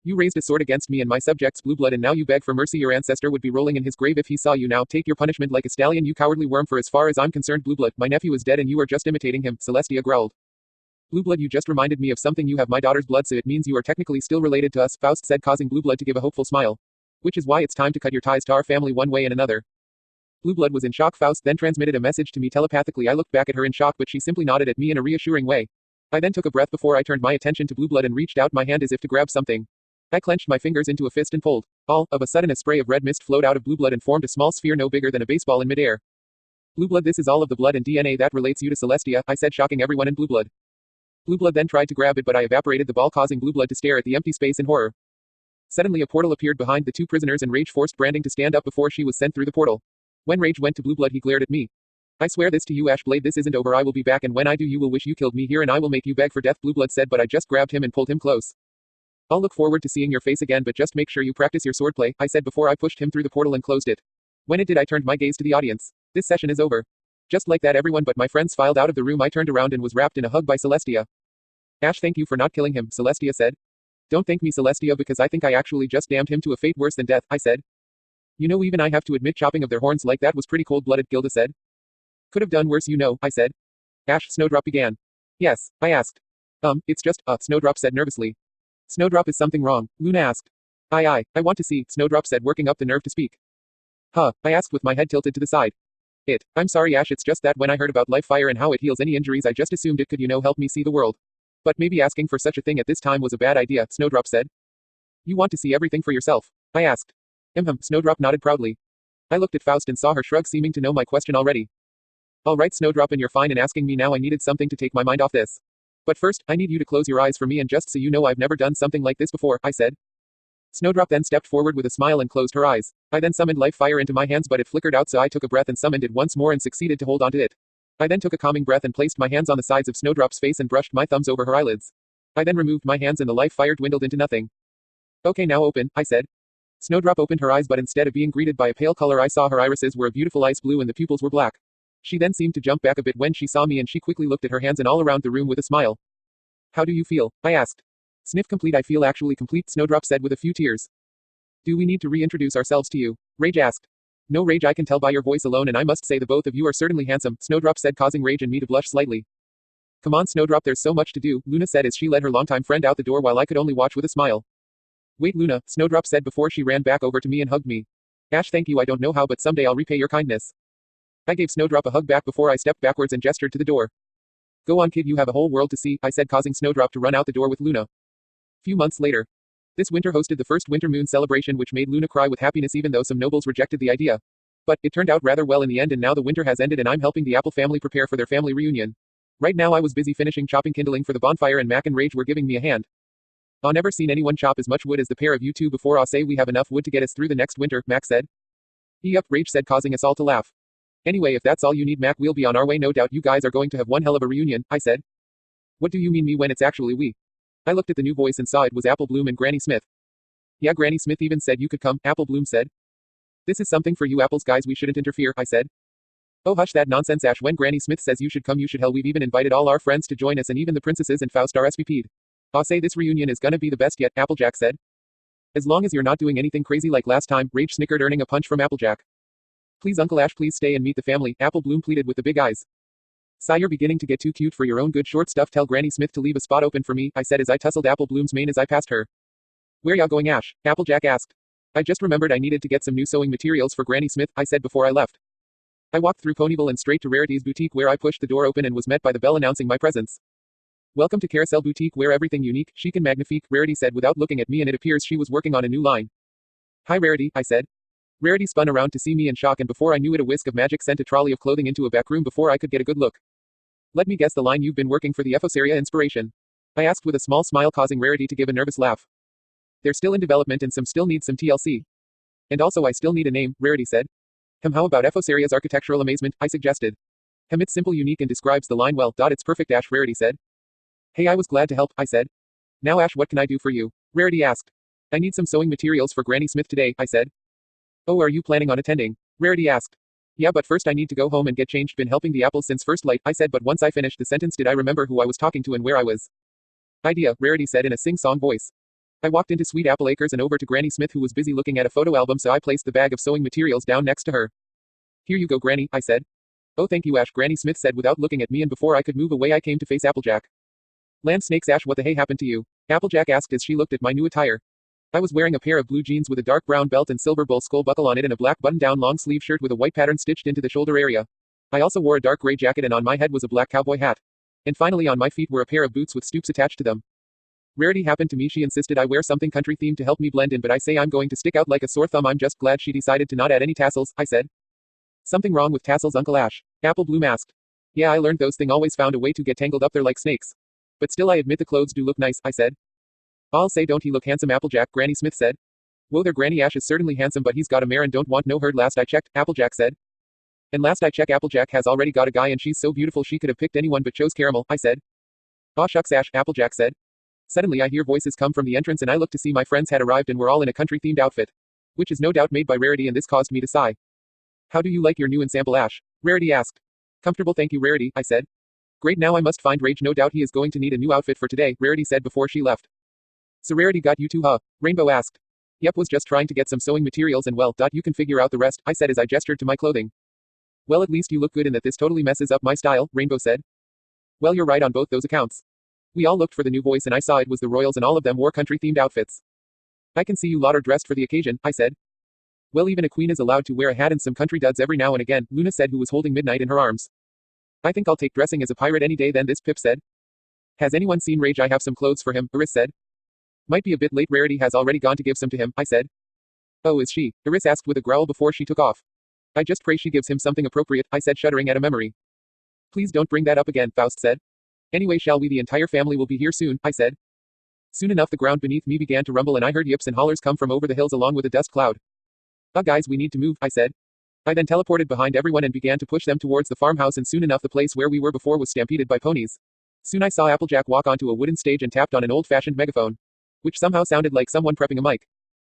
You raised a sword against me and my subjects, Blue Blood, and now you beg for mercy. Your ancestor would be rolling in his grave if he saw you. Now take your punishment like a stallion, you cowardly worm, for as far as I'm concerned, Blue Blood, my nephew is dead and you are just imitating him, Celestia growled. Blue Blood, you just reminded me of something. You have my daughter's blood, so it means you are technically still related to us, Faust said, causing Blue Blood to give a hopeful smile. Which is why it's time to cut your ties to our family one way and another. Blue Blood was in shock. Faust then transmitted a message to me telepathically. I looked back at her in shock, but she simply nodded at me in a reassuring way. I then took a breath before I turned my attention to Blue Blood and reached out my hand as if to grab something. I clenched my fingers into a fist and pulled. All of a sudden a spray of red mist flowed out of Blue Blood and formed a small sphere no bigger than a baseball in midair. Blue Blood, this is all of the blood and DNA that relates you to Celestia, I said, shocking everyone in Blue Blood. Blue Blood then tried to grab it, but I evaporated the ball, causing Blue Blood to stare at the empty space in horror. Suddenly a portal appeared behind the 2 prisoners and Rage forced Branding to stand up before she was sent through the portal. When Rage went to Blue Blood he glared at me. I swear this to you, Ashblade, this isn't over. I will be back, and when I do you will wish you killed me here and I will make you beg for death, Blue Blood said, but I just grabbed him and pulled him close. I'll look forward to seeing your face again, but just make sure you practice your swordplay, I said before I pushed him through the portal and closed it. When it did I turned my gaze to the audience. This session is over. Just like that everyone but my friends filed out of the room. I turned around and was wrapped in a hug by Celestia. Ash, thank you for not killing him, Celestia said. Don't thank me, Celestia, because I think I actually just damned him to a fate worse than death, I said. You know, even I have to admit chopping of their horns like that was pretty cold-blooded, Gilda said. Could have done worse, you know, I said. Ash, Snowdrop began. Yes, I asked. It's just, Snowdrop said nervously. Snowdrop, is something wrong? Luna asked. I want to see, Snowdrop said, working up the nerve to speak. Huh, I asked with my head tilted to the side. I'm sorry, Ash, it's just that when I heard about life fire and how it heals any injuries I just assumed it could, help me see the world. But maybe asking for such a thing at this time was a bad idea, Snowdrop said. You want to see everything for yourself? I asked. Snowdrop nodded proudly. I looked at Faust and saw her shrug, seeming to know my question already. All right, Snowdrop, and you're fine in asking me now. I needed something to take my mind off this. But first, I need you to close your eyes for me, and just so you know, I've never done something like this before, I said. Snowdrop then stepped forward with a smile and closed her eyes. I then summoned life fire into my hands, but it flickered out, so I took a breath and summoned it once more and succeeded to hold onto it. I then took a calming breath and placed my hands on the sides of Snowdrop's face and brushed my thumbs over her eyelids. I then removed my hands and the life fire dwindled into nothing. Okay, now open, I said. Snowdrop opened her eyes, but instead of being greeted by a pale color, I saw her irises were a beautiful ice blue and the pupils were black. She then seemed to jump back a bit when she saw me, and she quickly looked at her hands and all around the room with a smile. How do you feel? I asked. Sniff complete. I feel actually complete, Snowdrop said with a few tears. Do we need to reintroduce ourselves to you? Rage asked. No, Rage, I can tell by your voice alone, and I must say the both of you are certainly handsome, Snowdrop said, causing Rage and me to blush slightly. Come on, Snowdrop, there's so much to do, Luna said as she led her longtime friend out the door while I could only watch with a smile. Wait, Luna, Snowdrop said before she ran back over to me and hugged me. Ash, thank you, I don't know how, but someday I'll repay your kindness. I gave Snowdrop a hug back before I stepped backwards and gestured to the door. Go on, kid, you have a whole world to see, I said, causing Snowdrop to run out the door with Luna. Few months later. This winter hosted the first winter moon celebration, which made Luna cry with happiness even though some nobles rejected the idea. But it turned out rather well in the end, and now the winter has ended and I'm helping the Apple family prepare for their family reunion. Right now I was busy finishing chopping kindling for the bonfire, and Mac and Rage were giving me a hand. I never seen anyone chop as much wood as the pair of you two before. I say we have enough wood to get us through the next winter, Mac said. Yup, Rage said, causing us all to laugh. Anyway, if that's all you need, Mac, we'll be on our way. No doubt you guys are going to have one hell of a reunion, I said. What do you mean me when it's actually we? I looked at the new voice and saw it was Apple Bloom and Granny Smith. Yeah, Granny Smith even said you could come, Apple Bloom said. This is something for you Apples guys, we shouldn't interfere, I said. Oh, hush that nonsense, Ash. When Granny Smith says you should come, you should. Hell, we've even invited all our friends to join us, and even the princesses and Faust RSVP'd. I say this reunion is gonna be the best yet, Applejack said. As long as you're not doing anything crazy like last time, Rage snickered, earning a punch from Applejack. Please, Uncle Ash, please stay and meet the family, Apple Bloom pleaded with the big eyes. Sigh, you're beginning to get too cute for your own good, short stuff. Tell Granny Smith to leave a spot open for me, I said as I tussled Apple Bloom's mane as I passed her. Where ya going, Ash? Applejack asked. I just remembered I needed to get some new sewing materials for Granny Smith, I said before I left. I walked through Ponyville and straight to Rarity's boutique, where I pushed the door open and was met by the bell announcing my presence. Welcome to Carousel Boutique, where everything unique, chic and magnifique, Rarity said without looking at me, and it appears she was working on a new line. Hi Rarity, I said. Rarity spun around to see me in shock, and before I knew it, a whisk of magic sent a trolley of clothing into a back room before I could get a good look. Let me guess the line, you've been working for the Ephosaria Inspiration? I asked with a small smile, causing Rarity to give a nervous laugh. They're still in development and some still need some TLC. And also I still need a name, Rarity said. How about Ephosaria's Architectural Amazement, I suggested. It's simple, unique, and describes the line well. It's perfect, Ash, Rarity said. Hey, I was glad to help, I said. Now Ash, what can I do for you? Rarity asked. I need some sewing materials for Granny Smith today, I said. Oh, are you planning on attending? Rarity asked. Yeah, but first I need to go home and get changed. Been helping the apples since first light, I said, but once I finished the sentence did I remember who I was talking to and where I was. Idea, Rarity said in a sing-song voice. I walked into Sweet Apple Acres and over to Granny Smith, who was busy looking at a photo album, so I placed the bag of sewing materials down next to her. Here you go, Granny, I said. Oh, thank you, Ash, Granny Smith said without looking at me, and before I could move away I came to face Applejack. Land snakes, Ash, what the hey happened to you? Applejack asked as she looked at my new attire. I was wearing a pair of blue jeans with a dark brown belt and silver bull skull buckle on it, and a black button-down long-sleeve shirt with a white pattern stitched into the shoulder area. I also wore a dark gray jacket, and on my head was a black cowboy hat. And finally on my feet were a pair of boots with stoops attached to them. Rarity happened to me. She insisted I wear something country themed to help me blend in, but I say I'm going to stick out like a sore thumb. I'm just glad she decided to not add any tassels, I said. Something wrong with tassels, Uncle Ash? Apple Bloom asked. Yeah, I learned those thing always found a way to get tangled up there like snakes. But still I admit the clothes do look nice, I said. I'll say don't he look handsome, Applejack, Granny Smith said. Whoa there, Granny, Ash is certainly handsome, but he's got a mare and don't want no herd. Last I checked, Applejack said. And last I checked, Applejack has already got a guy, and she's so beautiful she could have picked anyone but chose Caramel, I said. Aw shucks, Ash, Applejack said. Suddenly I hear voices come from the entrance, and I look to see my friends had arrived and were all in a country-themed outfit. Which is no doubt made by Rarity, and this caused me to sigh. How do you like your new ensemble, Ash? Rarity asked. Comfortable, thank you, Rarity, I said. Great, now I must find Rage. No doubt he is going to need a new outfit for today, Rarity said before she left. So Rarity got you too, huh? Rainbow asked. Yep, was just trying to get some sewing materials and well, you can figure out the rest, I said as I gestured to my clothing. Well, at least you look good in that. This totally messes up my style, Rainbow said. Well, you're right on both those accounts. We all looked for the new voice and I saw it was the royals, and all of them wore country-themed outfits. I can see you lot are dressed for the occasion, I said. Well, even a queen is allowed to wear a hat and some country duds every now and again, Luna said, who was holding Midnight in her arms. I think I'll take dressing as a pirate any day then, this Pip said. Has anyone seen Rage? I have some clothes for him, Iris said. Might be a bit late, Rarity has already gone to give some to him, I said. Oh, is she? Iris asked with a growl before she took off. I just pray she gives him something appropriate, I said, shuddering at a memory. Please don't bring that up again, Faust said. Anyway, shall we? The entire family will be here soon, I said. Soon enough the ground beneath me began to rumble, and I heard yips and hollers come from over the hills along with a dust cloud. Guys, we need to move, I said. I then teleported behind everyone and began to push them towards the farmhouse, and soon enough the place where we were before was stampeded by ponies. Soon I saw Applejack walk onto a wooden stage and tapped on an old-fashioned megaphone, which somehow sounded like someone prepping a mic.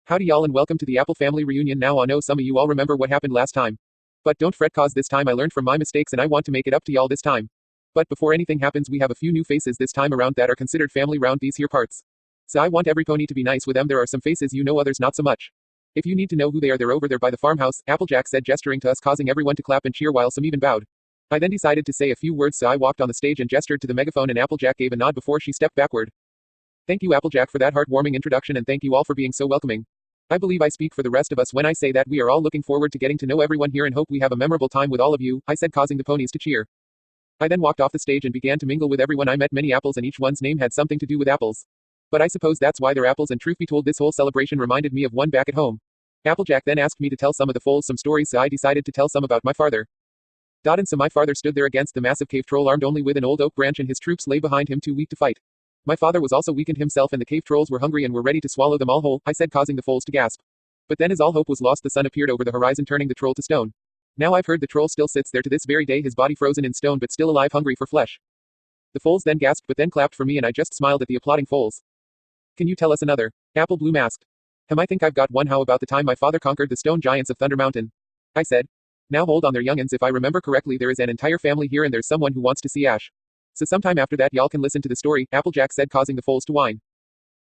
Howdy y'all, and welcome to the Apple family reunion. Now I know some of you all remember what happened last time. But don't fret, cause this time I learned from my mistakes and I want to make it up to y'all this time. But before anything happens, we have a few new faces this time around that are considered family round these here parts. So I want every pony to be nice with them. There are some faces you know, others not so much. If you need to know who they are, they're over there by the farmhouse, Applejack said, gesturing to us, causing everyone to clap and cheer while some even bowed. I then decided to say a few words, so I walked on the stage and gestured to the megaphone, and Applejack gave a nod before she stepped backward. Thank you, Applejack, for that heartwarming introduction, and thank you all for being so welcoming. I believe I speak for the rest of us when I say that we are all looking forward to getting to know everyone here and hope we have a memorable time with all of you, I said, causing the ponies to cheer. I then walked off the stage and began to mingle with everyone. I met many apples, and each one's name had something to do with apples. But I suppose that's why they're apples, and truth be told, this whole celebration reminded me of one back at home. Applejack then asked me to tell some of the foals some stories, so I decided to tell some about my father. And so my father stood there against the massive cave troll, armed only with an old oak branch, and his troops lay behind him, too weak to fight. My father was also weakened himself, and the cave trolls were hungry and were ready to swallow them all whole, I said, causing the foals to gasp. But then, as all hope was lost, the sun appeared over the horizon, turning the troll to stone. Now I've heard the troll still sits there to this very day, his body frozen in stone but still alive, hungry for flesh. The foals then gasped but then clapped for me, and I just smiled at the applauding foals. Can you tell us another? Apple Bloom asked. I think I've got one. How about the time my father conquered the stone giants of Thunder Mountain? I said. Now hold on there, youngins, if I remember correctly there is an entire family here and there's someone who wants to see Ash. So sometime after that y'all can listen to the story, Applejack said, causing the foals to whine.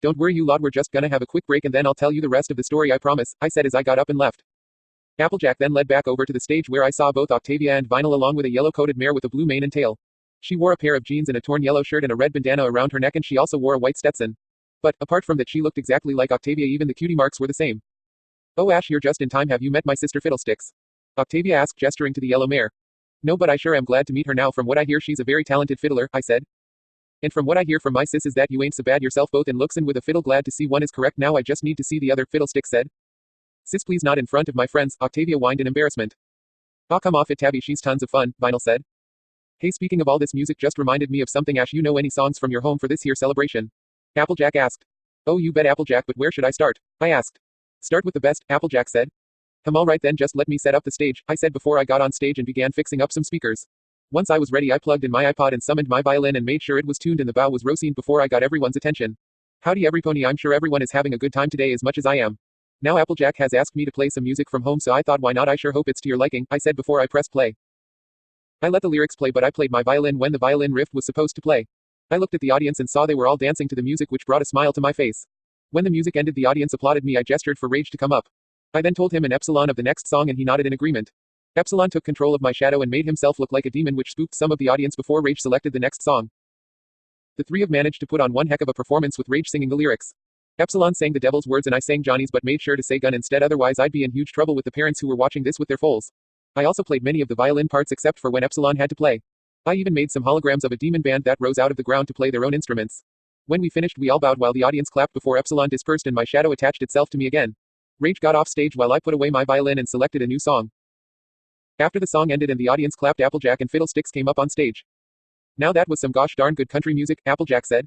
Don't worry you lot, we're just gonna have a quick break and then I'll tell you the rest of the story, I promise, I said as I got up and left. Applejack then led back over to the stage where I saw both Octavia and Vinyl along with a yellow-coated mare with a blue mane and tail. She wore a pair of jeans and a torn yellow shirt and a red bandana around her neck, and she also wore a white Stetson. But, apart from that, she looked exactly like Octavia, even the cutie marks were the same. Oh Ash, you're just in time. Have you met my sister Fiddlesticks? Octavia asked, gesturing to the yellow mare. No, but I sure am glad to meet her now. From what I hear she's a very talented fiddler, I said. And from what I hear from my sis is that you ain't so bad yourself, both in looks and with a fiddle. Glad to see one is correct. Now I just need to see the other, Fiddlesticks said. Sis, please not in front of my friends, Octavia whined in embarrassment. Aw, come off it, Tabby, she's tons of fun, Vinyl said. Hey, speaking of all this music just reminded me of something. Ash, you know any songs from your home for this here celebration? Applejack asked. Oh, you bet, Applejack, but where should I start? I asked. Start with the best, Applejack said. Alright then, just let me set up the stage, I said before I got on stage and began fixing up some speakers. Once I was ready, I plugged in my iPod and summoned my violin and made sure it was tuned and the bow was rosined before I got everyone's attention. Howdy everypony, I'm sure everyone is having a good time today as much as I am. Now Applejack has asked me to play some music from home, so I thought why not, I sure hope it's to your liking, I said before I pressed play. I let the lyrics play, but I played my violin when the violin riff was supposed to play. I looked at the audience and saw they were all dancing to the music, which brought a smile to my face. When the music ended, the audience applauded me. I gestured for Rage to come up. I then told him an epsilon of the next song and he nodded in agreement. Epsilon took control of my shadow and made himself look like a demon, which spooked some of the audience before Rage selected the next song. The three have managed to put on one heck of a performance with Rage singing the lyrics. Epsilon sang the devil's words and I sang Johnny's, but made sure to say gun instead, otherwise I'd be in huge trouble with the parents who were watching this with their foals. I also played many of the violin parts except for when Epsilon had to play. I even made some holograms of a demon band that rose out of the ground to play their own instruments. When we finished, we all bowed while the audience clapped before Epsilon dispersed and my shadow attached itself to me again. Rage got off stage while I put away my violin and selected a new song. After the song ended and the audience clapped, Applejack and Fiddlesticks came up on stage. Now that was some gosh darn good country music, Applejack said.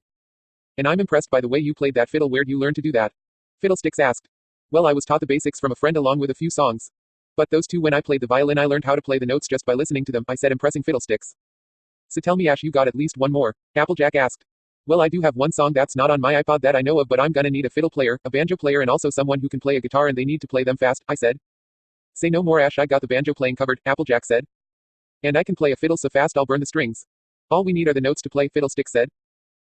And I'm impressed by the way you played that fiddle. Where'd you learn to do that? Fiddlesticks asked. Well, I was taught the basics from a friend along with a few songs. But those two, when I played the violin, I learned how to play the notes just by listening to them, I said, impressing Fiddlesticks. So tell me, Ash, you got at least one more? Applejack asked. Well, I do have one song that's not on my iPod that I know of, but I'm gonna need a fiddle player, a banjo player, and also someone who can play a guitar, and they need to play them fast, I said. Say no more, Ash, I got the banjo playing covered, Applejack said. And I can play a fiddle so fast I'll burn the strings. All we need are the notes to play, Fiddlesticks said.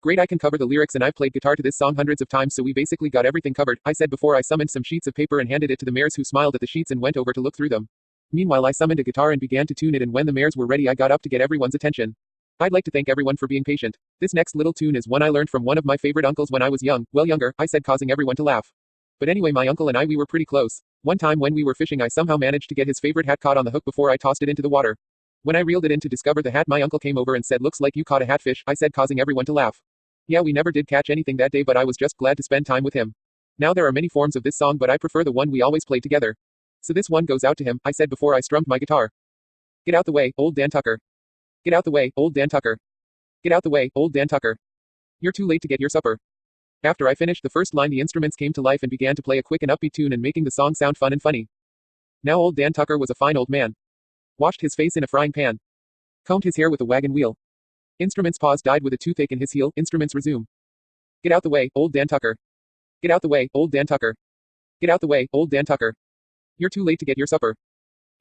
Great, I can cover the lyrics and I've played guitar to this song hundreds of times, so we basically got everything covered, I said before I summoned some sheets of paper and handed it to the mares, who smiled at the sheets and went over to look through them. Meanwhile, I summoned a guitar and began to tune it, and when the mares were ready, I got up to get everyone's attention. I'd like to thank everyone for being patient. This next little tune is one I learned from one of my favorite uncles when I was young, well younger, I said, causing everyone to laugh. But anyway, my uncle and I, we were pretty close. One time when we were fishing, I somehow managed to get his favorite hat caught on the hook before I tossed it into the water. When I reeled it in to discover the hat, my uncle came over and said, looks like you caught a hatfish, I said, causing everyone to laugh. Yeah, we never did catch anything that day, but I was just glad to spend time with him. Now there are many forms of this song, but I prefer the one we always played together. So this one goes out to him, I said before I strummed my guitar. Get out the way, old Dan Tucker. Get out the way, old Dan Tucker. Get out the way, old Dan Tucker. You're too late to get your supper. After I finished the first line, the instruments came to life and began to play a quick and upbeat tune and making the song sound fun and funny. Now old Dan Tucker was a fine old man. Washed his face in a frying pan. Combed his hair with a wagon wheel. Instruments paused, died with a toothache in his heel, instruments resume. Get out the way, old Dan Tucker. Get out the way, old Dan Tucker. Get out the way, old Dan Tucker. You're too late to get your supper.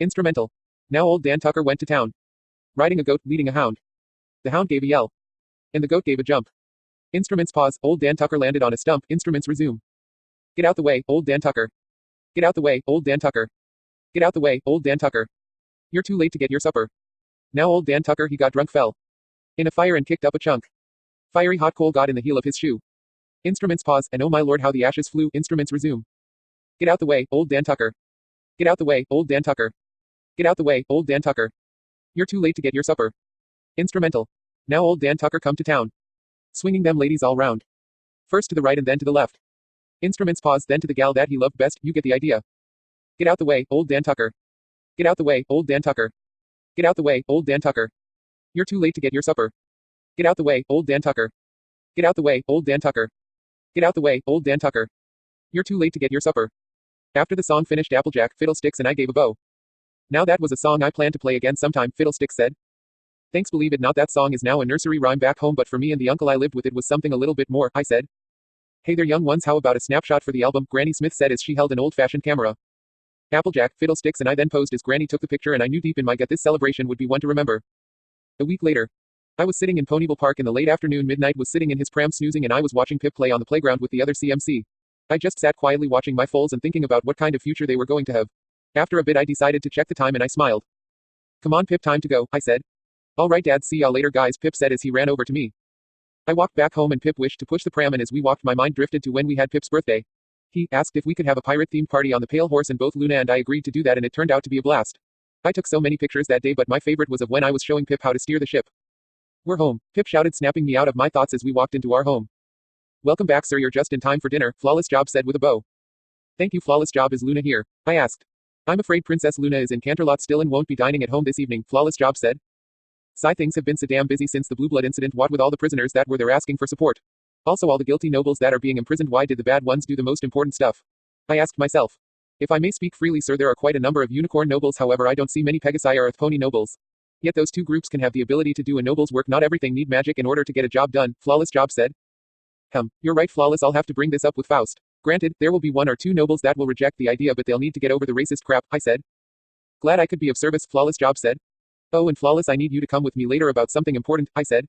Instrumental. Now old Dan Tucker went to town. Riding a goat, leading a hound. The hound gave a yell. And the goat gave a jump. Instruments pause, old Dan Tucker landed on a stump, instruments resume. Get out the way, old Dan Tucker. Get out the way, old Dan Tucker. Get out the way, old Dan Tucker. You're too late to get your supper. Now old Dan Tucker he got drunk fell in a fire and kicked up a chunk. Fiery hot coal got in the heel of his shoe. Instruments pause, and oh my lord how the ashes flew, instruments resume. Get out the way, old Dan Tucker. Get out the way, old Dan Tucker. Get out the way, old Dan Tucker. You're too late to get your supper. Instrumental. Now old Dan Tucker come to town. Swinging them ladies all round. First to the right and then to the left. Instruments pause, then to the gal that he loved best, you get the idea. Get out the way, old Dan Tucker. Get out the way, old Dan Tucker. Get out the way, old Dan Tucker. You're too late to get your supper. Get out the way, old Dan Tucker. Get out the way, old Dan Tucker. Get out the way, old Dan Tucker. You're too late to get your supper. After the song finished Applejack, Fiddlesticks and I gave a bow. Now that was a song I plan to play again sometime, Fiddlesticks said. Thanks believe it not that song is now a nursery rhyme back home but for me and the uncle I lived with it was something a little bit more, I said. Hey there young ones how about a snapshot for the album, Granny Smith said as she held an old-fashioned camera. Applejack, Fiddlesticks and I then posed as Granny took the picture and I knew deep in my gut this celebration would be one to remember. A week later. I was sitting in Ponyville Park in the late afternoon. Midnight was sitting in his pram snoozing and I was watching Pip play on the playground with the other CMC. I just sat quietly watching my foals and thinking about what kind of future they were going to have. After a bit I decided to check the time and I smiled. Come on Pip, time to go, I said. Alright Dad, see y'all later guys, Pip said as he ran over to me. I walked back home and Pip wished to push the pram and as we walked my mind drifted to when we had Pip's birthday. He asked if we could have a pirate-themed party on the Pale Horse and both Luna and I agreed to do that and it turned out to be a blast. I took so many pictures that day but my favorite was of when I was showing Pip how to steer the ship. We're home, Pip shouted snapping me out of my thoughts as we walked into our home. Welcome back sir, you're just in time for dinner, Flawless Job said with a bow. Thank you Flawless Job, is Luna here? I asked. I'm afraid Princess Luna is in Canterlot still and won't be dining at home this evening, Flawless Job said. Sigh, things have been so damn busy since the Blue Blood incident, what with all the prisoners that were there asking for support. Also all the guilty nobles that are being imprisoned, why did the bad ones do the most important stuff? I asked myself. If I may speak freely sir, there are quite a number of unicorn nobles, however I don't see many Pegasi or Earth Pony nobles. Yet those two groups can have the ability to do a noble's work, not everything need magic in order to get a job done, Flawless Job said. You're right Flawless, I'll have to bring this up with Faust. Granted, there will be one or two nobles that will reject the idea but they'll need to get over the racist crap, I said. Glad I could be of service, Flawless Job said. Oh and Flawless, I need you to come with me later about something important, I said.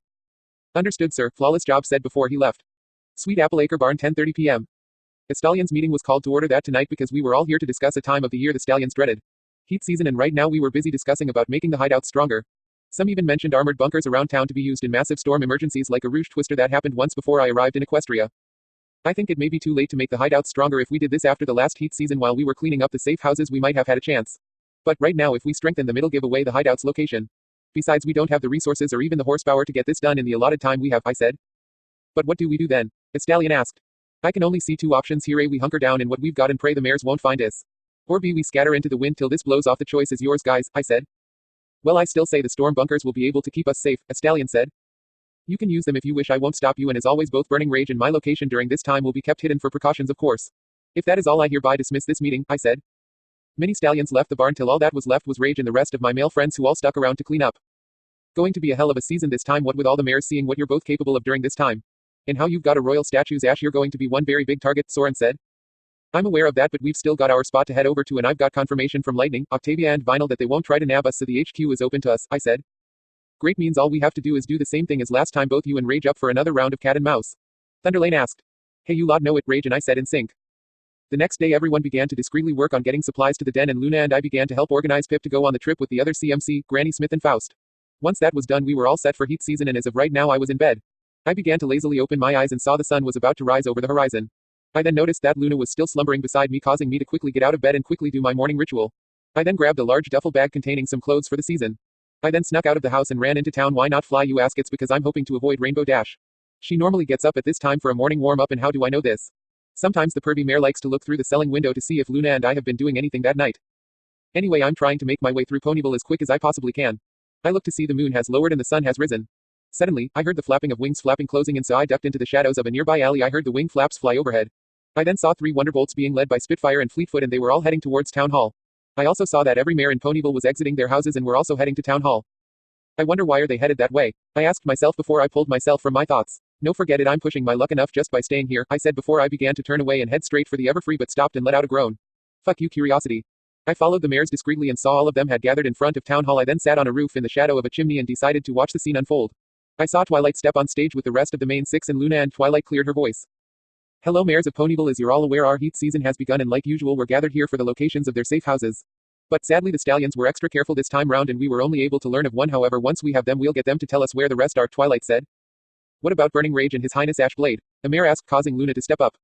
Understood sir, Flawless Job said before he left. Sweet Appleacre Barn 10:30 p.m. The Stallions meeting was called to order that tonight because we were all here to discuss a time of the year the Stallions dreaded. Heat season, and right now we were busy discussing about making the hideout stronger. Some even mentioned armored bunkers around town to be used in massive storm emergencies like a Rouge Twister that happened once before I arrived in Equestria. I think it may be too late to make the hideout stronger. If we did this after the last heat season while we were cleaning up the safe houses we might have had a chance. But right now if we strengthen the middle, give away the hideout's location. Besides we don't have the resources or even the horsepower to get this done in the allotted time we have, I said. But what do we do then? A Stallion asked. I can only see two options here. A, we hunker down in what we've got and pray the mares won't find us. Or B, we scatter into the wind till this blows off. The choice is yours guys, I said. Well, I still say the storm bunkers will be able to keep us safe, a Stallion said. You can use them if you wish, I won't stop you, and as always both Burning Rage and my location during this time will be kept hidden for precautions of course. If that is all, I hereby dismiss this meeting, I said. Many Stallions left the barn till all that was left was Rage and the rest of my male friends who all stuck around to clean up. Going to be a hell of a season this time, what with all the mares seeing what you're both capable of during this time. And how you've got a royal statues, Ash, you're going to be one very big target, Soren said. I'm aware of that, but we've still got our spot to head over to, and I've got confirmation from Lightning, Octavia and Vinyl that they won't try to nab us, so the HQ is open to us, I said. Great, means all we have to do is do the same thing as last time, both you and Rage up for another round of cat and mouse. Thunderlane asked. Hey you lot, know it, Rage and I said in sync. The next day everyone began to discreetly work on getting supplies to the den, and Luna and I began to help organize Pip to go on the trip with the other CMC, Granny Smith and Faust. Once that was done we were all set for heat season, and as of right now I was in bed. I began to lazily open my eyes and saw the sun was about to rise over the horizon. I then noticed that Luna was still slumbering beside me, causing me to quickly get out of bed and quickly do my morning ritual. I then grabbed a large duffel bag containing some clothes for the season. I then snuck out of the house and ran into town. Why not fly, you ask? It's because I'm hoping to avoid Rainbow Dash. She normally gets up at this time for a morning warm up, and how do I know this? Sometimes the pervy mare likes to look through the selling window to see if Luna and I have been doing anything that night. Anyway, I'm trying to make my way through Ponyville as quick as I possibly can. I look to see the moon has lowered and the sun has risen. Suddenly, I heard the flapping of wings flapping closing in, so I ducked into the shadows of a nearby alley. I heard the wing flaps fly overhead. I then saw 3 Wonderbolts being led by Spitfire and Fleetfoot, and they were all heading towards Town Hall. I also saw that every mare in Ponyville was exiting their houses and were also heading to Town Hall. I wonder why are they headed that way? I asked myself before I pulled myself from my thoughts. No, forget it, I'm pushing my luck enough just by staying here, I said before I began to turn away and head straight for the Everfree, but stopped and let out a groan. Fuck you, curiosity. I followed the mares discreetly and saw all of them had gathered in front of Town Hall. I then sat on a roof in the shadow of a chimney and decided to watch the scene unfold. I saw Twilight step on stage with the rest of the main 6, and Luna and Twilight cleared her voice. Hello mares of Ponyville, as you're all aware our heat season has begun and like usual we're gathered here for the locations of their safe houses. But sadly the stallions were extra careful this time round and we were only able to learn of one, however once we have them we'll get them to tell us where the rest are, Twilight said. What about Burning Rage and His Highness Ashblade? A mare asked, causing Luna to step up.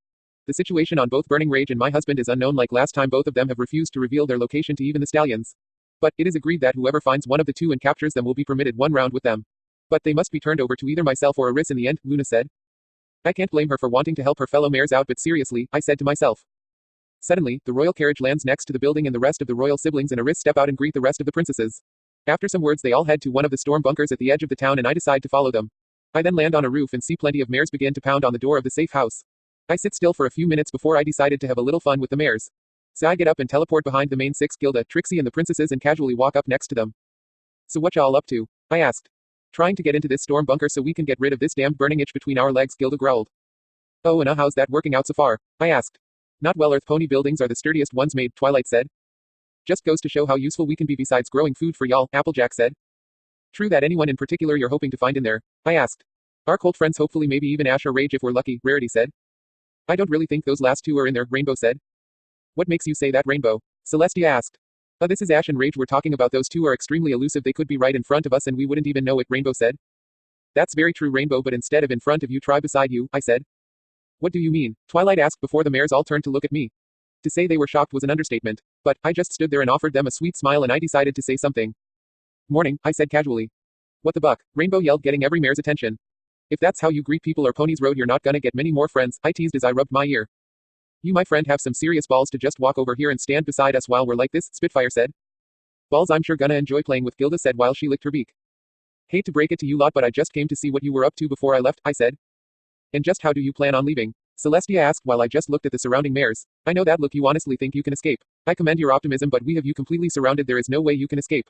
The situation on both Burning Rage and my husband is unknown. Like last time both of them have refused to reveal their location to even the stallions. But it is agreed that whoever finds one of the two and captures them will be permitted one round with them. But they must be turned over to either myself or Aris in the end, Luna said. I can't blame her for wanting to help her fellow mares out, but seriously, I said to myself. Suddenly, the royal carriage lands next to the building and the rest of the royal siblings and Aris step out and greet the rest of the princesses. After some words they all head to one of the storm bunkers at the edge of the town and I decide to follow them. I then land on a roof and see plenty of mares begin to pound on the door of the safe house. I sit still for a few minutes before I decided to have a little fun with the mares. So I get up and teleport behind the main six, Gilda, Trixie and the princesses, and casually walk up next to them. So what y'all up to? I asked. Trying to get into this storm bunker so we can get rid of this damned burning itch between our legs, Gilda growled. Oh and how's that working out so far? I asked. Not well, Earth Pony buildings are the sturdiest ones made, Twilight said. Just goes to show how useful we can be besides growing food for y'all, Applejack said. True that. Anyone in particular you're hoping to find in there? I asked. Our cold friends, hopefully maybe even Ash or Rage if we're lucky, Rarity said. I don't really think those last two are in there, Rainbow said. What makes you say that, Rainbow? Celestia asked. This is Ash and Rage we're talking about. Those two are extremely elusive. They could be right in front of us and we wouldn't even know it, Rainbow said. That's very true, Rainbow, but instead of in front of you, try beside you, I said. What do you mean? Twilight asked before the mares all turned to look at me. To say they were shocked was an understatement, but I just stood there and offered them a sweet smile and I decided to say something. Morning, I said casually. What the buck? Rainbow yelled, getting every mare's attention. If that's how you greet people or Ponies Road, you're not gonna get many more friends, I teased as I rubbed my ear. You, my friend, have some serious balls to just walk over here and stand beside us while we're like this, Spitfire said. Balls I'm sure gonna enjoy playing with, Gilda said while she licked her beak. Hate to break it to you lot, but I just came to see what you were up to before I left, I said. And just how do you plan on leaving? Celestia asked while I just looked at the surrounding mares. I know that look, you honestly think you can escape. I commend your optimism, but we have you completely surrounded. There is no way you can escape.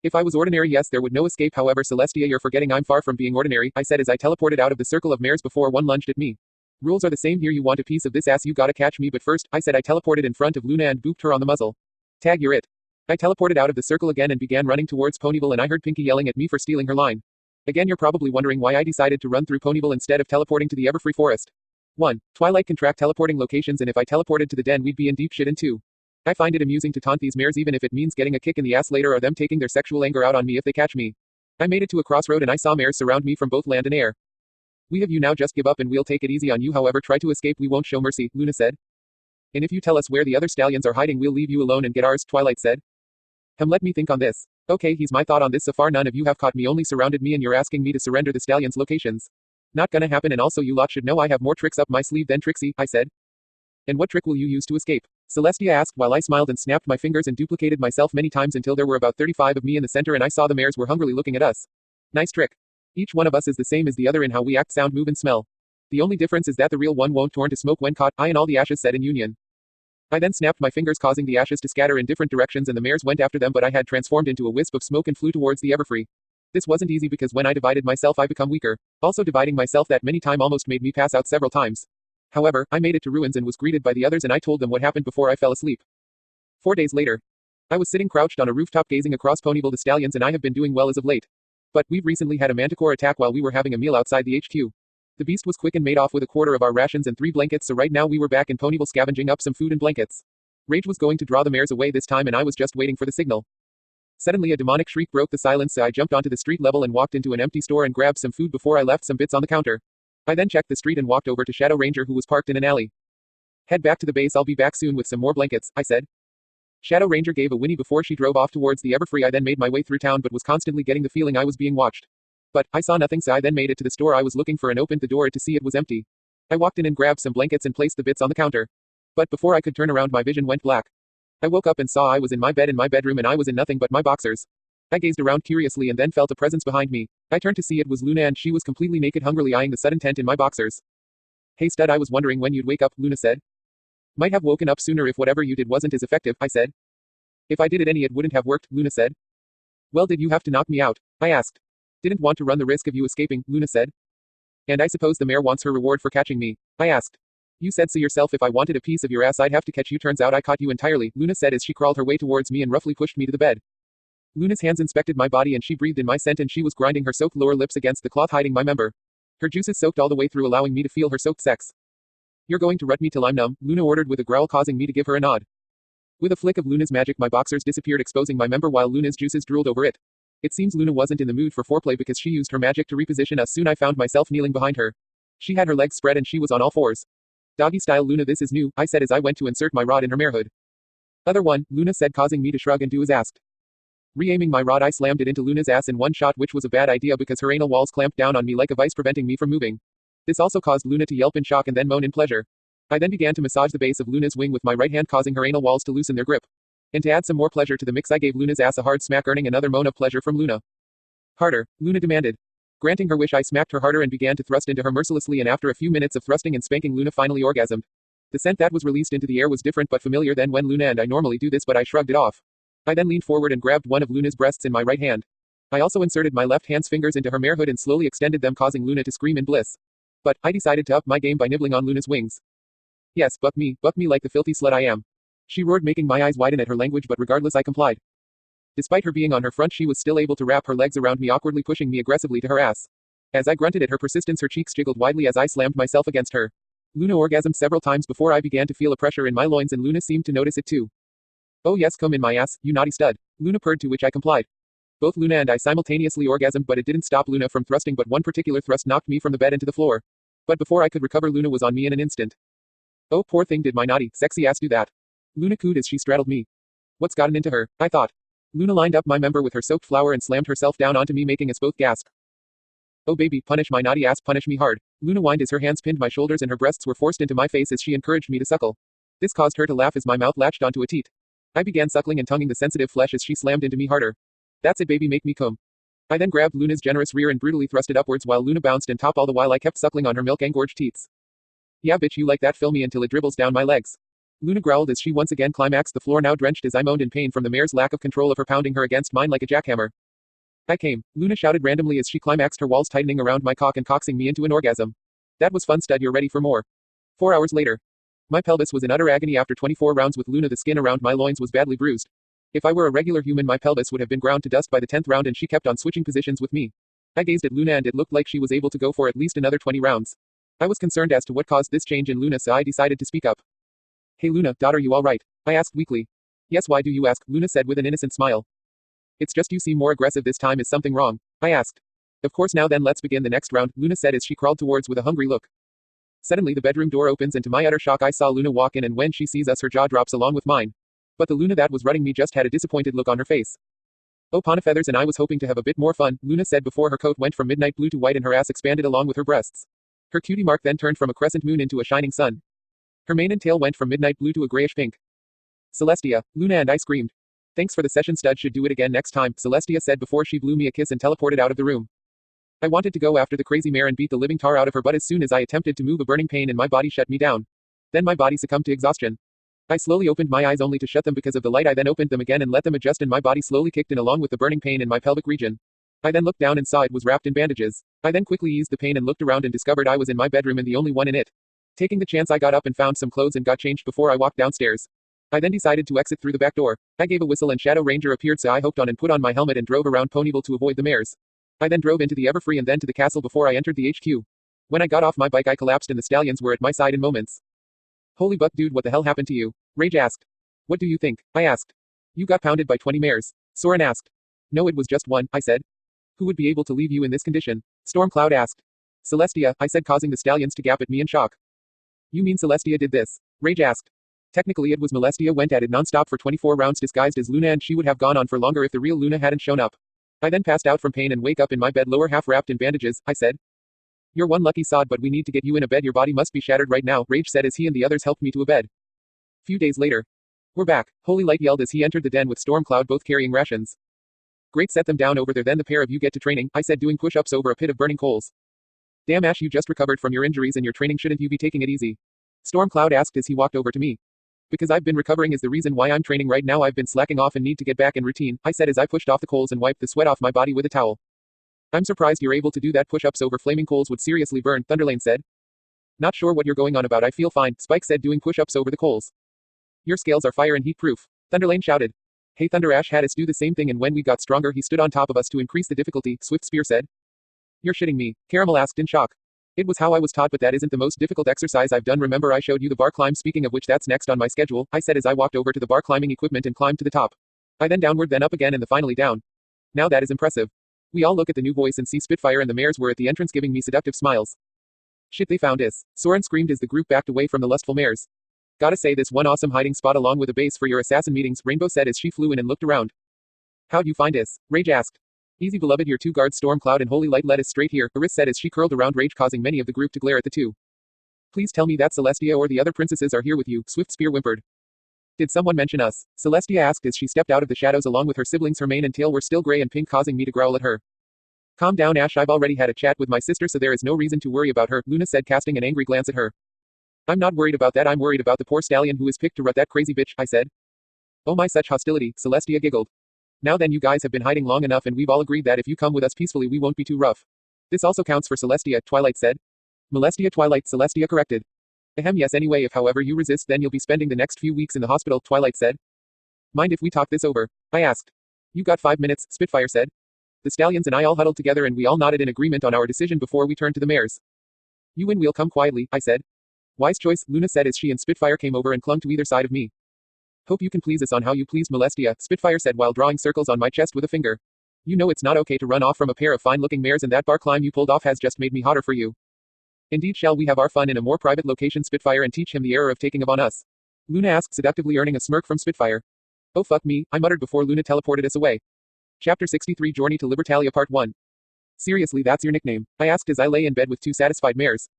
If I was ordinary, yes, there would no escape. However, Celestia, you're forgetting I'm far from being ordinary, I said as I teleported out of the circle of mares before one lunged at me. Rules are the same here. You want a piece of this ass, you gotta catch me. But first, I said. I teleported in front of Luna and booped her on the muzzle. Tag, you're it. I teleported out of the circle again and began running towards Ponyville and I heard Pinky yelling at me for stealing her line. Again, you're probably wondering why I decided to run through Ponyville instead of teleporting to the Everfree Forest. 1. Twilight can track teleporting locations, and if I teleported to the den we'd be in deep shit. And 2. I find it amusing to taunt these mares even if it means getting a kick in the ass later or them taking their sexual anger out on me if they catch me. I made it to a crossroad and I saw mares surround me from both land and air. We have you now, just give up and we'll take it easy on you. However, try to escape, we won't show mercy, Luna said. And if you tell us where the other stallions are hiding, we'll leave you alone and get ours, Twilight said. Let me think on this. Okay, he's my thought on this. So far none of you have caught me, only surrounded me, and you're asking me to surrender the stallions' locations. Not gonna happen, and also you lot should know I have more tricks up my sleeve than Trixie, I said. And what trick will you use to escape? Celestia asked while I smiled and snapped my fingers and duplicated myself many times until there were about 35 of me in the center and I saw the mares were hungrily looking at us. Nice trick. Each one of us is the same as the other in how we act, sound, move and smell. The only difference is that the real one won't turn to smoke when caught, I and all the ashes said in union. I then snapped my fingers causing the ashes to scatter in different directions and the mares went after them, but I had transformed into a wisp of smoke and flew towards the Everfree. This wasn't easy because when I divided myself I become weaker. Also dividing myself that many time almost made me pass out several times. However, I made it to ruins and was greeted by the others and I told them what happened before I fell asleep. 4 days later. I was sitting crouched on a rooftop gazing across Ponyville. The stallions and I have been doing well as of late. But we've recently had a manticore attack while we were having a meal outside the HQ. The beast was quick and made off with a quarter of our rations and 3 blankets, so right now we were back in Ponyville scavenging up some food and blankets. Rage was going to draw the mares away this time and I was just waiting for the signal. Suddenly a demonic shriek broke the silence, so I jumped onto the street level and walked into an empty store and grabbed some food before I left some bits on the counter. I then checked the street and walked over to Shadow Ranger who was parked in an alley. Head back to the base, I'll be back soon with some more blankets, I said. Shadow Ranger gave a whinny before she drove off towards the Everfree. I then made my way through town but was constantly getting the feeling I was being watched. But I saw nothing, so I then made it to the store I was looking for and opened the door to see it was empty. I walked in and grabbed some blankets and placed the bits on the counter. But before I could turn around my vision went black. I woke up and saw I was in my bed in my bedroom and I was in nothing but my boxers. I gazed around curiously and then felt a presence behind me. I turned to see it was Luna and she was completely naked, hungrily eyeing the sudden tent in my boxers. Hey stud, I was wondering when you'd wake up, Luna said. Might have woken up sooner if whatever you did wasn't as effective, I said. If I did it any it wouldn't have worked, Luna said. Well, did you have to knock me out? I asked. Didn't want to run the risk of you escaping, Luna said. And I suppose the mare wants her reward for catching me, I asked. You said so yourself, if I wanted a piece of your ass I'd have to catch you, turns out I caught you entirely, Luna said as she crawled her way towards me and roughly pushed me to the bed. Luna's hands inspected my body and she breathed in my scent and she was grinding her soaked lower lips against the cloth hiding my member. Her juices soaked all the way through, allowing me to feel her soaked sex. You're going to rut me till I'm numb, Luna ordered with a growl, causing me to give her a nod. With a flick of Luna's magic, my boxers disappeared, exposing my member while Luna's juices drooled over it. It seems Luna wasn't in the mood for foreplay because she used her magic to reposition us. Soon I found myself kneeling behind her. She had her legs spread and she was on all fours. Doggy style, Luna, this is new, I said as I went to insert my rod in her marehood. Other one, Luna said, causing me to shrug and do as asked. Re-aiming my rod, I slammed it into Luna's ass in one shot, which was a bad idea because her anal walls clamped down on me like a vice, preventing me from moving. This also caused Luna to yelp in shock and then moan in pleasure. I then began to massage the base of Luna's wing with my right hand, causing her anal walls to loosen their grip. And to add some more pleasure to the mix, I gave Luna's ass a hard smack, earning another moan of pleasure from Luna. Harder, Luna demanded. Granting her wish, I smacked her harder and began to thrust into her mercilessly, and after a few minutes of thrusting and spanking, Luna finally orgasmed. The scent that was released into the air was different but familiar than when Luna and I normally do this, but I shrugged it off. I then leaned forward and grabbed one of Luna's breasts in my right hand. I also inserted my left hand's fingers into her marehood and slowly extended them, causing Luna to scream in bliss. But I decided to up my game by nibbling on Luna's wings. Yes, buck me like the filthy slut I am. She roared, making my eyes widen at her language, but regardless I complied. Despite her being on her front, she was still able to wrap her legs around me, awkwardly pushing me aggressively to her ass. As I grunted at her persistence, her cheeks jiggled widely as I slammed myself against her. Luna orgasmed several times before I began to feel a pressure in my loins, and Luna seemed to notice it too. Oh yes, come in my ass, you naughty stud, Luna purred, to which I complied. Both Luna and I simultaneously orgasmed, but it didn't stop Luna from thrusting, but one particular thrust knocked me from the bed into the floor. But before I could recover, Luna was on me in an instant. Oh, poor thing, did my naughty, sexy ass do that? Luna cooed as she straddled me. What's gotten into her, I thought. Luna lined up my member with her soaked flower and slammed herself down onto me, making us both gasp. Oh baby, punish my naughty ass, punish me hard. Luna whined as her hands pinned my shoulders and her breasts were forced into my face as she encouraged me to suckle. This caused her to laugh as my mouth latched onto a teat. I began suckling and tonguing the sensitive flesh as she slammed into me harder. That's it baby, make me come. I then grabbed Luna's generous rear and brutally thrust it upwards while Luna bounced and top, all the while I kept suckling on her milk-engorged teats. Yeah bitch, you like that, fill me until it dribbles down my legs. Luna growled as she once again climaxed the floor, now drenched, as I moaned in pain from the mare's lack of control of her, pounding her against mine like a jackhammer. I came, Luna shouted randomly as she climaxed, her walls tightening around my cock and coaxing me into an orgasm. That was fun, stud, you're ready for more. 4 hours later. My pelvis was in utter agony after 24 rounds with Luna. The skin around my loins was badly bruised. If I were a regular human, my pelvis would have been ground to dust by the 10th round, and she kept on switching positions with me. I gazed at Luna and it looked like she was able to go for at least another 20 rounds. I was concerned as to what caused this change in Luna, so I decided to speak up. Hey Luna, daughter, you alright? I asked weakly. Yes, why do you ask? Luna said with an innocent smile. It's just you seem more aggressive this time. Is something wrong? I asked. Of course, now then let's begin the next round, Luna said as she crawled towards with a hungry look. Suddenly the bedroom door opens and to my utter shock I saw Luna walk in, and when she sees us her jaw drops along with mine. But the Luna that was rutting me just had a disappointed look on her face. Oh Ponifeathers, and I was hoping to have a bit more fun, Luna said before her coat went from midnight blue to white and her ass expanded along with her breasts. Her cutie mark then turned from a crescent moon into a shining sun. Her mane and tail went from midnight blue to a grayish pink. Celestia, Luna and I screamed. Thanks for the session, stud, should do it again next time, Celestia said before she blew me a kiss and teleported out of the room. I wanted to go after the crazy mare and beat the living tar out of her, but as soon as I attempted to move, a burning pain in my body shut me down. Then my body succumbed to exhaustion. I slowly opened my eyes only to shut them because of the light. I then opened them again and let them adjust, and my body slowly kicked in along with the burning pain in my pelvic region. I then looked down and saw it was wrapped in bandages. I then quickly eased the pain and looked around and discovered I was in my bedroom and the only one in it. Taking the chance, I got up and found some clothes and got changed before I walked downstairs. I then decided to exit through the back door. I gave a whistle and Shadow Ranger appeared, so I hopped on and put on my helmet and drove around Ponyville to avoid the mares. I then drove into the Everfree and then to the castle before I entered the HQ. When I got off my bike I collapsed and the stallions were at my side in moments. Holy buck dude, what the hell happened to you? Rage asked. What do you think? I asked. You got pounded by 20 mares. Soren asked. No, it was just one, I said. Who would be able to leave you in this condition? Stormcloud asked. Celestia, I said, causing the stallions to gap at me in shock. You mean Celestia did this? Rage asked. Technically it was Molestia went at it non-stop for 24 rounds disguised as Luna, and she would have gone on for longer if the real Luna hadn't shown up. I then passed out from pain and wake up in my bed, lower half wrapped in bandages, I said. You're one lucky sod, but we need to get you in a bed. Your body must be shattered right now, Rage said as he and the others helped me to a bed. Few days later. We're back, Holy Light yelled as he entered the den with Stormcloud both carrying rations. Great, set them down over there, then the pair of you get to training, I said, doing push-ups over a pit of burning coals. Damn Ash, you just recovered from your injuries and your training, shouldn't you be taking it easy? Stormcloud asked as he walked over to me. Because I've been recovering is the reason why I'm training right now. I've been slacking off and need to get back in routine, I said as I pushed off the coals and wiped the sweat off my body with a towel. I'm surprised you're able to do that. Push-ups over flaming coals would seriously burn, Thunderlane said. Not sure what you're going on about, I feel fine, Spike said, doing push-ups over the coals. Your scales are fire and heat-proof, Thunderlane shouted. Hey Thunder, Ash had us do the same thing, and when we got stronger he stood on top of us to increase the difficulty, Swift Spear said. You're shitting me, Caramel asked in shock. It was how I was taught, but that isn't the most difficult exercise I've done. Remember I showed you the bar climb? Speaking of which, that's next on my schedule, I said as I walked over to the bar climbing equipment and climbed to the top. I then downward, then up again, and the finally down. Now that is impressive. We all look at the new voice and see Spitfire and the mares were at the entrance giving me seductive smiles. Shit, they found us, Soren screamed as the group backed away from the lustful mares. Gotta say, this one awesome hiding spot along with a base for your assassin meetings, Rainbow said as she flew in and looked around. How'd you find us? Rage asked. Easy beloved, your two guards Stormcloud and Holy Light led us straight here, Eris said as she curled around Rage, causing many of the group to glare at the two. Please tell me that Celestia or the other princesses are here with you, Swift Spear whimpered. Did someone mention us? Celestia asked as she stepped out of the shadows along with her siblings. Her mane and tail were still gray and pink, causing me to growl at her. Calm down, Ash, I've already had a chat with my sister, so there is no reason to worry about her, Luna said, casting an angry glance at her. I'm not worried about that, I'm worried about the poor stallion who is picked to rut that crazy bitch, I said. Oh my, such hostility, Celestia giggled. Now then, you guys have been hiding long enough and we've all agreed that if you come with us peacefully we won't be too rough. This also counts for Celestia, Twilight said. Molestia, Twilight, Celestia corrected. Ahem, yes, anyway, if however you resist then you'll be spending the next few weeks in the hospital, Twilight said. Mind if we talk this over? I asked. You got 5 minutes, Spitfire said. The stallions and I all huddled together and we all nodded in agreement on our decision before we turned to the mares. You and we'll come quietly, I said. Wise choice, Luna said as she and Spitfire came over and clung to either side of me. Hope you can please us on how you pleased Molestia, Spitfire said while drawing circles on my chest with a finger. You know it's not okay to run off from a pair of fine-looking mares, and that bar climb you pulled off has just made me hotter for you. Indeed, shall we have our fun in a more private location, Spitfire, and teach him the error of taking upon us? Luna asked, seductively earning a smirk from Spitfire. Oh fuck me, I muttered before Luna teleported us away. Chapter 63, Journey to Libertalia Part 1. Seriously, that's your nickname? I asked as I lay in bed with 2 satisfied mares.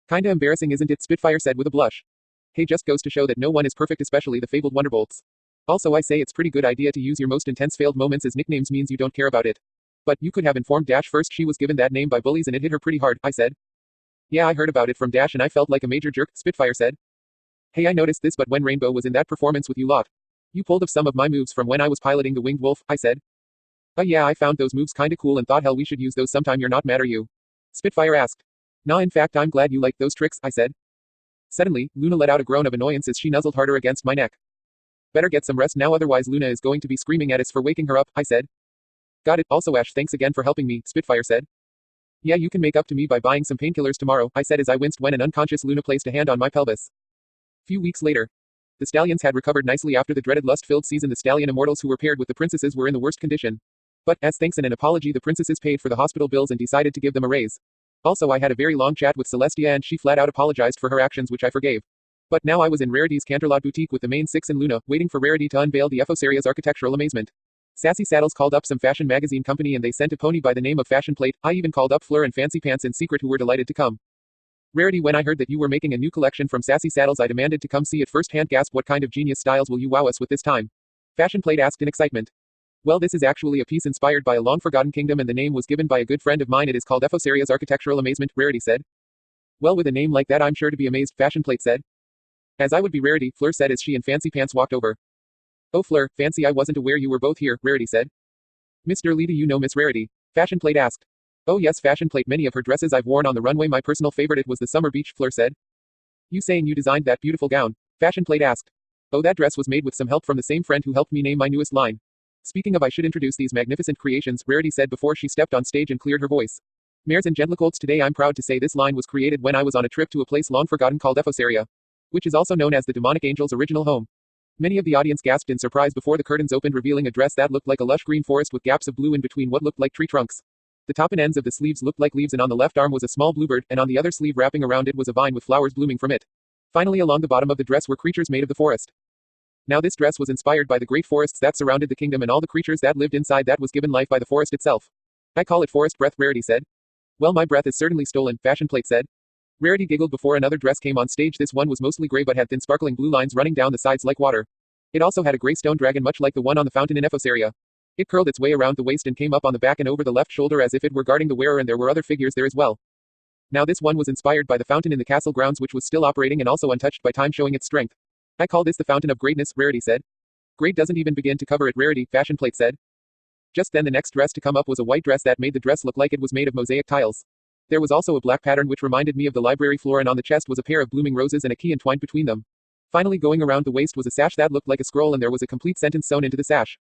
Kinda embarrassing, isn't it? Spitfire said with a blush. Hey, just goes to show that no one is perfect, especially the fabled Wonderbolts. Also, I say it's pretty good idea to use your most intense failed moments as nicknames, means you don't care about it. But you could have informed Dash first. She was given that name by bullies and it hit her pretty hard, I said. Yeah, I heard about it from Dash and I felt like a major jerk, Spitfire said. Hey, I noticed this, but when Rainbow was in that performance with you lot, you pulled of some of my moves from when I was piloting the Winged Wolf, I said. Yeah, I found those moves kinda cool and thought hell we should use those sometime. You're not mad, are you? Spitfire asked. Nah, in fact I'm glad you liked those tricks, I said. Suddenly, Luna let out a groan of annoyance as she nuzzled harder against my neck. Better get some rest now, otherwise Luna is going to be screaming at us for waking her up, I said. Got it. Also Ash, thanks again for helping me, Spitfire said. Yeah, you can make up to me by buying some painkillers tomorrow, I said as I winced when an unconscious Luna placed a hand on my pelvis. Few weeks later. The stallions had recovered nicely after the dreaded lust-filled season. The stallion immortals who were paired with the princesses were in the worst condition. But, as thanks and an apology, the princesses paid for the hospital bills and decided to give them a raise. Also, I had a very long chat with Celestia and she flat out apologized for her actions, which I forgave. But now I was in Rarity's Canterlot boutique with the main 6 and Luna, waiting for Rarity to unveil the Ephosaria's architectural amazement. Sassy Saddles called up some fashion magazine company and they sent a pony by the name of Fashion Plate. I even called up Fleur and Fancy Pants in secret, who were delighted to come. Rarity, when I heard that you were making a new collection from Sassy Saddles, I demanded to come see it firsthand. Gasp, what kind of genius styles will you wow us with this time? Fashion Plate asked in excitement. Well, this is actually a piece inspired by a long-forgotten kingdom and the name was given by a good friend of mine. It is called Ephosaria's Architectural Amazement, Rarity said. Well, with a name like that I'm sure to be amazed, Fashion Plate said. As I would be, Rarity, Fleur said as she and Fancy Pants walked over. Oh Fleur, Fancy, I wasn't aware you were both here, Rarity said. Miss Durley, do you know Miss Rarity? Fashion Plate asked. Oh yes, Fashion Plate, many of her dresses I've worn on the runway. My personal favorite it was the Summer Beach, Fleur said. You saying you designed that beautiful gown? Fashion Plate asked. Oh, that dress was made with some help from the same friend who helped me name my newest line. Speaking of, I should introduce these magnificent creations, Rarity said before she stepped on stage and cleared her voice. Mares and gentlecolts, today I'm proud to say this line was created when I was on a trip to a place long forgotten called Ephosaria, which is also known as the demonic angel's original home. Many of the audience gasped in surprise before the curtains opened, revealing a dress that looked like a lush green forest with gaps of blue in between what looked like tree trunks. The top and ends of the sleeves looked like leaves, and on the left arm was a small bluebird, and on the other sleeve wrapping around it was a vine with flowers blooming from it. Finally, along the bottom of the dress were creatures made of the forest. Now this dress was inspired by the great forests that surrounded the kingdom and all the creatures that lived inside that was given life by the forest itself. I call it forest breath, Rarity said. Well, my breath is certainly stolen, Fashion Plate said. Rarity giggled before another dress came on stage. This one was mostly gray but had thin sparkling blue lines running down the sides like water. It also had a gray stone dragon much like the one on the fountain in Ephosaria. It curled its way around the waist and came up on the back and over the left shoulder as if it were guarding the wearer, and there were other figures there as well. Now this one was inspired by the fountain in the castle grounds, which was still operating and also untouched by time, showing its strength. I call this the Fountain of Greatness, Rarity said. Great doesn't even begin to cover it, Rarity, Fashion Plate said. Just then the next dress to come up was a white dress that made the dress look like it was made of mosaic tiles. There was also a black pattern which reminded me of the library floor, and on the chest was a pair of blooming roses and a key entwined between them. Finally, going around the waist was a sash that looked like a scroll, and there was a complete sentence sewn into the sash.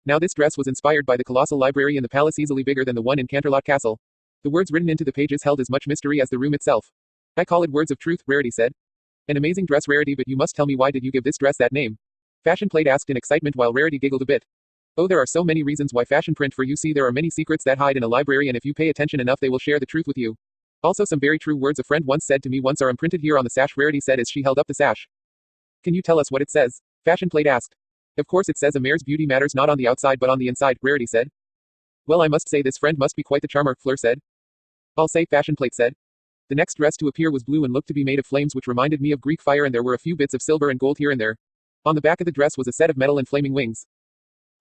Now this dress was inspired by the colossal library in the palace, easily bigger than the one in Canterlot Castle. The words written into the pages held as much mystery as the room itself. I call it words of truth, Rarity said. An amazing dress, Rarity, but you must tell me, why did you give this dress that name? Fashion Plate asked in excitement while Rarity giggled a bit. Oh, there are so many reasons why fashion print, for you see, there are many secrets that hide in a library, and if you pay attention enough they will share the truth with you. Also some very true words a friend once said to me once are imprinted here on the sash, Rarity said as she held up the sash. Can you tell us what it says? Fashion Plate asked. Of course it says a mare's beauty matters not on the outside but on the inside, Rarity said. Well, I must say this friend must be quite the charmer, Fleur said. I'll say, Fashion Plate said. The next dress to appear was blue and looked to be made of flames, which reminded me of Greek fire, and there were a few bits of silver and gold here and there. On the back of the dress was a set of metal and flaming wings.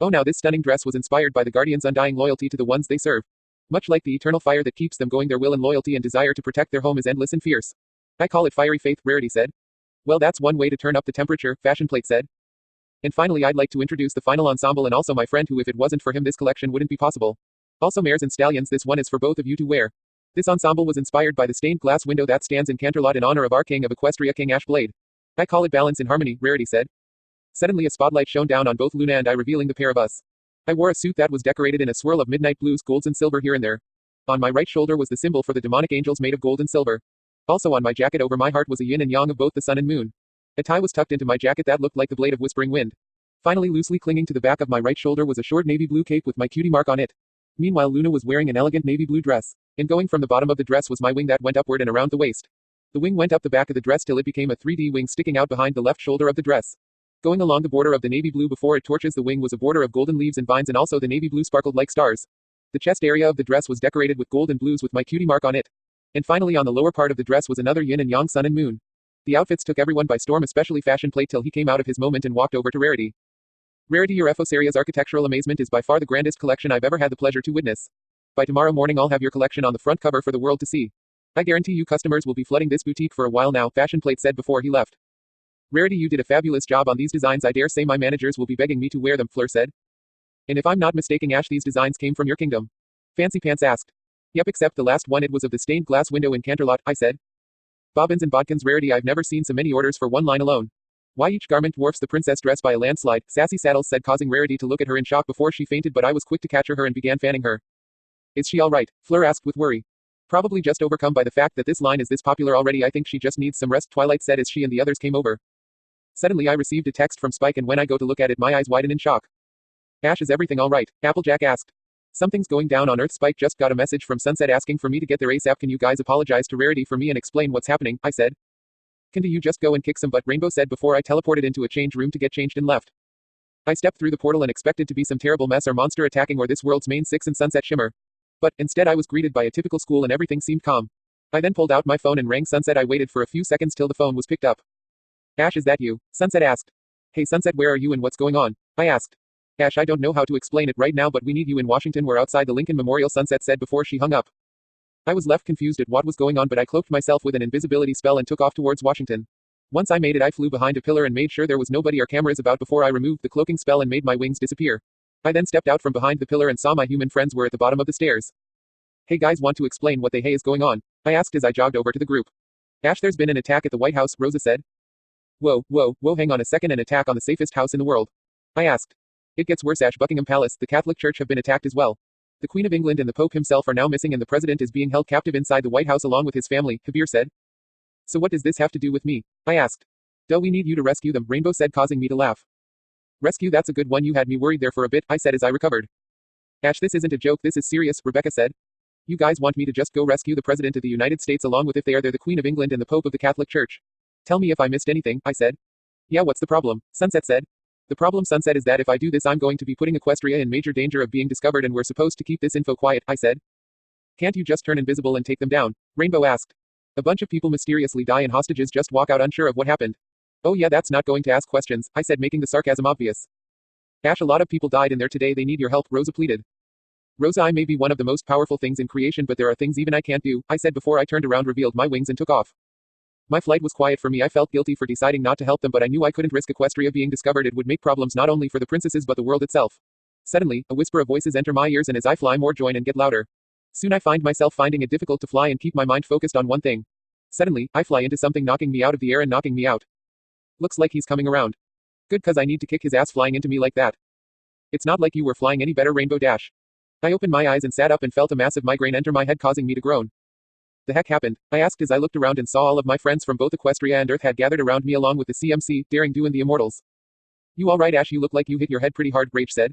Oh, now this stunning dress was inspired by the Guardians' undying loyalty to the ones they serve. Much like the eternal fire that keeps them going, their will and loyalty and desire to protect their home is endless and fierce. I call it fiery faith, Rarity said. Well, that's one way to turn up the temperature, Fashion Plate said. And finally, I'd like to introduce the final ensemble, and also my friend who, if it wasn't for him, this collection wouldn't be possible. Also mares and stallions, this one is for both of you to wear. This ensemble was inspired by the stained glass window that stands in Canterlot in honor of our king of Equestria, King Ashblade. I call it balance in harmony, Rarity said. Suddenly a spotlight shone down on both Luna and I, revealing the pair of us. I wore a suit that was decorated in a swirl of midnight blues, golds and silver here and there. On my right shoulder was the symbol for the demonic angels made of gold and silver. Also on my jacket over my heart was a yin and yang of both the sun and moon. A tie was tucked into my jacket that looked like the blade of whispering wind. Finally, loosely clinging to the back of my right shoulder was a short navy blue cape with my cutie mark on it. Meanwhile, Luna was wearing an elegant navy blue dress. And going from the bottom of the dress was my wing that went upward and around the waist. The wing went up the back of the dress till it became a 3D wing sticking out behind the left shoulder of the dress. Going along the border of the navy blue before it torches the wing was a border of golden leaves and vines, and also the navy blue sparkled like stars. The chest area of the dress was decorated with gold and blues with my cutie mark on it. And finally on the lower part of the dress was another yin and yang, sun and moon. The outfits took everyone by storm, especially Fashion Plate, till he came out of his moment and walked over to Rarity. Rarity, your Ephosaria's architectural amazement is by far the grandest collection I've ever had the pleasure to witness. By tomorrow morning I'll have your collection on the front cover for the world to see. I guarantee you customers will be flooding this boutique for a while now, Fashion Plate said before he left. Rarity, you did a fabulous job on these designs. I dare say my managers will be begging me to wear them, Fleur said. And if I'm not mistaken, Ash, these designs came from your kingdom? Fancy Pants asked. Yep, except the last one, it was of the stained glass window in Canterlot, I said. Bobbins and bodkins, Rarity, I've never seen so many orders for one line alone. Why, each garment dwarfs the princess dress by a landslide, Sassy Saddles said, causing Rarity to look at her in shock before she fainted, but I was quick to catch her and began fanning her. Is she all right? Fleur asked with worry. Probably just overcome by the fact that this line is this popular already. I think she just needs some rest, Twilight said as she and the others came over. Suddenly I received a text from Spike, and when I go to look at it my eyes widen in shock. Ash, is everything all right? Applejack asked. Something's going down on Earth. Spike just got a message from Sunset asking for me to get there ASAP. Can you guys apologize to Rarity for me and explain what's happening? I said. Can you just go and kick some butt? Rainbow said before I teleported into a change room to get changed and left. I stepped through the portal and expected to be some terrible mess or monster attacking or this world's main six and Sunset Shimmer. But, instead I was greeted by a typical school and everything seemed calm. I then pulled out my phone and rang Sunset. I waited for a few seconds till the phone was picked up. Ash, is that you? Sunset asked. Hey Sunset, where are you and what's going on? I asked. Ash, I don't know how to explain it right now, but we need you in Washington. We're outside the Lincoln Memorial, Sunset said before she hung up. I was left confused at what was going on, but I cloaked myself with an invisibility spell and took off towards Washington. Once I made it, I flew behind a pillar and made sure there was nobody or cameras about before I removed the cloaking spell and made my wings disappear. I then stepped out from behind the pillar and saw my human friends were at the bottom of the stairs. Hey guys, want to explain what the hey is going on? I asked as I jogged over to the group. Ash, there's been an attack at the White House, Rosa said. Whoa, hang on a second, an attack on the safest house in the world? I asked. It gets worse, Ash. Buckingham Palace, the Catholic Church have been attacked as well. The Queen of England and the Pope himself are now missing, and the President is being held captive inside the White House along with his family, Kabir said. So what does this have to do with me? I asked. Duh, we need you to rescue them, Rainbow said, causing me to laugh. Rescue, that's a good one. You had me worried there for a bit, I said as I recovered. Ash, this isn't a joke, this is serious, Rebecca said. You guys want me to just go rescue the President of the United States along with, if they are there, the Queen of England and the Pope of the Catholic Church? Tell me if I missed anything, I said. Yeah, what's the problem? Sunset said. The problem, Sunset, is that if I do this I'm going to be putting Equestria in major danger of being discovered, and we're supposed to keep this info quiet, I said. Can't you just turn invisible and take them down? Rainbow asked. A bunch of people mysteriously die and hostages just walk out unsure of what happened. Oh yeah, that's not going to ask questions, I said, making the sarcasm obvious. Ash, a lot of people died in there today, they need your help, Rosa pleaded. Rosa, I may be one of the most powerful things in creation, but there are things even I can't do, I said before I turned around, revealed my wings and took off. My flight was quiet for me. I felt guilty for deciding not to help them, but I knew I couldn't risk Equestria being discovered. It would make problems not only for the princesses but the world itself. Suddenly, a whisper of voices enter my ears, and as I fly more join and get louder. Soon I find myself finding it difficult to fly and keep my mind focused on one thing. Suddenly, I fly into something knocking me out of the air and knocking me out. Looks like he's coming around. Good, cause I need to kick his ass flying into me like that. It's not like you were flying any better, Rainbow Dash. I opened my eyes and sat up and felt a massive migraine enter my head, causing me to groan. The heck happened? I asked as I looked around and saw all of my friends from both Equestria and Earth had gathered around me along with the CMC, Daring Do and the Immortals. You alright, Ash? You look like you hit your head pretty hard, Rach said.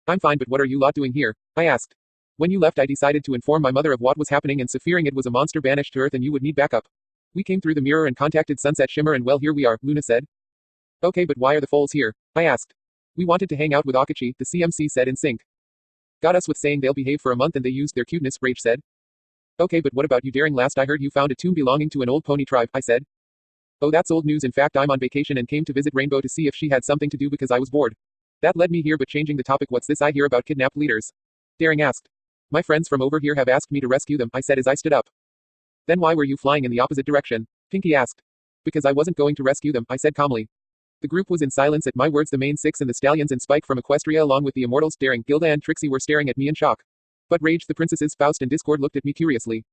I'm fine, but what are you lot doing here? I asked. When you left, I decided to inform my mother of what was happening, and so fearing it was a monster banished to Earth and you would need backup. We came through the mirror and contacted Sunset Shimmer, and well, here we are, Luna said. Okay, but why are the foals here? I asked. We wanted to hang out with Akachi, the CMC said in sync. Got us with saying they'll behave for a month and they used their cuteness, Rach said. Okay, but what about you, Daring? Last I heard you found a tomb belonging to an old pony tribe, I said. Oh, that's old news. In fact, I'm on vacation and came to visit Rainbow to see if she had something to do because I was bored. That led me here, but changing the topic, what's this I hear about kidnapped leaders? Daring asked. My friends from over here have asked me to rescue them, I said as I stood up. Then why were you flying in the opposite direction? Pinky asked. Because I wasn't going to rescue them, I said calmly. The group was in silence at my words. The main six and the stallions and Spike from Equestria along with the Immortals, Daring, Gilda and Trixie were staring at me in shock. But Rage, the princesses, Faust and Discord looked at me curiously.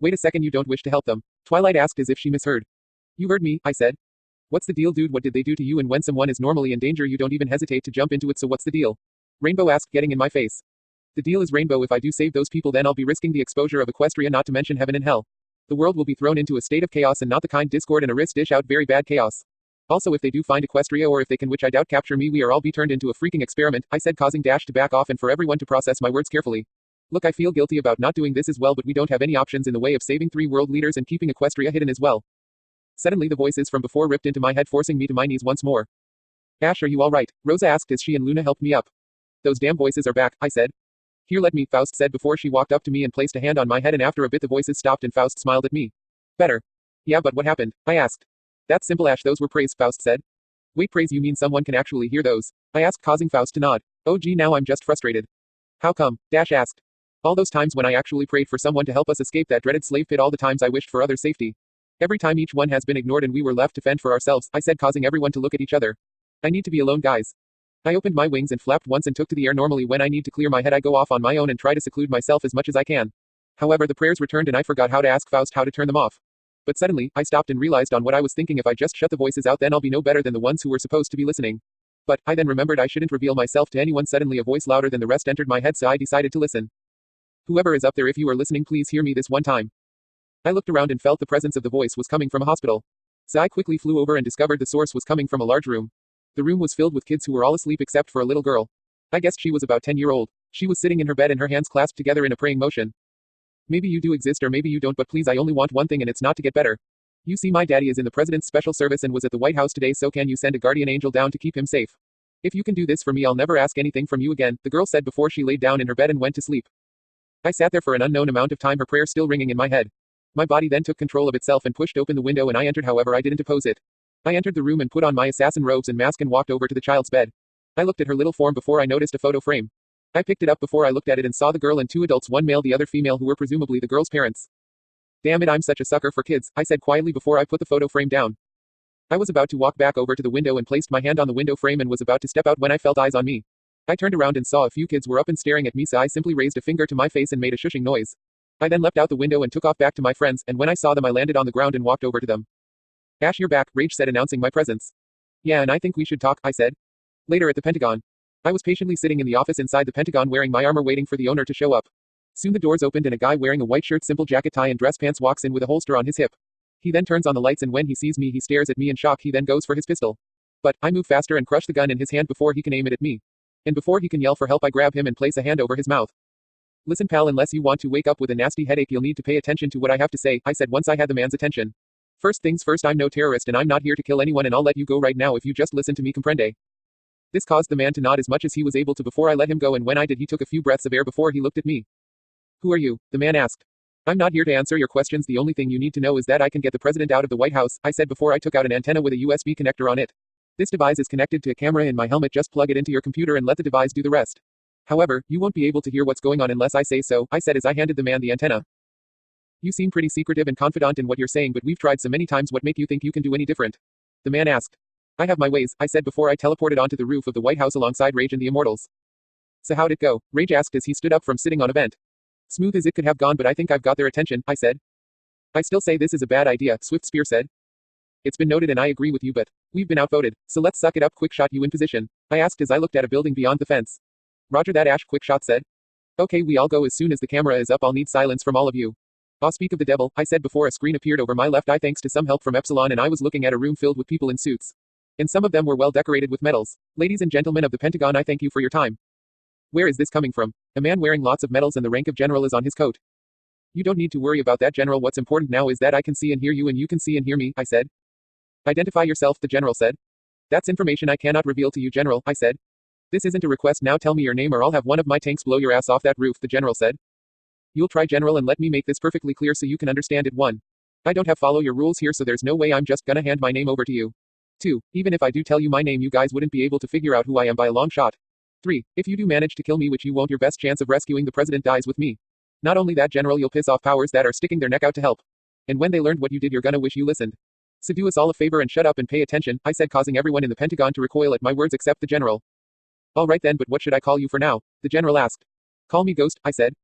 Wait a second, you don't wish to help them? Twilight asked as if she misheard. You heard me, I said. What's the deal, dude? What did they do to you? And when someone is normally in danger, you don't even hesitate to jump into it, so what's the deal? Rainbow asked, getting in my face. The deal is, Rainbow, if I do save those people, then I'll be risking the exposure of Equestria, not to mention heaven and hell. The world will be thrown into a state of chaos, and not the kind Discord and Aris dish out very bad chaos. Also, if they do find Equestria, or if they can, which I doubt, capture me, we are all be turned into a freaking experiment, I said, causing Dash to back off and for everyone to process my words carefully. Look, I feel guilty about not doing this as well, but we don't have any options in the way of saving 3 world leaders and keeping Equestria hidden as well. Suddenly the voices from before ripped into my head, forcing me to my knees once more. Ash, are you alright? Rosa asked as she and Luna helped me up. Those damn voices are back, I said. Here, let me, Faust said before she walked up to me and placed a hand on my head, and after a bit the voices stopped and Faust smiled at me. Better. Yeah, but what happened? I asked. That's simple, Ash, those were praise, Faust said. Wait, praise? You mean someone can actually hear those? I asked, causing Faust to nod. Oh gee, now I'm just frustrated. How come? Dash asked. All those times when I actually prayed for someone to help us escape that dreaded slave pit, all the times I wished for others' safety. Every time each one has been ignored and we were left to fend for ourselves, I said, causing everyone to look at each other. I need to be alone, guys. I opened my wings and flapped once and took to the air. Normally when I need to clear my head, I go off on my own and try to seclude myself as much as I can. However, the prayers returned and I forgot how to ask Faust how to turn them off. But suddenly, I stopped and realized on what I was thinking. If I just shut the voices out, then I'll be no better than the ones who were supposed to be listening. But, I then remembered I shouldn't reveal myself to anyone. Suddenly a voice louder than the rest entered my head, so I decided to listen. Whoever is up there, if you are listening, please hear me this one time. I looked around and felt the presence of the voice was coming from a hospital. So I quickly flew over and discovered the source was coming from a large room. The room was filled with kids who were all asleep except for a little girl. I guessed she was about 10-year-old. She was sitting in her bed and her hands clasped together in a praying motion. Maybe you do exist or maybe you don't, but please, I only want one thing, and it's not to get better. You see, my daddy is in the president's special service and was at the White House today, so can you send a guardian angel down to keep him safe? If you can do this for me, I'll never ask anything from you again, the girl said before she laid down in her bed and went to sleep. I sat there for an unknown amount of time, her prayer still ringing in my head. My body then took control of itself and pushed open the window and I entered. However, I didn't oppose it. I entered the room and put on my assassin robes and mask and walked over to the child's bed. I looked at her little form before I noticed a photo frame. I picked it up before I looked at it and saw the girl and 2 adults, one male the other female, who were presumably the girl's parents. Damn it, I'm such a sucker for kids, I said quietly before I put the photo frame down. I was about to walk back over to the window and placed my hand on the window frame and was about to step out when I felt eyes on me. I turned around and saw a few kids were up and staring at me, so I simply raised a finger to my face and made a shushing noise. I then leapt out the window and took off back to my friends, and when I saw them I landed on the ground and walked over to them. Ash, you're back, Rage said, announcing my presence. Yeah, and I think we should talk, I said. Later at the Pentagon. I was patiently sitting in the office inside the Pentagon wearing my armor waiting for the owner to show up. Soon the doors opened and a guy wearing a white shirt, simple jacket, tie and dress pants walks in with a holster on his hip. He then turns on the lights and when he sees me he stares at me in shock. He then goes for his pistol. But, I move faster and crush the gun in his hand before he can aim it at me. And before he can yell for help I grab him and place a hand over his mouth. Listen pal, unless you want to wake up with a nasty headache you'll need to pay attention to what I have to say, I said once I had the man's attention. First things first, I'm no terrorist and I'm not here to kill anyone, and I'll let you go right now if you just listen to me, comprende? This caused the man to nod as much as he was able to before I let him go, and when I did he took a few breaths of air before he looked at me. Who are you? The man asked. I'm not here to answer your questions, the only thing you need to know is that I can get the president out of the White House, I said before I took out an antenna with a USB connector on it. This device is connected to a camera in my helmet, just plug it into your computer and let the device do the rest. However, you won't be able to hear what's going on unless I say so, I said as I handed the man the antenna. You seem pretty secretive and confident in what you're saying, but we've tried so many times, what make you think you can do any different? The man asked. I have my ways, I said before I teleported onto the roof of the White House alongside Rage and the Immortals. So how'd it go? Rage asked as he stood up from sitting on a vent. Smooth as it could have gone, but I think I've got their attention, I said. I still say this is a bad idea, Swift Spear said. It's been noted and I agree with you, but we've been outvoted, so let's suck it up. Quick Shot, you in position? I asked as I looked at a building beyond the fence. Roger that, Ash, Quick Shot said. Okay, we all go as soon as the camera is up. I'll need silence from all of you. Ah, speak of the devil, I said before a screen appeared over my left eye thanks to some help from Epsilon, and I was looking at a room filled with people in suits. And some of them were well decorated with medals. Ladies and gentlemen of the Pentagon, I thank you for your time. Where is this coming from? A man wearing lots of medals and the rank of general is on his coat. You don't need to worry about that, General. What's important now is that I can see and hear you and you can see and hear me, I said. Identify yourself, the General said. That's information I cannot reveal to you, General, I said. This isn't a request. Now tell me your name or I'll have one of my tanks blow your ass off that roof, the General said. You'll try, General, and let me make this perfectly clear so you can understand it. 1. I don't have follow your rules here, so there's no way I'm just gonna hand my name over to you. 2. Even if I do tell you my name, you guys wouldn't be able to figure out who I am by a long shot. 3. If you do manage to kill me, which you won't, your best chance of rescuing the president dies with me. Not only that, General, you'll piss off powers that are sticking their neck out to help. And when they learned what you did, you're gonna wish you listened. So do us all a favor and shut up and pay attention, I said, causing everyone in the Pentagon to recoil at my words except the General. All right then, but what should I call you for now? The General asked. Call me Ghost, I said.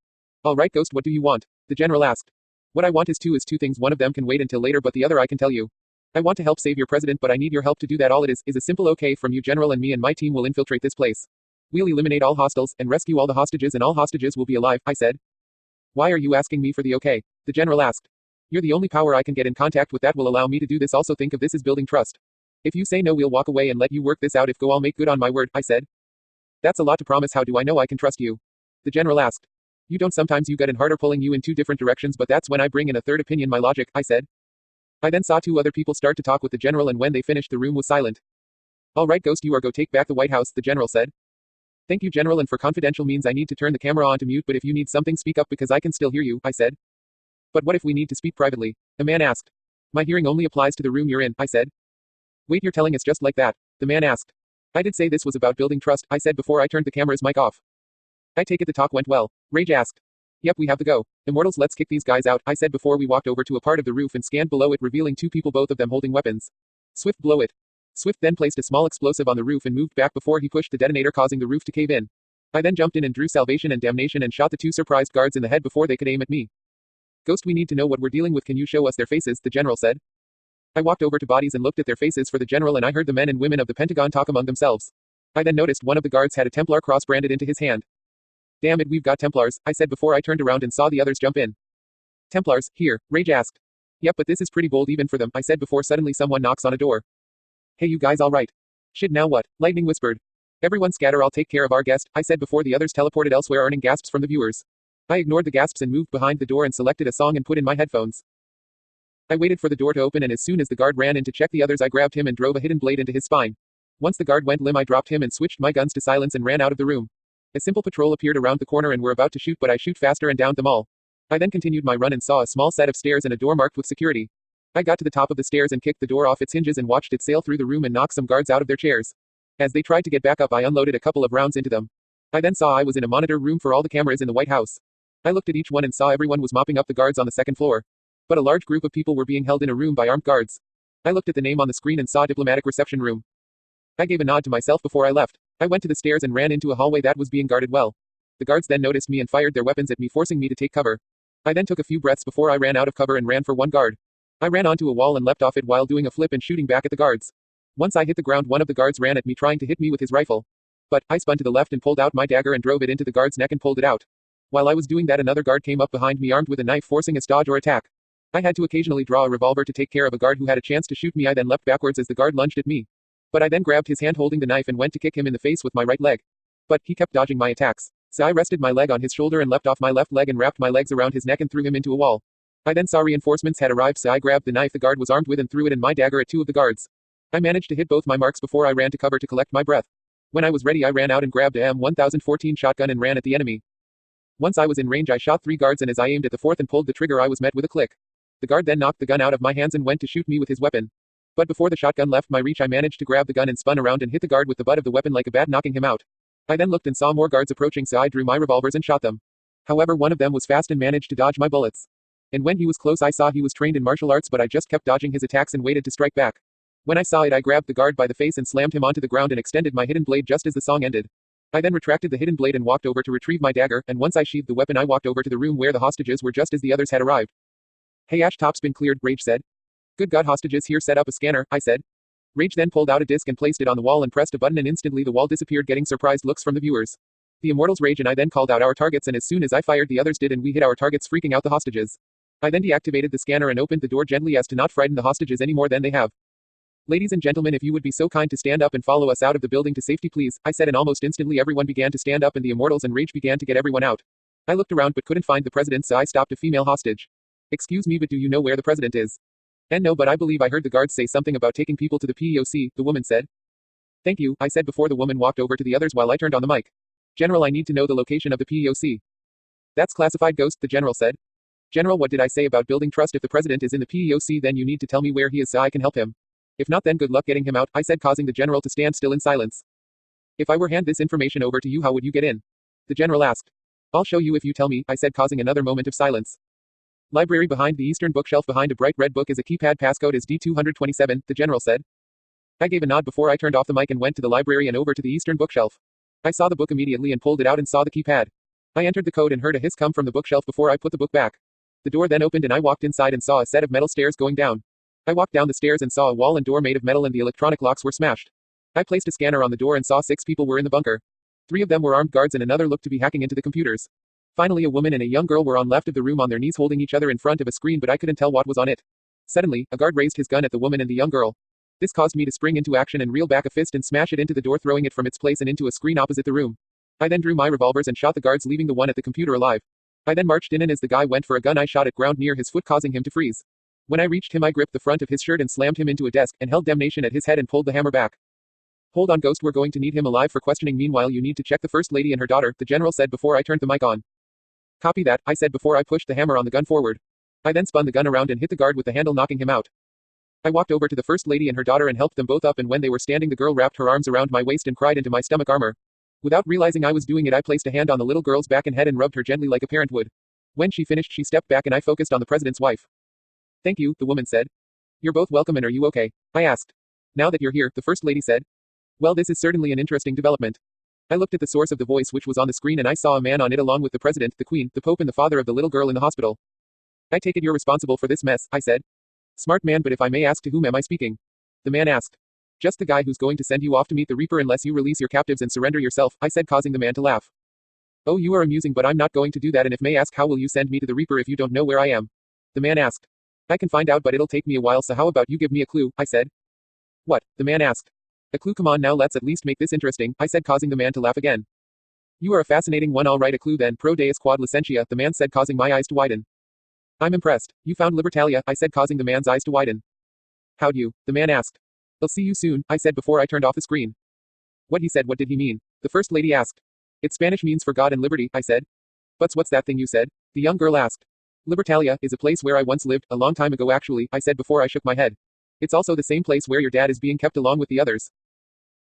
All right, Ghost, what do you want? The General asked. What I want is two things. One of them can wait until later, but the other I can tell you. I want to help save your president, but I need your help to do that. All it is a simple okay from you, General, and me and my team will infiltrate this place. We'll eliminate all hostiles and rescue all the hostages, and all hostages will be alive, I said. Why are you asking me for the okay? The General asked. You're the only power I can get in contact with that will allow me to do this. Also think of this as building trust. If you say no, we'll walk away and let you work this out. If go, I'll make good on my word, I said. That's a lot to promise. How do I know I can trust you? The General asked. You don't. Sometimes you get in harder pulling you in two different directions, but that's when I bring in a third opinion, my logic, I said. I then saw 2 other people start to talk with the General, and when they finished, the room was silent. All right, Ghost, you are go take back the White House, the General said. Thank you, General, and for confidential means I need to turn the camera on to mute, but if you need something, speak up because I can still hear you, I said. But what if we need to speak privately? A man asked. My hearing only applies to the room you're in, I said. Wait, you're telling us just like that? The man asked. I did say this was about building trust, I said before I turned the camera's mic off. I take it the talk went well. Rage asked. Yep, we have to go. Immortals, let's kick these guys out, I said before we walked over to a part of the roof and scanned below it, revealing 2 people, both of them holding weapons. Swift, blow it. Swift then placed a small explosive on the roof and moved back before he pushed the detonator, causing the roof to cave in. I then jumped in and drew Salvation and Damnation and shot the 2 surprised guards in the head before they could aim at me. Ghost, we need to know what we're dealing with. Can you show us their faces? The General said. I walked over to bodies and looked at their faces for the General, and I heard the men and women of the Pentagon talk among themselves. I then noticed one of the guards had a Templar cross branded into his hand. Damn it, we've got Templars, I said before I turned around and saw the others jump in. Templars, here, Rage asked. Yep, but this is pretty bold even for them, I said before suddenly someone knocks on a door. Hey, you guys all right? Shit, now what? Lightning whispered. Everyone scatter, I'll take care of our guest, I said before the others teleported elsewhere, earning gasps from the viewers. I ignored the gasps and moved behind the door and selected a song and put in my headphones. I waited for the door to open, and as soon as the guard ran in to check the others, I grabbed him and drove a hidden blade into his spine. Once the guard went limp, I dropped him and switched my guns to silence and ran out of the room. A simple patrol appeared around the corner and were about to shoot, but I shoot faster and downed them all. I then continued my run and saw a small set of stairs and a door marked with security. I got to the top of the stairs and kicked the door off its hinges and watched it sail through the room and knock some guards out of their chairs. As they tried to get back up, I unloaded a couple of rounds into them. I then saw I was in a monitor room for all the cameras in the White House. I looked at each one and saw everyone was mopping up the guards on the second floor. But a large group of people were being held in a room by armed guards. I looked at the name on the screen and saw diplomatic reception room. I gave a nod to myself before I left. I went to the stairs and ran into a hallway that was being guarded well. The guards then noticed me and fired their weapons at me, forcing me to take cover. I then took a few breaths before I ran out of cover and ran for one guard. I ran onto a wall and leapt off it while doing a flip and shooting back at the guards. Once I hit the ground, one of the guards ran at me trying to hit me with his rifle. But I spun to the left and pulled out my dagger and drove it into the guard's neck and pulled it out. While I was doing that, another guard came up behind me armed with a knife, forcing a dodge or attack. I had to occasionally draw a revolver to take care of a guard who had a chance to shoot me. I then leapt backwards as the guard lunged at me. But I then grabbed his hand holding the knife and went to kick him in the face with my right leg. But he kept dodging my attacks. So I rested my leg on his shoulder and leapt off my left leg and wrapped my legs around his neck and threw him into a wall. I then saw reinforcements had arrived, so I grabbed the knife the guard was armed with and threw it and my dagger at 2 of the guards. I managed to hit both my marks before I ran to cover to collect my breath. When I was ready, I ran out and grabbed a M1014 shotgun and ran at the enemy. Once I was in range, I shot 3 guards, and as I aimed at the 4th and pulled the trigger, I was met with a click. The guard then knocked the gun out of my hands and went to shoot me with his weapon. But before the shotgun left my reach, I managed to grab the gun and spun around and hit the guard with the butt of the weapon like a bat, knocking him out. I then looked and saw more guards approaching, so I drew my revolvers and shot them. However, one of them was fast and managed to dodge my bullets. And when he was close, I saw he was trained in martial arts, but I just kept dodging his attacks and waited to strike back. When I saw it, I grabbed the guard by the face and slammed him onto the ground and extended my hidden blade just as the song ended. I then retracted the hidden blade and walked over to retrieve my dagger, and once I sheathed the weapon, I walked over to the room where the hostages were just as the others had arrived. Hey Ash, top's been cleared, Rage said. Good God, hostages here, set up a scanner, I said. Rage then pulled out a disc and placed it on the wall and pressed a button, and instantly the wall disappeared, getting surprised looks from the viewers. The immortals rage and I then called out our targets and as soon as I fired the others did and we hit our targets freaking out the hostages. I then deactivated the scanner and opened the door gently as to not frighten the hostages any more than they have. Ladies and gentlemen, if you would be so kind to stand up and follow us out of the building to safety please, I said and almost instantly everyone began to stand up and the immortals and rage began to get everyone out. I looked around but couldn't find the president so I stopped a female hostage. Excuse me but do you know where the president is? And no but I believe I heard the guards say something about taking people to the PEOC, the woman said. Thank you, I said before the woman walked over to the others while I turned on the mic. General I need to know the location of the PEOC. That's classified Ghost, the general said. General what did I say about building trust if the president is in the PEOC then you need to tell me where he is so I can help him. If not then good luck getting him out, I said causing the general to stand still in silence. If I were hand this information over to you how would you get in? The general asked. I'll show you if you tell me, I said causing another moment of silence. Library behind the eastern bookshelf behind a bright red book is a keypad passcode is D227, the general said. I gave a nod before I turned off the mic and went to the library and over to the eastern bookshelf. I saw the book immediately and pulled it out and saw the keypad. I entered the code and heard a hiss come from the bookshelf before I put the book back. The door then opened and I walked inside and saw a set of metal stairs going down. I walked down the stairs and saw a wall and door made of metal and the electronic locks were smashed. I placed a scanner on the door and saw 6 people were in the bunker. 3 of them were armed guards and another looked to be hacking into the computers. Finally a woman and a young girl were on left of the room on their knees holding each other in front of a screen but I couldn't tell what was on it. Suddenly, a guard raised his gun at the woman and the young girl. This caused me to spring into action and reel back a fist and smash it into the door throwing it from its place and into a screen opposite the room. I then drew my revolvers and shot the guards leaving the one at the computer alive. I then marched in and as the guy went for a gun I shot at ground near his foot causing him to freeze. When I reached him I gripped the front of his shirt and slammed him into a desk and held damnation at his head and pulled the hammer back. Hold on Ghost we're going to need him alive for questioning meanwhile you need to check the first lady and her daughter, the general said before I turned the mic on. Copy that, I said before I pushed the hammer on the gun forward. I then spun the gun around and hit the guard with the handle knocking him out. I walked over to the first lady and her daughter and helped them both up and when they were standing the girl wrapped her arms around my waist and cried into my stomach armor. Without realizing I was doing it I placed a hand on the little girl's back and head and rubbed her gently like a parent would. When she finished she stepped back and I focused on the president's wife. Thank you, the woman said. You're both welcome and are you okay? I asked. Now that you're here, the first lady said. Well this is certainly an interesting development. I looked at the source of the voice which was on the screen and I saw a man on it along with the president, the queen, the pope and the father of the little girl in the hospital. I take it you're responsible for this mess, I said. Smart man but if I may ask to whom am I speaking? The man asked. Just the guy who's going to send you off to meet the Reaper unless you release your captives and surrender yourself, I said causing the man to laugh. Oh you are amusing but I'm not going to do that and if may ask how will you send me to the Reaper if you don't know where I am? The man asked. I can find out but it'll take me a while so how about you give me a clue, I said. What? The man asked. A clue come on now let's at least make this interesting, I said causing the man to laugh again. You are a fascinating one I'll write a clue then pro deus quod licentia, the man said causing my eyes to widen. I'm impressed. You found Libertalia, I said causing the man's eyes to widen. How'd you? The man asked. I'll see you soon, I said before I turned off the screen. What he said what did he mean? The first lady asked. It's Spanish means for God and liberty, I said. But's what's that thing you said? The young girl asked. Libertalia is a place where I once lived, a long time ago actually, I said before I shook my head. It's also the same place where your dad is being kept along with the others.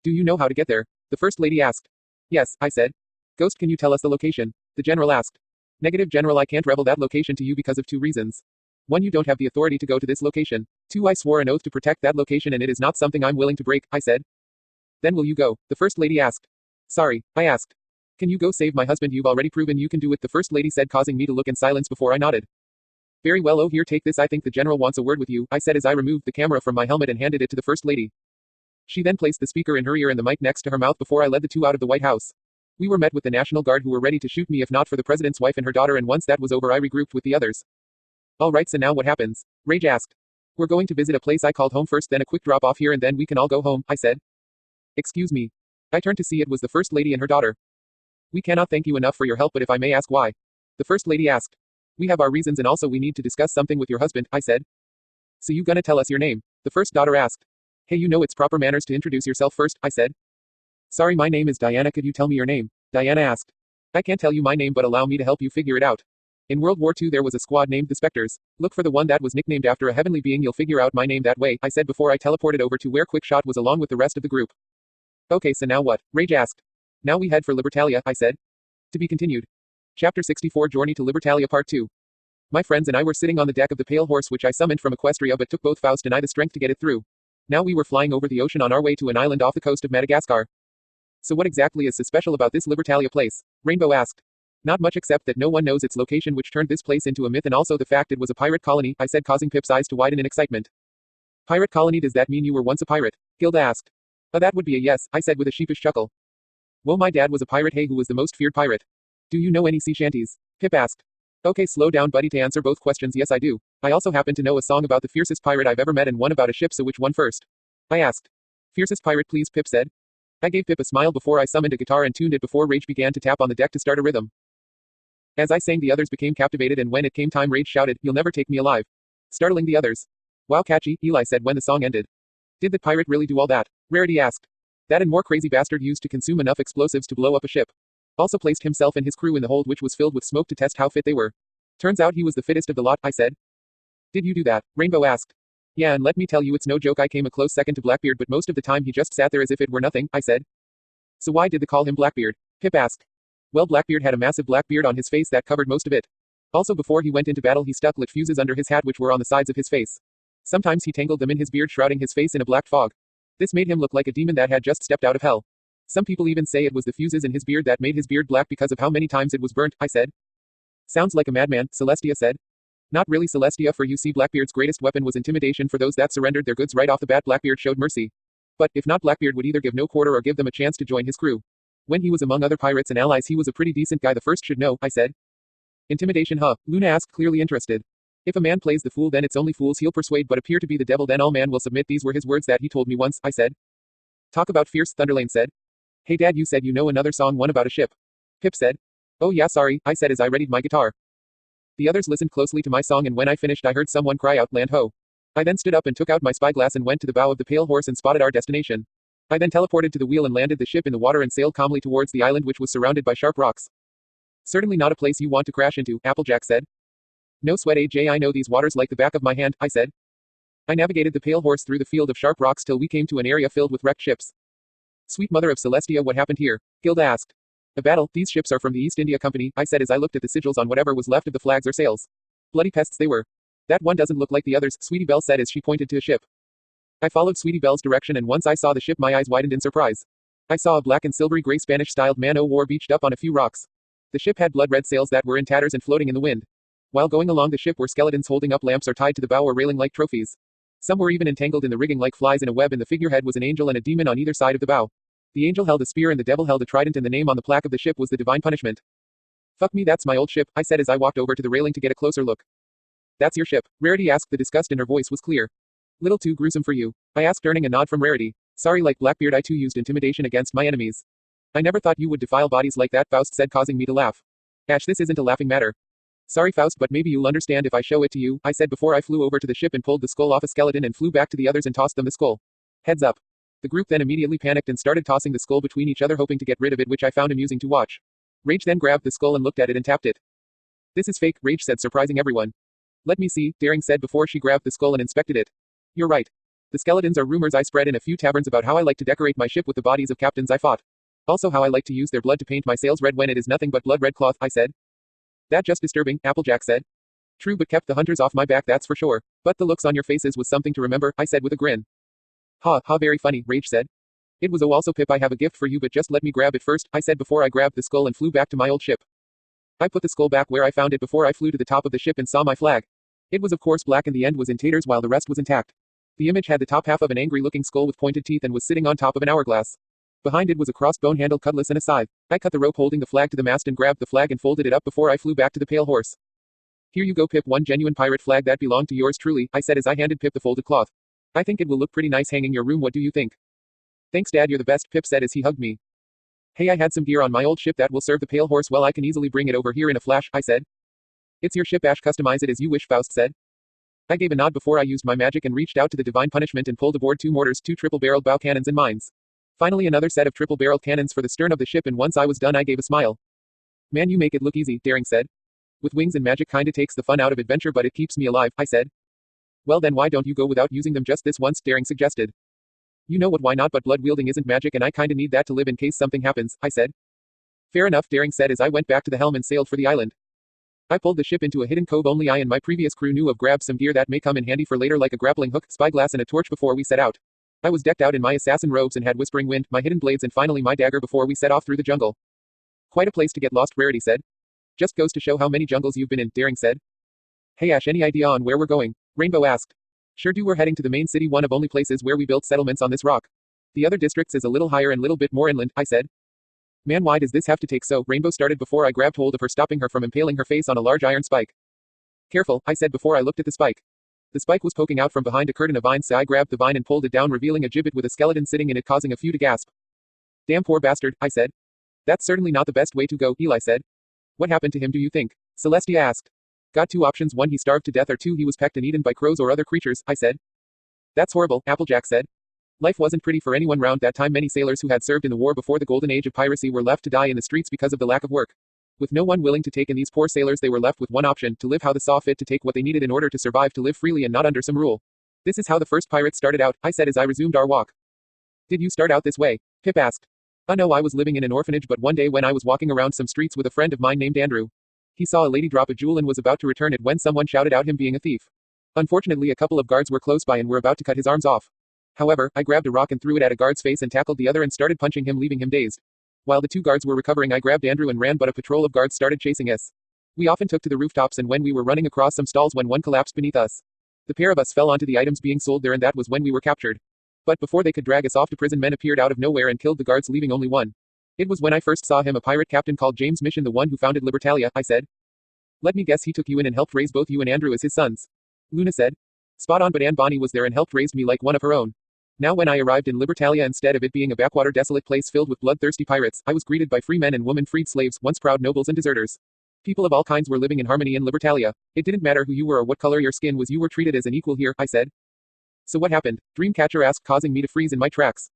Do you know how to get there? The first lady asked. Yes, I said. Ghost can you tell us the location? The general asked. Negative general I can't reveal that location to you because of 2 reasons. 1 you don't have the authority to go to this location. 2 I swore an oath to protect that location and it is not something I'm willing to break, I said. Then will you go? The first lady asked. Sorry, I asked. Can you go save my husband you've already proven you can do it the first lady said causing me to look in silence before I nodded. Very well oh here take this I think the general wants a word with you, I said as I removed the camera from my helmet and handed it to the first lady. She then placed the speaker in her ear and the mic next to her mouth before I led the 2 out of the White House. We were met with the National Guard who were ready to shoot me if not for the president's wife and her daughter and once that was over I regrouped with the others. Alright so now what happens? Rage asked. We're going to visit a place I called home first then a quick drop off here and then we can all go home, I said. Excuse me. I turned to see it was the first lady and her daughter. We cannot thank you enough for your help but if I may ask why? The first lady asked. We have our reasons and also we need to discuss something with your husband, I said. So you gonna tell us your name? The first daughter asked. Hey you know it's proper manners to introduce yourself first, I said. Sorry my name is Diana could you tell me your name? Diana asked. I can't tell you my name but allow me to help you figure it out. In World War II there was a squad named the Spectres. Look for the one that was nicknamed after a heavenly being you'll figure out my name that way, I said before I teleported over to where Quickshot was along with the rest of the group. Okay so now what? Rage asked. Now we head for Libertalia, I said. To be continued. Chapter 64 Journey to Libertalia Part 2. My friends and I were sitting on the deck of the Pale Horse which I summoned from Equestria but took both Faust and I the strength to get it through. Now we were flying over the ocean on our way to an island off the coast of Madagascar. So what exactly is so special about this Libertalia place? Rainbow asked. Not much except that no one knows its location which turned this place into a myth and also the fact it was a pirate colony, I said causing Pip's eyes to widen in excitement. Pirate colony does that mean you were once a pirate? Gilda asked. That would be a yes, I said with a sheepish chuckle. Whoa, my dad was a pirate. Hey, who was the most feared pirate? Do you know any sea shanties? Pip asked. Okay, slow down, buddy. To answer both questions, yes, I do. I also happen to know a song about the fiercest pirate I've ever met and one about a ship, so which one first? I asked. Fiercest pirate, please, Pip said. I gave Pip a smile before I summoned a guitar and tuned it before Rage began to tap on the deck to start a rhythm. As I sang, the others became captivated, and when it came time, Rage shouted, "You'll never take me alive," startling the others. Wow, catchy, Eli said when the song ended. Did the pirate really do all that? Rarity asked. That and more. Crazy bastard used to consume enough explosives to blow up a ship. Also placed himself and his crew in the hold, which was filled with smoke, to test how fit they were. Turns out he was the fittest of the lot, I said. Did you do that? Rainbow asked. Yeah, and let me tell you, it's no joke. I came a close second to Blackbeard, but most of the time he just sat there as if it were nothing, I said. So why did they call him Blackbeard? Pip asked. Well, Blackbeard had a massive black beard on his face that covered most of it. Also, before he went into battle, he stuck lit fuses under his hat, which were on the sides of his face. Sometimes he tangled them in his beard, shrouding his face in a black fog. This made him look like a demon that had just stepped out of hell. Some people even say it was the fuses in his beard that made his beard black because of how many times it was burnt, I said. Sounds like a madman, Celestia said. Not really, Celestia, for you see, Blackbeard's greatest weapon was intimidation for those that surrendered their goods. Right off the bat, Blackbeard showed mercy. But, if not, Blackbeard would either give no quarter or give them a chance to join his crew. When he was among other pirates and allies, he was a pretty decent guy. The first should know, I said. Intimidation, huh? Luna asked, clearly interested. If a man plays the fool, then it's only fools he'll persuade, but appear to be the devil, then all man will submit. These were his words that he told me once, I said. Talk about fierce, Thunderlane said. Hey Dad, you said you know another song, one about a ship. Pip said. Oh yeah, sorry, I said as I readied my guitar. The others listened closely to my song, and when I finished, I heard someone cry out, "Land ho!" I then stood up and took out my spyglass and went to the bow of the Pale Horse and spotted our destination. I then teleported to the wheel and landed the ship in the water and sailed calmly towards the island, which was surrounded by sharp rocks. Certainly not a place you want to crash into, Applejack said. No sweat, AJ, I know these waters like the back of my hand, I said. I navigated the Pale Horse through the field of sharp rocks till we came to an area filled with wrecked ships. Sweet mother of Celestia, what happened here? Gilda asked. A battle. These ships are from the East India Company, I said as I looked at the sigils on whatever was left of the flags or sails. Bloody pests they were. That one doesn't look like the others, Sweetie Belle said as she pointed to a ship. I followed Sweetie Belle's direction, and once I saw the ship, my eyes widened in surprise. I saw a black and silvery gray Spanish-styled man-o'-war beached up on a few rocks. The ship had blood-red sails that were in tatters and floating in the wind. While going along the ship were skeletons holding up lamps or tied to the bow or railing like trophies. Some were even entangled in the rigging like flies in a web, and the figurehead was an angel and a demon on either side of the bow. The angel held a spear and the devil held a trident, and the name on the plaque of the ship was the Divine Punishment. Fuck me, that's my old ship, I said as I walked over to the railing to get a closer look. That's your ship? Rarity asked. The disgust in her voice was clear. Little too gruesome for you? I asked, earning a nod from Rarity. Sorry, like Blackbeard, I too used intimidation against my enemies. I never thought you would defile bodies like that, Faust said, causing me to laugh. Ash, this isn't a laughing matter. Sorry, Faust, but maybe you'll understand if I show it to you, I said before I flew over to the ship and pulled the skull off a skeleton and flew back to the others and tossed them the skull. Heads up. The group then immediately panicked and started tossing the skull between each other, hoping to get rid of it, which I found amusing to watch. Rage then grabbed the skull and looked at it and tapped it. This is fake, Rage said, surprising everyone. Let me see, Daring said before she grabbed the skull and inspected it. You're right. The skeletons are rumors I spread in a few taverns about how I like to decorate my ship with the bodies of captains I fought. Also how I like to use their blood to paint my sails red when it is nothing but blood-red cloth, I said. That just disturbing, Applejack said. True, but kept the hunters off my back, that's for sure. But the looks on your faces was something to remember, I said with a grin. Ha, ha, very funny, Rage said. It was. Oh, also Pip, I have a gift for you, but just let me grab it first, I said before I grabbed the skull and flew back to my old ship. I put the skull back where I found it before I flew to the top of the ship and saw my flag. It was of course black, and the end was in taters while the rest was intact. The image had the top half of an angry-looking skull with pointed teeth and was sitting on top of an hourglass. Behind it was a crossbone-handled cutlass and a scythe. I cut the rope holding the flag to the mast and grabbed the flag and folded it up before I flew back to the Pale Horse. Here you go, Pip, one genuine pirate flag that belonged to yours truly, I said as I handed Pip the folded cloth. I think it will look pretty nice hanging your room. What do you think? Thanks, Dad, you're the best, Pip said as he hugged me. Hey, I had some gear on my old ship that will serve the Pale Horse well. I can easily bring it over here in a flash, I said. It's your ship, Ash, customize it as you wish, Faust said. I gave a nod before I used my magic and reached out to the Divine Punishment and pulled aboard 2 mortars, 2 triple-barreled bow cannons and mines. Finally another set of triple-barreled cannons for the stern of the ship, and once I was done I gave a smile. Man, you make it look easy, Daring said. With wings and magic kinda takes the fun out of adventure, but it keeps me alive, I said. Well then why don't you go without using them just this once, Daring suggested. You know what, why not, but blood wielding isn't magic and I kinda need that to live in case something happens, I said. Fair enough, Daring said as I went back to the helm and sailed for the island. I pulled the ship into a hidden cove only I and my previous crew knew of, grabbed some gear that may come in handy for later like a grappling hook, spyglass and a torch before we set out. I was decked out in my assassin robes and had Whispering Wind, my hidden blades and finally my dagger before we set off through the jungle. Quite a place to get lost, Rarity said. Just goes to show how many jungles you've been in, Daring said. Hey Ash, any idea on where we're going? Rainbow asked. Sure do, we're heading to the main city, one of only places where we built settlements on this rock. The other districts is a little higher and little bit more inland, I said. Man, why does this have to take so? Rainbow started before I grabbed hold of her, stopping her from impaling her face on a large iron spike. Careful, I said before I looked at the spike. The spike was poking out from behind a curtain of vines, so I grabbed the vine and pulled it down, revealing a gibbet with a skeleton sitting in it, causing a few to gasp. Damn poor bastard, I said. That's certainly not the best way to go, Eli said. What happened to him, do you think? Celestia asked. Got two options: one, he starved to death, or two, he was pecked and eaten by crows or other creatures, I said. That's horrible, Applejack said. Life wasn't pretty for anyone round that time. Many sailors who had served in the war before the golden age of piracy were left to die in the streets because of the lack of work. With no one willing to take in these poor sailors, they were left with one option: to live how they saw fit, to take what they needed in order to survive, to live freely and not under some rule. This is how the first pirates started out, I said as I resumed our walk. Did you start out this way? Pip asked. No, I was living in an orphanage, but one day when I was walking around some streets with a friend of mine named Andrew, he saw a lady drop a jewel and was about to return it when someone shouted out him being a thief. Unfortunately, a couple of guards were close by and were about to cut his arms off. However, I grabbed a rock and threw it at a guard's face and tackled the other and started punching him, leaving him dazed. While the two guards were recovering, I grabbed Andrew and ran, but a patrol of guards started chasing us. We often took to the rooftops, and when we were running across some stalls when one collapsed beneath us. The pair of us fell onto the items being sold there, and that was when we were captured. But before they could drag us off to prison, men appeared out of nowhere and killed the guards, leaving only one. It was when I first saw him, a pirate captain called James Mission, the one who founded Libertalia, I said. Let me guess, he took you in and helped raise both you and Andrew as his sons. Luna said. Spot on, but Anne Bonny was there and helped raise me like one of her own. Now when I arrived in Libertalia, instead of it being a backwater desolate place filled with bloodthirsty pirates, I was greeted by free men and women, freed slaves, once proud nobles and deserters. People of all kinds were living in harmony in Libertalia. It didn't matter who you were or what color your skin was, you were treated as an equal here, I said. So what happened? Dreamcatcher asked, causing me to freeze in my tracks.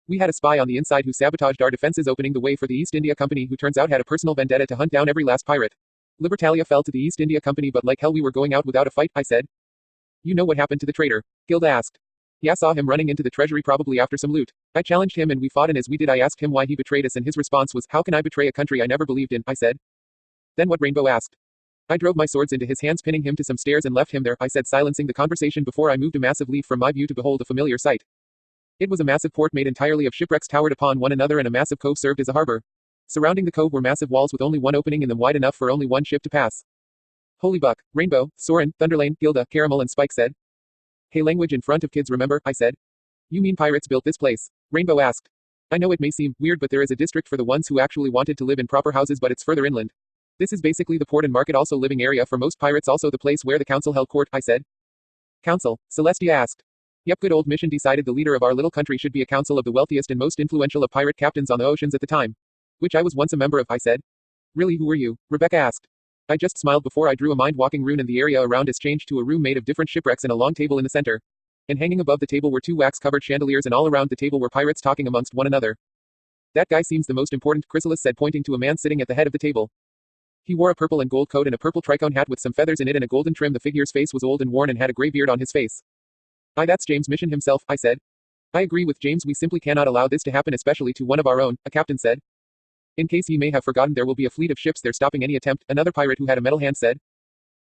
We had a spy on the inside who sabotaged our defenses, opening the way for the East India Company, who turns out had a personal vendetta to hunt down every last pirate. Libertalia fell to the East India Company, but like hell we were going out without a fight, I said. You know what happened to the traitor? Gilda asked. Yeah, saw him running into the treasury probably after some loot. I challenged him and we fought, and as we did I asked him why he betrayed us, and his response was, how can I betray a country I never believed in, I said. Then what? Rainbow asked. I drove my swords into his hands, pinning him to some stairs, and left him there, I said, silencing the conversation before I moved a massive leaf from my view to behold a familiar sight. It was a massive port made entirely of shipwrecks towered upon one another, and a massive cove served as a harbor. Surrounding the cove were massive walls with only one opening in them, wide enough for only one ship to pass. Holy buck, Rainbow, Soren, Thunderlane, Gilda, Caramel and Spike said. Hey, language in front of kids, remember, I said. You mean pirates built this place? Rainbow asked. I know it may seem weird, but there is a district for the ones who actually wanted to live in proper houses, but it's further inland. This is basically the port and market, also living area for most pirates, also the place where the council held court, I said. Council? Celestia asked. Yep, good old Mission decided the leader of our little country should be a council of the wealthiest and most influential of pirate captains on the oceans at the time. Which I was once a member of, I said. Really, who were you? Rebecca asked. I just smiled before I drew a mind-walking rune, and the area around us changed to a room made of different shipwrecks and a long table in the center. And hanging above the table were two wax-covered chandeliers, and all around the table were pirates talking amongst one another. That guy seems the most important, Chrysalis said, pointing to a man sitting at the head of the table. He wore a purple and gold coat and a purple tricone hat with some feathers in it and a golden trim. The figure's face was old and worn and had a gray beard on his face. That's James Mission himself, I said. I agree with James, we simply cannot allow this to happen, especially to one of our own, a captain said. In case ye may have forgotten, there will be a fleet of ships there stopping any attempt, another pirate who had a metal hand said.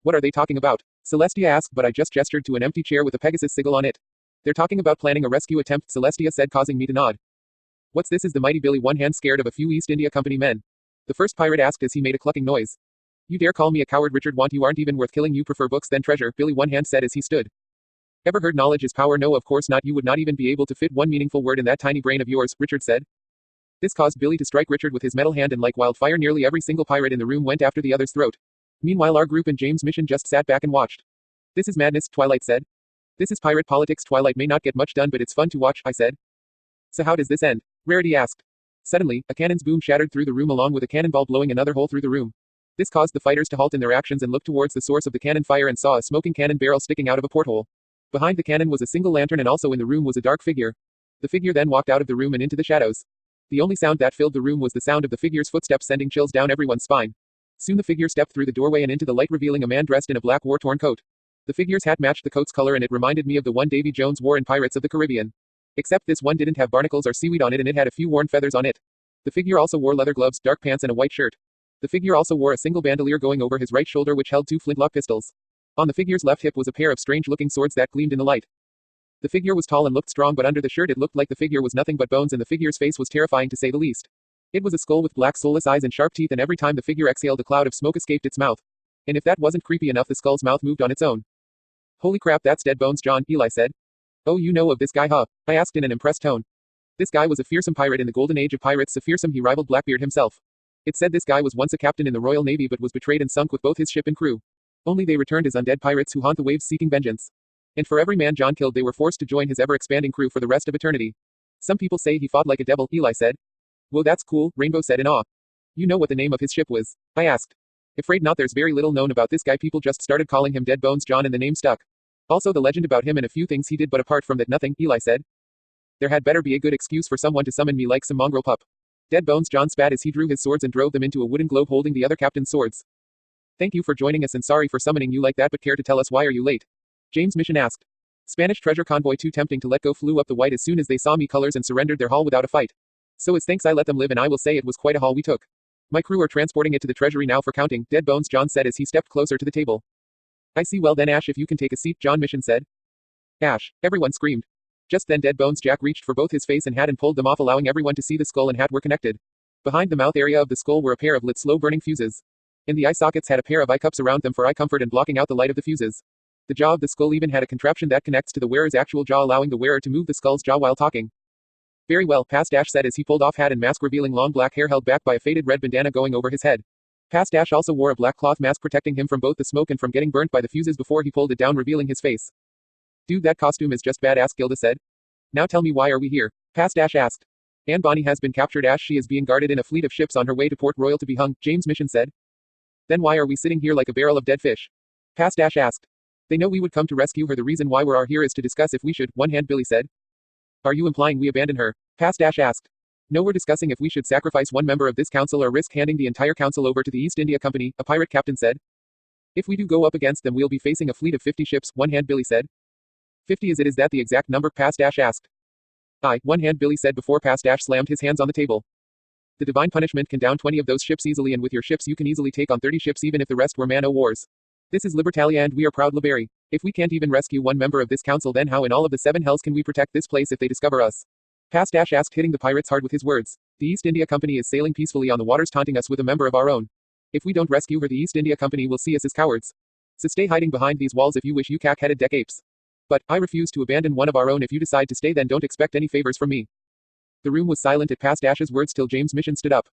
What are they talking about? Celestia asked, but I just gestured to an empty chair with a Pegasus sigil on it. They're talking about planning a rescue attempt, Celestia said, causing me to nod. What's this? Is the mighty Billy One Hand scared of a few East India Company men? The first pirate asked as he made a clucking noise. You dare call me a coward, Richard? Want you aren't even worth killing. You prefer books than treasure, Billy One Hand said as he stood. Ever heard knowledge is power? No, of course not. You would not even be able to fit one meaningful word in that tiny brain of yours, Richard said. This caused Billy to strike Richard with his metal hand, and like wildfire nearly every single pirate in the room went after the other's throat. Meanwhile, our group and James Mission just sat back and watched. This is madness, Twilight said. This is pirate politics. Twilight may not get much done, but it's fun to watch, I said. So how does this end? Rarity asked. Suddenly, a cannon's boom shattered through the room along with a cannonball blowing another hole through the room. This caused the fighters to halt in their actions and look towards the source of the cannon fire and saw a smoking cannon barrel sticking out of a porthole. Behind the cannon was a single lantern, and also in the room was a dark figure. The figure then walked out of the room and into the shadows. The only sound that filled the room was the sound of the figure's footsteps, sending chills down everyone's spine. Soon the figure stepped through the doorway and into the light, revealing a man dressed in a black war-torn coat. The figure's hat matched the coat's color, and it reminded me of the one Davy Jones wore in Pirates of the Caribbean. Except this one didn't have barnacles or seaweed on it, and it had a few worn feathers on it. The figure also wore leather gloves, dark pants, and a white shirt. The figure also wore a single bandolier going over his right shoulder, which held two flintlock pistols. On the figure's left hip was a pair of strange-looking swords that gleamed in the light. The figure was tall and looked strong, but under the shirt it looked like the figure was nothing but bones, and the figure's face was terrifying to say the least. It was a skull with black soulless eyes and sharp teeth, and every time the figure exhaled, a cloud of smoke escaped its mouth. And if that wasn't creepy enough, the skull's mouth moved on its own. Holy crap, that's dead bones, John, Eli said. Oh, you know of this guy, huh? I asked in an impressed tone. This guy was a fearsome pirate in the golden age of pirates, so fearsome he rivaled Blackbeard himself. It said this guy was once a captain in the Royal Navy but was betrayed and sunk with both his ship and crew. Only they returned as undead pirates who haunt the waves seeking vengeance. And for every man John killed they were forced to join his ever-expanding crew for the rest of eternity. Some people say he fought like a devil, Eli said. Whoa, that's cool, Rainbow said in awe. You know what the name of his ship was? I asked. Afraid not, there's very little known about this guy, people just started calling him Dead Bones John and the name stuck. Also the legend about him and a few things he did, but apart from that nothing, Eli said. There had better be a good excuse for someone to summon me like some mongrel pup. Dead Bones John spat as he drew his swords and drove them into a wooden globe holding the other captain's swords. Thank you for joining us and sorry for summoning you like that, but care to tell us why are you late? James Mission asked. Spanish treasure convoy too tempting to let go flew up the white as soon as they saw me colors and surrendered their haul without a fight. So as thanks I let them live and I will say it was quite a haul we took. My crew are transporting it to the treasury now for counting, Dead Bones John said as he stepped closer to the table. I see, well then Ash, if you can take a seat, John Mission said. Ash, everyone screamed. Just then Dead Bones Jack reached for both his face and hat and pulled them off, allowing everyone to see the skull and hat were connected. Behind the mouth area of the skull were a pair of lit slow-burning fuses. And the eye sockets had a pair of eye cups around them for eye comfort and blocking out the light of the fuses. The jaw of the skull even had a contraption that connects to the wearer's actual jaw, allowing the wearer to move the skull's jaw while talking. Very well, Past Ash said as he pulled off hat and mask, revealing long black hair held back by a faded red bandana going over his head. Past Ash also wore a black cloth mask protecting him from both the smoke and from getting burnt by the fuses before he pulled it down, revealing his face. Dude, that costume is just badass, Gilda said. Now tell me, why are we here? Past Ash asked. Anne Bonny has been captured, Ash. She is being guarded in a fleet of ships on her way to Port Royal to be hung, James Mission said. Then why are we sitting here like a barrel of dead fish? Past Ash asked. They know we would come to rescue her. The reason why we're here is to discuss if we should, One Hand Billy said. Are you implying we abandon her? Past Ash asked. No, we're discussing if we should sacrifice one member of this council or risk handing the entire council over to the East India Company, a pirate captain said. If we do go up against them, we'll be facing a fleet of 50 ships, One Hand Billy said. 50 is it? Is that the exact number? Past Ash asked. Aye, One Hand Billy said before Past Ash slammed his hands on the table. The divine punishment can down 20 of those ships easily, and with your ships you can easily take on 30 ships even if the rest were man-o'-wars. This is Libertalia and we are proud Liberty. If we can't even rescue one member of this council, then how in all of the seven hells can we protect this place if they discover us? Past Ash asked, hitting the pirates hard with his words. The East India Company is sailing peacefully on the waters, taunting us with a member of our own. If we don't rescue her, the East India Company will see us as cowards. So stay hiding behind these walls if you wish, you cack-headed deck apes. But I refuse to abandon one of our own. If you decide to stay, then don't expect any favors from me. The room was silent at Past Ash's words till James Mission stood up.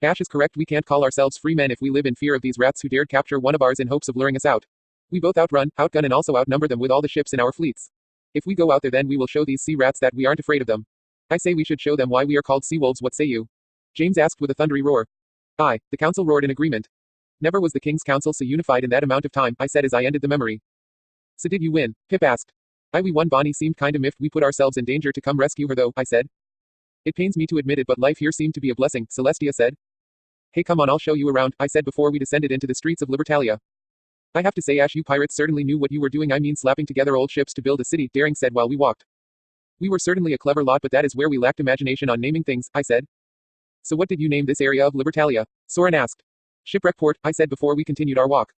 Ash is correct, we can't call ourselves free men if we live in fear of these rats who dared capture one of ours in hopes of luring us out. We both outrun, outgun and also outnumber them with all the ships in our fleets. If we go out there, then we will show these sea rats that we aren't afraid of them. I say we should show them why we are called sea wolves. What say you? James asked with a thundery roar. Aye, the council roared in agreement. Never was the king's council so unified in that amount of time, I said as I ended the memory. So did you win? Pip asked. Aye, we won. Bonnie seemed kinda miffed. We put ourselves in danger to come rescue her though, I said. It pains me to admit it, but life here seemed to be a blessing, Celestia said. Hey, come on, I'll show you around, I said before we descended into the streets of Libertalia. I have to say, Ash, you pirates certainly knew what you were doing. I mean, slapping together old ships to build a city, Daring said while we walked. We were certainly a clever lot, but that is where we lacked imagination on naming things, I said. So what did you name this area of Libertalia? Soren asked. Shipwreck Port, I said before we continued our walk.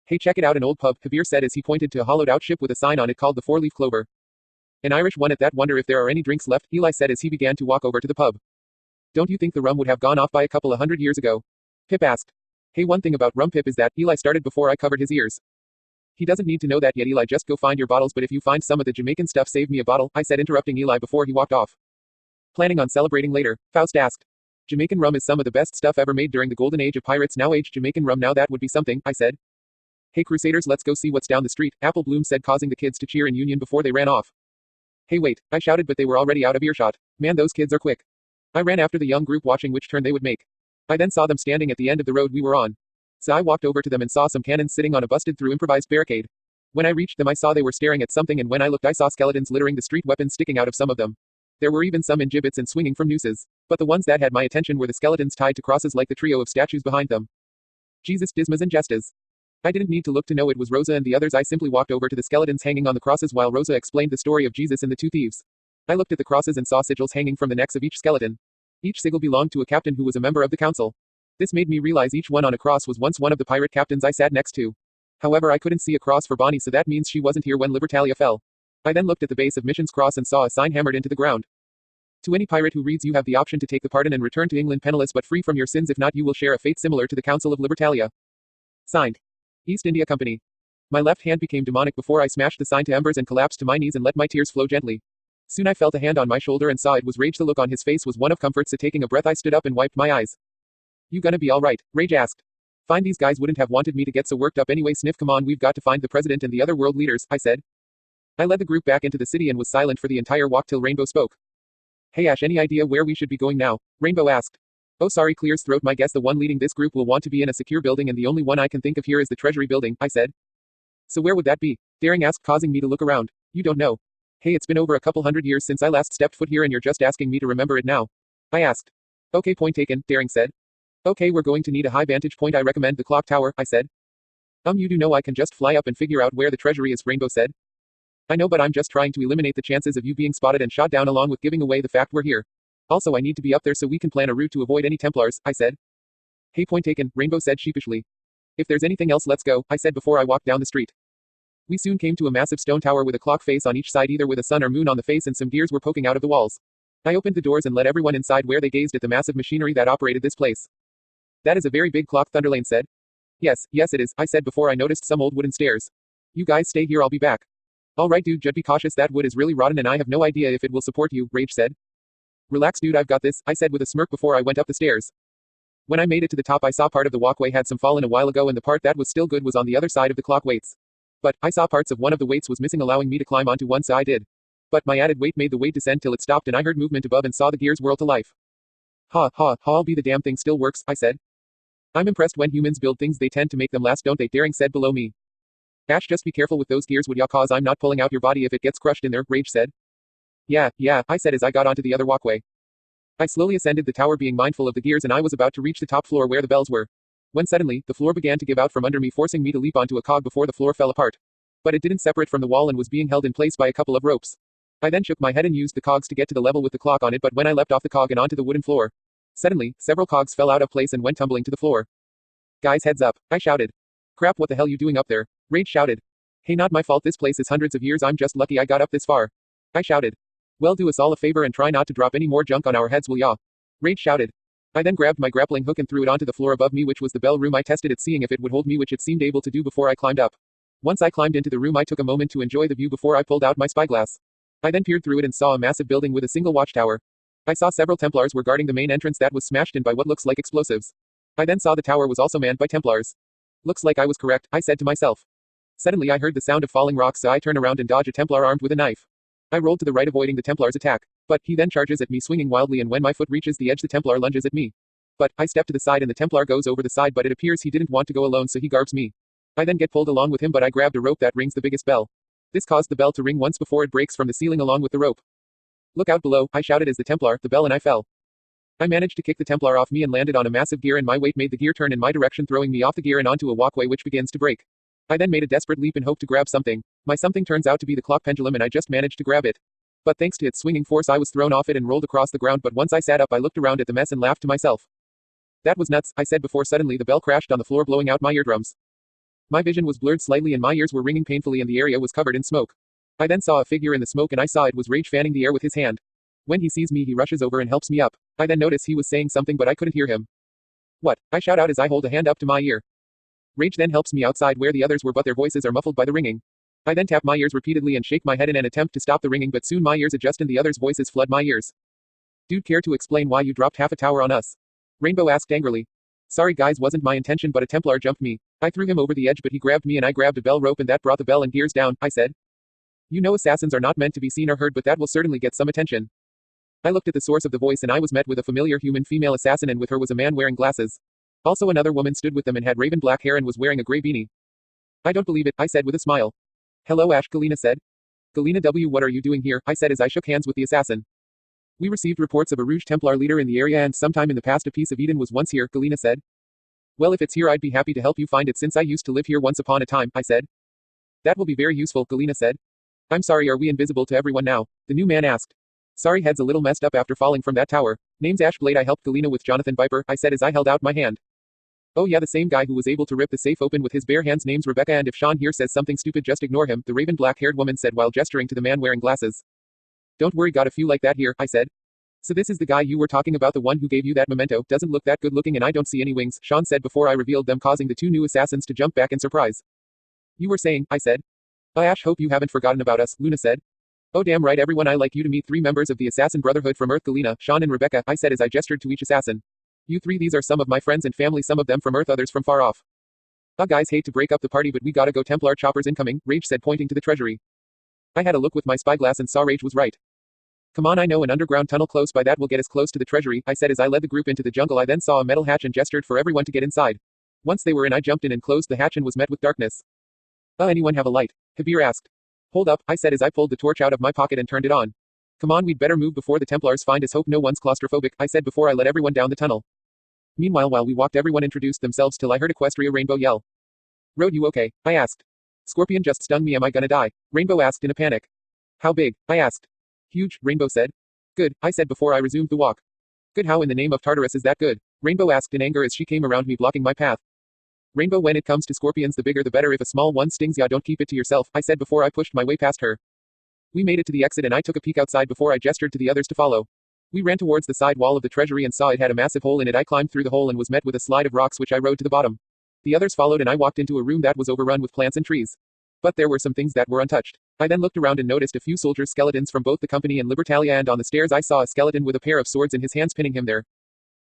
Hey, check it out, an old pub, Habir said as he pointed to a hollowed-out ship with a sign on it called the Four-Leaf Clover. An Irish one at that. Wonder if there are any drinks left, Eli said as he began to walk over to the pub. Don't you think the rum would have gone off by a couple of 100 years ago? Pip asked. Hey, one thing about rum, Pip, is that, Eli started before I covered his ears. He doesn't need to know that yet, Eli, just go find your bottles, but if you find some of the Jamaican stuff, save me a bottle, I said, interrupting Eli before he walked off. Planning on celebrating later? Faust asked. Jamaican rum is some of the best stuff ever made during the golden age of pirates. Now aged Jamaican rum, now that would be something, I said. Hey Crusaders, let's go see what's down the street, Apple Bloom said, causing the kids to cheer in union before they ran off. Hey wait, I shouted, but they were already out of earshot. Man, those kids are quick. I ran after the young group, watching which turn they would make. I then saw them standing at the end of the road we were on. So I walked over to them and saw some cannons sitting on a busted-through improvised barricade. When I reached them, I saw they were staring at something, and when I looked, I saw skeletons littering the street, weapons sticking out of some of them. There were even some in gibbets and swinging from nooses. But the ones that had my attention were the skeletons tied to crosses like the trio of statues behind them. Jesus, Dismas and Justas. I didn't need to look to know it was Rosa and the others. I simply walked over to the skeletons hanging on the crosses while Rosa explained the story of Jesus and the two thieves. I looked at the crosses and saw sigils hanging from the necks of each skeleton. Each sigil belonged to a captain who was a member of the council. This made me realize each one on a cross was once one of the pirate captains I sat next to. However, I couldn't see a cross for Bonnie, so that means she wasn't here when Libertalia fell. I then looked at the base of Mission's cross and saw a sign hammered into the ground. To any pirate who reads, you have the option to take the pardon and return to England penniless but free from your sins. If not, you will share a fate similar to the Council of Libertalia. Signed. East India Company. My left hand became demonic before I smashed the sign to embers and collapsed to my knees and let my tears flow gently. Soon I felt a hand on my shoulder and saw it was Rage. The look on his face was one of comfort, so taking a breath I stood up and wiped my eyes. You gonna be alright? Rage asked. Fine, these guys wouldn't have wanted me to get so worked up anyway. Sniff, come on, we've got to find the president and the other world leaders, I said. I led the group back into the city and was silent for the entire walk till Rainbow spoke. Hey Ash, any idea where we should be going now? Rainbow asked. Oh sorry, clears throat. My guess the one leading this group will want to be in a secure building and the only one I can think of here is the Treasury building, I said. So where would that be? Daring asked, causing me to look around. You don't know. Hey, it's been over a couple hundred years since I last stepped foot here and you're just asking me to remember it now. I asked. Okay, point taken, Daring said. Okay, we're going to need a high vantage point. I recommend the clock tower, I said. You do know I can just fly up and figure out where the treasury is, Rainbow said. I know, but I'm just trying to eliminate the chances of you being spotted and shot down along with giving away the fact we're here. Also, I need to be up there so we can plan a route to avoid any Templars, I said. Hey, point taken, Rainbow said sheepishly. If there's anything else, let's go, I said before I walked down the street. We soon came to a massive stone tower with a clock face on each side, either with a sun or moon on the face, and some gears were poking out of the walls. I opened the doors and let everyone inside, where they gazed at the massive machinery that operated this place. That is a very big clock, Thunderlane said. Yes, it is, I said before I noticed some old wooden stairs. You guys stay here, I'll be back. Alright dude, just be cautious, that wood is really rotten and I have no idea if it will support you, Rage said. Relax dude, I've got this, I said with a smirk before I went up the stairs. When I made it to the top, I saw part of the walkway had some fallen a while ago and the part that was still good was on the other side of the clock weights. But, I saw parts of one of the weights was missing, allowing me to climb onto one, so I did. But my added weight made the weight descend till it stopped and I heard movement above and saw the gears whirl to life. I'll be the damn thing still works, I said. I'm impressed when humans build things, they tend to make them last, don't they? Daring said below me. Ash, just be careful with those gears, would ya, cause I'm not pulling out your body if it gets crushed in there, Rage said. Yeah, I said as I got onto the other walkway. I slowly ascended the tower, being mindful of the gears, and I was about to reach the top floor where the bells were. When suddenly, the floor began to give out from under me, forcing me to leap onto a cog before the floor fell apart. But it didn't separate from the wall and was being held in place by a couple of ropes. I then shook my head and used the cogs to get to the level with the clock on it, but when I leapt off the cog and onto the wooden floor, suddenly, several cogs fell out of place and went tumbling to the floor. Guys, heads up, I shouted. Crap, what the hell you doing up there? Rage shouted. Hey, not my fault, this place is hundreds of years, I'm just lucky I got up this far. I shouted. Well, do us all a favor and try not to drop any more junk on our heads, will ya? Rage shouted. I then grabbed my grappling hook and threw it onto the floor above me, which was the bell room. I tested it, seeing if it would hold me, which it seemed able to do before I climbed up. Once I climbed into the room, I took a moment to enjoy the view before I pulled out my spyglass. I then peered through it and saw a massive building with a single watchtower. I saw several Templars were guarding the main entrance that was smashed in by what looks like explosives. I then saw the tower was also manned by Templars. Looks like I was correct, I said to myself. Suddenly I heard the sound of falling rocks, so I turned around and dodged a Templar armed with a knife. I rolled to the right, avoiding the Templar's attack. But he then charges at me, swinging wildly, and when my foot reaches the edge, the Templar lunges at me. But I step to the side and the Templar goes over the side, but it appears he didn't want to go alone, so he garbs me. I then get pulled along with him, but I grabbed a rope that rings the biggest bell. This caused the bell to ring once before it breaks from the ceiling along with the rope. Look out below, I shouted as the Templar, the bell, and I fell. I managed to kick the Templar off me and landed on a massive gear, and my weight made the gear turn in my direction, throwing me off the gear and onto a walkway which begins to break. I then made a desperate leap and hoped to grab something. My something turns out to be the clock pendulum, and I just managed to grab it. But thanks to its swinging force, I was thrown off it and rolled across the ground, but once I sat up, I looked around at the mess and laughed to myself. That was nuts, I said before suddenly the bell crashed on the floor, blowing out my eardrums. My vision was blurred slightly and my ears were ringing painfully and the area was covered in smoke. I then saw a figure in the smoke and I saw it was Rage fanning the air with his hand. When he sees me, he rushes over and helps me up. I then notice he was saying something, but I couldn't hear him. What? I shout out as I hold a hand up to my ear. Rage then helps me outside where the others were, but their voices are muffled by the ringing. I then tap my ears repeatedly and shake my head in an attempt to stop the ringing, but soon my ears adjust and the others' voices flood my ears. Dude, care to explain why you dropped half a tower on us? Rainbow asked angrily. Sorry guys, wasn't my intention, but a Templar jumped me. I threw him over the edge, but he grabbed me and I grabbed a bell rope and that brought the bell and gears down, I said. You know assassins are not meant to be seen or heard, but that will certainly get some attention. I looked at the source of the voice and I was met with a familiar human female assassin, and with her was a man wearing glasses. Also another woman stood with them and had raven black hair and was wearing a gray beanie. I don't believe it, I said with a smile. Hello Ash, Galena said. Galena W, what are you doing here? I said as I shook hands with the assassin. We received reports of a Rouge Templar leader in the area, and sometime in the past a piece of Eden was once here, Galena said. Well, if it's here, I'd be happy to help you find it since I used to live here once upon a time, I said. That will be very useful, Galena said. I'm sorry, are we invisible to everyone now? The new man asked. Sorry, head's a little messed up after falling from that tower. Name's Ash Blade, I helped Galena with Jonathan Viper, I said as I held out my hand. Oh yeah, the same guy who was able to rip the safe open with his bare hands. Name's Rebecca, and if Sean here says something stupid, just ignore him, the raven black-haired woman said while gesturing to the man wearing glasses. Don't worry, got a few like that here, I said. So this is the guy you were talking about, the one who gave you that memento. Doesn't look that good looking and I don't see any wings, Sean said before I revealed them, causing the two new assassins to jump back in surprise. You were saying, I said. Ash, hope you haven't forgotten about us, Luna said. Oh damn right everyone, I like you to meet 3 members of the Assassin Brotherhood from Earth, Galena, Sean and Rebecca, I said as I gestured to each assassin. You 3, these are some of my friends and family, some of them from Earth, others from far off. Guys, hate to break up the party but we gotta go, Templar choppers incoming, Rage said pointing to the treasury. I had a look with my spyglass and saw Rage was right. Come on, I know an underground tunnel close by that will get us close to the treasury, I said as I led the group into the jungle. I then saw a metal hatch and gestured for everyone to get inside. Once they were in, I jumped in and closed the hatch and was met with darkness. Anyone have a light? Kabir asked. Hold up, I said as I pulled the torch out of my pocket and turned it on. Come on, we'd better move before the Templars find us. Hope no one's claustrophobic, I said before I led everyone down the tunnel. Meanwhile, while we walked, everyone introduced themselves till I heard Equestria Rainbow yell. Road, you okay? I asked. Scorpion just stung me, am I gonna die? Rainbow asked in a panic. How big? I asked. Huge, Rainbow said. Good, I said before I resumed the walk. Good, how in the name of Tartarus is that good? Rainbow asked in anger as she came around me blocking my path. Rainbow, when it comes to scorpions the bigger the better, if a small one stings ya don't keep it to yourself, I said before I pushed my way past her. We made it to the exit and I took a peek outside before I gestured to the others to follow. We ran towards the side wall of the treasury and saw it had a massive hole in it. I climbed through the hole and was met with a slide of rocks which I rode to the bottom. The others followed and I walked into a room that was overrun with plants and trees. But there were some things that were untouched. I then looked around and noticed a few soldiers' skeletons from both the company and Libertalia, and on the stairs I saw a skeleton with a pair of swords in his hands pinning him there.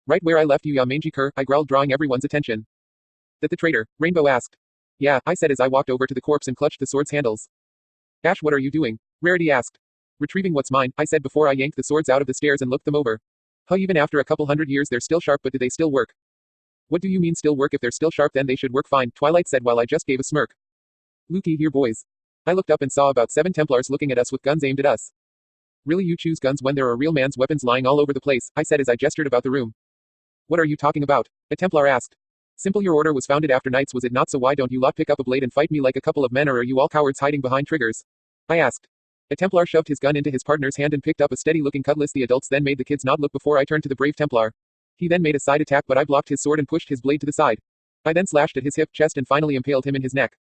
Right where I left you, ya mangy cur, I growled, drawing everyone's attention. That the traitor? Rainbow asked. Yeah, I said as I walked over to the corpse and clutched the sword's handles. Ash, what are you doing? Rarity asked. Retrieving what's mine, I said before I yanked the swords out of the stairs and looked them over. Even after a couple hundred years they're still sharp, but do they still work? What do you mean still work? If they're still sharp then they should work fine, Twilight said while I just gave a smirk. Looky here, boys. I looked up and saw about 7 Templars looking at us with guns aimed at us. Really, you choose guns when there are real man's weapons lying all over the place, I said as I gestured about the room. What are you talking about? A Templar asked. Simple, your order was founded after knights, was it not? So why don't you lot pick up a blade and fight me like a couple of men, or are you all cowards hiding behind triggers? I asked. A Templar shoved his gun into his partner's hand and picked up a steady-looking cutlass. The adults then made the kids nod look before I turned to the brave Templar. He then made a side attack but I blocked his sword and pushed his blade to the side. I then slashed at his hip, chest and finally impaled him in his neck.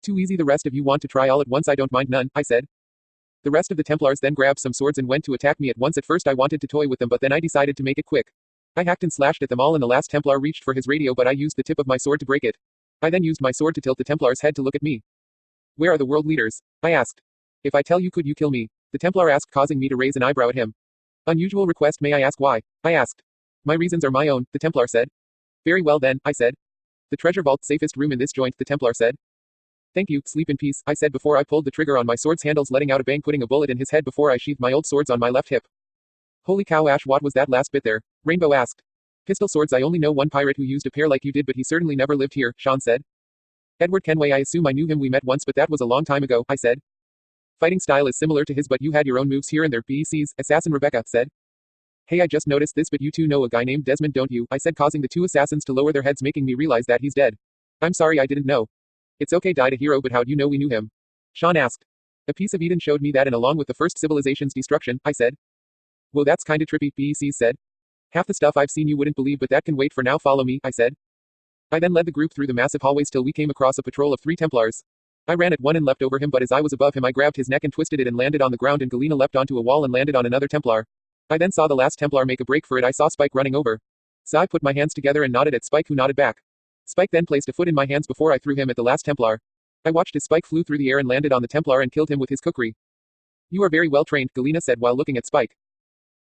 Too easy, the rest of you want to try all at once? I don't mind none, I said. The rest of the Templars then grabbed some swords and went to attack me at once. At first I wanted to toy with them but then I decided to make it quick. I hacked and slashed at them all and the last Templar reached for his radio but I used the tip of my sword to break it. I then used my sword to tilt the Templar's head to look at me. Where are the world leaders? I asked. If I tell you, could you kill me? The Templar asked, causing me to raise an eyebrow at him. Unusual request, may I ask why? I asked. My reasons are my own, the Templar said. Very well then, I said. The treasure vault, safest room in this joint, the Templar said. Thank you, sleep in peace, I said before I pulled the trigger on my sword's handles, letting out a bang, putting a bullet in his head before I sheathed my old swords on my left hip. Holy cow, Ash, what was that last bit there? Rainbow asked. Pistol swords, I only know one pirate who used a pair like you did, but he certainly never lived here, Sean said. Edward Kenway, I assume I knew him, we met once but that was a long time ago, I said. Fighting style is similar to his but you had your own moves here and there, BCs, Assassin Rebecca said. Hey, I just noticed this, but you two know a guy named Desmond, don't you? I said, causing the 2 assassins to lower their heads, making me realize that he's dead. I'm sorry, I didn't know. It's okay, died a hero, but how'd you know we knew him? Sean asked. A piece of Eden showed me that, and along with the first civilization's destruction, I said. Whoa, that's kinda trippy, BCs said. Half the stuff I've seen you wouldn't believe, but that can wait for now, follow me, I said. I then led the group through the massive hallways till we came across a patrol of 3 Templars. I ran at one and leapt over him, but as I was above him I grabbed his neck and twisted it and landed on the ground, and Galena leapt onto a wall and landed on another Templar. I then saw the last Templar make a break for it. I saw Spike running over. So I put my hands together and nodded at Spike, who nodded back. Spike then placed a foot in my hands before I threw him at the last Templar. I watched as Spike flew through the air and landed on the Templar and killed him with his kukri. You are very well trained, Galena said while looking at Spike.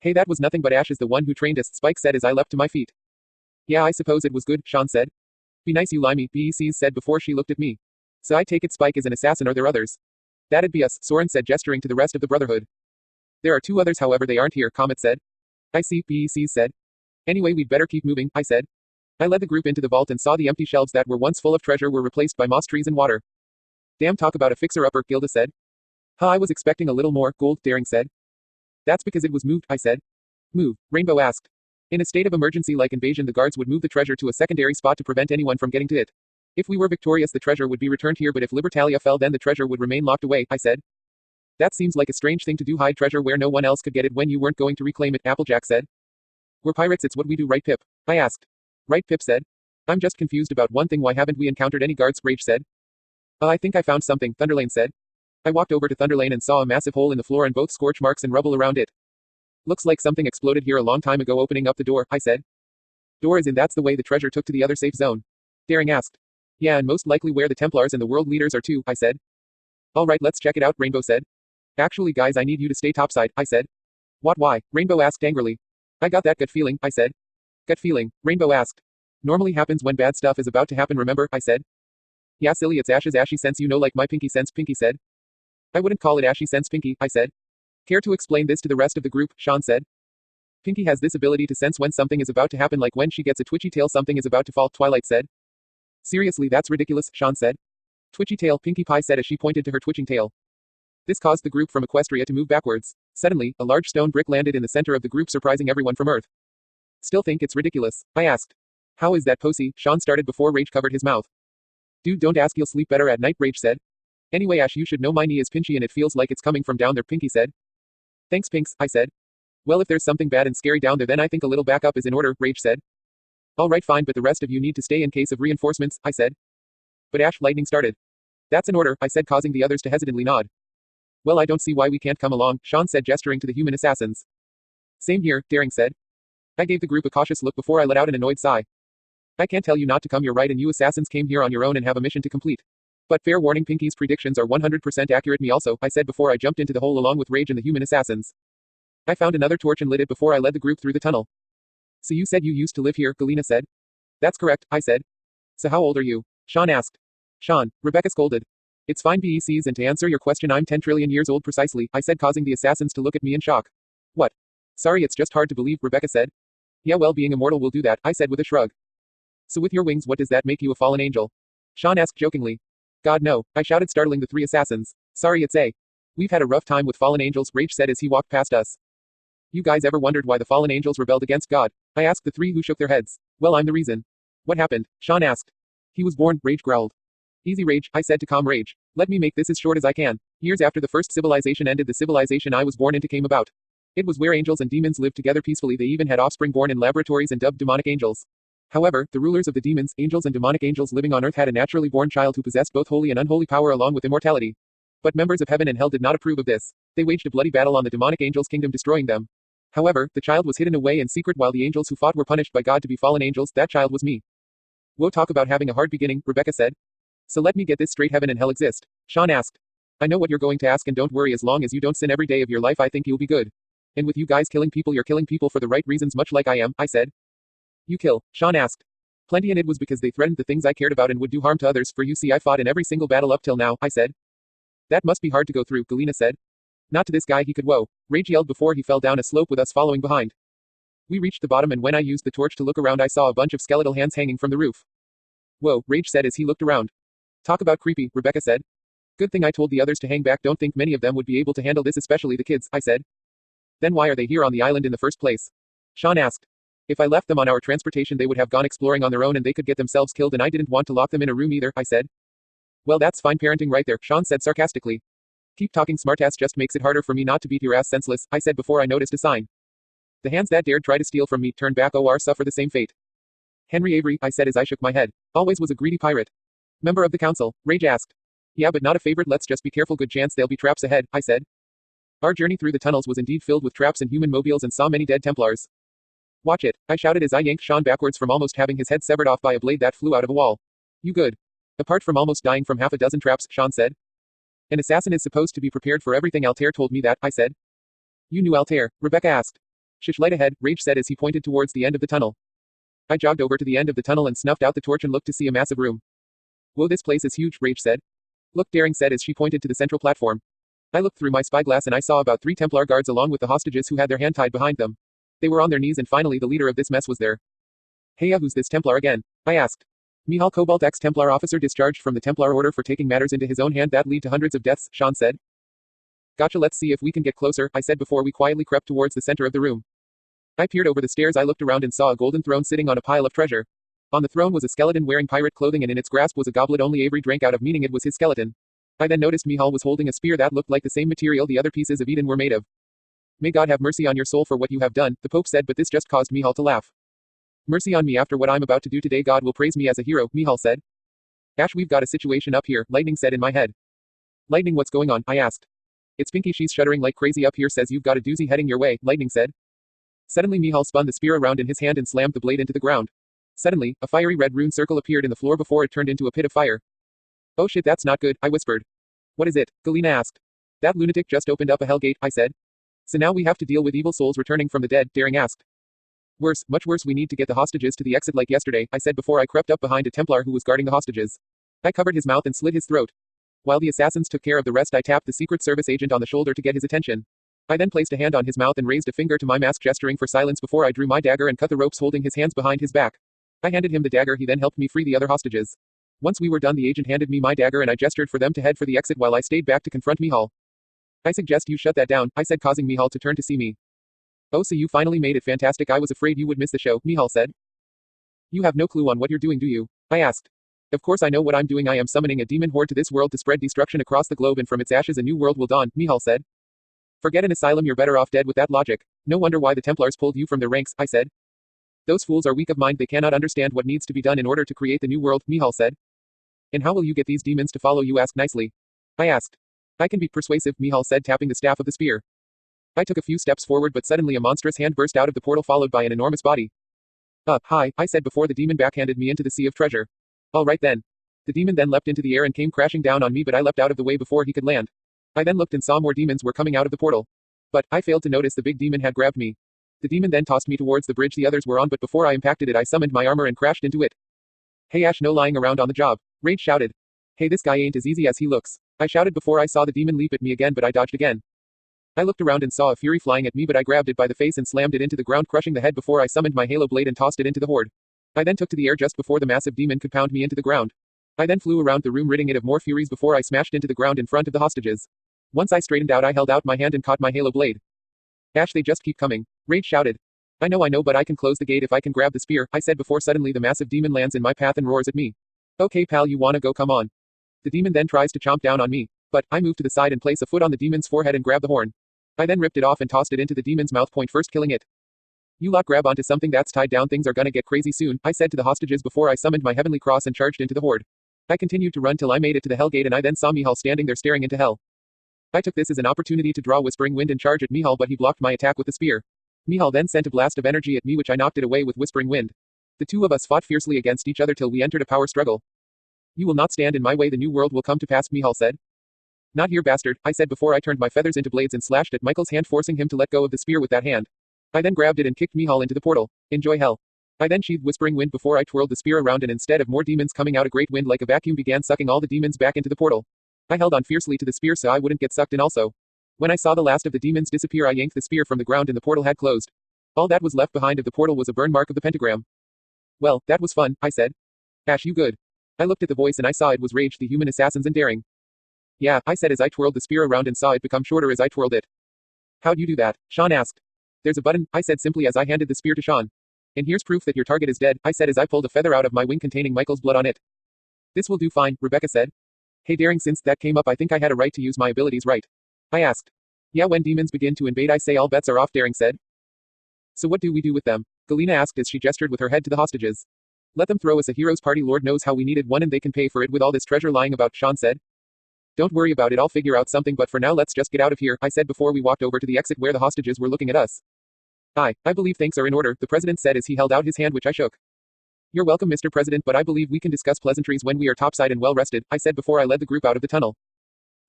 Hey, that was nothing but Ash is the one who trained us, Spike said as I leapt to my feet. Yeah, I suppose it was good, Sean said. Be nice, you limey, BECs said before she looked at me. So I take it Spike is an assassin, or there others? That'd be us, Soren said, gesturing to the rest of the Brotherhood. There are 2 others, however they aren't here, Comet said. I see, BECs said. Anyway, we'd better keep moving, I said. I led the group into the vault and saw the empty shelves that were once full of treasure were replaced by moss trees and water. Damn, talk about a fixer-upper, Gilda said. I was expecting a little more, Gold, Daring said. That's because it was moved, I said. Move, Rainbow asked. In a state of emergency like invasion, the guards would move the treasure to a secondary spot to prevent anyone from getting to it. If we were victorious, the treasure would be returned here, but if Libertalia fell, then the treasure would remain locked away, I said. That seems like a strange thing to do, hide treasure where no one else could get it when you weren't going to reclaim it, Applejack said. We're pirates, it's what we do, right, Pip? I asked. Right, Pip said. I'm just confused about one thing, why haven't we encountered any guards, Rage said. I think I found something, Thunderlane said. I walked over to Thunderlane and saw a massive hole in the floor and both scorch marks and rubble around it. Looks like something exploded here a long time ago, opening up the door, I said. Door is in, that's the way the treasure took to the other safe zone. Daring asked. Yeah, and most likely where the Templars and the world leaders are too, I said. Alright, let's check it out, Rainbow said. Actually guys I need you to stay topside, I said. What why? Rainbow asked angrily. I got that gut feeling, I said. Gut feeling, Rainbow asked. Normally happens when bad stuff is about to happen remember, I said. Yeah silly it's Ash's ashy sense you know like my pinky sense Pinky said. I wouldn't call it ashy sense Pinky, I said. Care to explain this to the rest of the group, Sean said. Pinky has this ability to sense when something is about to happen like when she gets a twitchy tail something is about to fall, Twilight said. Seriously that's ridiculous, Sean said. Twitchy tail, Pinkie Pie said as she pointed to her twitching tail. This caused the group from Equestria to move backwards. Suddenly, a large stone brick landed in the center of the group surprising everyone from Earth. Still think it's ridiculous? I asked. How is that Posey? Sean started before Rage covered his mouth. Dude don't ask you'll sleep better at night Rage said. Anyway Ash you should know my knee is pinchy and it feels like it's coming from down there Pinky said. Thanks Pinks, I said. Well if there's something bad and scary down there then I think a little backup is in order, Rage said. Alright fine but the rest of you need to stay in case of reinforcements, I said. But Ash lightning started. That's an order, I said causing the others to hesitantly nod. Well I don't see why we can't come along, Sean said gesturing to the human assassins. Same here, Daring said. I gave the group a cautious look before I let out an annoyed sigh. I can't tell you not to come you're right and you assassins came here on your own and have a mission to complete. But fair warning Pinky's predictions are 100% accurate me also, I said before I jumped into the hole along with Rage and the human assassins. I found another torch and lit it before I led the group through the tunnel. So you said you used to live here, Galena said. That's correct, I said. So how old are you? Sean asked. Sean, Rebecca scolded. It's fine BECs and to answer your question I'm 10 trillion years old precisely, I said causing the assassins to look at me in shock. What? Sorry it's just hard to believe, Rebecca said. Yeah well being immortal will do that, I said with a shrug. So with your wings what does that make you a fallen angel? Sean asked jokingly. God no, I shouted startling the three assassins. Sorry it's a. We've had a rough time with fallen angels, Rage said as he walked past us. You guys ever wondered why the fallen angels rebelled against God? I asked the three who shook their heads. Well I'm the reason. What happened? Sean asked. He was born, Rage growled. Easy Rage, I said to calm Rage. Let me make this as short as I can. Years after the first civilization ended the civilization I was born into came about. It was where angels and demons lived together peacefully they even had offspring born in laboratories and dubbed demonic angels. However, the rulers of the demons, angels and demonic angels living on earth had a naturally born child who possessed both holy and unholy power along with immortality. But members of heaven and hell did not approve of this. They waged a bloody battle on the demonic angels' kingdom destroying them. However, the child was hidden away in secret while the angels who fought were punished by God to be fallen angels, that child was me. Whoa talk about having a hard beginning, Rebecca said. So let me get this straight heaven and hell exist? Sean asked. I know what you're going to ask and don't worry as long as you don't sin every day of your life I think you'll be good. And with you guys killing people you're killing people for the right reasons much like I am, I said. You kill, Sean asked. Plenty and it was because they threatened the things I cared about and would do harm to others for you see I fought in every single battle up till now, I said. That must be hard to go through, Galena said. Not to this guy he could whoa. Rage yelled before he fell down a slope with us following behind. We reached the bottom and when I used the torch to look around I saw a bunch of skeletal hands hanging from the roof. Whoa, Rage said as he looked around. Talk about creepy, Rebecca said. Good thing I told the others to hang back don't think many of them would be able to handle this especially the kids, I said. Then why are they here on the island in the first place? Sean asked. If I left them on our transportation they would have gone exploring on their own and they could get themselves killed and I didn't want to lock them in a room either, I said. Well that's fine parenting right there, Sean said sarcastically. Keep talking smartass just makes it harder for me not to beat your ass senseless, I said before I noticed a sign. The hands that dared try to steal from me turned back or suffer the same fate. Henry Avery, I said as I shook my head, always was a greedy pirate. Member of the council, Rage asked. Yeah but not a favorite let's just be careful good chance there'll be traps ahead, I said. Our journey through the tunnels was indeed filled with traps and human mobiles and saw many dead Templars. Watch it, I shouted as I yanked Sean backwards from almost having his head severed off by a blade that flew out of a wall. You good? Apart from almost dying from half a dozen traps, Sean said. An assassin is supposed to be prepared for everything Altair told me that, I said. You knew Altair, Rebecca asked. Shush light ahead, Rage said as he pointed towards the end of the tunnel. I jogged over to the end of the tunnel and snuffed out the torch and looked to see a massive room. Whoa this place is huge, Rage said. Look Daring said as she pointed to the central platform. I looked through my spyglass and I saw about 3 Templar guards along with the hostages who had their hand tied behind them. They were on their knees and finally the leader of this mess was there. Hey who's this Templar again? I asked. Mihal Cobalt ex-Templar officer discharged from the Templar order for taking matters into his own hand that lead to hundreds of deaths, Sean said. Gotcha let's see if we can get closer, I said before we quietly crept towards the center of the room. I peered over the stairs I looked around and saw a golden throne sitting on a pile of treasure. On the throne was a skeleton wearing pirate clothing and in its grasp was a goblet only Avery drank out of meaning it was his skeleton. I then noticed Mihal was holding a spear that looked like the same material the other pieces of Eden were made of. May God have mercy on your soul for what you have done, the Pope said but this just caused Mihal to laugh. Mercy on me after what I'm about to do today God will praise me as a hero, Mihal said. Ash we've got a situation up here, Lightning said in my head. Lightning what's going on, I asked. It's Pinky she's shuddering like crazy up here says you've got a doozy heading your way, Lightning said. Suddenly Mihal spun the spear around in his hand and slammed the blade into the ground. Suddenly, a fiery red rune circle appeared in the floor before it turned into a pit of fire. Oh shit that's not good, I whispered. What is it? Galena asked. That lunatic just opened up a hell gate, I said. So now we have to deal with evil souls returning from the dead, Daring asked. Worse, much worse, we need to get the hostages to the exit like yesterday, I said before I crept up behind a Templar who was guarding the hostages. I covered his mouth and slit his throat. While the assassins took care of the rest, I tapped the Secret Service agent on the shoulder to get his attention. I then placed a hand on his mouth and raised a finger to my mask, gesturing for silence before I drew my dagger and cut the ropes holding his hands behind his back. I handed him the dagger, he then helped me free the other hostages. Once we were done, the agent handed me my dagger and I gestured for them to head for the exit while I stayed back to confront Mihal. I suggest you shut that down, I said, causing Mihal to turn to see me. Oh, so you finally made it. Fantastic. I was afraid you would miss the show, Mihal said. You have no clue on what you're doing, do you? I asked. Of course I know what I'm doing. I am summoning a demon horde to this world to spread destruction across the globe, and from its ashes a new world will dawn, Mihal said. Forget an asylum, you're better off dead with that logic. No wonder why the Templars pulled you from their ranks, I said. Those fools are weak of mind, they cannot understand what needs to be done in order to create the new world, Mihal said. And how will you get these demons to follow you? Asked nicely. I asked. I can be persuasive, Mihal said, tapping the staff of the spear. I took a few steps forward, but suddenly a monstrous hand burst out of the portal followed by an enormous body. Hi, I said before the demon backhanded me into the sea of treasure. All right then. The demon then leapt into the air and came crashing down on me, but I leapt out of the way before he could land. I then looked and saw more demons were coming out of the portal. But I failed to notice the big demon had grabbed me. The demon then tossed me towards the bridge the others were on, but before I impacted it I summoned my armor and crashed into it. Hey Ash, no lying around on the job, Rage shouted. Hey, this guy ain't as easy as he looks, I shouted before I saw the demon leap at me again, but I dodged again. I looked around and saw a fury flying at me, but I grabbed it by the face and slammed it into the ground, crushing the head before I summoned my halo blade and tossed it into the horde. I then took to the air just before the massive demon could pound me into the ground. I then flew around the room, ridding it of more furies before I smashed into the ground in front of the hostages. Once I straightened out, I held out my hand and caught my halo blade. Ash, they just keep coming, Rage shouted. I know, but I can close the gate if I can grab the spear, I said before suddenly the massive demon lands in my path and roars at me. Okay pal, you wanna go? Come on. The demon then tries to chomp down on me, but I move to the side and place a foot on the demon's forehead and grab the horn. I then ripped it off and tossed it into the demon's mouth, point first, killing it. You lot grab onto something that's tied down, things are gonna get crazy soon, I said to the hostages before I summoned my heavenly cross and charged into the horde. I continued to run till I made it to the hell gate, and I then saw Mihal standing there staring into hell. I took this as an opportunity to draw Whispering Wind and charge at Mihal, but he blocked my attack with the spear. Mihal then sent a blast of energy at me, which I knocked it away with Whispering Wind. The two of us fought fiercely against each other till we entered a power struggle. You will not stand in my way, the new world will come to pass, Mihal said. Not here, bastard, I said before I turned my feathers into blades and slashed at Michael's hand, forcing him to let go of the spear with that hand. I then grabbed it and kicked Mihal into the portal. Enjoy hell. I then sheathed Whispering Wind before I twirled the spear around, and instead of more demons coming out, a great wind like a vacuum began sucking all the demons back into the portal. I held on fiercely to the spear so I wouldn't get sucked in also. When I saw the last of the demons disappear, I yanked the spear from the ground and the portal had closed. All that was left behind of the portal was a burn mark of the pentagram. Well, that was fun, I said. Ash, you good? I looked at the voice and I saw it was Rage, the human assassins, and Daring. Yeah, I said as I twirled the spear around and saw it become shorter as I twirled it. How'd you do that? Sean asked. There's a button, I said simply as I handed the spear to Sean. And here's proof that your target is dead, I said as I pulled a feather out of my wing containing Michael's blood on it. This will do fine, Rebecca said. Hey Daring, since that came up, I think I had a right to use my abilities, right? I asked. Yeah, when demons begin to invade, I say all bets are off, Daring said. So what do we do with them? Galena asked as she gestured with her head to the hostages. Let them throw us a hero's party, Lord knows how we needed one and they can pay for it with all this treasure lying about, Sean said. Don't worry about it, I'll figure out something, but for now let's just get out of here, I said before we walked over to the exit where the hostages were looking at us. I believe things are in order, the president said as he held out his hand, which I shook. You're welcome, Mr. President, but I believe we can discuss pleasantries when we are topside and well rested, I said before I led the group out of the tunnel.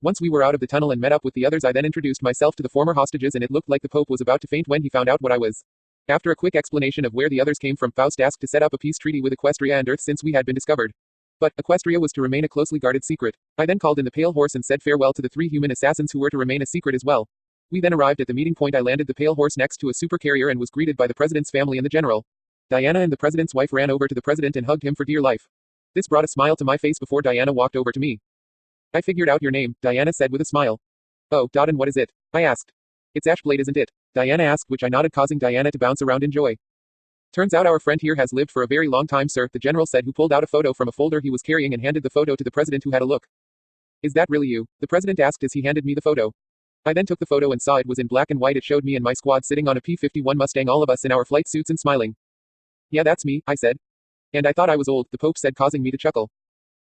Once we were out of the tunnel and met up with the others, I then introduced myself to the former hostages, and it looked like the Pope was about to faint when he found out what I was. After a quick explanation of where the others came from, Faust asked to set up a peace treaty with Equestria and Earth since we had been discovered. But Equestria was to remain a closely guarded secret. I then called in the Pale Horse and said farewell to the 3 human assassins who were to remain a secret as well. We then arrived at the meeting point. I landed the Pale Horse next to a super carrier and was greeted by the president's family and the general. Diana and the president's wife ran over to the president and hugged him for dear life. This brought a smile to my face before Diana walked over to me. I figured out your name, Diana said with a smile. Oh, and what is it? I asked. It's Ashblade, isn't it? Diana asked, which I nodded, causing Diana to bounce around in joy. Turns out our friend here has lived for a very long time, sir, the general said, who pulled out a photo from a folder he was carrying and handed the photo to the president, who had a look. Is that really you? The president asked as he handed me the photo. I then took the photo and saw it was in black and white. It showed me and my squad sitting on a P-51 Mustang, all of us in our flight suits and smiling. Yeah, that's me, I said. And I thought I was old, the Pope said, causing me to chuckle.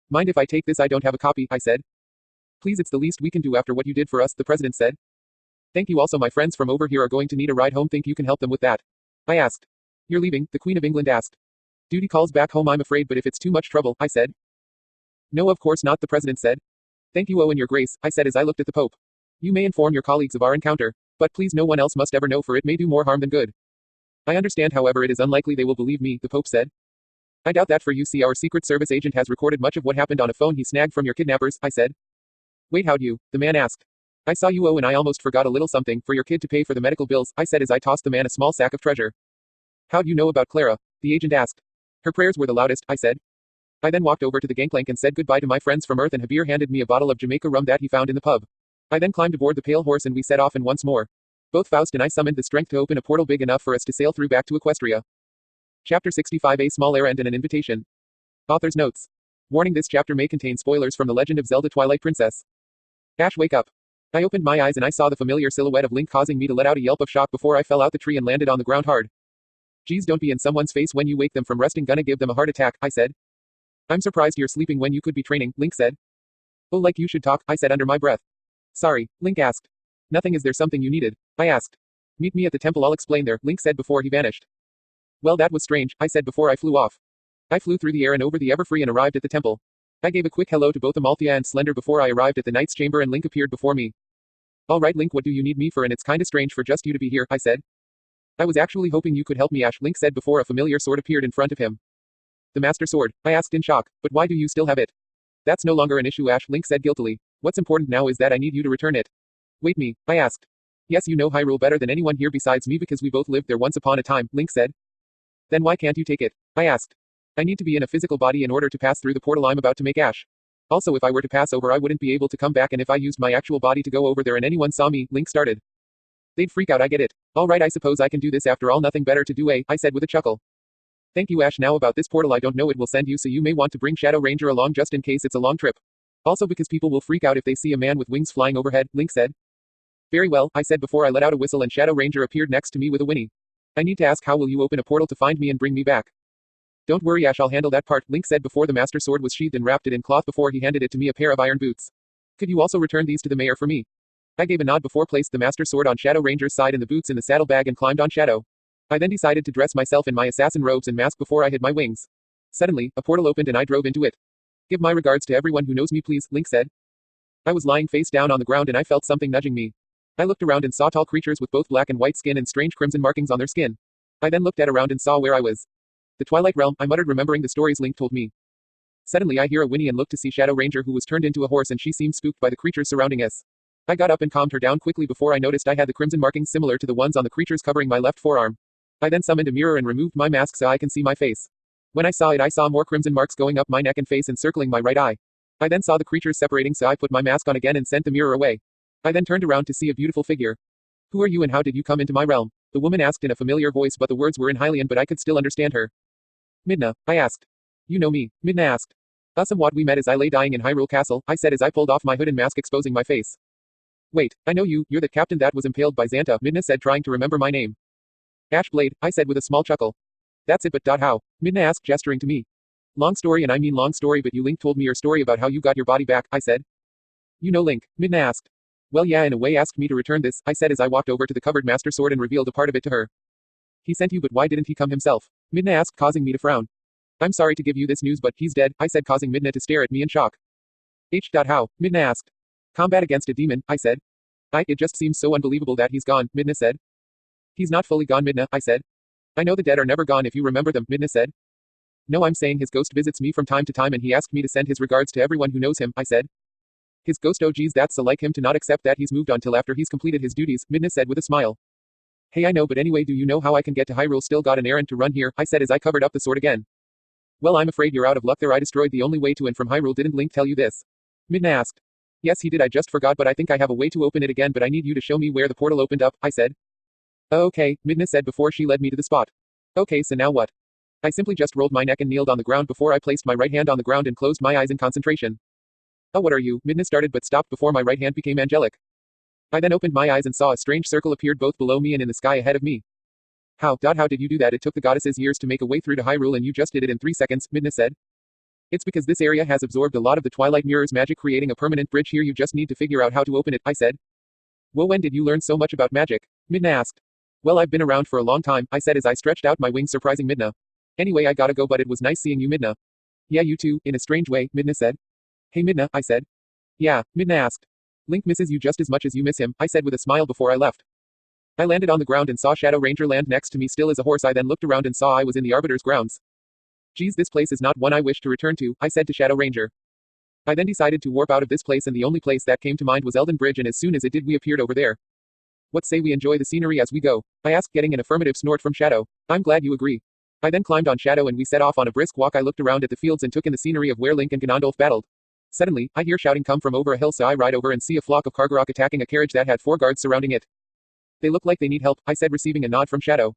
Mind if I take this? I don't have a copy, I said. Please, it's the least we can do after what you did for us, the president said. Thank you. Also, my friends from over here are going to need a ride home. Think you can help them with that? I asked. You're leaving? The Queen of England asked. Duty calls back home, I'm afraid, but if it's too much trouble, I said. No, of course not, the president said. Thank you, Owen, your grace, I said as I looked at the Pope. You may inform your colleagues of our encounter, but please no one else must ever know, for it may do more harm than good. I understand, however, it is unlikely they will believe me, the Pope said. I doubt that, for you see, our Secret Service agent has recorded much of what happened on a phone he snagged from your kidnappers, I said. Wait, how'd you? The man asked. I saw you and I almost forgot a little something for your kid to pay for the medical bills, I said as I tossed the man a small sack of treasure. How'd you know about Clara? The agent asked. Her prayers were the loudest, I said. I then walked over to the gangplank and said goodbye to my friends from Earth, and Habir handed me a bottle of Jamaica rum that he found in the pub. I then climbed aboard the pale horse and we set off, and once more, both Faust and I summoned the strength to open a portal big enough for us to sail through back to Equestria. Chapter 65: A small errand and an invitation. Author's notes. Warning: this chapter may contain spoilers from The Legend of Zelda Twilight Princess. Ash, wake up. I opened my eyes and I saw the familiar silhouette of Link, causing me to let out a yelp of shock before I fell out the tree and landed on the ground hard. Geez, don't be in someone's face when you wake them from resting, gonna give them a heart attack, I said. I'm surprised you're sleeping when you could be training, Link said. Oh, like you should talk, I said under my breath. Sorry, Link asked. Nothing. Is there something you needed? I asked. Meet me at the temple, I'll explain there, Link said before he vanished. Well, that was strange, I said before I flew off. I flew through the air and over the Everfree and arrived at the temple. I gave a quick hello to both Amalthea and Slender before I arrived at the Knight's chamber, and Link appeared before me. All right, Link, what do you need me for? And it's kinda strange for just you to be here, I said. I was actually hoping you could help me, Ash, Link said before a familiar sword appeared in front of him. The Master Sword, I asked in shock, but why do you still have it? That's no longer an issue, Ash, Link said guiltily. What's important now is that I need you to return it. Wait, me? I asked. Yes, you know Hyrule better than anyone here besides me because we both lived there once upon a time, Link said. Then why can't you take it? I asked. I need to be in a physical body in order to pass through the portal I'm about to make, Ash. Also, if I were to pass over, I wouldn't be able to come back, and if I used my actual body to go over there and anyone saw me, Link started. They'd freak out, I get it. Alright, I suppose I can do this after all, nothing better to do, I said with a chuckle. Thank you, Ash. Now about this portal, I don't know it will send you, so you may want to bring Shadow Ranger along just in case it's a long trip. Also because people will freak out if they see a man with wings flying overhead, Link said. Very well, I said before I let out a whistle and Shadow Ranger appeared next to me with a whinny. I need to ask, how will you open a portal to find me and bring me back? Don't worry, Ash, I'll handle that part, Link said before the Master Sword was sheathed and wrapped it in cloth before he handed it to me, a pair of iron boots. Could you also return these to the mayor for me? I gave a nod before placed the Master Sword on Shadow Ranger's side and the boots in the saddlebag and climbed on Shadow. I then decided to dress myself in my assassin robes and mask before I hid my wings. Suddenly, a portal opened and I drove into it. Give my regards to everyone who knows me, please, Link said. I was lying face down on the ground and I felt something nudging me. I looked around and saw tall creatures with both black and white skin and strange crimson markings on their skin. I then looked around and saw where I was. The Twilight Realm, I muttered, remembering the stories Link told me. Suddenly I hear a whinny and look to see Shadow Ranger, who was turned into a horse, and she seemed spooked by the creatures surrounding us. I got up and calmed her down quickly before I noticed I had the crimson markings similar to the ones on the creatures covering my left forearm. I then summoned a mirror and removed my mask so I can see my face. When I saw it, I saw more crimson marks going up my neck and face and circling my right eye. I then saw the creatures separating, so I put my mask on again and sent the mirror away. I then turned around to see a beautiful figure. Who are you and how did you come into my realm? The woman asked in a familiar voice, but the words were in Hylian, but I could still understand her. Midna, I asked. You know me, Midna asked. Somewhat. We met as I lay dying in Hyrule Castle, I said as I pulled off my hood and mask exposing my face. Wait, I know you, you're the captain that was impaled by Xanta, Midna said, trying to remember my name. Ash Blade, I said with a small chuckle. That's it, but how? Midna asked, gesturing to me. Long story, and I mean long story, but you Link told me your story about how you got your body back, I said. You know Link, Midna asked. Well, yeah, in a way asked me to return this, I said as I walked over to the covered Master Sword and revealed a part of it to her. He sent you, but why didn't he come himself? Midna asked, causing me to frown. I'm sorry to give you this news, but he's dead, I said, causing Midna to stare at me in shock. How? Midna asked. Combat against a demon, I said. It just seems so unbelievable that he's gone, Midna said. He's not fully gone, Midna, I said. I know the dead are never gone if you remember them, Midna said. No, I'm saying his ghost visits me from time to time and he asked me to send his regards to everyone who knows him, I said. His ghost, oh geez, that's so like him to not accept that he's moved on till after he's completed his duties, Midna said with a smile. Hey, I know, but anyway, do you know how I can get to Hyrule? Still got an errand to run here, I said as I covered up the sword again. Well, I'm afraid you're out of luck there. I destroyed the only way to and from Hyrule. Didn't Link tell you this? Midna asked. Yes, he did. I just forgot, but I think I have a way to open it again, but I need you to show me where the portal opened up, I said. Okay, Midna said before she led me to the spot. Okay, so now what? I simply just rolled my neck and kneeled on the ground before I placed my right hand on the ground and closed my eyes in concentration. Oh, what are you? Midna started but stopped before my right hand became angelic. I then opened my eyes and saw a strange circle appeared both below me and in the sky ahead of me. How did you do that? It took the goddesses years to make a way through to Hyrule and you just did it in 3 seconds, Midna said. It's because this area has absorbed a lot of the Twilight Mirror's magic, creating a permanent bridge here. You just need to figure out how to open it, I said. Well, when did you learn so much about magic? Midna asked. Well, I've been around for a long time, I said as I stretched out my wings, surprising Midna. Anyway, I gotta go, but it was nice seeing you, Midna. Yeah, you too, in a strange way, Midna said. Hey Midna, I said. Yeah, Midna asked. Link misses you just as much as you miss him, I said with a smile before I left. I landed on the ground and saw Shadow Ranger land next to me still as a horse. I then looked around and saw I was in the Arbiter's grounds. Geez, this place is not one I wish to return to, I said to Shadow Ranger. I then decided to warp out of this place, and the only place that came to mind was Elden Bridge, and as soon as it did we appeared over there. What say we enjoy the scenery as we go? I asked, getting an affirmative snort from Shadow. I'm glad you agree. I then climbed on Shadow and we set off on a brisk walk. I looked around at the fields and took in the scenery of where Link and Ganondorf battled. Suddenly, I hear shouting come from over a hill, so I ride over and see a flock of Kargarok attacking a carriage that had 4 guards surrounding it. They look like they need help, I said, receiving a nod from Shadow.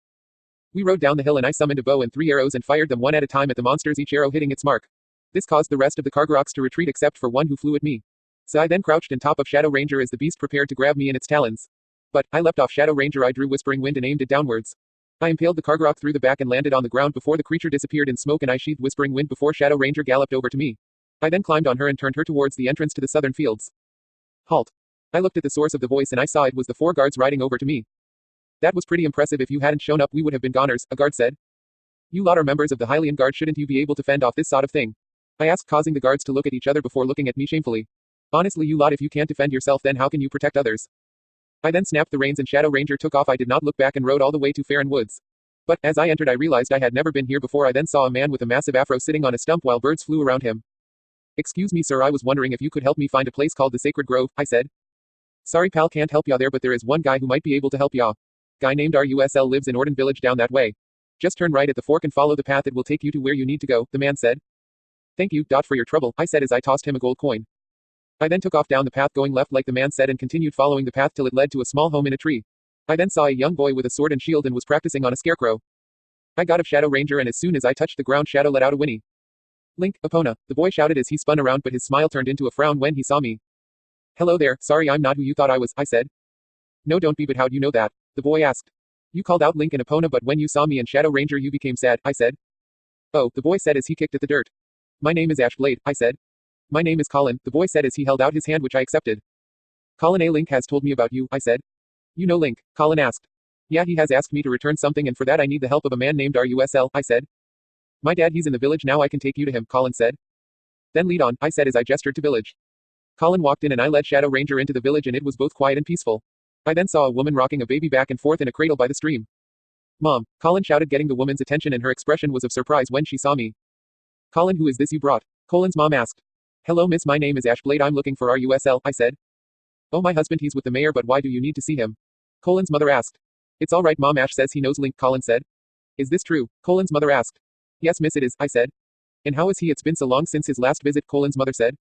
We rode down the hill and I summoned a bow and 3 arrows and fired them one at a time at the monsters, each arrow hitting its mark. This caused the rest of the Kargaroks to retreat except for one who flew at me. So I then crouched on top of Shadow Ranger as the beast prepared to grab me in its talons. But I leapt off Shadow Ranger. I drew Whispering Wind and aimed it downwards. I impaled the Kargarok through the back and landed on the ground before the creature disappeared in smoke, and I sheathed Whispering Wind before Shadow Ranger galloped over to me. I then climbed on her and turned her towards the entrance to the southern fields. Halt. I looked at the source of the voice and I saw it was the 4 guards riding over to me. That was pretty impressive. If you hadn't shown up we would have been goners, a guard said. You lot are members of the Hylian Guard, shouldn't you be able to fend off this sort of thing? I asked, causing the guards to look at each other before looking at me shamefully. Honestly, you lot, if you can't defend yourself then how can you protect others? I then snapped the reins and Shadow Ranger took off. I did not look back and rode all the way to Faron Woods. But, as I entered I realized I had never been here before. I then saw a man with a massive afro sitting on a stump while birds flew around him. Excuse me sir, I was wondering if you could help me find a place called the Sacred Grove, I said. Sorry pal, can't help ya there, but there is one guy who might be able to help ya. Guy named Rusl lives in Orden Village down that way. Just turn right at the fork and follow the path, it will take you to where you need to go, the man said. Thank you, for your trouble, I said as I tossed him a gold coin. I then took off down the path going left like the man said and continued following the path till it led to a small home in a tree. I then saw a young boy with a sword and shield and was practicing on a scarecrow. I got of Shadow Ranger and as soon as I touched the ground Shadow let out a whinny. Link, Epona, the boy shouted as he spun around, but his smile turned into a frown when he saw me. Hello there, sorry I'm not who you thought I was, I said. No don't be, but how'd you know that? The boy asked. You called out Link and Epona, but when you saw me and Shadow Ranger you became sad, I said. Oh, the boy said as he kicked at the dirt. My name is Ashblade, I said. My name is Colin, the boy said as he held out his hand, which I accepted. Colin, a Link has told me about you, I said. You know Link? Colin asked. Yeah, he has asked me to return something and for that I need the help of a man named Rusl, I said. My dad, he's in the village now, I can take you to him, Colin said. Then lead on, I said as I gestured to village. Colin walked in and I led Shadow Ranger into the village and it was both quiet and peaceful. I then saw a woman rocking a baby back and forth in a cradle by the stream. Mom, Colin shouted, getting the woman's attention, and her expression was of surprise when she saw me. Colin, who is this you brought? Colin's mom asked. Hello miss, my name is Ashblade, I'm looking for Rusl, I said. Oh my husband, he's with the mayor, but why do you need to see him? Colin's mother asked. It's alright mom, Ash says he knows Link, Colin said. Is this true? Colin's mother asked. Yes miss it is, I said. And how is he? It's been so long since his last visit, Colin's mother said.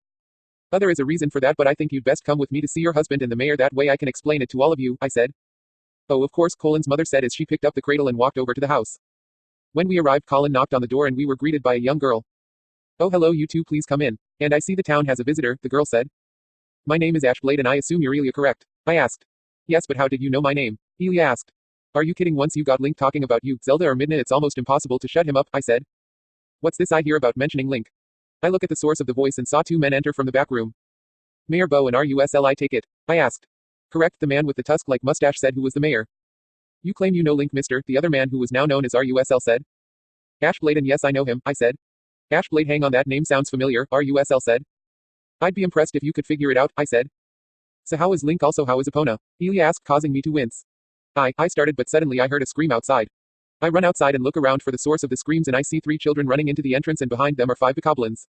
There is a reason for that, but I think you'd best come with me to see your husband and the mayor, that way I can explain it to all of you, I said. Oh of course, Colin's mother said as she picked up the cradle and walked over to the house. When we arrived Colin knocked on the door and we were greeted by a young girl. Oh hello you two, please come in. And I see the town has a visitor, the girl said. My name is Ashblade and I assume you're Elia, correct? I asked. Yes, but how did you know my name? Elia asked. Are you kidding? Once you got Link talking about you, Zelda or Midna, it's almost impossible to shut him up, I said. What's this I hear about mentioning Link? I look at the source of the voice and saw 2 men enter from the back room. Mayor Bo and Rusl, I take it? I asked. Correct, the man with the tusk-like mustache said, who was the mayor. You claim you know Link, mister, the other man who was now known as Rusl said. Ashblade, and yes I know him, I said. Ashblade, hang on, that name sounds familiar, Rusl said. I'd be impressed if you could figure it out, I said. So how is Link? Also how is Epona? Elia asked, causing me to wince. I started, but suddenly I heard a scream outside. I run outside and look around for the source of the screams and I see 3 children running into the entrance and behind them are 5 bokoblins.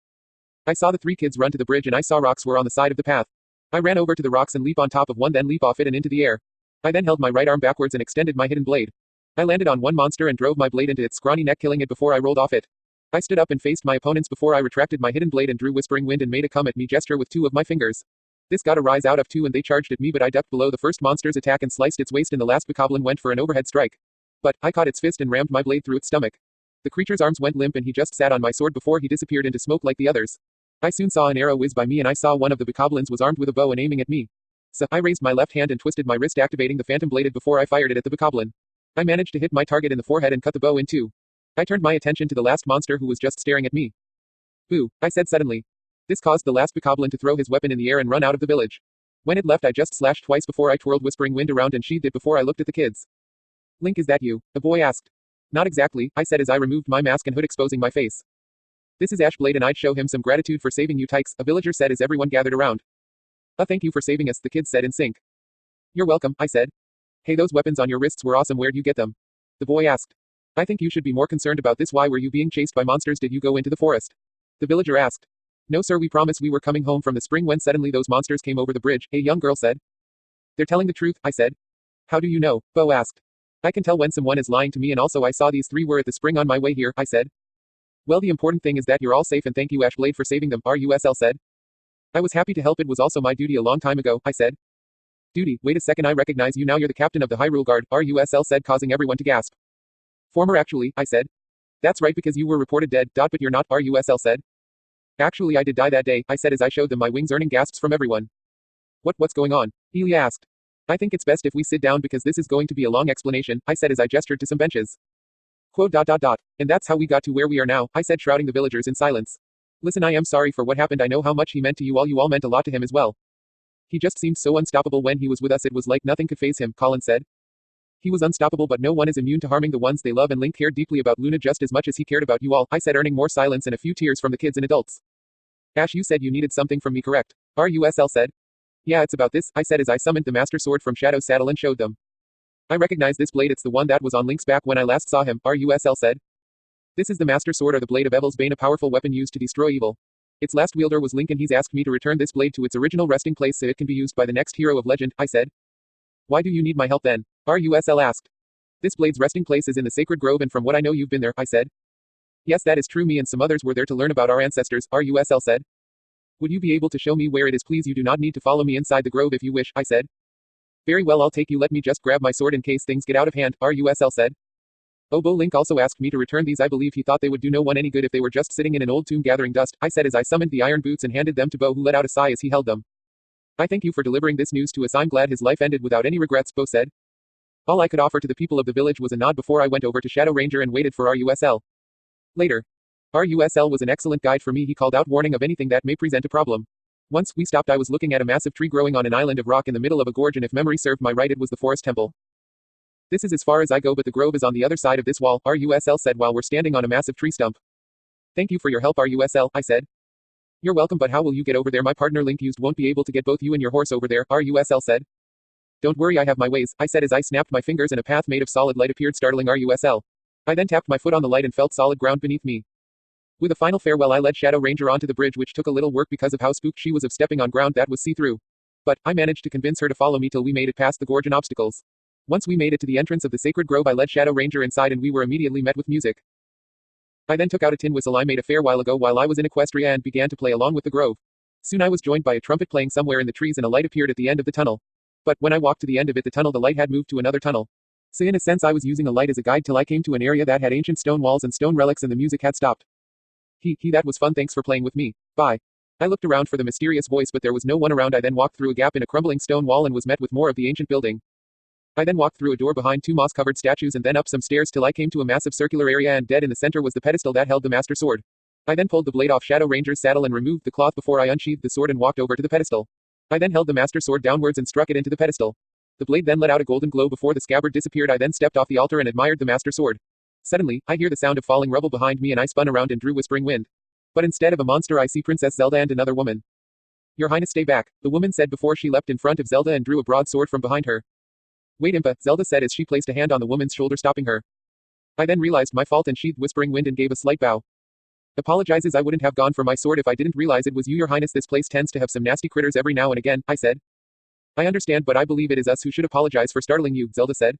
I saw the 3 kids run to the bridge and I saw rocks were on the side of the path. I ran over to the rocks and leap on top of one, then leap off it and into the air. I then held my right arm backwards and extended my hidden blade. I landed on one monster and drove my blade into its scrawny neck, killing it before I rolled off it. I stood up and faced my opponents before I retracted my hidden blade and drew Whispering Wind and made a come at me gesture with 2 of my fingers. This got a rise out of 2 and they charged at me, but I ducked below the first monster's attack and sliced its waist and the last bokoblin went for an overhead strike. But I caught its fist and rammed my blade through its stomach. The creature's arms went limp and he just sat on my sword before he disappeared into smoke like the others. I soon saw an arrow whiz by me and I saw one of the bokoblins was armed with a bow and aiming at me. So I raised my left hand and twisted my wrist, activating the phantom bladed before I fired it at the bokoblin. I managed to hit my target in the forehead and cut the bow in 2. I turned my attention to the last monster who was just staring at me. Boo, I said suddenly. This caused the last bokoblin to throw his weapon in the air and run out of the village. When it left I just slashed twice before I twirled Whispering Wind around and sheathed it before I looked at the kids. Link, is that you? A boy asked. Not exactly, I said as I removed my mask and hood exposing my face. This is Ashblade and I'd show him some gratitude for saving you tykes, a villager said as everyone gathered around. Thank you for saving us, the kids said in sync. You're welcome, I said. Hey, those weapons on your wrists were awesome. Where'd you get them? The boy asked. I think you should be more concerned about this. Why were you being chased by monsters? Did you go into the forest? The villager asked. No sir, we promised we were coming home from the spring when suddenly those monsters came over the bridge, a young girl said. They're telling the truth, I said. How do you know? Bo asked. I can tell when someone is lying to me, and also I saw these three were at the spring on my way here, I said. Well, the important thing is that you're all safe, and thank you Ashblade for saving them, RUSL said. I was happy to help. It was also my duty a long time ago, I said. Duty, wait a second, I recognize you now. You're the captain of the Hyrule Guard, RUSL said, causing everyone to gasp. Former actually, I said. That's right, because you were reported dead, but you're not, RUSL said. Actually I did die that day, I said as I showed them my wings, earning gasps from everyone. What's going on? Elia asked. I think it's best if we sit down because this is going to be a long explanation, I said as I gestured to some benches. Quote. And that's how we got to where we are now, I said, shrouding the villagers in silence. Listen, I am sorry for what happened. I know how much he meant to you all. You all meant a lot to him as well. He just seemed so unstoppable when he was with us. It was like nothing could faze him, Colin said. He was unstoppable, but no one is immune to harming the ones they love, and Link cared deeply about Luna just as much as he cared about you all, I said, earning more silence and a few tears from the kids and adults. Ash, you said you needed something from me, correct? RUSL said. Yeah, it's about this, I said as I summoned the Master Sword from Shadow's saddle and showed them. I recognize this blade. It's the one that was on Link's back when I last saw him, RUSL said. This is the Master Sword, or the Blade of Evil's Bane, a powerful weapon used to destroy evil. Its last wielder was Link, and he's asked me to return this blade to its original resting place so it can be used by the next hero of legend, I said. Why do you need my help then? RUSL asked. This blade's resting place is in the Sacred Grove, and from what I know you've been there, I said. Yes, that is true. Me and some others were there to learn about our ancestors, RUSL said. Would you be able to show me where it is, please? You do not need to follow me inside the grove if you wish, I said. Very well, I'll take you. Let me just grab my sword in case things get out of hand, RUSL said. Oh, Bo, Link also asked me to return these. I believe he thought they would do no one any good if they were just sitting in an old tomb gathering dust, I said as I summoned the iron boots and handed them to Bo, who let out a sigh as he held them. I thank you for delivering this news to us. I'm glad his life ended without any regrets, Bo said. All I could offer to the people of the village was a nod before I went over to Shadow Ranger and waited for RUSL. Later. RUSL was an excellent guide for me. He called out, warning of anything that may present a problem. Once we stopped, I was looking at a massive tree growing on an island of rock in the middle of a gorge, and if memory served my right, it was the forest temple. This is as far as I go, but the grove is on the other side of this wall, RUSL said while we're standing on a massive tree stump. Thank you for your help, RUSL, I said. You're welcome, but how will you get over there? My partner Link used won't be able to get both you and your horse over there, RUSL said. Don't worry, I have my ways, I said as I snapped my fingers and a path made of solid light appeared, startling RUSL. I then tapped my foot on the light and felt solid ground beneath me. With a final farewell, I led Shadow Ranger onto the bridge, which took a little work because of how spooked she was of stepping on ground that was see-through. But I managed to convince her to follow me till we made it past the gorge and obstacles. Once we made it to the entrance of the Sacred Grove, I led Shadow Ranger inside and we were immediately met with music. I then took out a tin whistle I made a fair while ago while I was in Equestria and began to play along with the grove. Soon I was joined by a trumpet playing somewhere in the trees, and a light appeared at the end of the tunnel. But when I walked to the end of it, the tunnel, the light had moved to another tunnel. So in a sense I was using a light as a guide till I came to an area that had ancient stone walls and stone relics, and the music had stopped. That was fun. Thanks for playing with me. Bye. I looked around for the mysterious voice, but there was no one around. I then walked through a gap in a crumbling stone wall and was met with more of the ancient building. I then walked through a door behind two moss-covered statues and then up some stairs till I came to a massive circular area, and dead in the center was the pedestal that held the Master Sword. I then pulled the blade off Shadow Ranger's saddle and removed the cloth before I unsheathed the sword and walked over to the pedestal. I then held the Master Sword downwards and struck it into the pedestal. The blade then let out a golden glow before the scabbard disappeared. I then stepped off the altar and admired the Master Sword. Suddenly, I hear the sound of falling rubble behind me, and I spun around and drew Whispering Wind. But instead of a monster, I see Princess Zelda and another woman. Your Highness, stay back, the woman said before she leapt in front of Zelda and drew a broad sword from behind her. Wait, Impa, Zelda said as she placed a hand on the woman's shoulder, stopping her. I then realized my fault and sheathed Whispering Wind and gave a slight bow. Apologizes, I wouldn't have gone for my sword if I didn't realize it was you, Your Highness. This place tends to have some nasty critters every now and again, I said. I understand, but I believe it is us who should apologize for startling you, Zelda said.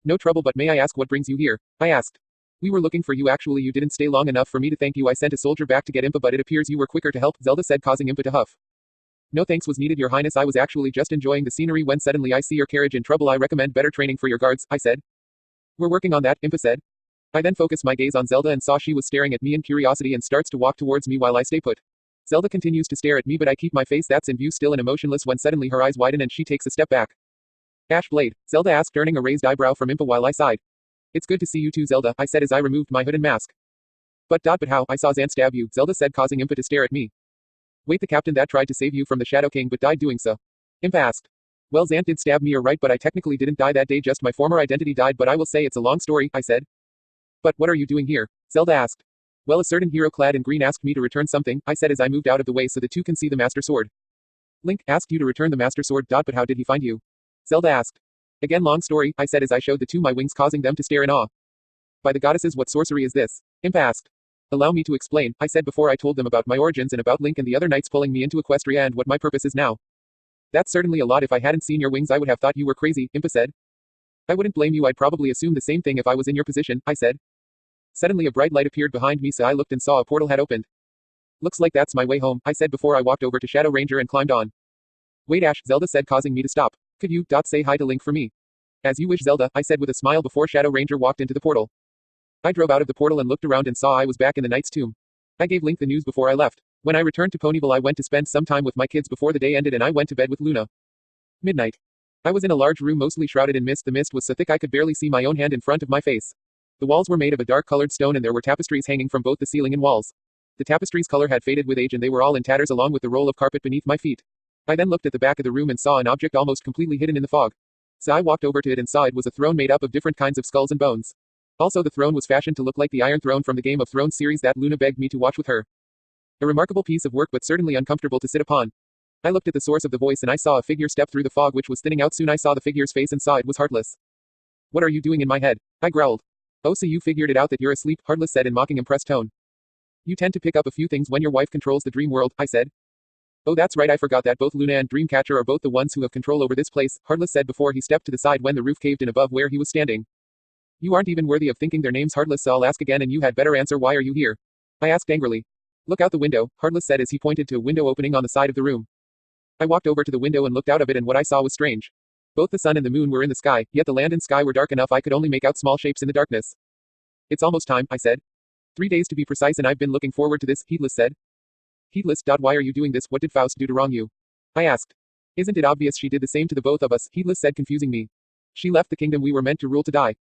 No trouble, but may I ask what brings you here? I asked. We were looking for you. Actually, you didn't stay long enough for me to thank you. I sent a soldier back to get Impa, but it appears you were quicker to help, Zelda said, causing Impa to huff. No thanks was needed, Your Highness. I was actually just enjoying the scenery when suddenly I see your carriage in trouble. I recommend better training for your guards, I said. We're working on that, Impa said. I then focused my gaze on Zelda and saw she was staring at me in curiosity and starts to walk towards me while I stay put. Zelda continues to stare at me, but I keep my face that's in view still and emotionless when suddenly her eyes widen and she takes a step back. Ash Blade, Zelda asked, earning a raised eyebrow from Impa while I sighed. It's good to see you too, Zelda, I said as I removed my hood and mask. But how? I saw Zant stab you, Zelda said, causing Impa to stare at me. Wait, the captain that tried to save you from the Shadow King but died doing so? Impa asked. Well, Zant did stab me, you're right, but I technically didn't die that day, just my former identity died, but I will say it's a long story, I said. But what are you doing here? Zelda asked. Well, a certain hero clad in green asked me to return something, I said as I moved out of the way so the two can see the Master Sword. Link asked you to return the Master Sword. But how did he find you? Zelda asked. Again, long story, I said as I showed the two my wings, causing them to stare in awe. By the goddesses, what sorcery is this? Imp asked. Allow me to explain, I said before I told them about my origins and about Link and the other knights pulling me into Equestria and what my purpose is now. That's certainly a lot. If I hadn't seen your wings, I would have thought you were crazy, Impa said. I wouldn't blame you. I'd probably assume the same thing if I was in your position, I said. Suddenly a bright light appeared behind me, so I looked and saw a portal had opened. Looks like that's my way home, I said before I walked over to Shadow Ranger and climbed on. Wait, Ash, Zelda said, causing me to stop. Could you, say hi to Link for me? As you wish, Zelda, I said with a smile before Shadow Ranger walked into the portal. I drove out of the portal and looked around and saw I was back in the Knight's Tomb. I gave Link the news before I left. When I returned to Ponyville, I went to spend some time with my kids before the day ended, and I went to bed with Luna. Midnight. I was in a large room mostly shrouded in mist. The mist was so thick I could barely see my own hand in front of my face. The walls were made of a dark-colored stone and there were tapestries hanging from both the ceiling and walls. The tapestries' color had faded with age and they were all in tatters along with the roll of carpet beneath my feet. I then looked at the back of the room and saw an object almost completely hidden in the fog. So I walked over to it and saw it was a throne made up of different kinds of skulls and bones. Also, the throne was fashioned to look like the Iron Throne from the Game of Thrones series that Luna begged me to watch with her. A remarkable piece of work, but certainly uncomfortable to sit upon. I looked at the source of the voice and I saw a figure step through the fog which was thinning out. Soon I saw the figure's face and saw it was Heartless. What are you doing in my head? I growled. Oh, so you figured it out that you're asleep, Heartless said in mocking impressed tone. You tend to pick up a few things when your wife controls the dream world, I said. Oh, that's right, I forgot that both Luna and Dreamcatcher are both the ones who have control over this place, Heartless said before he stepped to the side when the roof caved in above where he was standing. You aren't even worthy of thinking their names, Heartless, so I'll ask again and you had better answer. Why are you here? I asked angrily. Look out the window, Heartless said as he pointed to a window opening on the side of the room. I walked over to the window and looked out of it, and what I saw was strange. Both the sun and the moon were in the sky, yet the land and sky were dark enough I could only make out small shapes in the darkness. It's almost time, I said. 3 days to be precise, and I've been looking forward to this, Heedless said. Heedless. Why are you doing this? What did Faust do to wrong you? I asked. Isn't it obvious she did the same to the both of us? Heedless said, confusing me. She left the kingdom we were meant to rule to die.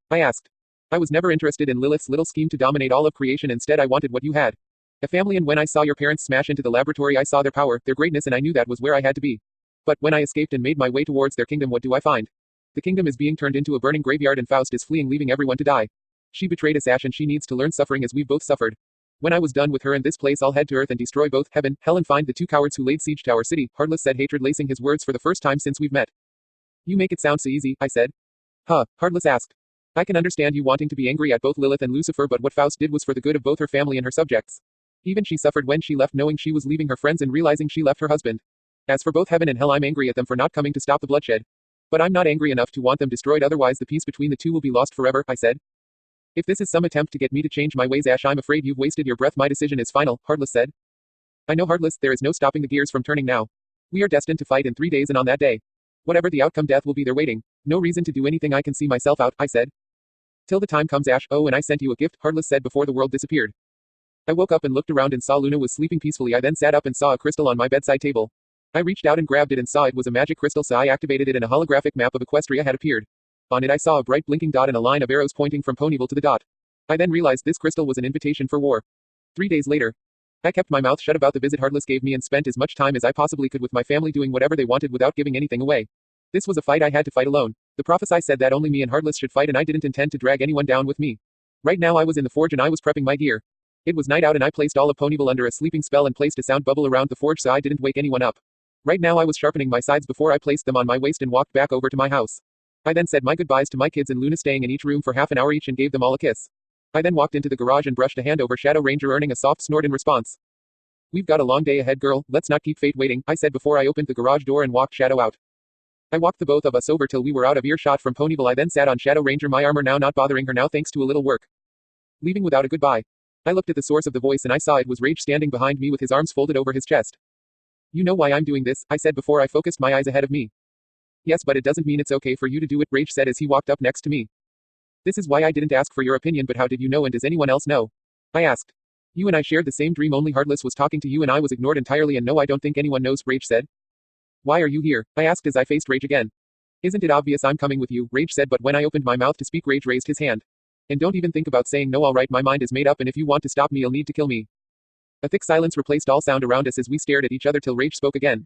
I asked. I was never interested in Lilith's little scheme to dominate all of creation. Instead, I wanted what you had. A family, and when I saw your parents smash into the laboratory, I saw their power, their greatness, and I knew that was where I had to be. But when I escaped and made my way towards their kingdom, what do I find? The kingdom is being turned into a burning graveyard and Faust is fleeing, leaving everyone to die. She betrayed us, Ash, and she needs to learn suffering as we've both suffered. When I was done with her and this place, I'll head to Earth and destroy both heaven, hell, and find the two cowards who laid siege to our city, Heartless said, hatred lacing his words for the first time since we've met. You make it sound so easy, I said. Huh, Heartless asked. I can understand you wanting to be angry at both Lilith and Lucifer, but what Faust did was for the good of both her family and her subjects. Even she suffered when she left, knowing she was leaving her friends and realizing she left her husband. As for both heaven and hell, I'm angry at them for not coming to stop the bloodshed. But I'm not angry enough to want them destroyed, otherwise the peace between the two will be lost forever, I said. If this is some attempt to get me to change my ways, Ash, I'm afraid you've wasted your breath. My decision is final, Heartless said. I know, Heartless, there is no stopping the gears from turning now. We are destined to fight in 3 days, and on that day, whatever the outcome, death will be there waiting. No reason to do anything. I can see myself out, I said. Till the time comes, Ash. Oh, and I sent you a gift, Heartless said before the world disappeared. I woke up and looked around and saw Luna was sleeping peacefully. I then sat up and saw a crystal on my bedside table. I reached out and grabbed it and saw it was a magic crystal, so I activated it and a holographic map of Equestria had appeared. On it I saw a bright blinking dot and a line of arrows pointing from Ponyville to the dot. I then realized this crystal was an invitation for war. 3 days later, I kept my mouth shut about the visit Heartless gave me and spent as much time as I possibly could with my family doing whatever they wanted without giving anything away. This was a fight I had to fight alone. The prophesy said that only me and Heartless should fight, and I didn't intend to drag anyone down with me. Right now I was in the forge and I was prepping my gear. It was night out and I placed all of Ponyville under a sleeping spell and placed a sound bubble around the forge so I didn't wake anyone up. Right now I was sharpening my sides before I placed them on my waist and walked back over to my house. I then said my goodbyes to my kids and Luna, staying in each room for half an hour each, and gave them all a kiss. I then walked into the garage and brushed a hand over Shadow Ranger, earning a soft snort in response. We've got a long day ahead, girl, let's not keep fate waiting, I said before I opened the garage door and walked Shadow out. I walked the both of us over till we were out of earshot from Ponyville. I then sat on Shadow Ranger, my armor now not bothering her now thanks to a little work. Leaving without a goodbye. I looked at the source of the voice and I saw it was Rage standing behind me with his arms folded over his chest. You know why I'm doing this, I said before I focused my eyes ahead of me. Yes, but it doesn't mean it's okay for you to do it, Rage said as he walked up next to me. This is why I didn't ask for your opinion, but how did you know, and does anyone else know? I asked. You and I shared the same dream, only Heartless was talking to you and I was ignored entirely, and no, I don't think anyone knows, Rage said. Why are you here? I asked as I faced Rage again. Isn't it obvious I'm coming with you, Rage said, but when I opened my mouth to speak, Rage raised his hand. And don't even think about saying no, alright, my mind is made up, and if you want to stop me, you'll need to kill me. A thick silence replaced all sound around us as we stared at each other till Rage spoke again.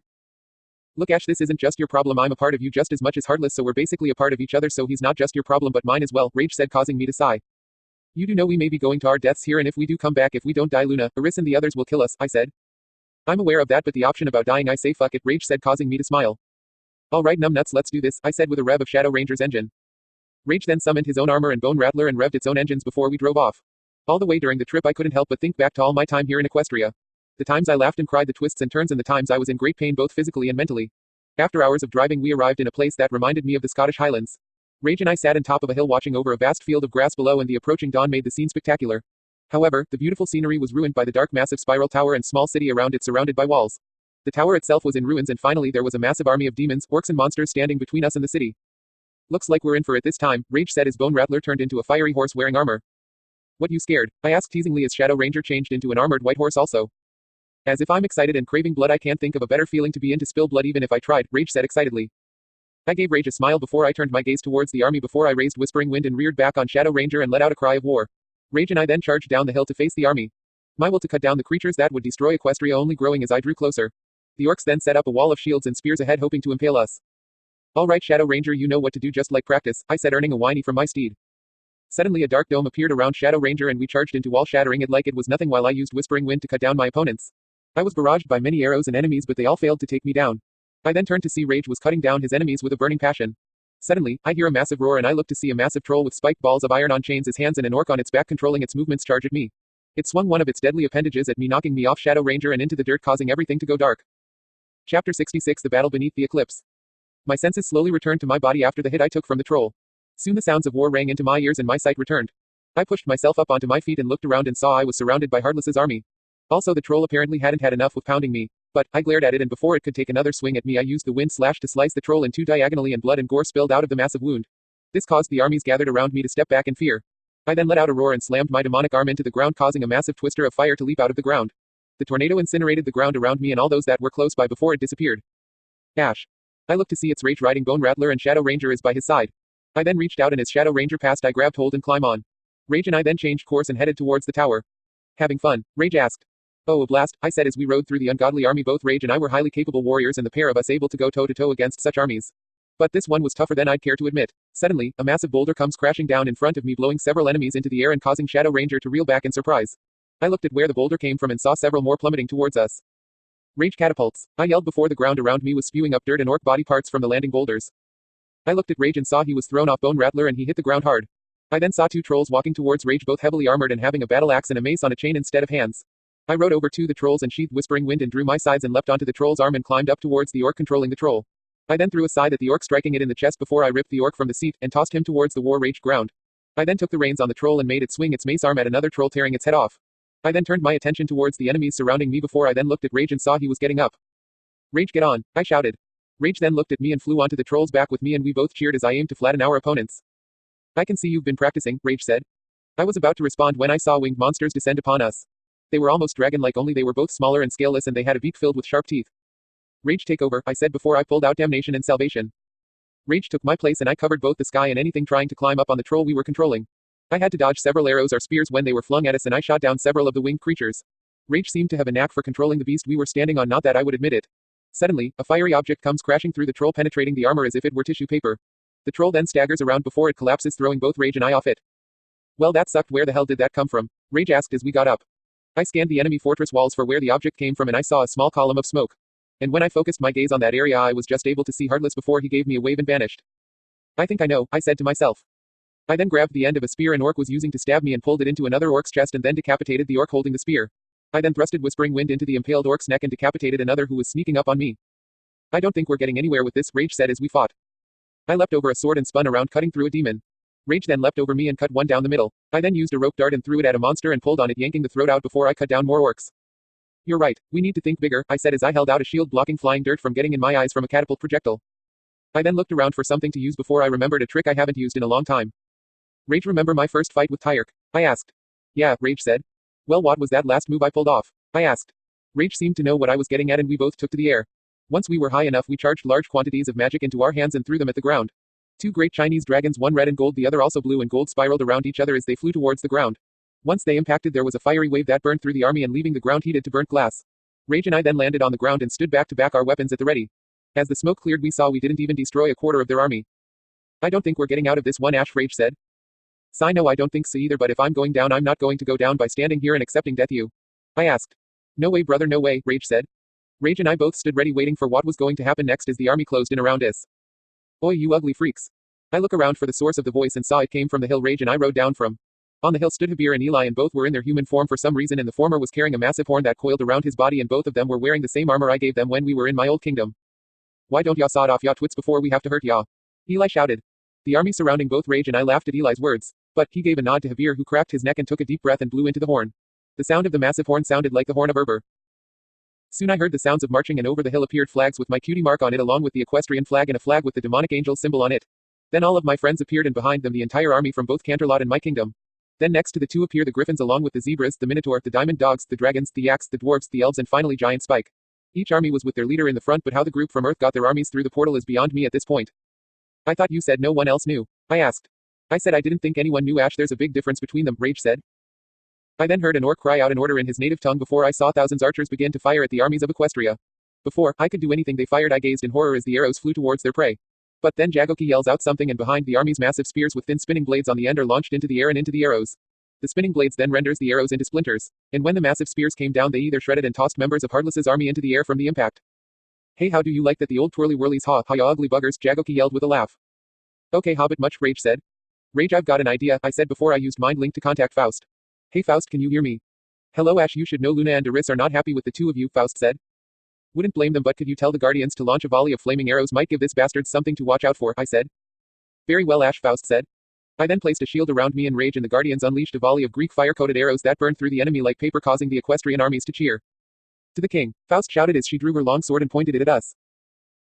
Look, Ash, this isn't just your problem, I'm a part of you just as much as Heartless, so we're basically a part of each other, so he's not just your problem but mine as well, Rage said, causing me to sigh. You do know we may be going to our deaths here, and if we do come back, if we don't die, Luna, Eris and the others will kill us, I said. I'm aware of that, but the option about dying, I say fuck it, Rage said, causing me to smile. Alright numbnuts, let's do this, I said with a rev of Shadow Ranger's engine. Rage then summoned his own armor and Bone Rattler and revved its own engines before we drove off. All the way during the trip I couldn't help but think back to all my time here in Equestria. The times I laughed and cried, the twists and turns, and the times I was in great pain both physically and mentally. After hours of driving we arrived in a place that reminded me of the Scottish Highlands. Rage and I sat on top of a hill watching over a vast field of grass below, and the approaching dawn made the scene spectacular. However, the beautiful scenery was ruined by the dark massive spiral tower and small city around it surrounded by walls. The tower itself was in ruins, and finally there was a massive army of demons, orcs and monsters standing between us and the city. Looks like we're in for it this time, Rage said as Bone Rattler turned into a fiery horse wearing armor. What, you scared? I asked teasingly as Shadow Ranger changed into an armored white horse also. As if I'm excited and craving blood, I can't think of a better feeling to be in to spill blood even if I tried, Rage said excitedly. I gave Rage a smile before I turned my gaze towards the army before I raised Whispering Wind and reared back on Shadow Ranger and let out a cry of war. Rage and I then charged down the hill to face the army. My will to cut down the creatures that would destroy Equestria only growing as I drew closer. The orcs then set up a wall of shields and spears ahead hoping to impale us. Alright Shadow Ranger, you know what to do, just like practice, I said, earning a whiny from my steed. Suddenly a dark dome appeared around Shadow Ranger and we charged into wall, shattering it like it was nothing while I used Whispering Wind to cut down my opponents. I was barraged by many arrows and enemies, but they all failed to take me down. I then turned to see Rage was cutting down his enemies with a burning passion. Suddenly, I hear a massive roar and I look to see a massive troll with spiked balls of iron on chains as hands and an orc on its back controlling its movements charge at me. It swung one of its deadly appendages at me, knocking me off Shadow Ranger and into the dirt, causing everything to go dark. Chapter 66, The Battle Beneath the Eclipse. My senses slowly returned to my body after the hit I took from the troll. Soon the sounds of war rang into my ears and my sight returned. I pushed myself up onto my feet and looked around and saw I was surrounded by Heartless's army. Also the troll apparently hadn't had enough with pounding me, but I glared at it and before it could take another swing at me I used the wind slash to slice the troll in two diagonally and blood and gore spilled out of the massive wound. This caused the armies gathered around me to step back in fear. I then let out a roar and slammed my demonic arm into the ground, causing a massive twister of fire to leap out of the ground. The tornado incinerated the ground around me and all those that were close by before it disappeared. Ash. I looked to see its Rage riding Bone Rattler and Shadow Ranger is by his side. I then reached out and as Shadow Ranger passed I grabbed hold and climb on. Rage and I then changed course and headed towards the tower. Having fun? Rage asked. Oh, a blast, I said as we rode through the ungodly army. Both Rage and I were highly capable warriors and the pair of us able to go toe to toe against such armies. But this one was tougher than I'd care to admit. Suddenly, a massive boulder comes crashing down in front of me, blowing several enemies into the air and causing Shadow Ranger to reel back in surprise. I looked at where the boulder came from and saw several more plummeting towards us. Rage catapults, I yelled before the ground around me was spewing up dirt and orc body parts from the landing boulders. I looked at Rage and saw he was thrown off Bone Rattler and he hit the ground hard. I then saw two trolls walking towards Rage, both heavily armored and having a battle axe and a mace on a chain instead of hands. I rode over to the trolls and sheathed Whispering Wind and drew my sides and leapt onto the troll's arm and climbed up towards the orc controlling the troll. I then threw a scythe at the orc, striking it in the chest before I ripped the orc from the seat and tossed him towards the war raged ground. I then took the reins on the troll and made it swing its mace arm at another troll, tearing its head off. I then turned my attention towards the enemies surrounding me before I then looked at Rage and saw he was getting up. Rage, get on, I shouted. Rage then looked at me and flew onto the troll's back with me and we both cheered as I aimed to flatten our opponents. I can see you've been practicing, Rage said. I was about to respond when I saw winged monsters descend upon us. They were almost dragon-like, only they were both smaller and scaleless and they had a beak filled with sharp teeth. Rage, take over, I said before I pulled out Damnation and Salvation. Rage took my place and I covered both the sky and anything trying to climb up on the troll we were controlling. I had to dodge several arrows or spears when they were flung at us and I shot down several of the winged creatures. Rage seemed to have a knack for controlling the beast we were standing on, not that I would admit it. Suddenly, a fiery object comes crashing through the troll, penetrating the armor as if it were tissue paper. The troll then staggers around before it collapses, throwing both Rage and I off it. Well, that sucked. Where the hell did that come from? Rage asked as we got up. I scanned the enemy fortress walls for where the object came from and I saw a small column of smoke. And when I focused my gaze on that area I was just able to see Heartless before he gave me a wave and vanished. I think I know, I said to myself. I then grabbed the end of a spear an orc was using to stab me and pulled it into another orc's chest and then decapitated the orc holding the spear. I then thrusted Whispering Wind into the impaled orc's neck and decapitated another who was sneaking up on me. I don't think we're getting anywhere with this, Rage said as we fought. I leapt over a sword and spun around, cutting through a demon. Rage then leapt over me and cut one down the middle. I then used a rope dart and threw it at a monster and pulled on it, yanking the throat out before I cut down more orcs. You're right, we need to think bigger, I said as I held out a shield blocking flying dirt from getting in my eyes from a catapult projectile. I then looked around for something to use before I remembered a trick I haven't used in a long time. Rage, remember my first fight with Tyrk? I asked. Yeah, Rage said. Well, what was that last move I pulled off? I asked. Rage seemed to know what I was getting at and we both took to the air. Once we were high enough we charged large quantities of magic into our hands and threw them at the ground. Two great Chinese dragons, one red and gold, the other also blue and gold, spiraled around each other as they flew towards the ground. Once they impacted there was a fiery wave that burned through the army and leaving the ground heated to burnt glass. Rage and I then landed on the ground and stood back to back, our weapons at the ready. As the smoke cleared we saw we didn't even destroy a quarter of their army. I don't think we're getting out of this one, Ash, Rage said. Sigh, no, I don't think so either, but if I'm going down I'm not going to go down by standing here and accepting death. You? I asked. No way, brother, no way, Rage said. Rage and I both stood ready waiting for what was going to happen next as the army closed in around us. Oi, you ugly freaks. I look around for the source of the voice and saw it came from the hill Rage and I rode down from. On the hill stood Habir and Eli and both were in their human form for some reason and the former was carrying a massive horn that coiled around his body and both of them were wearing the same armor I gave them when we were in my old kingdom. Why don't ya saw it off ya twits before we have to hurt ya? Eli shouted. The army surrounding both Rage and I laughed at Eli's words, but he gave a nod to Habir who cracked his neck and took a deep breath and blew into the horn. The sound of the massive horn sounded like the horn of Erber. Soon I heard the sounds of marching and over the hill appeared flags with my cutie mark on it along with the equestrian flag and a flag with the demonic angel symbol on it. Then all of my friends appeared and behind them the entire army from both Canterlot and my kingdom. Then next to the two appear the griffins along with the zebras, the minotaur, the diamond dogs, the dragons, the yaks, the dwarves, the elves and finally giant Spike. Each army was with their leader in the front but how the group from Earth got their armies through the portal is beyond me at this point. I thought you said no one else knew. I asked. I said I didn't think anyone knew Ash there's a big difference between them, Rage said. I then heard an orc cry out an order in his native tongue before I saw thousands archers begin to fire at the armies of Equestria. Before I could do anything they fired I gazed in horror as the arrows flew towards their prey. But then Jagoki yells out something and behind the army's massive spears with thin spinning blades on the end are launched into the air and into the arrows. The spinning blades then renders the arrows into splinters, and when the massive spears came down they either shredded and tossed members of Heartless's army into the air from the impact. Hey, how do you like that the old twirly whirlies ha ya ugly buggers, Jagoki yelled with a laugh. Okay Hobbit much, Rage said. Rage I've got an idea, I said before I used mind link to contact Faust. Hey Faust can you hear me? Hello Ash you should know Luna and Doris are not happy with the two of you, Faust said. Wouldn't blame them but could you tell the guardians to launch a volley of flaming arrows might give this bastard something to watch out for, I said. Very well Ash, Faust said. I then placed a shield around me and Rage and the guardians unleashed a volley of Greek fire-coated arrows that burned through the enemy like paper causing the equestrian armies to cheer. To the king, Faust shouted as she drew her long sword and pointed it at us.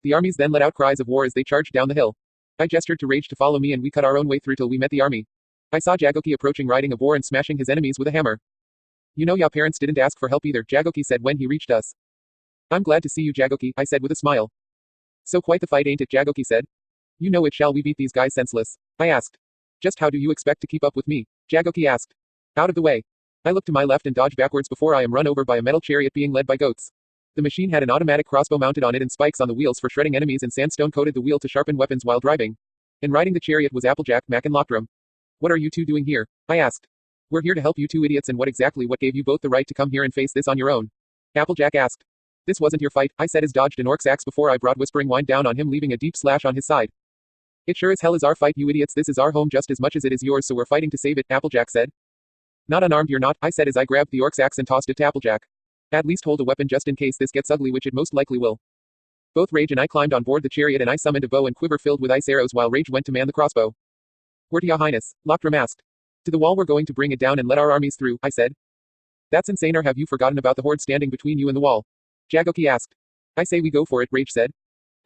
The armies then let out cries of war as they charged down the hill. I gestured to Rage to follow me and we cut our own way through till we met the army. I saw Jagoki approaching riding a boar and smashing his enemies with a hammer. You know ya parents didn't ask for help either, Jagoki said when he reached us. I'm glad to see you Jagoki, I said with a smile. So quite the fight ain't it, Jagoki said. You know it shall we beat these guys senseless? I asked. Just how do you expect to keep up with me? Jagoki asked. Out of the way. I look to my left and dodge backwards before I am run over by a metal chariot being led by goats. The machine had an automatic crossbow mounted on it and spikes on the wheels for shredding enemies and sandstone coated the wheel to sharpen weapons while driving. And riding the chariot was Applejack, Mac and Lockdrum. What are you two doing here? I asked. We're here to help you two idiots and what gave you both the right to come here and face this on your own? Applejack asked. This wasn't your fight, I said as dodged an orc's axe before I brought Whispering Wind down on him leaving a deep slash on his side. It sure as hell is our fight you idiots, this is our home just as much as it is yours so we're fighting to save it, Applejack said. Not unarmed you're not, I said as I grabbed the orc's axe and tossed it to Applejack. At least hold a weapon just in case this gets ugly which it most likely will. Both Rage and I climbed on board the chariot and I summoned a bow and quiver filled with ice arrows while Rage went to man the crossbow. Where to ya highness? Lockdrum asked. To the wall we're going to bring it down and let our armies through, I said. That's insane or have you forgotten about the horde standing between you and the wall? Jagoki asked. I say we go for it, Rage said.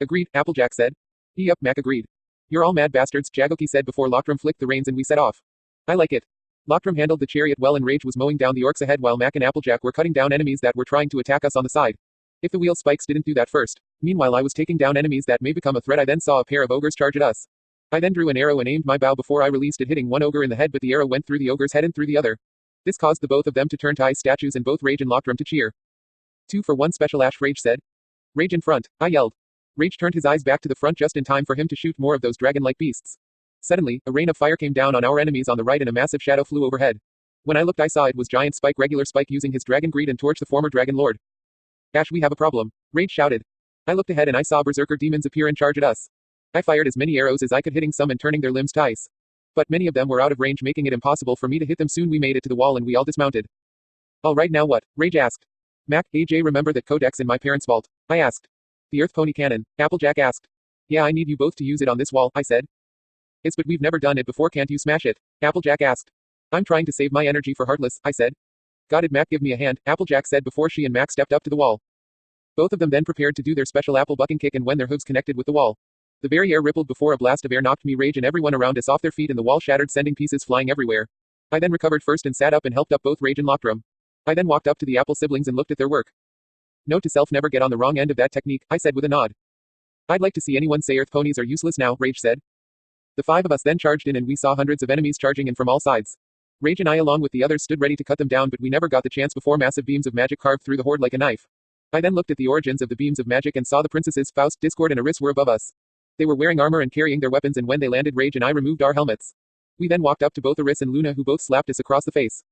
Agreed, Applejack said. Yup, Mac agreed. You're all mad bastards, Jagoki said before Lockdrum flicked the reins and we set off. I like it. Lockdrum handled the chariot well and Rage was mowing down the orcs ahead while Mac and Applejack were cutting down enemies that were trying to attack us on the side. If the wheel spikes didn't do that first. Meanwhile I was taking down enemies that may become a threat I then saw a pair of ogres charge at us. I then drew an arrow and aimed my bow before I released it hitting one ogre in the head but the arrow went through the ogre's head and through the other. This caused the both of them to turn to ice statues and both Rage and Lockdrum to cheer. 2 for 1 special Ash, Rage said. Rage in front, I yelled. Rage turned his eyes back to the front just in time for him to shoot more of those dragon-like beasts. Suddenly, a rain of fire came down on our enemies on the right and a massive shadow flew overhead. When I looked I saw it was Giant Spike regular Spike using his dragon greed and torch the former dragon lord. Ash we have a problem, Rage shouted. I looked ahead and I saw berserker demons appear and charge at us. I fired as many arrows as I could hitting some and turning their limbs to ice. But many of them were out of range making it impossible for me to hit them soon we made it to the wall and we all dismounted. Alright now what? Rage asked. Mac, AJ remember that codex in my parents' vault? I asked. The Earth Pony Cannon, Applejack asked. Yeah I need you both to use it on this wall, I said. It's but we've never done it before can't you smash it? Applejack asked. I'm trying to save my energy for Heartless, I said. Got it Mac give me a hand, Applejack said before she and Mac stepped up to the wall. Both of them then prepared to do their special apple bucking kick and when their hooves connected with the wall. The very air rippled before a blast of air knocked me Rage and everyone around us off their feet and the wall shattered sending pieces flying everywhere. I then recovered first and sat up and helped up both Rage and Lockdrum. I then walked up to the Apple siblings and looked at their work. Note to self never get on the wrong end of that technique, I said with a nod. I'd like to see anyone say Earth ponies are useless now, Rage said. The 5 of us then charged in and we saw hundreds of enemies charging in from all sides. Rage and I along with the others stood ready to cut them down but we never got the chance before massive beams of magic carved through the horde like a knife. I then looked at the origins of the beams of magic and saw the princesses Faust, Discord and Eris were above us. They were wearing armor and carrying their weapons and when they landed Rage and I removed our helmets. We then walked up to both Eris and Luna who both slapped us across the face.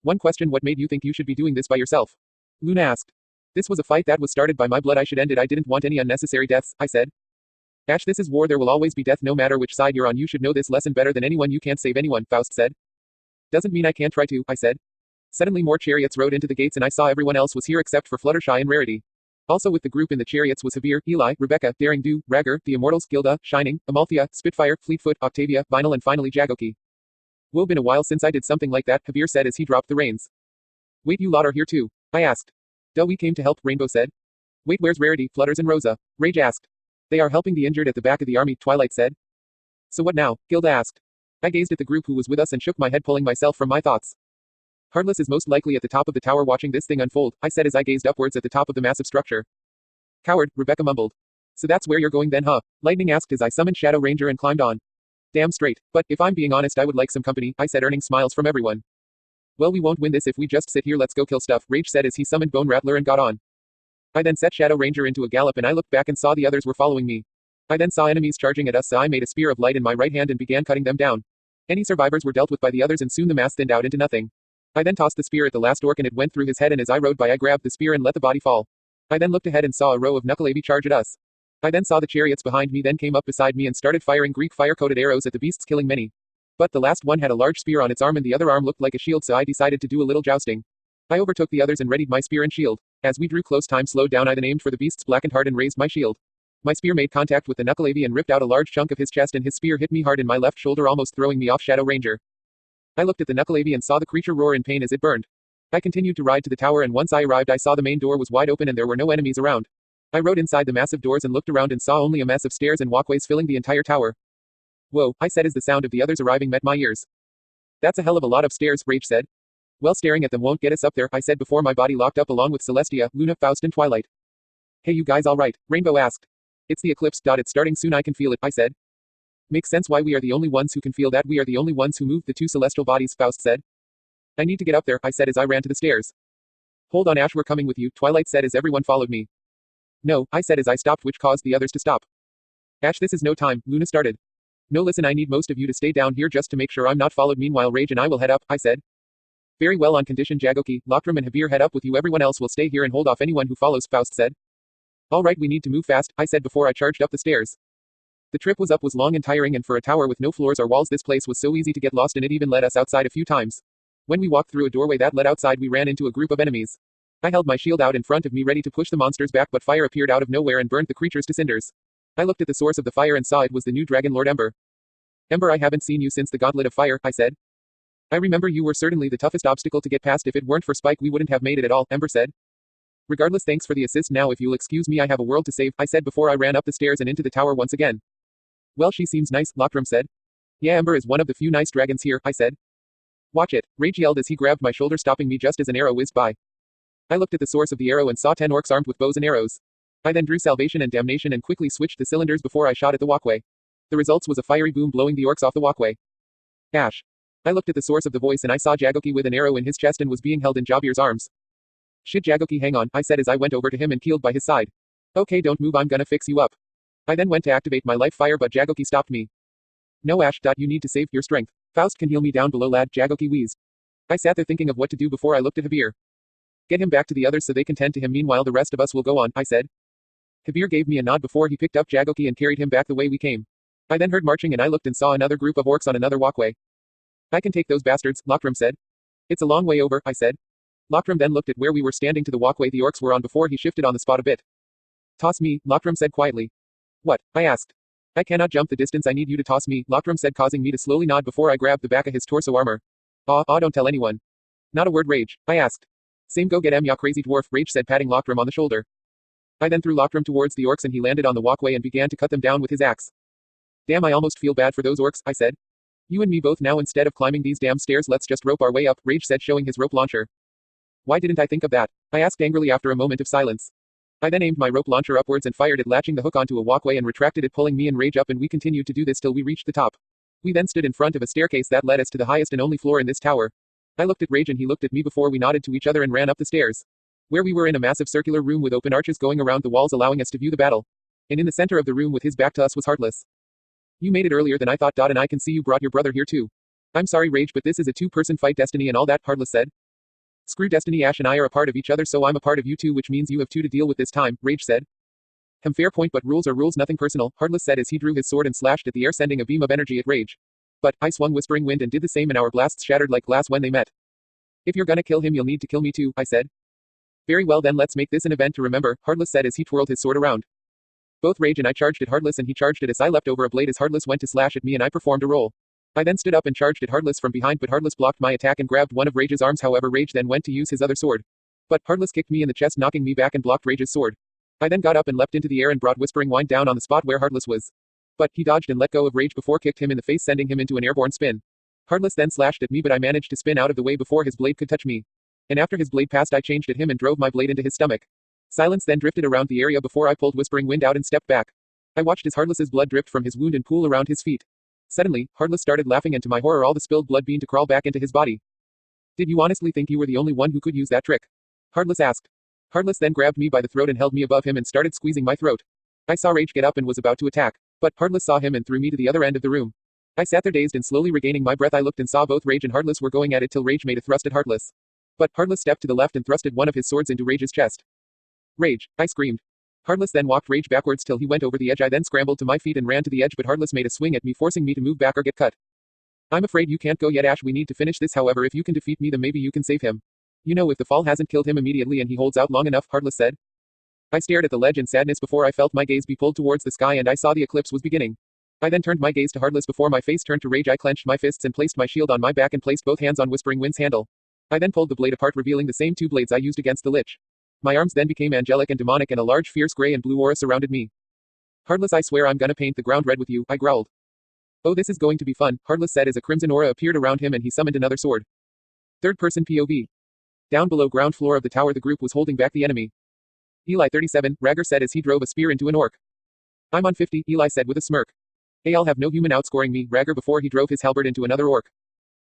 One question, what made you think you should be doing this by yourself? Luna asked. This was a fight that was started by my blood. I should end it. I didn't want any unnecessary deaths, I said. Ash, this is war. There will always be death no matter which side you're on. You should know this lesson better than anyone. You can't save anyone, Faust said. Doesn't mean I can't try to, I said. Suddenly more chariots rode into the gates and I saw everyone else was here except for Fluttershy and Rarity. Also with the group in the chariots was Habir, Eli, Rebecca, Daring Do, Ragger, the Immortals, Gilda, Shining, Amalthea, Spitfire, Fleetfoot, Octavia, Vinyl and finally Jagoki. Whoa, been a while since I did something like that, Habir said as he dropped the reins. Wait, you lot are here too? I asked. Duh, we came to help, Rainbow said. Wait, where's Rarity, Flutters and Rosa? Rage asked. They are helping the injured at the back of the army, Twilight said. So what now? Gilda asked. I gazed at the group who was with us and shook my head, pulling myself from my thoughts. Heartless is most likely at the top of the tower watching this thing unfold, I said as I gazed upwards at the top of the massive structure. Coward, Rebecca mumbled. So that's where you're going then, huh? Lightning asked as I summoned Shadow Ranger and climbed on. Damn straight, but if I'm being honest I would like some company, I said, earning smiles from everyone. Well, we won't win this if we just sit here. Let's go kill stuff, Rage said as he summoned Bone Rattler and got on. I then set Shadow Ranger into a gallop and I looked back and saw the others were following me. I then saw enemies charging at us, so I made a spear of light in my right hand and began cutting them down. Any survivors were dealt with by the others and soon the mass thinned out into nothing. I then tossed the spear at the last orc and it went through his head, and as I rode by I grabbed the spear and let the body fall. I then looked ahead and saw a row of Knuckleavi charge at us. I then saw the chariots behind me then came up beside me and started firing Greek fire-coated arrows at the beasts, killing many. But the last one had a large spear on its arm and the other arm looked like a shield, so I decided to do a little jousting. I overtook the others and readied my spear and shield. As we drew close, time slowed down. I then aimed for the beast's blackened heart and raised my shield. My spear made contact with the Knuckleavi and ripped out a large chunk of his chest, and his spear hit me hard in my left shoulder, almost throwing me off Shadow Ranger. I looked at the Knuckleavi and saw the creature roar in pain as it burned. I continued to ride to the tower, and once I arrived I saw the main door was wide open and there were no enemies around. I rode inside the massive doors and looked around and saw only a mess of stairs and walkways filling the entire tower. Whoa, I said as the sound of the others arriving met my ears. That's a hell of a lot of stairs, Rage said. Well, staring at them won't get us up there, I said before my body locked up along with Celestia, Luna, Faust and Twilight. Hey, you guys all right? Rainbow asked. It's the eclipse. It's starting soon. I can feel it, I said. Makes sense why we are the only ones who can feel that. We are the only ones who moved the two celestial bodies, Faust said. I need to get up there, I said as I ran to the stairs. Hold on, Ash, we're coming with you, Twilight said as everyone followed me. No, I said as I stopped, which caused the others to stop. Ash, this is no time, Luna started. No, listen, I need most of you to stay down here just to make sure I'm not followed. Meanwhile, Rage and I will head up, I said. Very well, on condition Jagoki, Lochtram and Habir head up with you. Everyone else will stay here and hold off anyone who follows, Faust said. All right, we need to move fast, I said before I charged up the stairs. The trip was long and tiring, and for a tower with no floors or walls this place was so easy to get lost in. It even led us outside a few times. When we walked through a doorway that led outside we ran into a group of enemies. I held my shield out in front of me ready to push the monsters back, but fire appeared out of nowhere and burned the creatures to cinders. I looked at the source of the fire and saw it was the new Dragon Lord Ember. Ember, I haven't seen you since the Gauntlet of Fire, I said. I remember you were certainly the toughest obstacle to get past. If it weren't for Spike we wouldn't have made it at all, Ember said. Regardless, thanks for the assist. Now if you'll excuse me, I have a world to save, I said before I ran up the stairs and into the tower once again. Well, she seems nice, Lochtram said. Yeah, Ember is one of the few nice dragons here, I said. Watch it, Rage yelled as he grabbed my shoulder, stopping me just as an arrow whizzed by. I looked at the source of the arrow and saw 10 orcs armed with bows and arrows. I then drew Salvation and Damnation and quickly switched the cylinders before I shot at the walkway. The results was a fiery boom blowing the orcs off the walkway. Ash. I looked at the source of the voice and I saw Jagoki with an arrow in his chest and was being held in Jabir's arms. Shit, Jagoki, hang on, I said as I went over to him and keeled by his side. Okay, don't move, I'm gonna fix you up. I then went to activate my life fire, but Jagoki stopped me. No, Ash. You need to save your strength. Faust can heal me down below, lad, Jagoki wheezed. I sat there thinking of what to do before I looked at Habir. Get him back to the others so they can tend to him, meanwhile the rest of us will go on, I said. Habir gave me a nod before he picked up Jagoki and carried him back the way we came. I then heard marching and I looked and saw another group of orcs on another walkway. I can take those bastards, Lochtram said. It's a long way over, I said. Lochtram then looked at where we were standing to the walkway the orcs were on before he shifted on the spot a bit. Toss me, Lochtram said quietly. What? I asked. I cannot jump the distance, I need you to toss me, Lochtram said, causing me to slowly nod before I grabbed the back of his torso armor. Don't tell anyone. Not a word, Rage, I asked. Same, go get him, ya crazy dwarf, Rage said, patting Lochtram on the shoulder. I then threw Lochtram towards the orcs and he landed on the walkway and began to cut them down with his axe. Damn, I almost feel bad for those orcs, I said. You and me both now, instead of climbing these damn stairs let's just rope our way up, Rage said, showing his rope launcher. Why didn't I think of that? I asked angrily after a moment of silence. I then aimed my rope launcher upwards and fired it, latching the hook onto a walkway and retracted it, pulling me and Rage up, and we continued to do this till we reached the top. We then stood in front of a staircase that led us to the highest and only floor in this tower. I looked at Rage and he looked at me before we nodded to each other and ran up the stairs. Where we were in a massive circular room with open arches going around the walls allowing us to view the battle. And in the center of the room with his back to us was Heartless. You made it earlier than I thought, and I can see you brought your brother here too. I'm sorry, Rage, but this is a two-person fight, Destiny and all that, Heartless said. Screw destiny, Ash and I are a part of each other, so I'm a part of you too, which means you have two to deal with this time, Rage said. Fair point, but rules are rules, nothing personal, Heartless said as he drew his sword and slashed at the air, sending a beam of energy at Rage. But, I swung Whispering Wind and did the same, and our blasts shattered like glass when they met. If you're gonna kill him, you'll need to kill me too, I said. Very well then, let's make this an event to remember, Heartless said as he twirled his sword around. Both Rage and I charged at Heartless and he charged it as I leapt over a blade as Heartless went to slash at me and I performed a roll. I then stood up and charged at Heartless from behind, but Heartless blocked my attack and grabbed one of Rage's arms. However, Rage then went to use his other sword. But Heartless kicked me in the chest, knocking me back and blocked Rage's sword. I then got up and leapt into the air and brought Whispering Wind down on the spot where Heartless was. But he dodged and let go of Rage before kicked him in the face, sending him into an airborne spin. Heartless then slashed at me, but I managed to spin out of the way before his blade could touch me. And after his blade passed, I changed at him and drove my blade into his stomach. Silence then drifted around the area before I pulled Whispering Wind out and stepped back. I watched as Heartless's blood dripped from his wound and pool around his feet. Suddenly, Heartless started laughing, and to my horror all the spilled blood began to crawl back into his body. Did you honestly think you were the only one who could use that trick? Heartless asked. Heartless then grabbed me by the throat and held me above him and started squeezing my throat. I saw Rage get up and was about to attack, but Heartless saw him and threw me to the other end of the room. I sat there dazed and slowly regaining my breath. I looked and saw both Rage and Heartless were going at it till Rage made a thrust at Heartless. But Heartless stepped to the left and thrusted one of his swords into Rage's chest. Rage, I screamed. Heartless then walked Rage backwards till he went over the edge. I then scrambled to my feet and ran to the edge, but Heartless made a swing at me, forcing me to move back or get cut. I'm afraid you can't go yet, Ash. We need to finish this. However, if you can defeat me, then maybe you can save him. You know, if the fall hasn't killed him immediately and he holds out long enough, Heartless said. I stared at the ledge in sadness before I felt my gaze be pulled towards the sky and I saw the eclipse was beginning. I then turned my gaze to Heartless before my face turned to Rage. I clenched my fists and placed my shield on my back and placed both hands on Whispering Wind's handle. I then pulled the blade apart, revealing the same two blades I used against the Lich. My arms then became angelic and demonic, and a large fierce gray and blue aura surrounded me. Heartless, I swear I'm gonna paint the ground red with you, I growled. Oh, this is going to be fun, Heartless said as a crimson aura appeared around him and he summoned another sword. Third-person POV. Down below ground floor of the tower, the group was holding back the enemy. Eli 37, Ragger said as he drove a spear into an orc. I'm on 50, Eli said with a smirk. Hey, I'll have no human outscoring me, Ragger before he drove his halberd into another orc.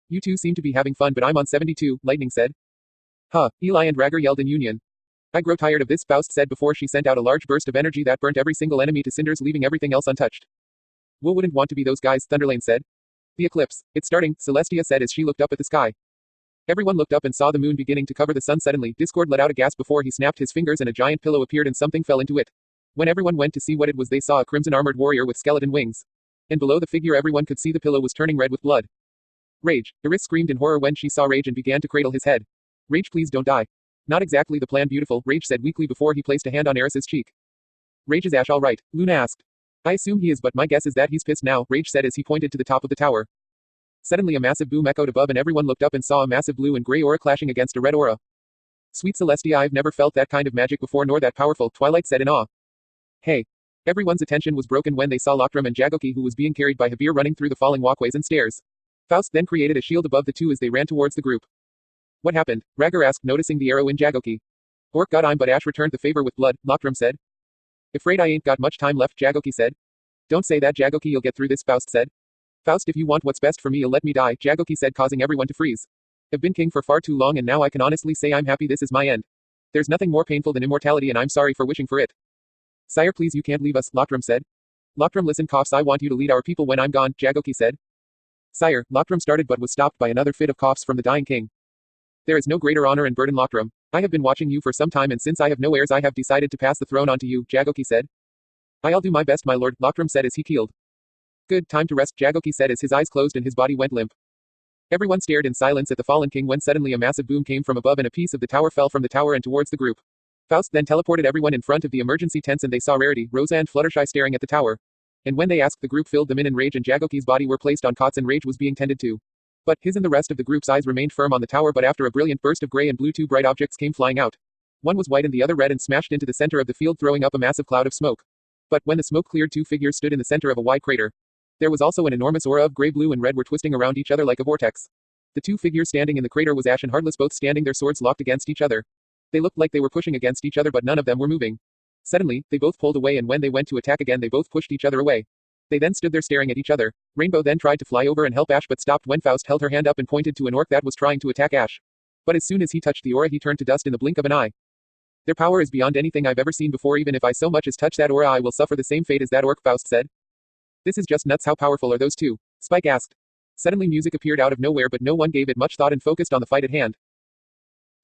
You two seem to be having fun, but I'm on 72, Lightning said. Huh, Eli and Ragger yelled in union. I grow tired of this, Faust said before she sent out a large burst of energy that burnt every single enemy to cinders, leaving everything else untouched. Wo wouldn't want to be those guys, Thunderlane said. The eclipse, it's starting, Celestia said as she looked up at the sky. Everyone looked up and saw the moon beginning to cover the sun. Suddenly, Discord let out a gasp before he snapped his fingers and a giant pillow appeared and something fell into it. When everyone went to see what it was, they saw a crimson armored warrior with skeleton wings. And below the figure everyone could see the pillow was turning red with blood. Rage, Iris screamed in horror when she saw Rage and began to cradle his head. Rage, please don't die. Not exactly the plan, beautiful, Rage said weakly before he placed a hand on Eris's cheek. Rage, is Ash all right? Luna asked. I assume he is, but my guess is that he's pissed now, Rage said as he pointed to the top of the tower. Suddenly a massive boom echoed above and everyone looked up and saw a massive blue and gray aura clashing against a red aura. Sweet Celestia, I've never felt that kind of magic before, nor that powerful, Twilight said in awe. Hey. Everyone's attention was broken when they saw Lochtram and Jagoki, who was being carried by Habir, running through the falling walkways and stairs. Faust then created a shield above the two as they ran towards the group. What happened? Ragger asked, noticing the arrow in Jagoki. Orc god, I'm but Ash returned the favor with blood, Lochtram said. Afraid I ain't got much time left, Jagoki said. Don't say that, Jagoki, you'll get through this, Faust said. Faust, if you want what's best for me, you'll let me die, Jagoki said, causing everyone to freeze. I've been king for far too long and now I can honestly say I'm happy this is my end. There's nothing more painful than immortality and I'm sorry for wishing for it. Sire, please, you can't leave us, Lochtram said. Lochtram, listen, coughs, I want you to lead our people when I'm gone, Jagoki said. Sire, Lochtram started but was stopped by another fit of coughs from the dying king. There is no greater honor and burden, Lochtram. I have been watching you for some time and since I have no heirs I have decided to pass the throne on to you, Jagoki said. I'll do my best, my lord, Lochtram said as he keeled. Good, time to rest, Jagoki said as his eyes closed and his body went limp. Everyone stared in silence at the fallen king when suddenly a massive boom came from above and a piece of the tower fell from the tower and towards the group. Faust then teleported everyone in front of the emergency tents and they saw Rarity, Rosa and Fluttershy staring at the tower. And when they asked, the group filled them in and Rage and Jagoki's body were placed on cots and Rage was being tended to. But his and the rest of the group's eyes remained firm on the tower, but after a brilliant burst of gray and blue, two bright objects came flying out. One was white and the other red and smashed into the center of the field, throwing up a massive cloud of smoke. But when the smoke cleared, two figures stood in the center of a wide crater. There was also an enormous aura of gray, blue and red were twisting around each other like a vortex. The two figures standing in the crater was Ash and Heartless, both standing, their swords locked against each other. They looked like they were pushing against each other, but none of them were moving. Suddenly, they both pulled away and when they went to attack again, they both pushed each other away. They then stood there staring at each other. Rainbow then tried to fly over and help Ash but stopped when Faust held her hand up and pointed to an orc that was trying to attack Ash. But as soon as he touched the aura, he turned to dust in the blink of an eye. Their power is beyond anything I've ever seen before. Even if I so much as touch that aura, I will suffer the same fate as that orc, Faust said. This is just nuts. How powerful are those two? Spike asked. Suddenly music appeared out of nowhere, but no one gave it much thought and focused on the fight at hand.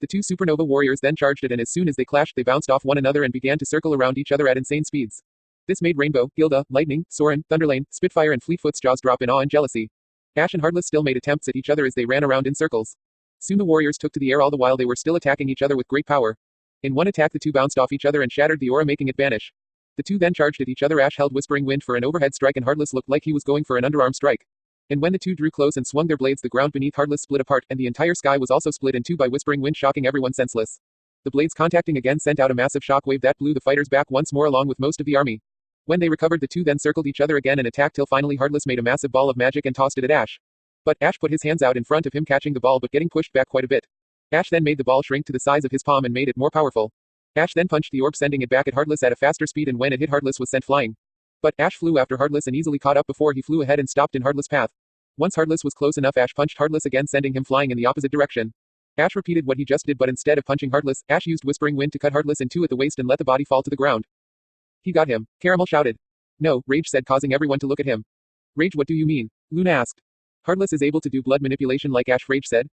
The two supernova warriors then charged it, and as soon as they clashed they bounced off one another and began to circle around each other at insane speeds. This made Rainbow, Gilda, Lightning, Soren, Thunderlane, Spitfire and Fleetfoot's jaws drop in awe and jealousy. Ash and Heartless still made attempts at each other as they ran around in circles. Soon the warriors took to the air all the while they were still attacking each other with great power. In one attack the two bounced off each other and shattered the aura, making it vanish. The two then charged at each other. Ash held Whispering Wind for an overhead strike and Heartless looked like he was going for an underarm strike. And when the two drew close and swung their blades, the ground beneath Heartless split apart, and the entire sky was also split in two by Whispering Wind, shocking everyone senseless. The blades contacting again sent out a massive shockwave that blew the fighters back once more along with most of the army. When they recovered the two then circled each other again and attacked till finally Heartless made a massive ball of magic and tossed it at Ash. But Ash put his hands out in front of him, catching the ball but getting pushed back quite a bit. Ash then made the ball shrink to the size of his palm and made it more powerful. Ash then punched the orb, sending it back at Heartless at a faster speed, and when it hit Heartless was sent flying. But Ash flew after Heartless and easily caught up before he flew ahead and stopped in Heartless' path. Once Heartless was close enough, Ash punched Heartless again, sending him flying in the opposite direction. Ash repeated what he just did, but instead of punching Heartless, Ash used Whispering Wind to cut Heartless in two at the waist and let the body fall to the ground. He got him, Caramel shouted. No, Rage said, causing everyone to look at him. Rage, what do you mean? Luna asked. Heartless is able to do blood manipulation like Ash, Rage said.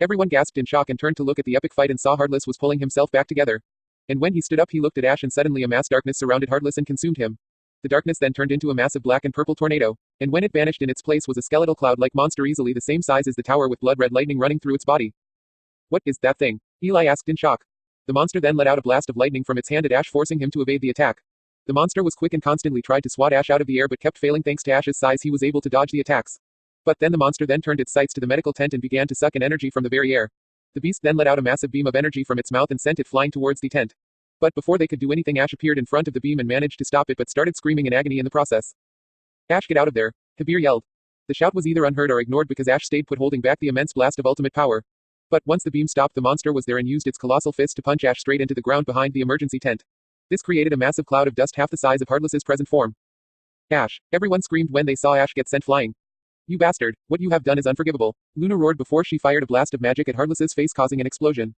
Everyone gasped in shock and turned to look at the epic fight and saw Heartless was pulling himself back together. And when he stood up he looked at Ash and suddenly a mass darkness surrounded Heartless and consumed him. The darkness then turned into a massive black and purple tornado, and when it vanished in its place was a skeletal cloud-like monster easily the same size as the tower with blood-red lightning running through its body. What is that thing? Eli asked in shock. The monster then let out a blast of lightning from its hand at Ash, forcing him to evade the attack. The monster was quick and constantly tried to swat Ash out of the air but kept failing. Thanks to Ash's size he was able to dodge the attacks. But then the monster then turned its sights to the medical tent and began to suck in energy from the very air. The beast then let out a massive beam of energy from its mouth and sent it flying towards the tent. But before they could do anything Ash appeared in front of the beam and managed to stop it but started screaming in agony in the process. Ash, get out of there, Kabir yelled. The shout was either unheard or ignored because Ash stayed put, holding back the immense blast of ultimate power. But once the beam stopped the monster was there and used its colossal fist to punch Ash straight into the ground behind the emergency tent. This created a massive cloud of dust half the size of Heartless's present form. Ash, everyone screamed when they saw Ash get sent flying. You bastard, what you have done is unforgivable, Luna roared before she fired a blast of magic at Heartless's face causing an explosion.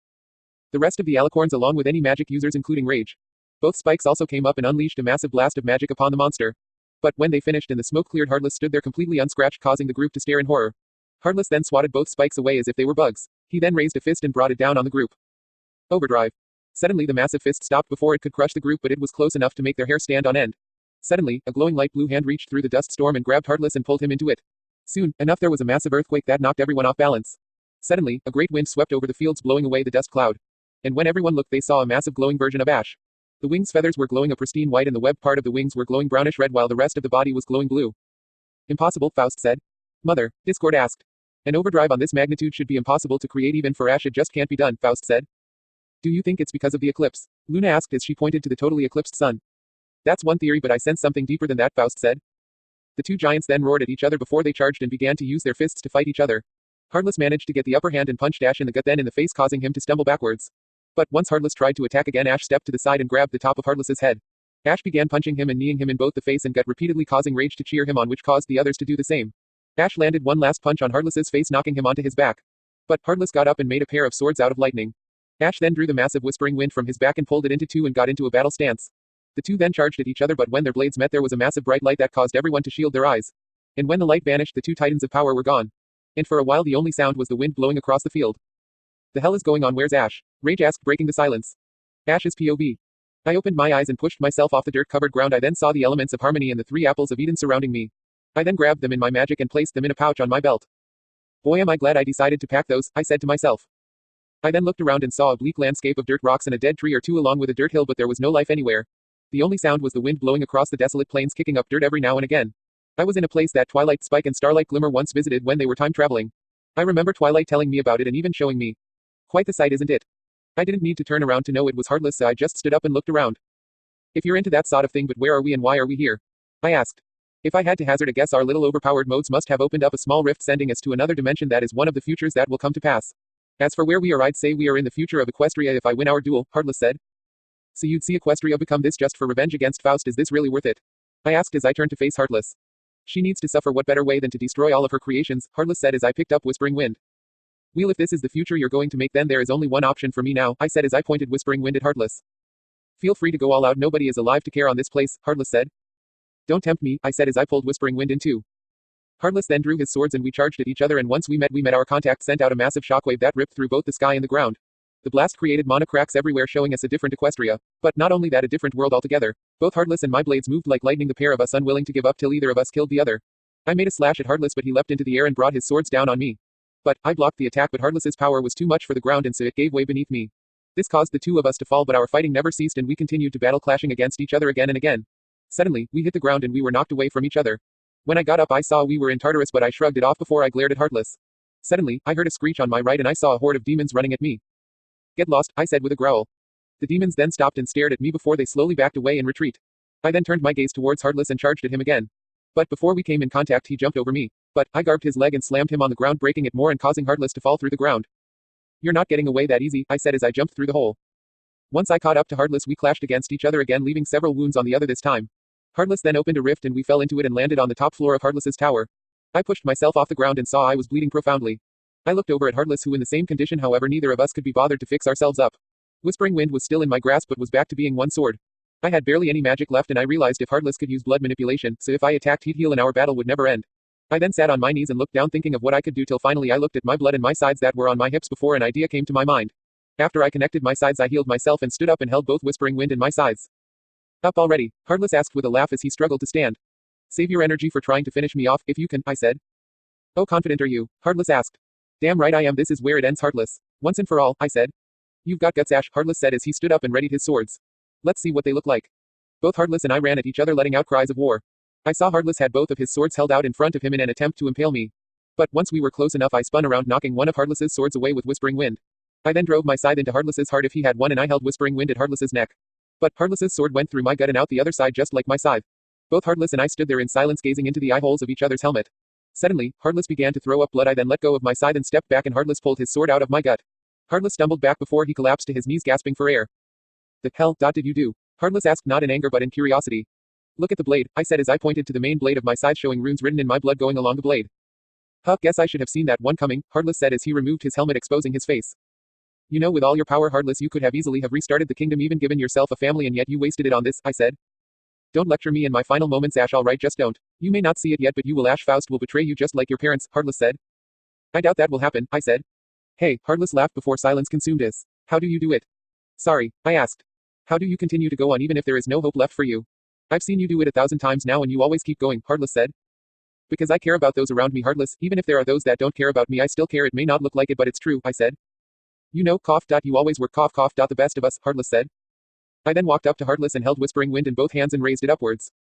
The rest of the alicorns along with any magic users including Rage. Both spikes also came up and unleashed a massive blast of magic upon the monster. But when they finished and the smoke cleared, Heartless stood there completely unscratched, causing the group to stare in horror. Heartless then swatted both spikes away as if they were bugs. He then raised a fist and brought it down on the group. Overdrive. Suddenly the massive fist stopped before it could crush the group, but it was close enough to make their hair stand on end. Suddenly, a glowing light blue hand reached through the dust storm and grabbed Heartless and pulled him into it. Soon enough there was a massive earthquake that knocked everyone off balance. Suddenly, a great wind swept over the fields blowing away the dust cloud. And when everyone looked they saw a massive glowing version of Ash. The wings feathers were glowing a pristine white and the webbed part of the wings were glowing brownish red while the rest of the body was glowing blue. Impossible, Faust said. Mother, Discord asked. An overdrive on this magnitude should be impossible to create even for Ash, it just can't be done, Faust said. Do you think it's because of the eclipse? Luna asked as she pointed to the totally eclipsed sun. That's one theory, but I sense something deeper than that, Faust said. The two giants then roared at each other before they charged and began to use their fists to fight each other. Heartless managed to get the upper hand and punched Ash in the gut then in the face, causing him to stumble backwards. But once Heartless tried to attack again, Ash stepped to the side and grabbed the top of Heartless's head. Ash began punching him and kneeing him in both the face and gut repeatedly, causing Rage to cheer him on, which caused the others to do the same. Ash landed one last punch on Heartless's face, knocking him onto his back. But Heartless got up and made a pair of swords out of lightning. Ash then drew the massive Whispering Wind from his back and pulled it into two and got into a battle stance. The two then charged at each other, but when their blades met there was a massive bright light that caused everyone to shield their eyes. And when the light vanished the two titans of power were gone. And for a while the only sound was the wind blowing across the field. The hell is going on? Where's Ash? Rage asked, breaking the silence. Ash's POV. I opened my eyes and pushed myself off the dirt-covered ground. I then saw the elements of harmony and the 3 apples of Eden surrounding me. I then grabbed them in my magic and placed them in a pouch on my belt. Boy, am I glad I decided to pack those, I said to myself. I then looked around and saw a bleak landscape of dirt rocks and a dead tree or two along with a dirt hill, but there was no life anywhere. The only sound was the wind blowing across the desolate plains, kicking up dirt every now and again. I was in a place that Twilight Spike and Starlight Glimmer once visited when they were time traveling. I remember Twilight telling me about it and even showing me. Quite the sight, isn't it? I didn't need to turn around to know it was Heartless, so I just stood up and looked around. If you're into that sort of thing, but where are we and why are we here? I asked. If I had to hazard a guess, our little overpowered modes must have opened up a small rift sending us to another dimension that is one of the futures that will come to pass. As for where we are, I'd say we are in the future of Equestria if I win our duel, Heartless said. So you'd see Equestria become this just for revenge against Faust? Is this really worth it? I asked as I turned to face Heartless. She needs to suffer. What better way than to destroy all of her creations, Heartless said as I picked up Whispering Wind. Well, if this is the future you're going to make, then there is only one option for me now, I said as I pointed Whispering Wind at Heartless. Feel free to go all out, nobody is alive to care on this place, Heartless said. Don't tempt me, I said as I pulled Whispering Wind in two. Heartless then drew his swords and we charged at each other, and once we met our contact sent out a massive shockwave that ripped through both the sky and the ground. The blast created mana cracks everywhere, showing us a different Equestria. But not only that, a different world altogether. Both Heartless and my blades moved like lightning, the pair of us unwilling to give up till either of us killed the other. I made a slash at Heartless, but he leapt into the air and brought his swords down on me. But I blocked the attack, but Heartless's power was too much for the ground, and so it gave way beneath me. This caused the two of us to fall, but our fighting never ceased, and we continued to battle, clashing against each other again and again. Suddenly, we hit the ground and we were knocked away from each other. When I got up, I saw we were in Tartarus, but I shrugged it off before I glared at Heartless. Suddenly, I heard a screech on my right and I saw a horde of demons running at me. Get lost, I said with a growl. The demons then stopped and stared at me before they slowly backed away in retreat. I then turned my gaze towards Heartless and charged at him again. But before we came in contact, he jumped over me. But I garbed his leg and slammed him on the ground, breaking it more and causing Heartless to fall through the ground. You're not getting away that easy, I said as I jumped through the hole. Once I caught up to Heartless, we clashed against each other again, leaving several wounds on the other this time. Heartless then opened a rift and we fell into it and landed on the top floor of Heartless's tower. I pushed myself off the ground and saw I was bleeding profoundly. I looked over at Heartless, who in the same condition, however neither of us could be bothered to fix ourselves up. Whispering Wind was still in my grasp but was back to being one sword. I had barely any magic left and I realized if Heartless could use blood manipulation, so if I attacked he'd heal and our battle would never end. I then sat on my knees and looked down, thinking of what I could do, till finally I looked at my blood and my sides that were on my hips before an idea came to my mind. After I connected my sides, I healed myself and stood up and held both Whispering Wind and my sides. Up already? Heartless asked with a laugh as he struggled to stand. Save your energy for trying to finish me off, if you can, I said. Oh, confident are you? Heartless asked. Damn right I am, this is where it ends, Heartless. Once and for all, I said. You've got guts, Ash, Heartless said as he stood up and readied his swords. Let's see what they look like. Both Heartless and I ran at each other, letting out cries of war. I saw Heartless had both of his swords held out in front of him in an attempt to impale me. But once we were close enough, I spun around, knocking one of Heartless's swords away with Whispering Wind. I then drove my scythe into Heartless's heart if he had one, and I held Whispering Wind at Heartless's neck. But Heartless's sword went through my gut and out the other side just like my scythe. Both Heartless and I stood there in silence, gazing into the eye holes of each other's helmet. Suddenly, Heartless began to throw up blood. I then let go of my scythe and stepped back, and Heartless pulled his sword out of my gut. Heartless stumbled back before he collapsed to his knees, gasping for air. The hell, did you do? Heartless asked, not in anger but in curiosity. Look at the blade, I said as I pointed to the main blade of my scythe, showing runes written in my blood going along the blade. Huh, guess I should have seen that one coming, Heartless said as he removed his helmet, exposing his face. You know, with all your power, Heartless, you could have easily have restarted the kingdom, even given yourself a family, and yet you wasted it on this, I said. Don't lecture me in my final moments, Ash, alright, just don't. You may not see it yet, but you will, Ash. Faust will betray you just like your parents, Heartless said. I doubt that will happen, I said. Hey, Heartless laughed before silence consumed us. How do you do it? Sorry, I asked. How do you continue to go on even if there is no hope left for you? I've seen you do it 1,000 times now and you always keep going, Heartless said. Because I care about those around me, Heartless. Even if there are those that don't care about me, I still care. It may not look like it, but it's true, I said. You know, cough. You always were cough. The best of us, Heartless said. I then walked up to Heartless and held Whispering Wind in both hands and raised it upwards.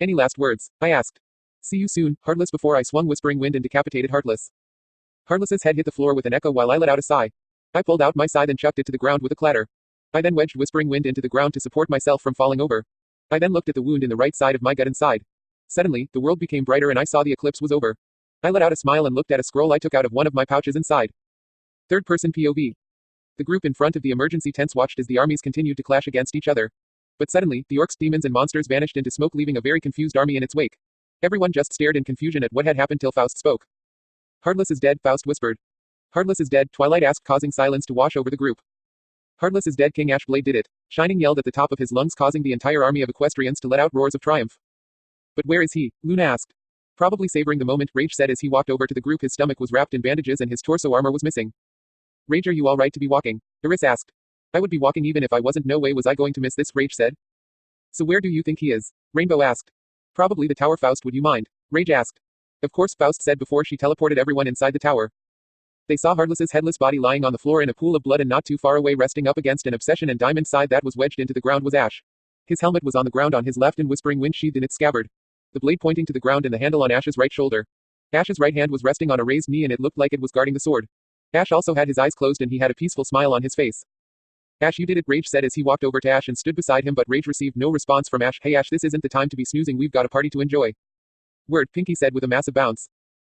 Any last words? I asked. See you soon, Heartless, before I swung Whispering Wind and decapitated Heartless. Heartless's head hit the floor with an echo while I let out a sigh. I pulled out my scythe and chucked it to the ground with a clatter. I then wedged Whispering Wind into the ground to support myself from falling over. I then looked at the wound in the right side of my gut and sighed. Suddenly, the world became brighter and I saw the eclipse was over. I let out a smile and looked at a scroll I took out of one of my pouches and sighed. Third-person POV. The group in front of the emergency tents watched as the armies continued to clash against each other. But suddenly, the orcs, demons and monsters vanished into smoke, leaving a very confused army in its wake. Everyone just stared in confusion at what had happened till Faust spoke. Heartless is dead, Faust whispered. Heartless is dead, Twilight asked, causing silence to wash over the group. Heartless is dead, King Ashblade did it. Shining yelled at the top of his lungs, causing the entire army of equestrians to let out roars of triumph. But where is he? Luna asked. Probably savoring the moment, Rage said as he walked over to the group. His stomach was wrapped in bandages and his torso armor was missing. Rage, are you alright to be walking? Iris asked. I would be walking even if I wasn't. No way was I going to miss this, Rage said. So where do you think he is? Rainbow asked. Probably the tower, Faust, would you mind? Rage asked. Of course, Faust said before she teleported everyone inside the tower. They saw Heartless's headless body lying on the floor in a pool of blood, and not too far away, resting up against an obsession and diamond scythe that was wedged into the ground, was Ash. His helmet was on the ground on his left and Whispering Wind sheathed in its scabbard. The blade pointing to the ground and the handle on Ash's right shoulder. Ash's right hand was resting on a raised knee and it looked like it was guarding the sword. Ash also had his eyes closed and he had a peaceful smile on his face. Ash, you did it, Rage said as he walked over to Ash and stood beside him, but Rage received no response from Ash. Hey Ash, this isn't the time to be snoozing, we've got a party to enjoy. Word, Pinky said with a massive bounce.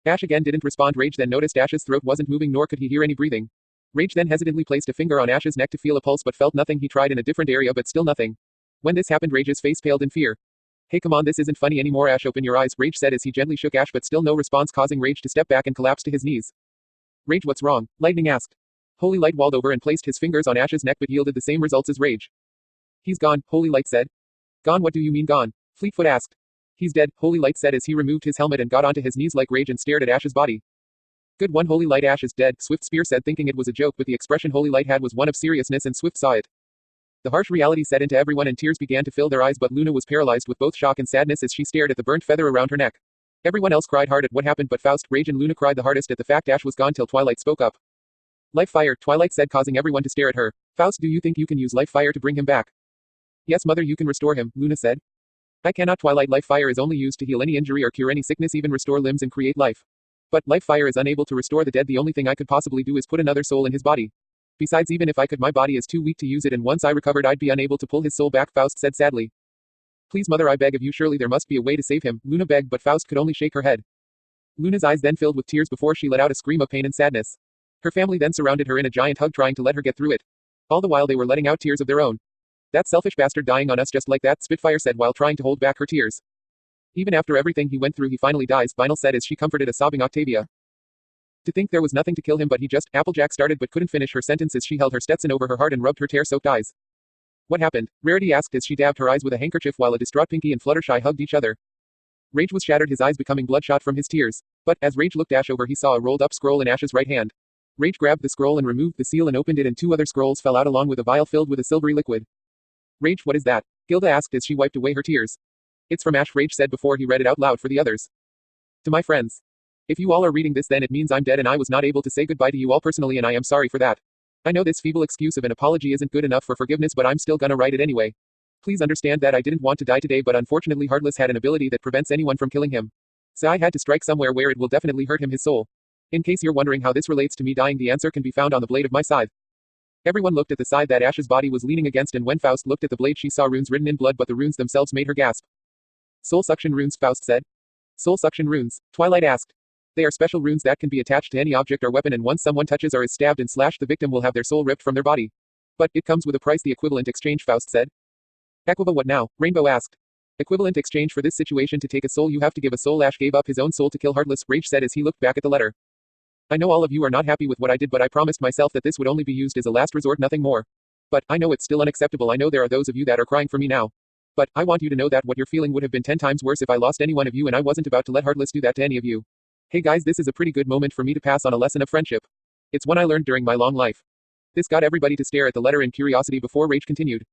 Ash again didn't respond. Rage then noticed Ash's throat wasn't moving, nor could he hear any breathing. Rage then hesitantly placed a finger on Ash's neck to feel a pulse but felt nothing. He tried in a different area but still nothing. When this happened, Rage's face paled in fear. Hey come on, this isn't funny anymore, Ash, open your eyes, Rage said as he gently shook Ash, but still no response, causing Rage to step back and collapse to his knees. Rage, what's wrong? Lightning asked. Holy Light walled over and placed his fingers on Ash's neck but yielded the same results as Rage. He's gone, Holy Light said. Gone? What do you mean gone? Fleetfoot asked. He's dead, Holy Light said as he removed his helmet and got onto his knees like Rage and stared at Ash's body. Good one, Holy Light. Ash is dead, Swift Spear said, thinking it was a joke, but the expression Holy Light had was one of seriousness and Swift saw it. The harsh reality set into everyone and tears began to fill their eyes, but Luna was paralyzed with both shock and sadness as she stared at the burnt feather around her neck. Everyone else cried hard at what happened, but Faust, Rage and Luna cried the hardest at the fact Ash was gone till Twilight spoke up. Life fire, Twilight said, causing everyone to stare at her. Faust, do you think you can use life fire to bring him back? Yes, Mother, you can restore him, Luna said. I cannot, Twilight. Life fire is only used to heal any injury or cure any sickness, even restore limbs and create life. But life fire is unable to restore the dead. The only thing I could possibly do is put another soul in his body. Besides, even if I could, my body is too weak to use it, and once I recovered I'd be unable to pull his soul back, Faust said sadly. Please, Mother, I beg of you, surely there must be a way to save him, Luna begged, but Faust could only shake her head. Luna's eyes then filled with tears before she let out a scream of pain and sadness. Her family then surrounded her in a giant hug, trying to let her get through it. All the while they were letting out tears of their own. That selfish bastard dying on us just like that, Spitfire said while trying to hold back her tears. Even after everything he went through, he finally dies, Vinyl said as she comforted a sobbing Octavia. To think there was nothing to kill him, but he just, Applejack started but couldn't finish her sentence as she held her Stetson over her heart and rubbed her tear-soaked eyes. What happened? Rarity asked as she dabbed her eyes with a handkerchief while a distraught Pinky and Fluttershy hugged each other. Rage was shattered, his eyes becoming bloodshot from his tears. But, as Rage looked Ash over, he saw a rolled-up scroll in Ash's right hand. Rage grabbed the scroll and removed the seal and opened it, and two other scrolls fell out along with a vial filled with a silvery liquid. Rage, what is that? Gilda asked as she wiped away her tears. It's from Ash, Rage said before he read it out loud for the others. To my friends. If you all are reading this, then it means I'm dead and I was not able to say goodbye to you all personally, and I am sorry for that. I know this feeble excuse of an apology isn't good enough for forgiveness, but I'm still gonna write it anyway. Please understand that I didn't want to die today, but unfortunately Heartless had an ability that prevents anyone from killing him. So I had to strike somewhere where it will definitely hurt him, his soul. In case you're wondering how this relates to me dying, the answer can be found on the blade of my scythe. Everyone looked at the side that Ash's body was leaning against, and when Faust looked at the blade she saw runes written in blood, but the runes themselves made her gasp. Soul suction runes, Faust said. Soul suction runes, Twilight asked. They are special runes that can be attached to any object or weapon, and once someone touches or is stabbed and slashed, the victim will have their soul ripped from their body. But it comes with a price, the equivalent exchange, Faust said. Aquava, what now? Rainbow asked. Equivalent exchange for this situation: to take a soul, you have to give a soul. Ash gave up his own soul to kill Heartless, Rage said as he looked back at the letter. I know all of you are not happy with what I did, but I promised myself that this would only be used as a last resort, nothing more. But I know it's still unacceptable. I know there are those of you that are crying for me now. But I want you to know that what you're feeling would have been 10 times worse if I lost any one of you, and I wasn't about to let Heartless do that to any of you. Hey guys, this is a pretty good moment for me to pass on a lesson of friendship. It's one I learned during my long life. This got everybody to stare at the letter in curiosity before Rage continued.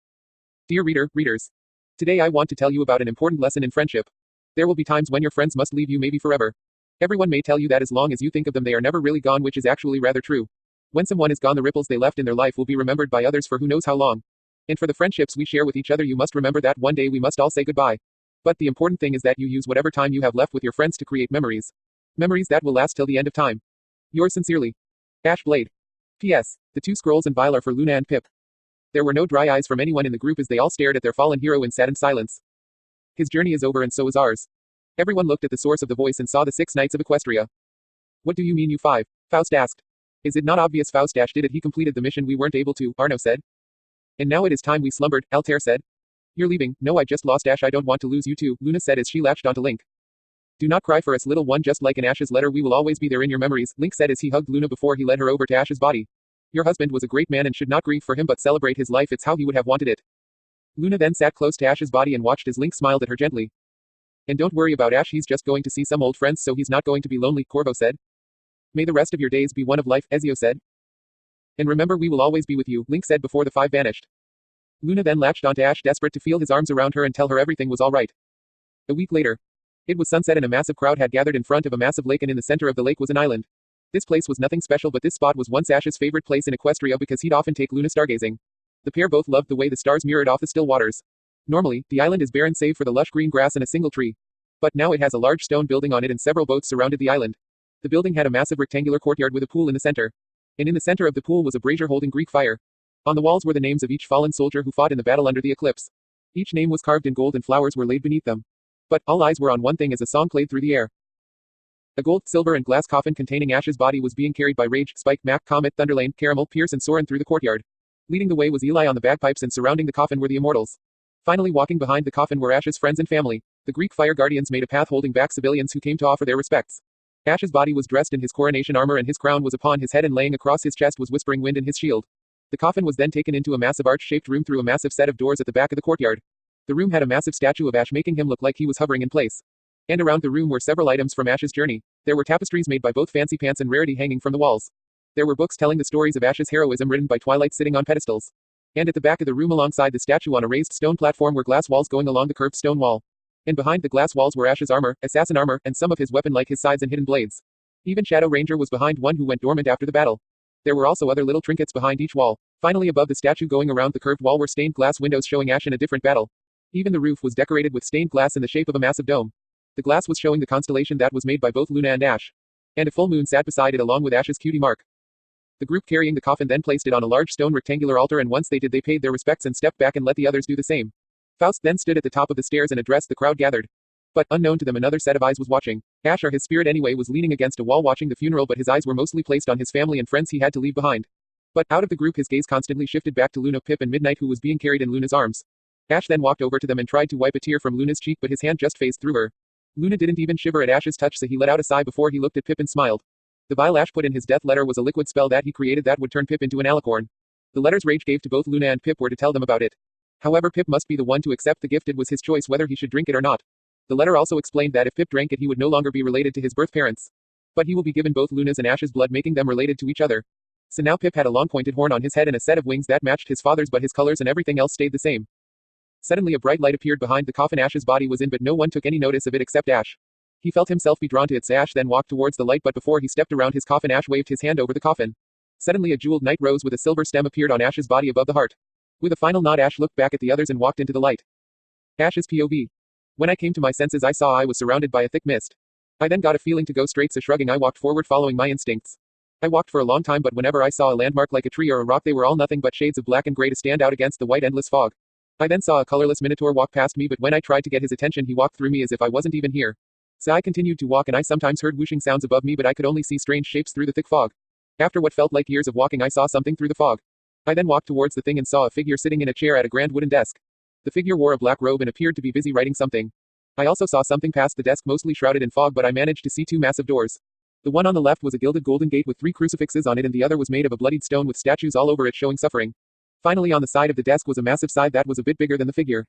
Dear readers. Today I want to tell you about an important lesson in friendship. There will be times when your friends must leave you, maybe forever. Everyone may tell you that as long as you think of them, they are never really gone, which is actually rather true. When someone is gone, the ripples they left in their life will be remembered by others for who knows how long. And for the friendships we share with each other, you must remember that one day we must all say goodbye. But the important thing is that you use whatever time you have left with your friends to create memories. Memories that will last till the end of time. Yours sincerely, Ash Blade. P.S. The two scrolls and vial are for Luna and Pip. There were no dry eyes from anyone in the group as they all stared at their fallen hero in saddened silence. His journey is over, and so is ours. Everyone looked at the source of the voice and saw the 6 knights of Equestria. What do you mean, you 5? Faust asked. Is it not obvious? Faust did it. He completed the mission we weren't able to, Arno said. And now it is time we slumbered, Altair said. You're leaving. No, I just lost Ash. I don't want to lose you too, Luna said as she latched onto Link. Do not cry for us, little one, just like in Ash's letter, we will always be there in your memories, Link said as he hugged Luna before he led her over to Ash's body. Your husband was a great man and should not grieve for him but celebrate his life. It's how he would have wanted it. Luna then sat close to Ash's body and watched as Link smiled at her gently. And don't worry about Ash, he's just going to see some old friends, so he's not going to be lonely, Corvo said. May the rest of your days be one of life, Ezio said. And remember, we will always be with you, Link said before the 5 vanished. Luna then latched onto Ash, desperate to feel his arms around her and tell her everything was all right. A week later. It was sunset and a massive crowd had gathered in front of a massive lake, and in the center of the lake was an island. This place was nothing special, but this spot was once Ash's favorite place in Equestria because he'd often take Luna stargazing. The pair both loved the way the stars mirrored off the still waters. Normally, the island is barren save for the lush green grass and a single tree. But now it has a large stone building on it and several boats surrounded the island. The building had a massive rectangular courtyard with a pool in the center. And in the center of the pool was a brazier holding Greek fire. On the walls were the names of each fallen soldier who fought in the battle under the eclipse. Each name was carved in gold and flowers were laid beneath them. But all eyes were on one thing as a song played through the air. A gold, silver, and glass coffin containing Ash's body was being carried by Rage, Spike, Mac, Comet, Thunderlane, Caramel, Pierce, and Soren through the courtyard. Leading the way was Eli on the bagpipes, and surrounding the coffin were the immortals. Finally, walking behind the coffin were Ash's friends and family. The Greek fire guardians made a path holding back civilians who came to offer their respects. Ash's body was dressed in his coronation armor and his crown was upon his head, and laying across his chest was Whispering Wind and his shield. The coffin was then taken into a massive arch-shaped room through a massive set of doors at the back of the courtyard. The room had a massive statue of Ash, making him look like he was hovering in place. And around the room were several items from Ash's journey. There were tapestries made by both Fancy Pants and Rarity hanging from the walls. There were books telling the stories of Ash's heroism written by Twilight sitting on pedestals. And at the back of the room alongside the statue on a raised stone platform were glass walls going along the curved stone wall. And behind the glass walls were Ash's armor, assassin armor, and some of his weapon like his scythes and hidden blades. Even Shadow Ranger was behind one who went dormant after the battle. There were also other little trinkets behind each wall. Finally above the statue going around the curved wall were stained glass windows showing Ash in a different battle. Even the roof was decorated with stained glass in the shape of a massive dome. The glass was showing the constellation that was made by both Luna and Ash. And a full moon sat beside it along with Ash's cutie mark. The group carrying the coffin then placed it on a large stone rectangular altar, and once they did they paid their respects and stepped back and let the others do the same. Faust then stood at the top of the stairs and addressed the crowd gathered. But, unknown to them, another set of eyes was watching. Ash, or his spirit anyway, was leaning against a wall watching the funeral, but his eyes were mostly placed on his family and friends he had to leave behind. But, out of the group his gaze constantly shifted back to Luna, Pip and Midnight, who was being carried in Luna's arms. Ash then walked over to them and tried to wipe a tear from Luna's cheek, but his hand just phased through her. Luna didn't even shiver at Ash's touch, so he let out a sigh before he looked at Pip and smiled. The bile Ash put in his death letter was a liquid spell that he created that would turn Pip into an alicorn. The letters Rage gave to both Luna and Pip were to tell them about it. However, Pip must be the one to accept the gift. It was his choice whether he should drink it or not. The letter also explained that if Pip drank it he would no longer be related to his birth parents. But he will be given both Luna's and Ash's blood, making them related to each other. So now Pip had a long pointed horn on his head and a set of wings that matched his father's, but his colors and everything else stayed the same. Suddenly a bright light appeared behind the coffin Ash's body was in, but no one took any notice of it except Ash. He felt himself be drawn to it, so Ash then walked towards the light, but before he stepped around his coffin Ash waved his hand over the coffin. Suddenly a jeweled knight rose with a silver stem appeared on Ash's body above the heart. With a final nod Ash looked back at the others and walked into the light. Ash's POV. When I came to my senses I saw I was surrounded by a thick mist. I then got a feeling to go straight, so shrugging I walked forward following my instincts. I walked for a long time, but whenever I saw a landmark like a tree or a rock they were all nothing but shades of black and gray to stand out against the white endless fog. I then saw a colorless minotaur walk past me, but when I tried to get his attention he walked through me as if I wasn't even here. So I continued to walk and I sometimes heard whooshing sounds above me, but I could only see strange shapes through the thick fog. After what felt like years of walking I saw something through the fog. I then walked towards the thing and saw a figure sitting in a chair at a grand wooden desk. The figure wore a black robe and appeared to be busy writing something. I also saw something past the desk mostly shrouded in fog, but I managed to see two massive doors. The one on the left was a gilded golden gate with 3 crucifixes on it, and the other was made of a bloodied stone with statues all over it showing suffering. Finally on the side of the desk was a massive scythe that was a bit bigger than the figure.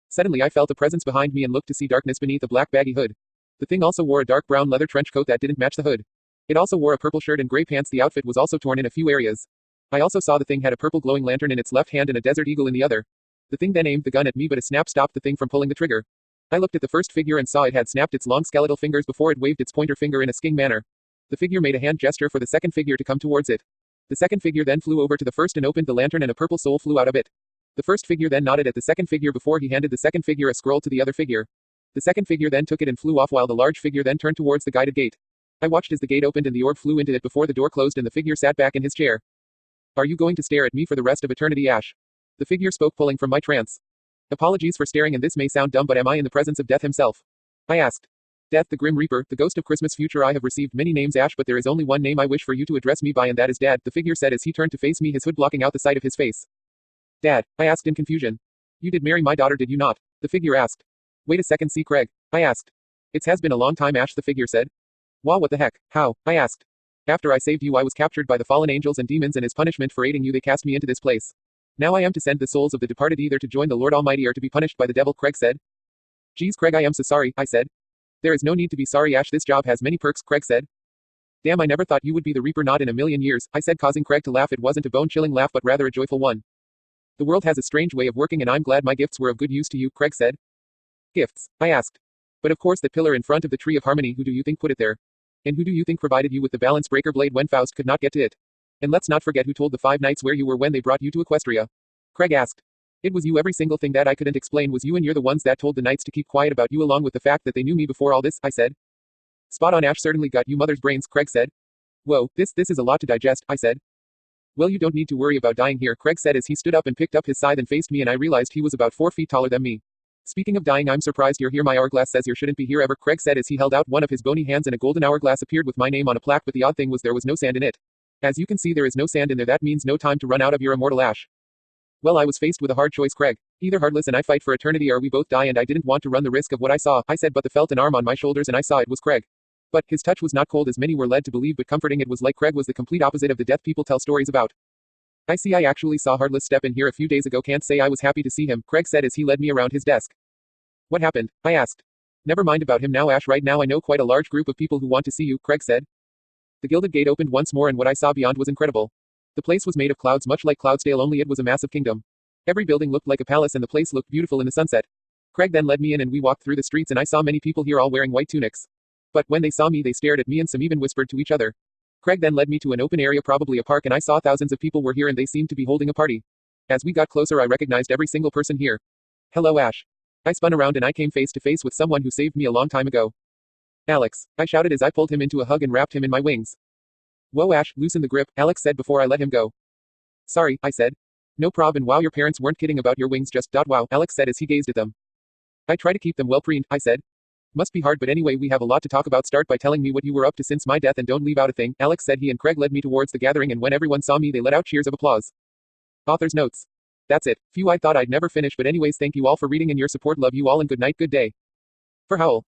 Suddenly I felt a presence behind me and looked to see darkness beneath a black baggy hood. The thing also wore a dark brown leather trench coat that didn't match the hood. It also wore a purple shirt and gray pants. The outfit was also torn in a few areas. I also saw the thing had a purple glowing lantern in its left hand and a desert eagle in the other. The thing then aimed the gun at me, but a snap stopped the thing from pulling the trigger. I looked at the first figure and saw it had snapped its long skeletal fingers before it waved its pointer finger in a skink manner. The figure made a hand gesture for the second figure to come towards it. The second figure then flew over to the first and opened the lantern, and a purple soul flew out of it. The first figure then nodded at the second figure before he handed the second figure a scroll to the other figure. The second figure then took it and flew off while the large figure then turned towards the guided gate. I watched as the gate opened and the orb flew into it before the door closed and the figure sat back in his chair. Are you going to stare at me for the rest of eternity, Ash? The figure spoke, pulling from my trance. Apologies for staring, and this may sound dumb, but am I in the presence of death himself? I asked. Death, the Grim Reaper, the ghost of Christmas future. I have received many names, Ash, but there is only one name I wish for you to address me by, and that is Dad, the figure said as he turned to face me, his hood blocking out the sight of his face. Dad, I asked in confusion. You did marry my daughter, did you not? The figure asked. Wait a second, see Craig? I asked. It has been a long time, Ash, the figure said. Wah, what the heck? How? I asked. After I saved you I was captured by the fallen angels and demons, and as punishment for aiding you they cast me into this place. Now I am to send the souls of the departed either to join the Lord Almighty or to be punished by the devil, Craig said. Geez, Craig, I am so sorry, I said. There is no need to be sorry, Ash, this job has many perks, Craig said. Damn, I never thought you would be the Reaper, not in a million years, I said, causing Craig to laugh. It wasn't a bone-chilling laugh but rather a joyful one. The world has a strange way of working and I'm glad my gifts were of good use to you, Craig said. Gifts? I asked. But of course that pillar in front of the Tree of Harmony, who do you think put it there? And who do you think provided you with the balance breaker blade when Faust could not get to it? And let's not forget who told the 5 knights where you were when they brought you to Equestria. Craig asked. It was you. Every single thing that I couldn't explain was you, and you're the ones that told the knights to keep quiet about you, along with the fact that they knew me before all this, I said. Spot on, Ash, certainly got you mother's brains, Craig said. Whoa, this is a lot to digest, I said. Well, you don't need to worry about dying here, Craig said as he stood up and picked up his scythe and faced me, and I realized he was about 4 feet taller than me. Speaking of dying, I'm surprised you're here. My hourglass says you shouldn't be here ever, Craig said as he held out one of his bony hands, and a golden hourglass appeared with my name on a plaque, but the odd thing was there was no sand in it. As you can see, there is no sand in there. That means no time to run out of your immortal Ash. Well, I was faced with a hard choice, Craig. Either Heartless and I fight for eternity or we both die, and I didn't want to run the risk of what I saw, I said, but the felt an arm on my shoulders and I saw it was Craig. But his touch was not cold as many were led to believe, but comforting. It was like Craig was the complete opposite of the death people tell stories about. I see, I actually saw Heartless step in here a few days ago. Can't say I was happy to see him, Craig said as he led me around his desk. What happened? I asked. Never mind about him now, Ash. Right now I know quite a large group of people who want to see you, Craig said. The gilded gate opened once more and what I saw beyond was incredible. The place was made of clouds, much like Cloudsdale, only it was a massive kingdom. Every building looked like a palace and the place looked beautiful in the sunset. Craig then led me in and we walked through the streets and I saw many people here all wearing white tunics. But when they saw me they stared at me and some even whispered to each other. Craig then led me to an open area, probably a park, and I saw thousands of people were here and they seemed to be holding a party. As we got closer I recognized every single person here. Hello, Ash. I spun around and I came face to face with someone who saved me a long time ago. Alex, I shouted as I pulled him into a hug and wrapped him in my wings. Whoa, Ash, loosen the grip, Alex said before I let him go. Sorry, I said. No prob, and wow, your parents weren't kidding about your wings, just wow, Alex said as he gazed at them. I try to keep them well preened, I said. Must be hard, but anyway, we have a lot to talk about. Start by telling me what you were up to since my death and don't leave out a thing, Alex said he, and Craig led me towards the gathering and when everyone saw me they let out cheers of applause. Author's notes. That's it. Phew, I thought I'd never finish, but anyways, thank you all for reading and your support. Love you all and good night, good day. For Howl.